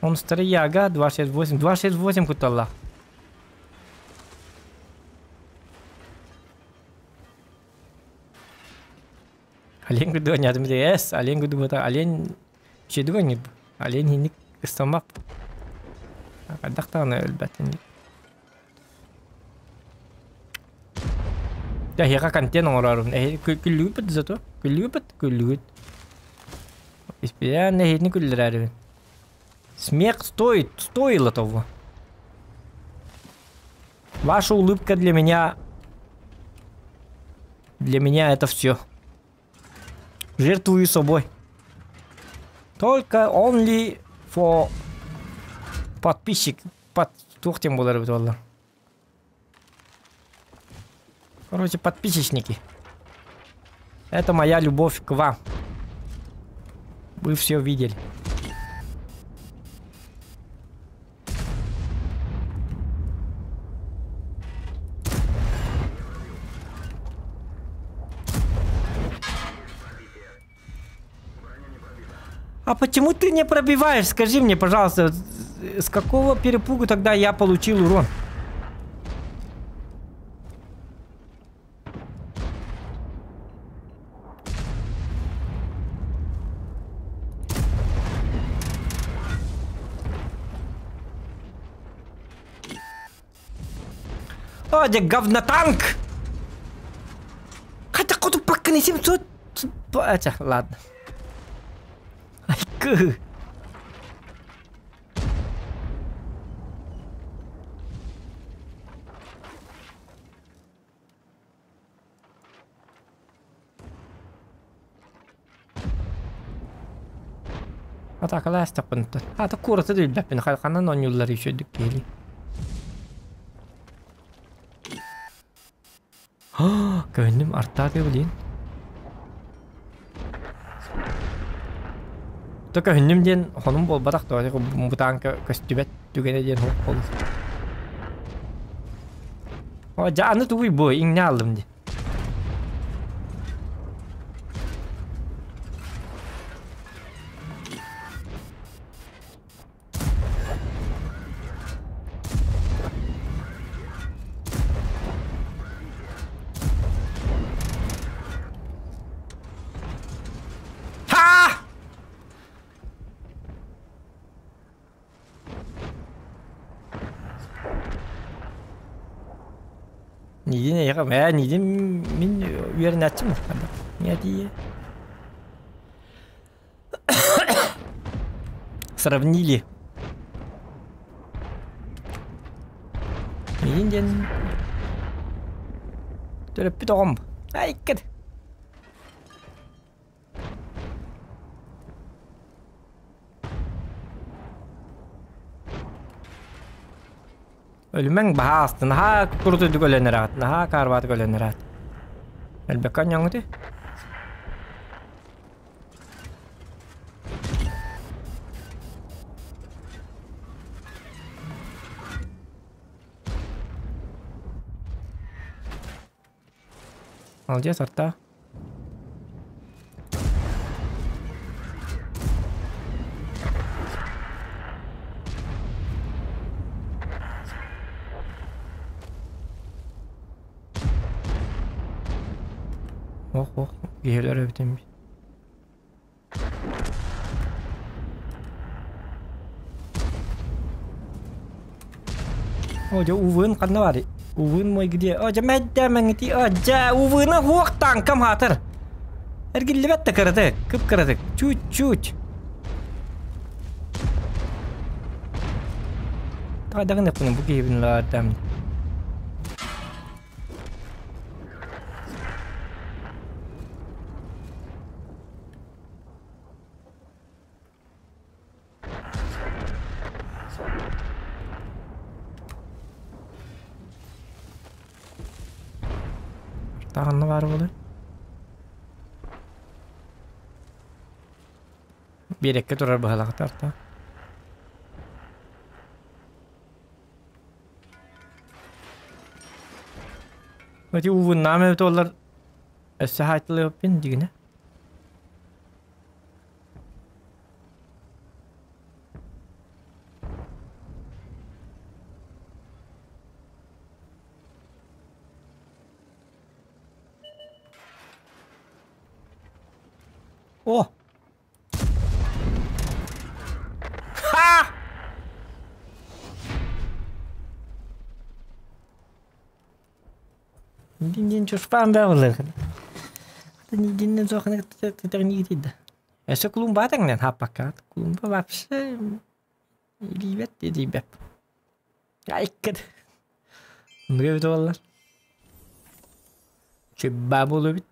Он старый яга 268 күтталла. Ален күді өне адымды әс, ален күді бұта, ален шеді өне бұл. Ален хинік ұстамап. Қадақтағына өлбәттен. Яға контент оңырарым. Күллігі бұд зато. Күллігі. Испиря не кулерарен. Смех стоило того. Ваша улыбка для меня это все. Жертвую собой. Только only for подписчик. Тухтем было. Короче, подписчики. Это моя любовь к вам. Вы все видели. А почему ты не пробиваешь? Скажи мне, пожалуйста, с какого перепугу тогда я получил урон? О, де говнотанк! Хотя куда пока не 700... ладно. Ай-ка! Атака ласта пунта. Ата курата дил бапин халкана нон юллар ишөдүк кели. Көнүм артады билин. Тока хөнүм ден хонум болбадак да бу танка көстүбөт түгене ден хол. О, жаны туй бу иңне алдым ди. Нидин яга мен нидин мен уверен ачым. Не дие? Сравнили. Нидин төрөп битогом. Ай кет. Ölümün bahastın ha kurdu gölenerat ha karvat gölenerat. Elbekan yanıdı. Alacağız hatta. Oh, geyler öptüm. Oh, jo uvun kan var. Uvun moy gede. Oh, ja medda mengiti. Oh, ja uvuna huak tangkam hatar. Ergil bet tekaradı. Kıp karadı. Çuç. Kadang ne pun bu gebin la adam. Tahanna var böyle. Bir dakika durar bu halakta. Berarti uvun nama itu olar sehatlı yapın digine. Oh. Ha! Din чушпан бавлы. Din зохна терни гида. Эсэ клумба тагнен хапакат. Клумба вообще илибет дибеп. Айкет. Нревит валлар. Чебба болубит.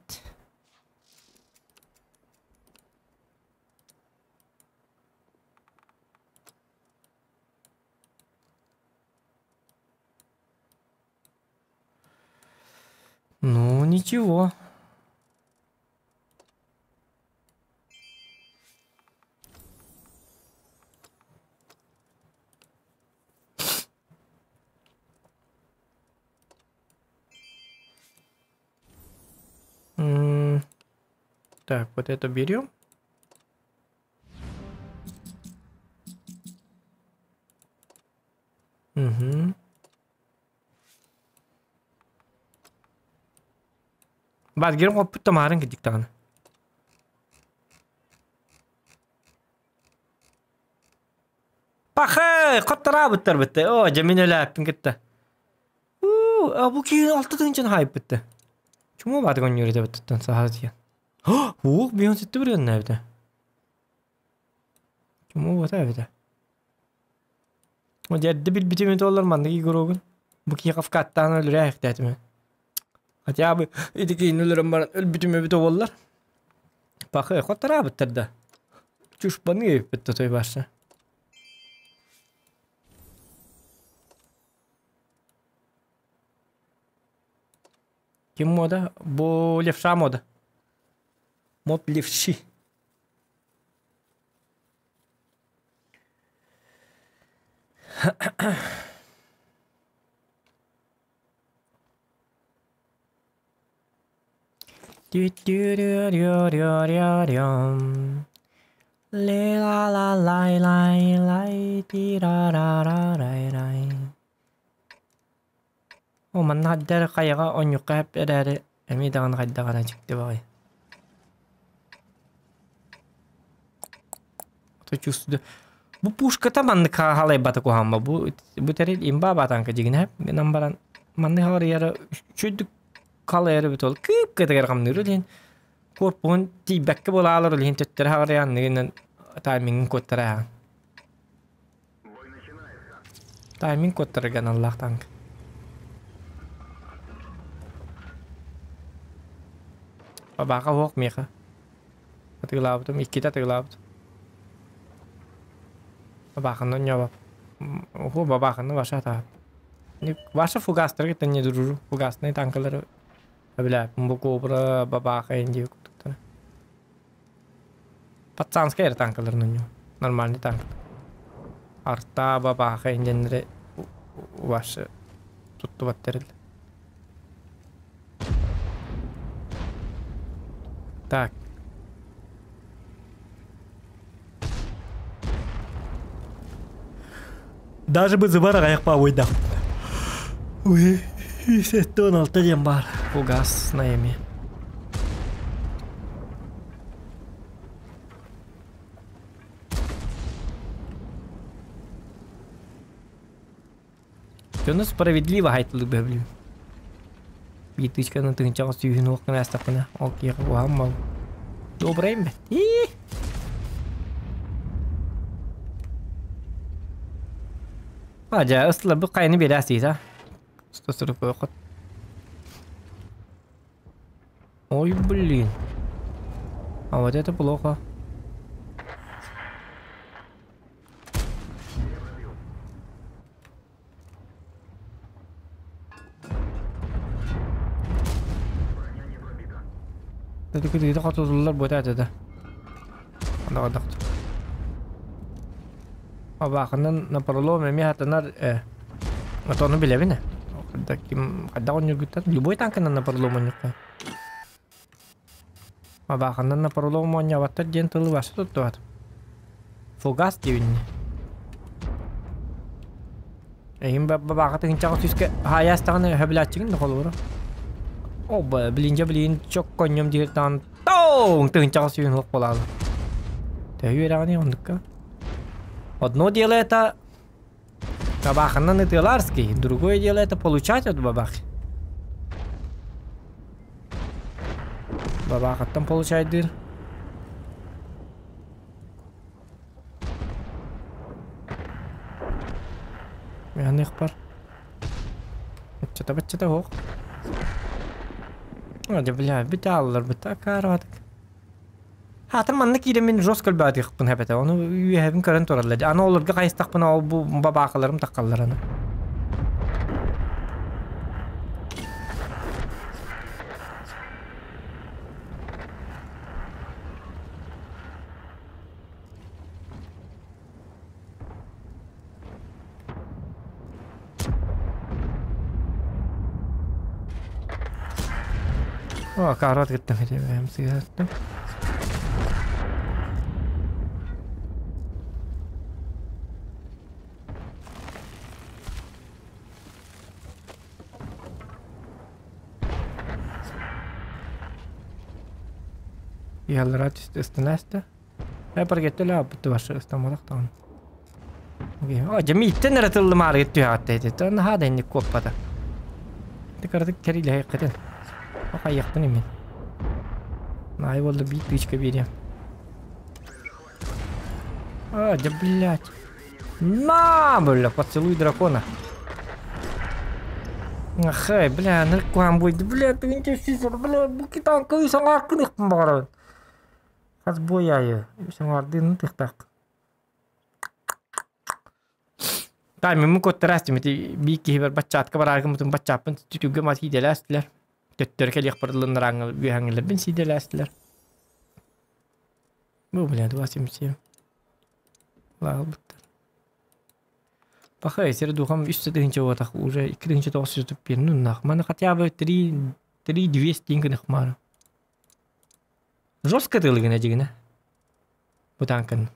Ну, ничего. Так, вот это берем. Угу. Badgirim koput tamarin gidik tane. Bakı, kottara bitti. O, cemine lapin gitti. bu ki altı tınçın hayıp bitti. Çumu vardı gönül yürüde bittin sahaz diyen. Bir yon sitti bir yönün evde. Çumu var evde. O diğerde bir bitimi dolarmandı ki grogun. Bu ki kafkattan ölür ayakta mi? Hadi abi edikeyin ölürüm bana öl bitimi bito bollar. Bakı kotara bitirdi. Çuş bana yiyip bitti toy başta. Kim moda? Bu lefşa moda. Mod lefşi. Le la la lay lay lay ti ra ra ra ray ray. O man haddar kayga onyuqa hep ederi emi dağın haddagana çıktı bay. Tuçustu. Bu puşkata mandı ka halay batı kohamma bu teril imba batan ka jigine hep nambaran mandı har yara çüdük kala yara bitol kıp kadar kamnırı din korpun ti bekke bolalar din tettir har yan timing kottara. Timing kottara gan Allah'tan. Baka hok meka. Patilabtum ikita tilabtum. Babakan nyoba. Babakan başa ta. Ni başa fugas terke tanya dulu fugas ni tangkalar. Abila bu kobra babakan inji kutukta. Patsan sekali tangkalar nunyo. Normal ni tangkal. Arta babakan injenre başa tuttu batteril. Так. Даже бы забара аяк по ойда. Ой, сеттон алты дем бар. Фугас на эми. Чёно справедливо айтылып беблим. Битычканы тыңчага сүйүн окна астакына. Окей, ваммал. Добрый имя. Aja ısla bu kayını bir asıysa. Sırf okut. Ой, блин. А вот это плохо. Dedi katılırlar bu da. Anda. Bakın na parlo memi hatanar atonu bilevine. Kada on yurgutan любой танк на parlo monyoka. Bakın na parlo monya watar gentle was tuttuat. Fugas diwinni. Ehim bakın tinçak süske hayas tane heblaçın da koluru. O bilince bilin çok konyum dirtan. Tong tinçak süyün hok bolalı. Tehyürani ondukka. Одно дело это бабаха на нытыларский, другое дело это получать от бабахи. Бабаха там получает дыр. Yani ihbar. Bıçata hok. Hadi bля, bir daha alırlar, bir daha karadık. Hatır manlık gidemin Roskal bağdı yıkpın hepete. Onu üyehebin körün torarladı. Ana olur ki kayıstak bana bu babakalarım takallar ana. Kahrat gittim. Hem sigara ettim. Ялрат istinaste. Pergeteli abi tuvaşı İstanbul'da tamam. Okey. O cemiyette neretıldı mağara gitti hatta dedi. Onu hadi indi koppada. Тикардык кериле хайкытын. Ока яктын эмен. Най болду бит тычка берем. А, да блядь. На, бля, поцелуй дракона. Ахай, бля, ныркуам будет, бля, ты не чувствуешь, бля, букитан кой саңар кыных бар. Хаз бояю, саңар дин тыктак. Тайм мы кот терасти мети бики хибер бачат кабарарга мутун бачапын түтүгө мати деластылар. Төттөр келек барлынраңы бүйәңлер бен сиделастылар. Бу бля, 27. Ладно. Пахай, сер духам үстө дегенче ватак уже 2-нче тоғыз жүтүп берну нах. Мана хотя бы 3-200 тиңкиних мара. Жестко тылыгына дегене. Бу танкын.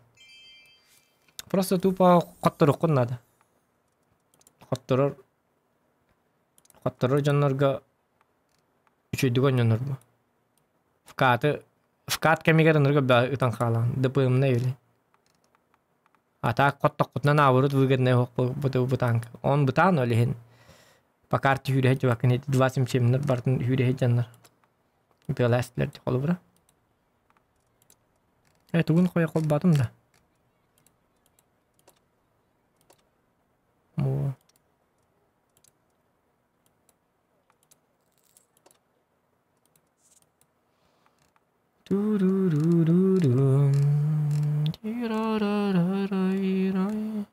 Просто тупо каттырыккын надо. Каттырыр жаннарга үчөйдүгөн жаннар бу. Вкат кемигернерге ба ытан калан. ДПМ не или. А так коттокутна наоборот выгодный хок бу танк. Он бутан олихин. По карте хүрехет вакын 27 бартын хүрехет жаннар. Беластлер колубра. Тугун коя кол батым да. Мо. Туруруруру. Тирарарарайрай.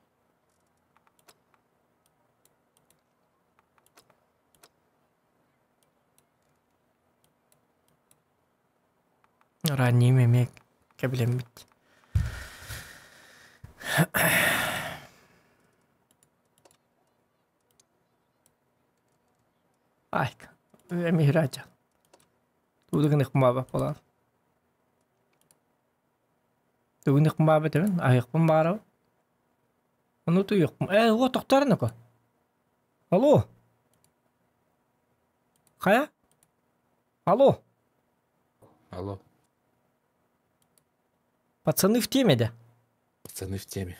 Ранний мемек кеблем бит. Айка, эмиграча. Тудыгынык маба болар. Тудыгынык маба тен, айыкпын бара. Аны туйыкпын. О, токтарыныка. Алло. Кая? Алло. Алло. Пацаны в теме, да? Пацаны в теме.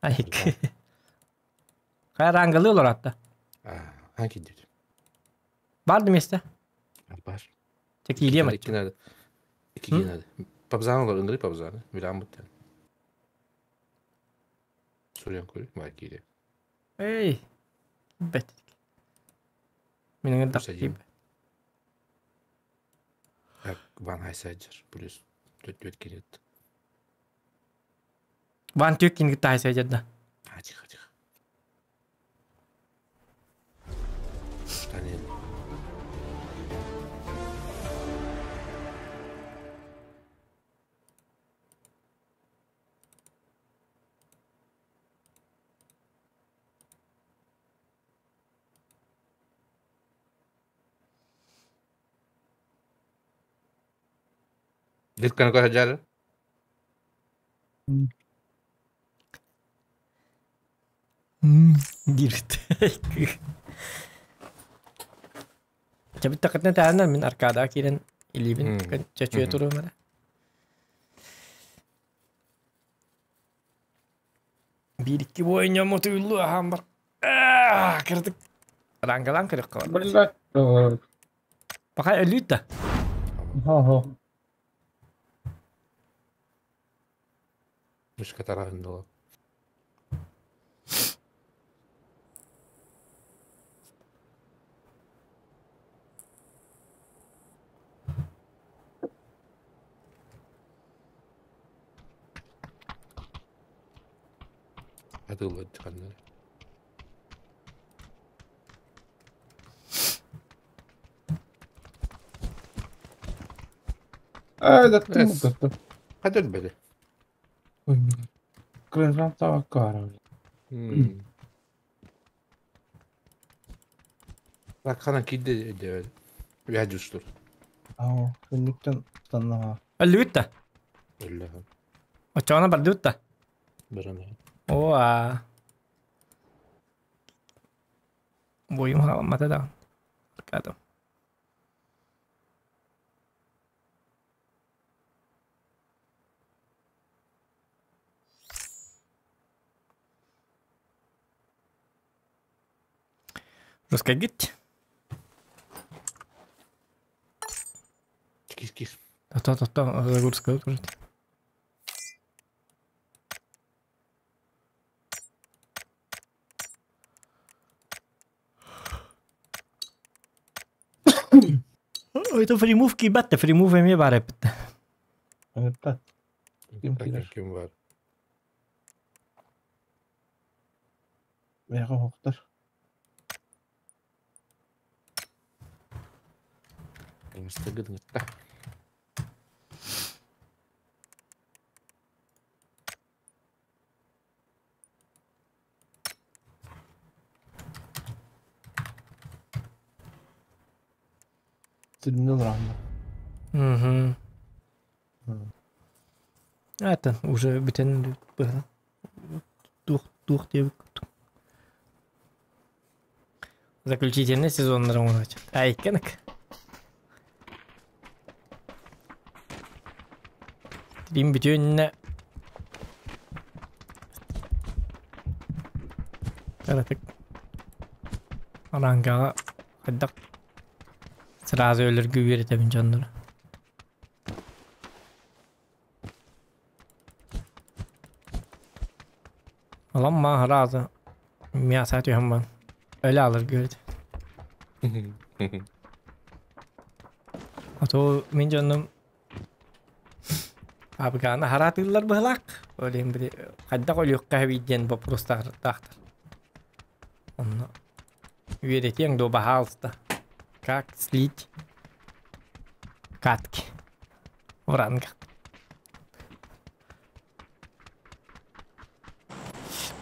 Айк. Кая рангалы олар атта? Hangi dedi? Vardı mesle. Var. Tek iyiliğe mi? İki nerede? İki nerede? Pabzan olur, ıngırı pabzanı. Milan butten. Soruyan koyu. Var ki iyiliğe. Ey. Betik. Benim de Sayayım. Van Haysager. Biliyorsun. Dört kere etti. Van Türk'in gitti sayacağdı. Hadi. Tane. Dilkan ko hajar. Girdi. Tapi takutnya tahanan min arkada akhiran ilibin kan cacuya turun mana. Bir iki boyunca motuylu hambar. Kırdık. Ranggalan kırık kawan. Berat. Pakai elit dah. Ha. Mش katarahında o. Hadi ulan çıkanları. Dattu. Hadi öl böyle. Keren rantaa kaara. Bak kana kidde de öyle. Bir justur. Nyt stanna. Elit dah. Öyle. Ocağına berdut dah. Berana. Wah. Boyum hava mata dah. Arkada. Rus kayak gitu. Та, загрузка. Это фримувки бәтті, фримув еме бар әпітті. Evet. Kim Bakın bilir? kim var. Veya hoktur. Mesti gıdın gitti. Sürümde olur anda. Угу. Это уже бітен было. Дух деп. Заключительный сезонный роман. Ай, кенек. Трим бітенне. Каратык. Арангаға қайдақ. Сразу өліргі беретемін жанлары. Alamma razı. Miyasat yuhamman. Öyle alır gördü. Ato min canım. Abi kana haratırlar bıhlak. Öyleyim bir kadda kol yok kahviyden bu prosta tahtır. Onu üyeretiyen do bahalsta. Как слить катки. Оранга.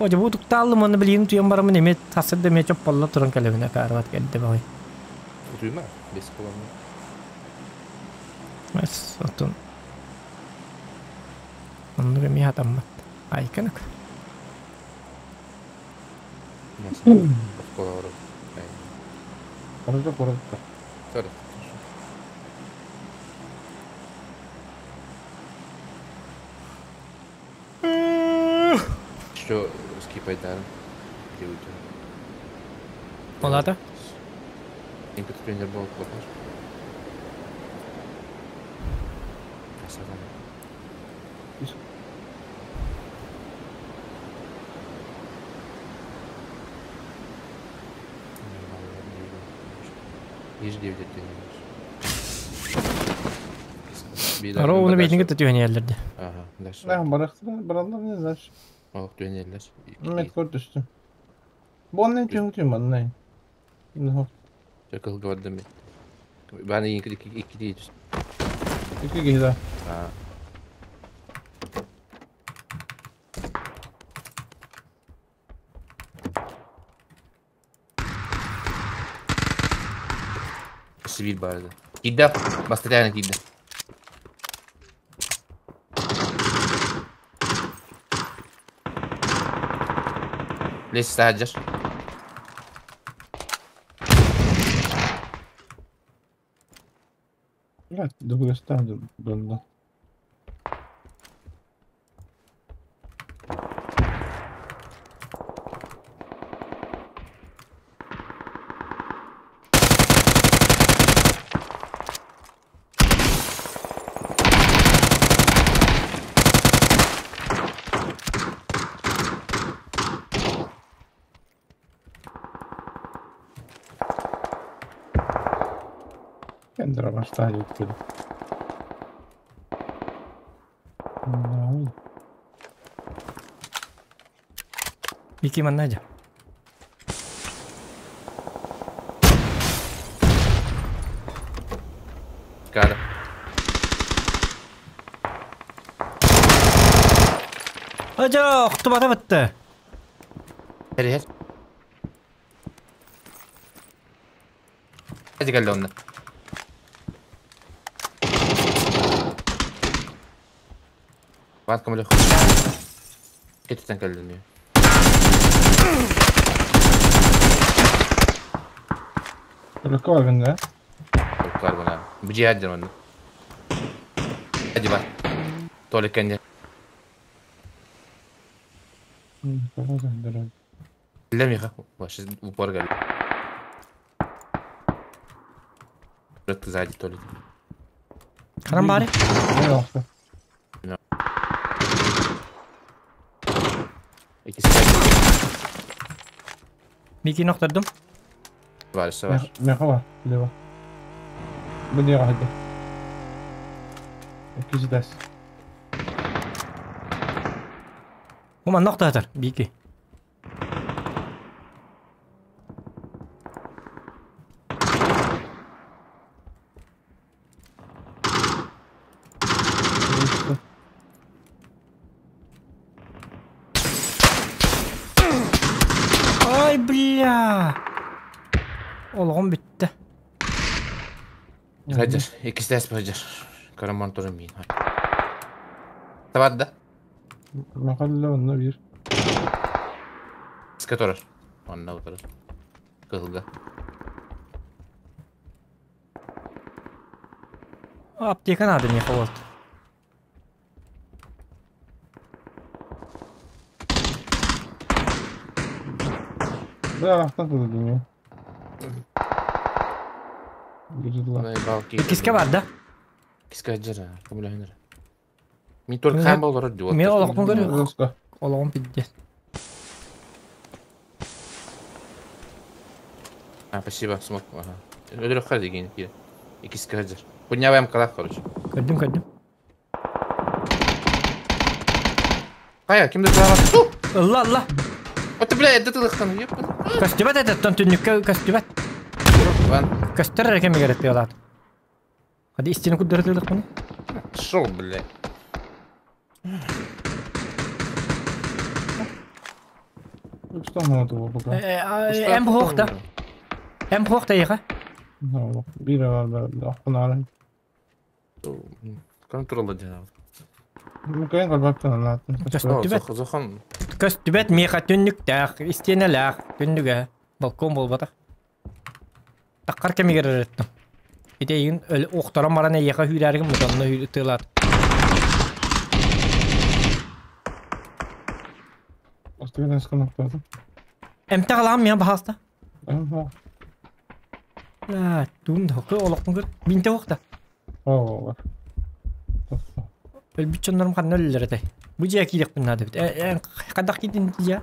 Oja bu tutalım onu bileyim tuyam baramı nemet tasır demeye çok palla turan kalevine karvat geldi bahay. Duyma. Besi kullanma. Mas otun. Onu remi hatammat. Ay kanak. Nasıl? Kolay. Orada. Tabii. Что скипать даром? Где у тебя? Olada? Инка тренер был плохой. Красота. Ешь 9 тренер. Aro beytini götürüyor yerlerde. Aha, ders. Ne bıraktı? Buralar ne zaş? Oh, treniyorlar. Mehmet kort düştü. Bu ne tüm anne. Ne? Çakıl gördüm ben. Ben iki değil. İki gida. Ha. Sivil vardı. Gidde. Bastırayana gidde. لسه هجر لا دوبل استعمل بالله Kendine başlayacak böyle. Iki mana aja. Cara. Aja, kutu bitti. Hadi. Hadi geldi onlar. بعد كم الاخوة كنت تنكلمني Rekor bende. قال بنا بيجي هدر منه هدي بقى طول كان Rekor bende. لم يخاف واش وبرجع ركز عادي طول Karan bari. Ne yaptı? İkisi de Bir iki noktaladım. var, işte var. Ne var? Ne var? Bu ne hadi? İkisi de. Uman nokta atar. Bir iki. Ay bля. Olğum bitti. Hacer. İkisi de Hacer. Karan monitörüm yiyin. Tamam da. Mahalle onunla bir. Skatorar. Onunla oturur. Kızılga. Apteka надо мне холод. Bu taraftan tutuldum ya. Girdiler. Ay balki. İkiske var da. İkisi Hacer ha. Kabul edilir. Min tur kan olur diyor. Men olğum görüyor. Ruska. Olğum bitti. Ha, спасибо, смог. Ага. Ödülü kardı yine. İkisi Hacer. Bu ne yapayım kadar karış. Gördüm. Hayır, kimde daha var? Allah. Otu bile edde tılıktan yap. Kastibat edetten tünnükke kastibat. Lan Kastırır kemi gerek diyorlar. Hadi istini kudurtuyorduk bunu. şol bile. Üç tane oldu bu kadar. Hem hoogda. Hem hoogda yıka. Tamam. Biri var böyle. Aklını arayın. Kontrol edeceğim. Mungkin kalau baktan anlattın. Kastibat. Zohan. Kastibat miqa tünnükte. İstineler. Tünnüge. Balkon bol bata. Takkar kemi gerek ettim. Bir de yine öyle oktaran barana yıka hülergin mutanına hütüyorlar. Pasti kan sekarang apa? Hem tağlam ya bahasta. Oh, La, dun da hoku olak mı? Binte hokta. oh. Öyle bütçenlerim kan öllere de. Bu ciğer kilik bunlar da bit. Kadak gidin ya.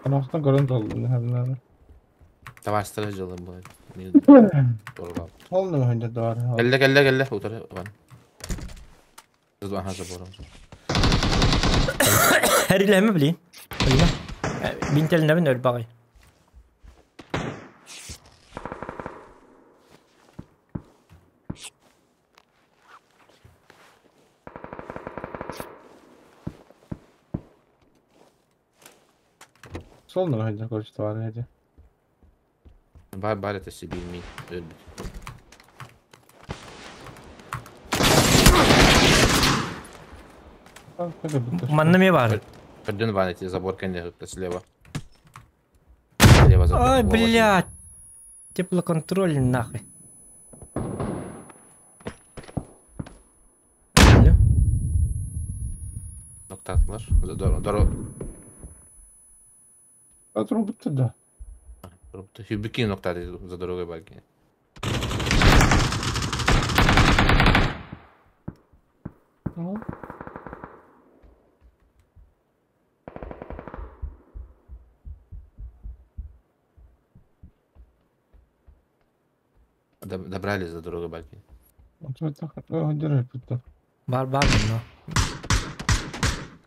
Anaktan görüntü aldım herhalde. Tamam, strateji olalım bu. Doğru bak. Oldu mu önce doğru? Gelle. Otur. Ben. Hızlı hazır bu. Her ile mi bileyim? Öyle. Bintelinde ben öyle bakayım. Solda mı önce koştu var hadi. Bari tesi bilmeyin. Öldük. Manna mi var? Поддон ванити, забор конечно слева. Слева забор. Ой, блядь. Теплоконтроль нахуй. Nokta attılar. Doğru. Patron bitti de. Hübiki nokta dedi за дорогой belki. Tamam. Добрались за дорогой belki. Otur tak. Hadi repito. Бар no.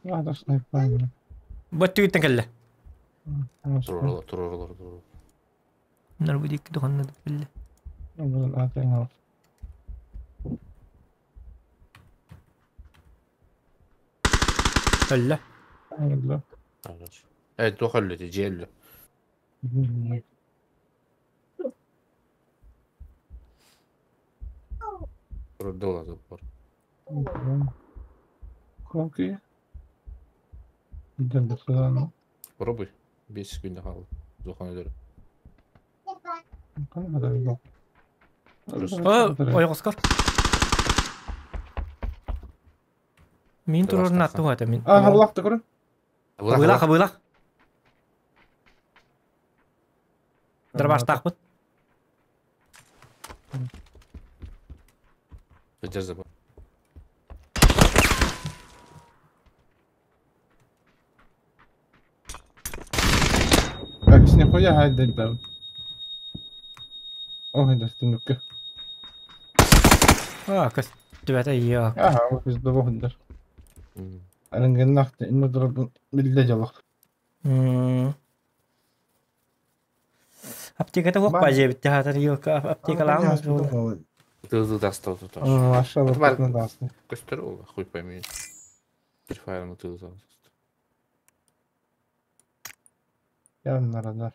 Ya da sniper mı? Bottu gittin kelle. Tururlar. Bunlar bu dik dokanla bille. Buradan atayım al. Öyle. Hayırlı. Evet, دخل تجيله. ردوا забор. Korkuyor. Gidelim şuradan. Попробуй. 5 günde kaldı. Zohan öderim. Ne kadar yok. Ой, Оскар. Min turun attu hata min. Ah Allah da görün. Kabulak. Darbas takut. Хотя забыл. Так, снихуя гайдать дав. Ой, да стунука. Kas työtä joo. Ага, офис да вогдер. Арангеннахты, инну драбын билде жалах. Аптеката хоппа жебитти хатар joo. Аптекалаамыз болду. Ты достал тут. Аша вот Отваль. на дасны. Костерова, хуй пойми. Прифайр на ты достал. Я на радар.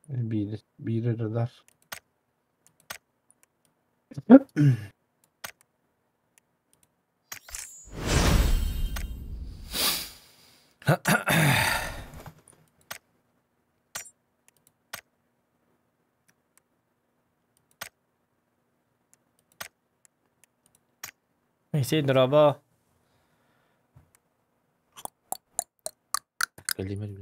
Бири радар. Isi дроба. Калимер.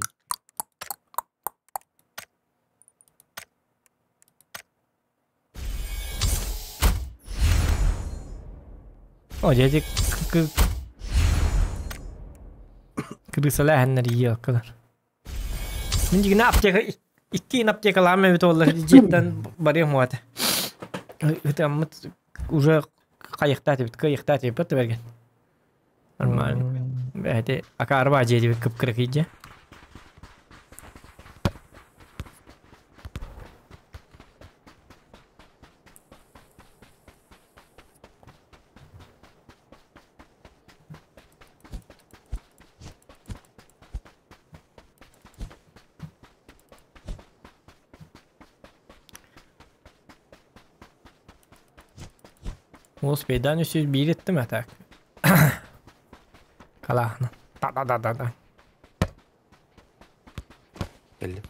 О, дяди крысалаһаннар ийоккалар. Мен дигин аптека икки аптекалаама бит олар життен барым хуата. Это уже кайыктат бит берген. Нормально. Это акарба жеди кып-кырык иде. Велосипеддан үсүз бириттим атак. Калахна. Да. Калим.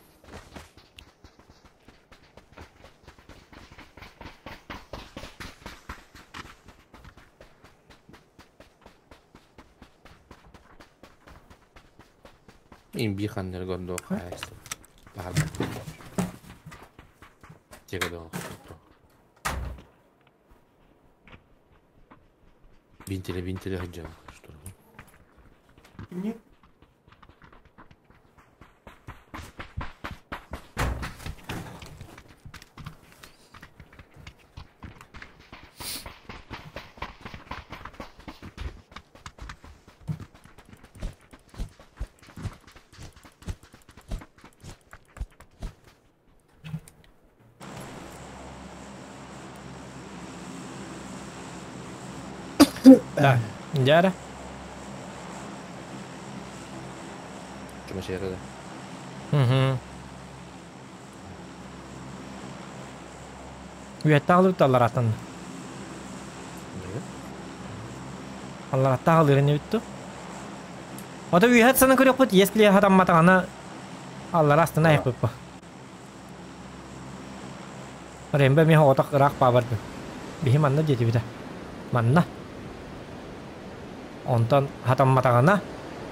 Имби хандер гондо хайст. Бар. Тега до. Бинтеле хаджал. Что? Нет. Да, Индиара. Cuma share dah. Уяттаалып талларатан. Аллар тағылырын өтті. Ода уят саны көрек бұд, если хатам матағана аллар астына аяқ бұд ба. Рембе меха отақ ұрақ бабарды. Бихи манна деті біді. Манна. Онтан хатам матағана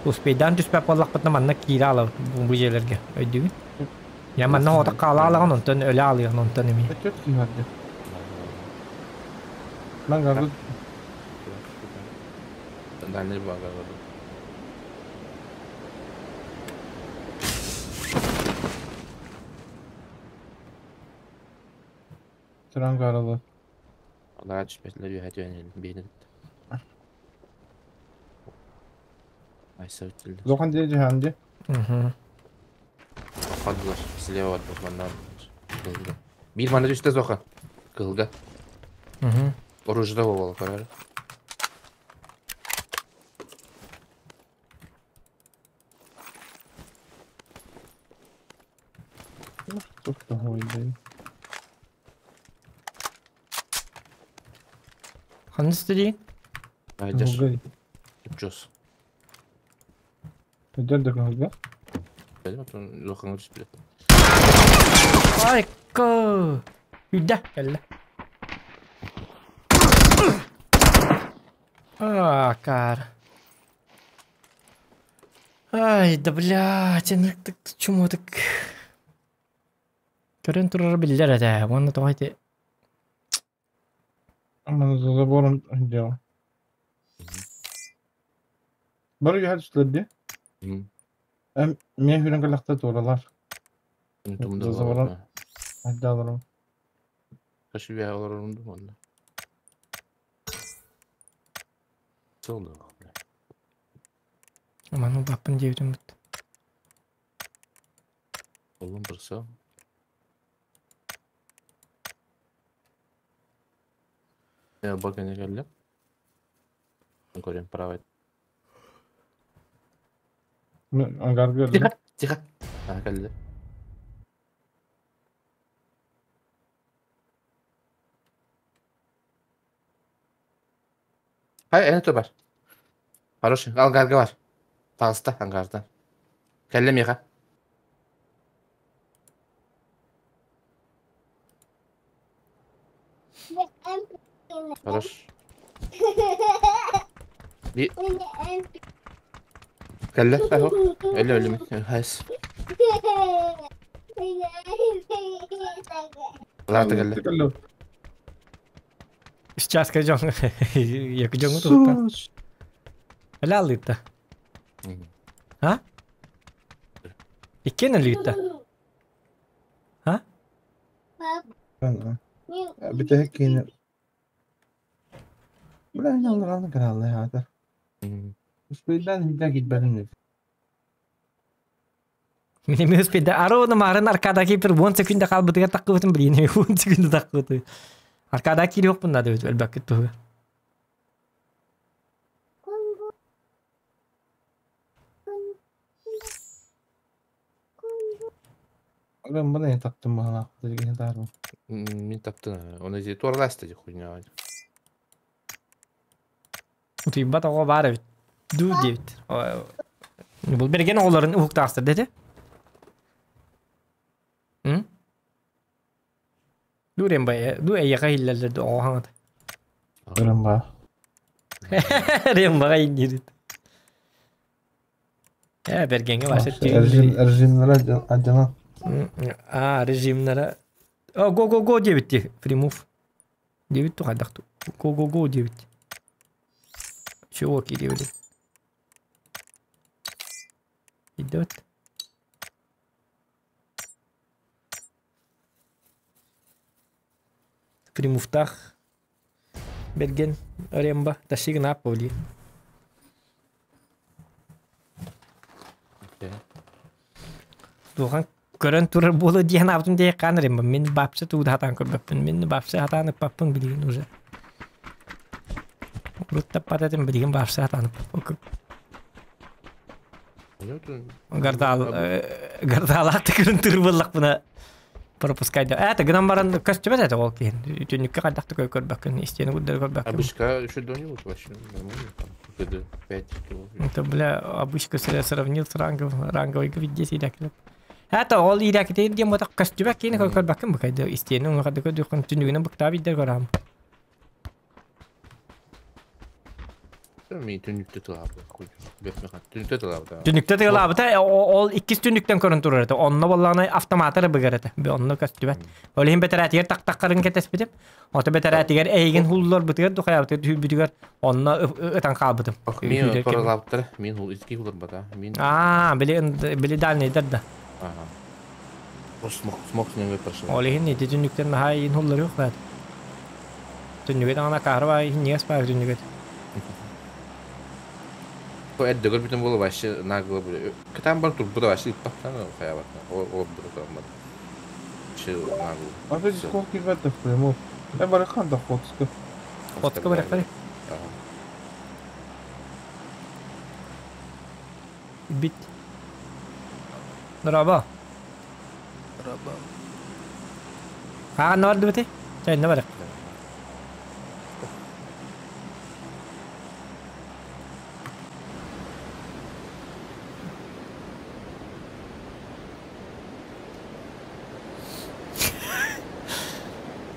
успейдан түспәп боллақ бұдна манна кейді алып бұл жерлерге өйдігі. Я манна отақ қала алаған онтан өлі алығын онтан емей. Өтет кімерді? Lan gardı. Daniel bagar vardı. Tren gardı. Allah açmışlar bir hadi önerin beğenin. Ay sevdildi. Zokan diye cehennemde. Kapadılar. Silahı var bakmanlar. Bir bana üstte Zokan. Kılga. Oruçta ovalı kararı. Çok da hoydu. Hangisi değil? Haydır. Hogay. Yapacağız. Öder de hogay. Benim atın Zokan'ı üstüne. Ay kı. Yüdde gel. А, кар. Ай, да блядь, так чему так. Көрін тұрар білдер әді, оны тоғайды. Ama zaborun diyor. Barı ya üstlerdi. Hem mehüren kalakta doğralar. Unuttumda Zaborun var. hadi alırım. Kaşı bir ağlar unuttum onda. Soldu. Aman o bappın cevdim bitti. Oğlum dursa. Ya bak ne geldi. Göreyim pravet. Angar gördüm. Dikkat, dikkat. Ha geldi. Hayır, en öte var. Хороший. Ангарга var. Fazla angarda. Kellem yıka. Хорош. Bir kelle aho. Öyle mi? Hayır. Zaten kelle. Kallo. Сейчас кайжон. Yakacağım mı tuttan? Helal litta. Ha? İkken litta. Ha? Bir tek yine. Buraya ne olur anı krallığı ya da. Üstünden bir daha gitmedim. Minimiz pede aro marın arkadaki bir 10 sekunda kalbıtıga takıvıtın bir yine 10 sekunda takıvıtı. Arkadaki yok bunda da öyle bak itu. Ben bana ne taktım bana? Dedi darım. Min taktın. Onu diye tuarla istedi хуйня. Uti bata o bare du dit. Bu bergen oğulların uhuktastır dedi. Hı? Du remba du eyaka hillelerde o hangat. Remba. Remba indirit. Ya bergenge varsa Rejimlere acana. Rejimlere. Go diye bitti. Free move. Diye bitti kadaktu. Go diye bitti. Şu okey diye bitti. İddet. Free muftah. Bergen. Remba. Taşık ne yapıyor? Doğan körün turur bolu diye ne yaptım diye kanırım. Min babsa tuğda hatan köpüpün. Min babsa hatan köpüpün bilgin uza. Rutta patatem bilgin babsa hatan köpüpün. Gardal hatta körün turur bolak buna. Пропускать. Это гномбаран костюм это волки. Ты никогда такой köpüpün. İsteyene gudder köpüpün. Обычка еще до него вообще нормально. Где 5 кило. Это, бля, обычка сравнил с ранговой гвидди сидак. Это ол идак те дем вот костюм кине как бакым бакайда истену он хадык дөхөн түнүгүнө бактаби дер көрам. Мен түнүктө тылап кой. Түнүктө тылап да. Түнүктө тылап да ол 2 түнүктөн көрүн турат. Онно болланы автоматары быгарат. Бе онно костюм. Ол хим бетератер тактаккарын кетеспедип. Ото бетератер эйген хуллар бытыр духаябыты бүтүгөр онно ытан калбытым. Мен коралаптыр. Мен хул иски хулар бата. Мен били дальний дерда. Смок с ними прошел. Ол хин не түнүктөн хай хуллар жок бат. Түнүгөт ана карва не спар түнүгөт. По это говорит, потом было вообще нагло. Там был тут было вообще пахтано, хаяватно. О, было там. Чил нагло. А ты сколько в это прямо? Я барахан да фотка. Фотка барахали. Бит. Раба. Нор дбите? Чай не барах.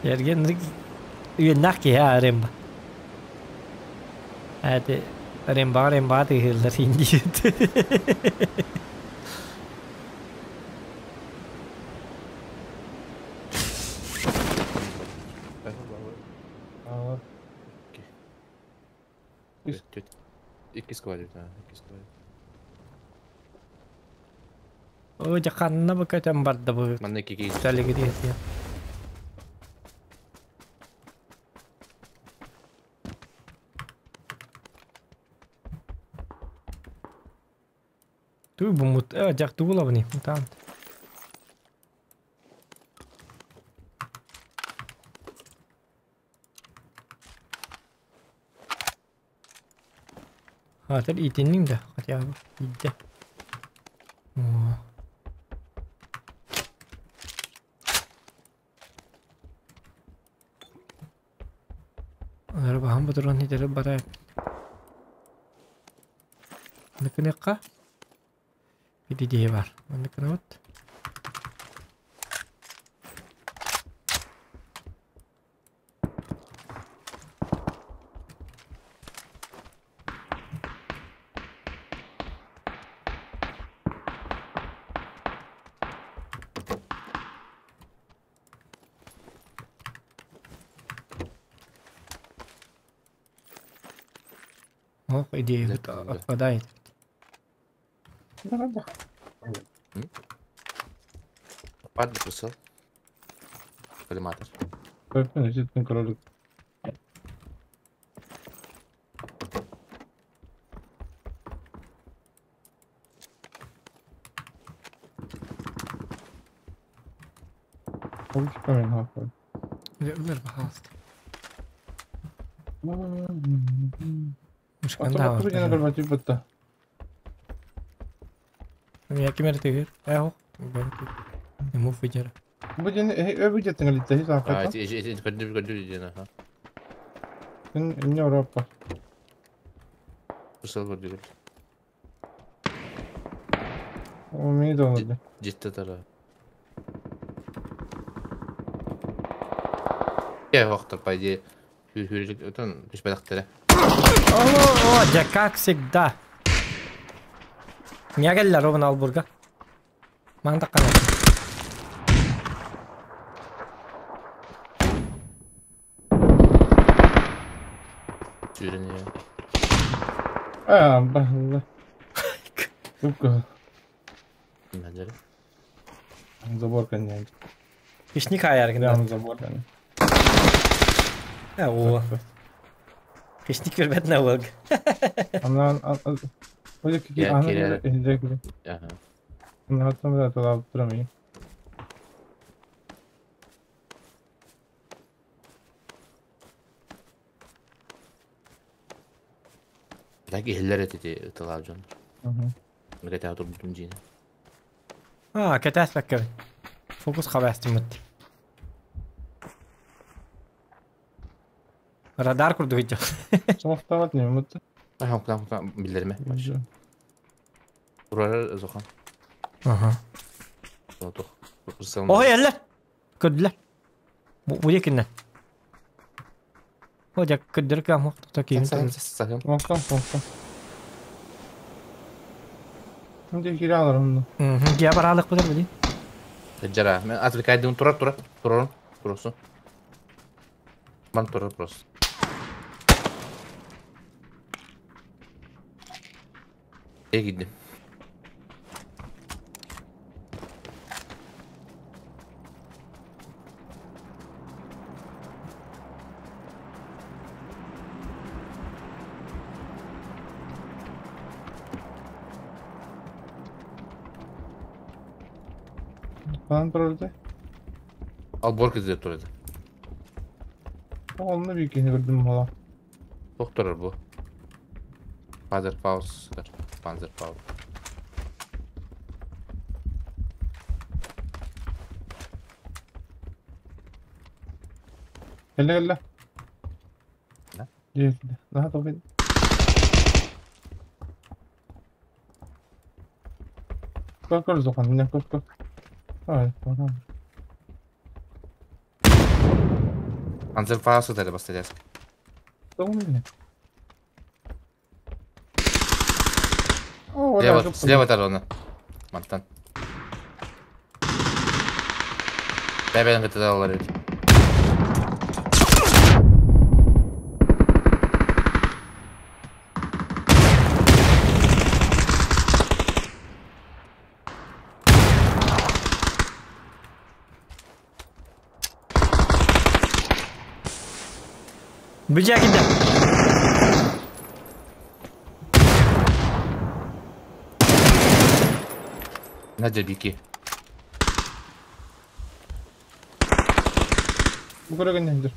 Yergen üyenak ya remba. Hadi remba değiller indiydi. говорит, да. О, жақанына бұл көтен барды бұл. Манна кекей. Сәлігі дейті. Туй бұл мұт, жақты бұл абыны, мұтанды. Hatır iteniyim de, hadi abi, gitti. Arabam buduran hiderim barayım. Ne ka? Bir diye var. Ne kanat? Oh, ide atladaydı. Падли присел. Коллиматор. Как лежит на кролик? Olmuş kamen hafif. Ömer bahast. Mش كان أتوقع دعوة. أنا قبل ما تجيب بطة. يا كاميرا تغير. أهو. مو فجر. Bugün öbür tengah itu sih Ah, sampai. itu kedua je nah. Ini Eropa. Prissel kedua. O mini oldu. Ciddi tara. Ya vakti paydi. Hürriyet öten hiç bedaktere. О, да как всегда. Не геллер Ровен Албурга. Манда канат. Sürünüyor. Allah. Сука. Bence. Забор конец. Пишник аяр Прямо гинда. забор конец. О. Пишник көрбет на волг. Она Öyle ki Ya, ana kere- inecek gibi. Aha. Bunu hatta da dolap duramıyor. Lagi hiller etiti ıtılavcan. Hı hı. Mereka tahu buldum cina. كتاس فكر. فوكس خلاص تمت. Radar kurdu hiç. Soğukta var ne mutlu. Tamam bildirme. Buralar zokan. Aha. Tuh. Prissel. Oh yerler. Kördüler. Bu yekinden. Hoca kördürük ama takayım. Sakın. Soğukta. Şimdi kira alırım bunu. Giya baralık budur bu değil. Tejara. Men atli kaydım turun. Turusun. Man turun pros. İyi gittim. Falan dururdu. Al bork izleyip durdu. Onunla bir kez gördüm valla. Doktor bu. Panzerfaust. Gel. Ne? Gel. Daha da ben. Kalk Zokan yine kalk. Evet tamam. Panzerfaust dedi basacağız. Tamam mı? Oh, Слева тарона. Мантан. Бәбәнің көтеді алар еді. Bücek gidi. Надя бики. Bu kadar gönderdir.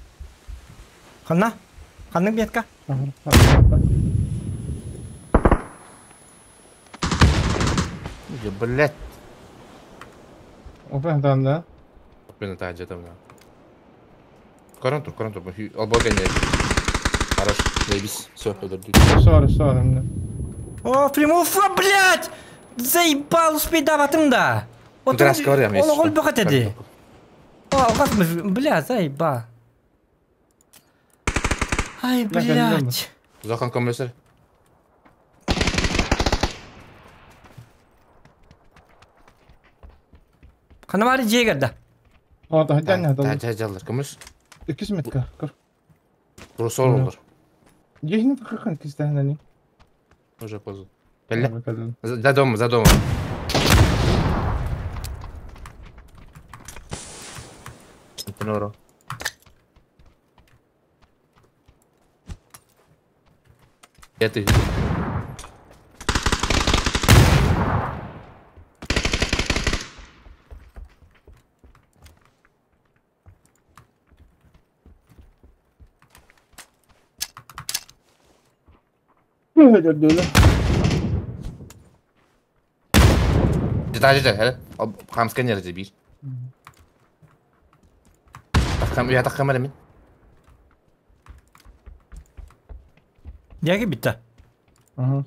Kanna? Kanның бетка? Блять. Опа, там, да? Ben taca da buna. Karan tur. Al bak gene. Хорош. Заебись. Все, öldürdük. Sonra hem de. О, Фримов, блядь! Заебал, успей даватым-да. Драс говорим, Он гол бахат эди. О, как мы, бля, заеба. Ай, блядь. Захан комиссар. Kanna var Jäger'da. Hadi hadi. Tacalar komis. 200 metre. Kır. Burası olur. Yehini takırkan kızdan ne? Уже поздно. Беля. Bakalım. За домом. Нору. Это. Öyle öyle. Taca. Ham scanner забить. Я так камера min. Jäger bitti. Aha.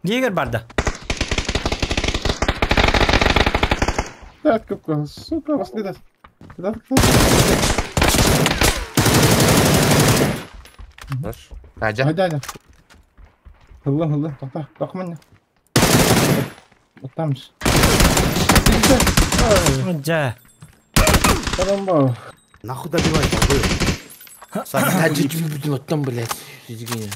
Jäger barda. Так, капка, сука, вас не даст. Хорош. Taca. Hadi. Hıllı. Bakma ne? Bakmamış. Hoca. Tamam bu. Нахуй добивать? Taca gibi bütün ottan блять. Физикine.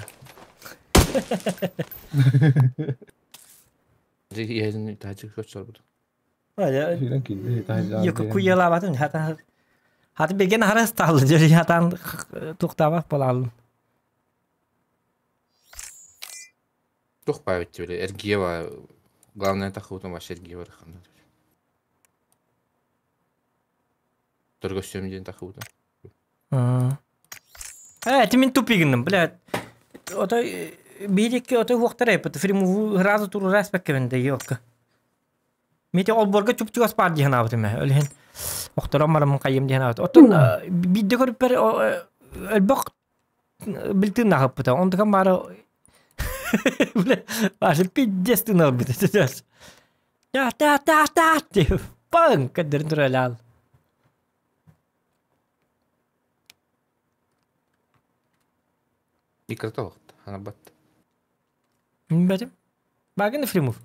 Yerini taca kaç var burada? Hoca. Şeyden kildi. Yok kuyala batın. Hadi begen haras tahlı. Jadi hatan tuqtabak bolalım. Çok payet böyle. Ergiye var. Главное takıvdan baş ergiye var. Дорого sömdüğün takıvdan. Тимин тупигинным, блядь. Ото бирик ото вақтара епт. Фриму разу туру распек кевенде yok. Мете олборга чуп-чуас пар дихан абытым. Өлген вақтарам марам кайым дихан абыт. Отон бидде көрүп бер элбак билтин нахыпты. Ондыган бары бля, аж пиздец ты норбит. Та. Пан кадыр туралал. Дикарта вақт. Ана бат. Бәдім. Багын Фримов.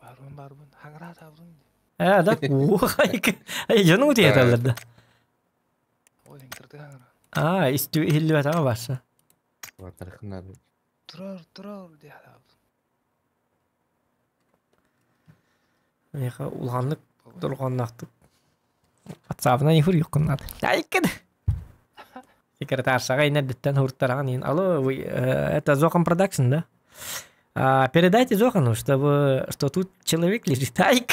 Барбын. Хаңыра табдың. Да. Ай, жаның өте еталарда. Ол интерді хаңыра. Исті хилли бәтама башы. Ватарқынар. Тұрар, де табдың. Меха улғанлық, дұрғанлақтық. WhatsApp-на ефір юққынады. Айкеді. Секретаршаға инәддіттен хұрттараған ең. Алло, это Зохан Продакшн, да? Передайте Зохану, что тут человек лежит. Айк!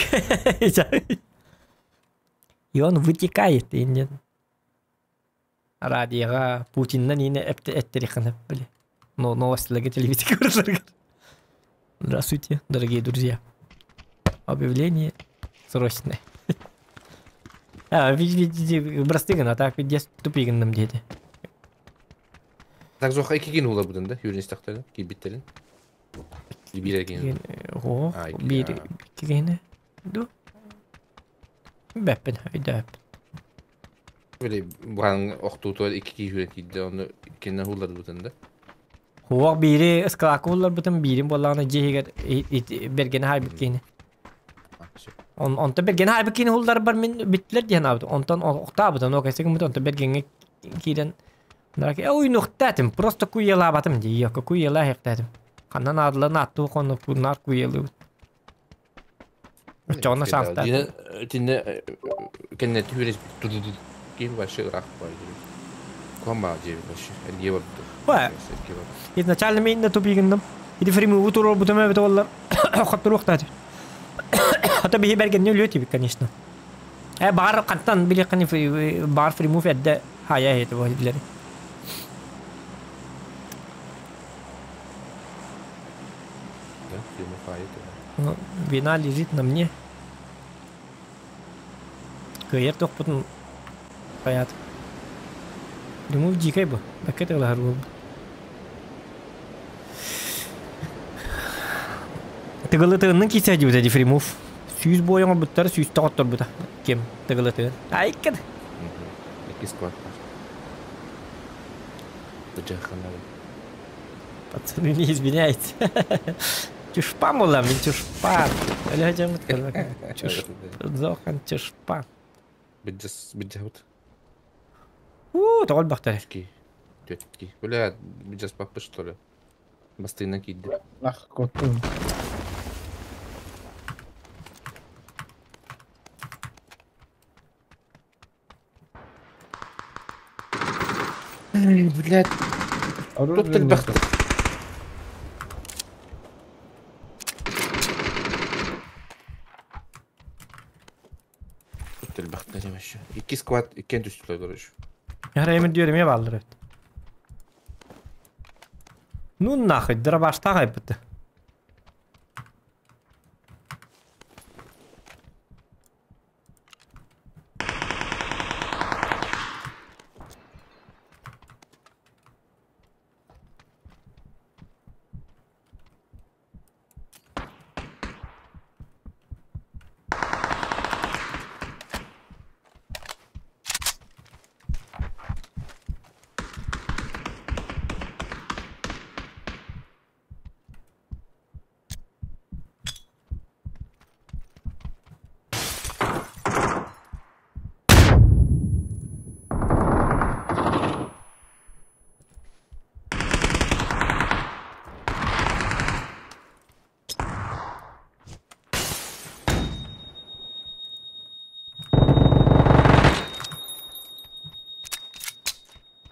И он вытекает. Радиоға Путиннен ені әттіріқынып, біле. Новостілігі телевизия көрілерге. Здравствуйте, дорогие друзья. Объявление срочное. Брастыгын, а так ведь тупигіннім деді. Так Зоха 2 gün ola budun da. Yürüyüş taktaydı. Kibitlerin. Bir gün. О, bir gene. Du. Beppen hayda. Böyle bu an oktuğu 2 yürüyüş onu kendine hullar budun da. О, biri ıskılak olurlar bütün birim bolağına cehiger bergene haybikini. Onta bergene haybikini hullar bar min bitler diyen abdu. Ontan okta abdu. O kesek mut onta bergene kiren Dak ой нухтатым, просто куела батым дий, куела хектатым. Ханан адлан атту кону кунар куелы. Чона шафта. Тинне кенне тюрис ким вообще рах пойди. Кома дев вообще. Ева. Ва. Изначально мен на тупигиндим. Иди фриму утуро бутуме битоллар. Хаттрух тати. Хата бихи берген нөлөти конечно. Бар каттан били кани бар фриму федде хая хет вахидлери. Вина лежит на мне. Каер тох потом паят. Ремов дикай бы. Так это лахару. Тыгылытыгынын кисәди бит дифримов. Сүйүз бояңа буттар сүйүз тагыттар бута. Кем тыгылытыгын. Айкын. Кискот. Бджахана. Пацаны, не извиняйте. Чушпан болам, мен чушпан. Әлі хәжем үткәл. Зохан чушпан. Бджахут. Тоғыл бақтар. Тетки. Бля, бджас папы что ли? Бастына кидди. Ах, котун. Блядь. Тут так бахтал. Тут так бахтал вообще. Iki squad, iki düştüler duruş. Яраймын диyorum я балдыр. Ну нахуй, дробаш тагай бит.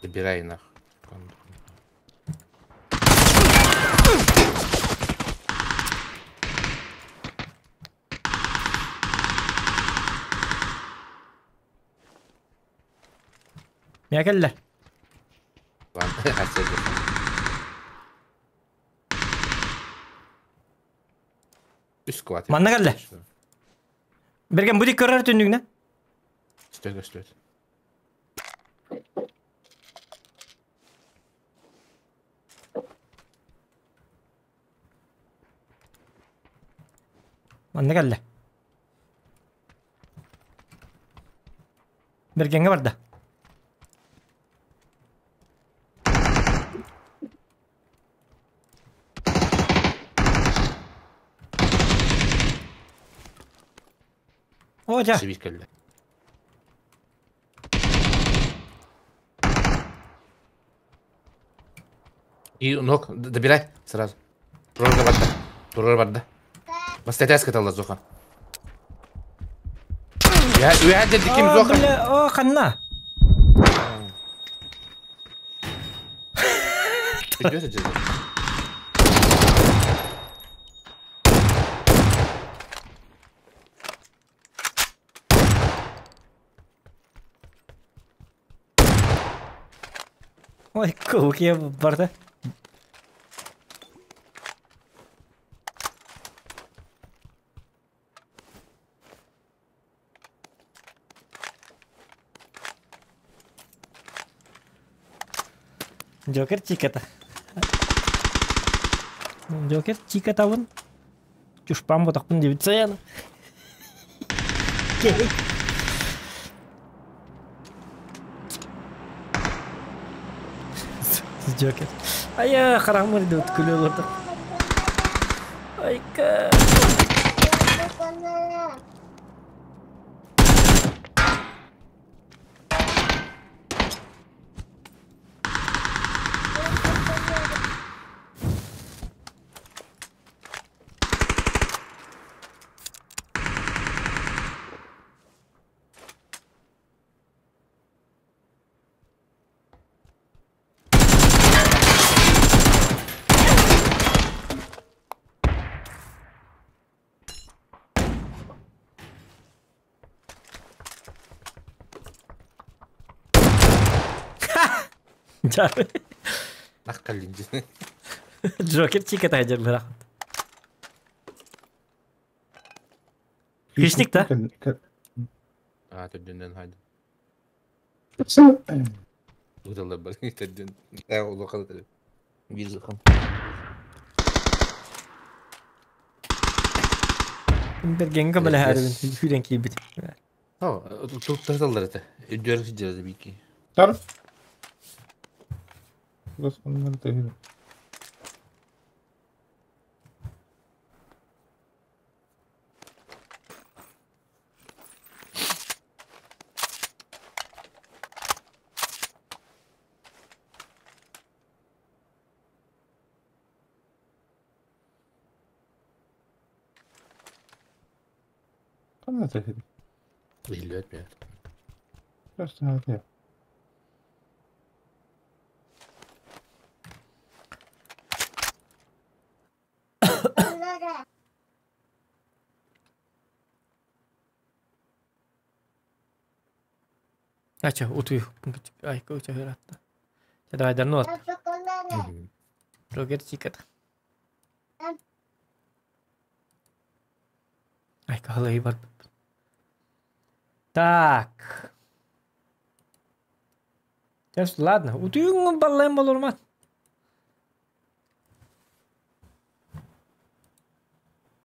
Забирай нах. Ya geldiler. Lan hasedi. Üst kuat. Manna geldi. Bergen bu dikkarar tündüğüne. Stöt. Manna geldi. Bergen'e vardı. Hoca. Сибирь geldi. И ног, добирай сразу. Турор барда. Бастатяс каталда Зохан. Я уядет диким Зохан. О, ханна. Ты идёшь, Джеда? Ой, куки барда. Joker чиката. Joker чиката вон. Чушпан ботақпын деп саяны. Joker. Aya харамыр деп күліп отыр. Айка. Чар. Наққаллинжи. Джокер чикета хажарлар. Хищник та? Төдден хайда. Удалла бар. Төдден. Улы қалды. Визухам. Бергенге беле харбин. Хүрен кийбит. Тутталар эте. Үдөрүк жерде бики. Тар. Burası onları değil. Bana da değil. Bilmiyorum ya. Biraz daha değil. Ача, утую. Ай, коуча хыратта. Чада айдар нот. Рогер чикет. Ай, кахлай бар. Так. Сейчас, ладно. Утуюң баллайым болор ма?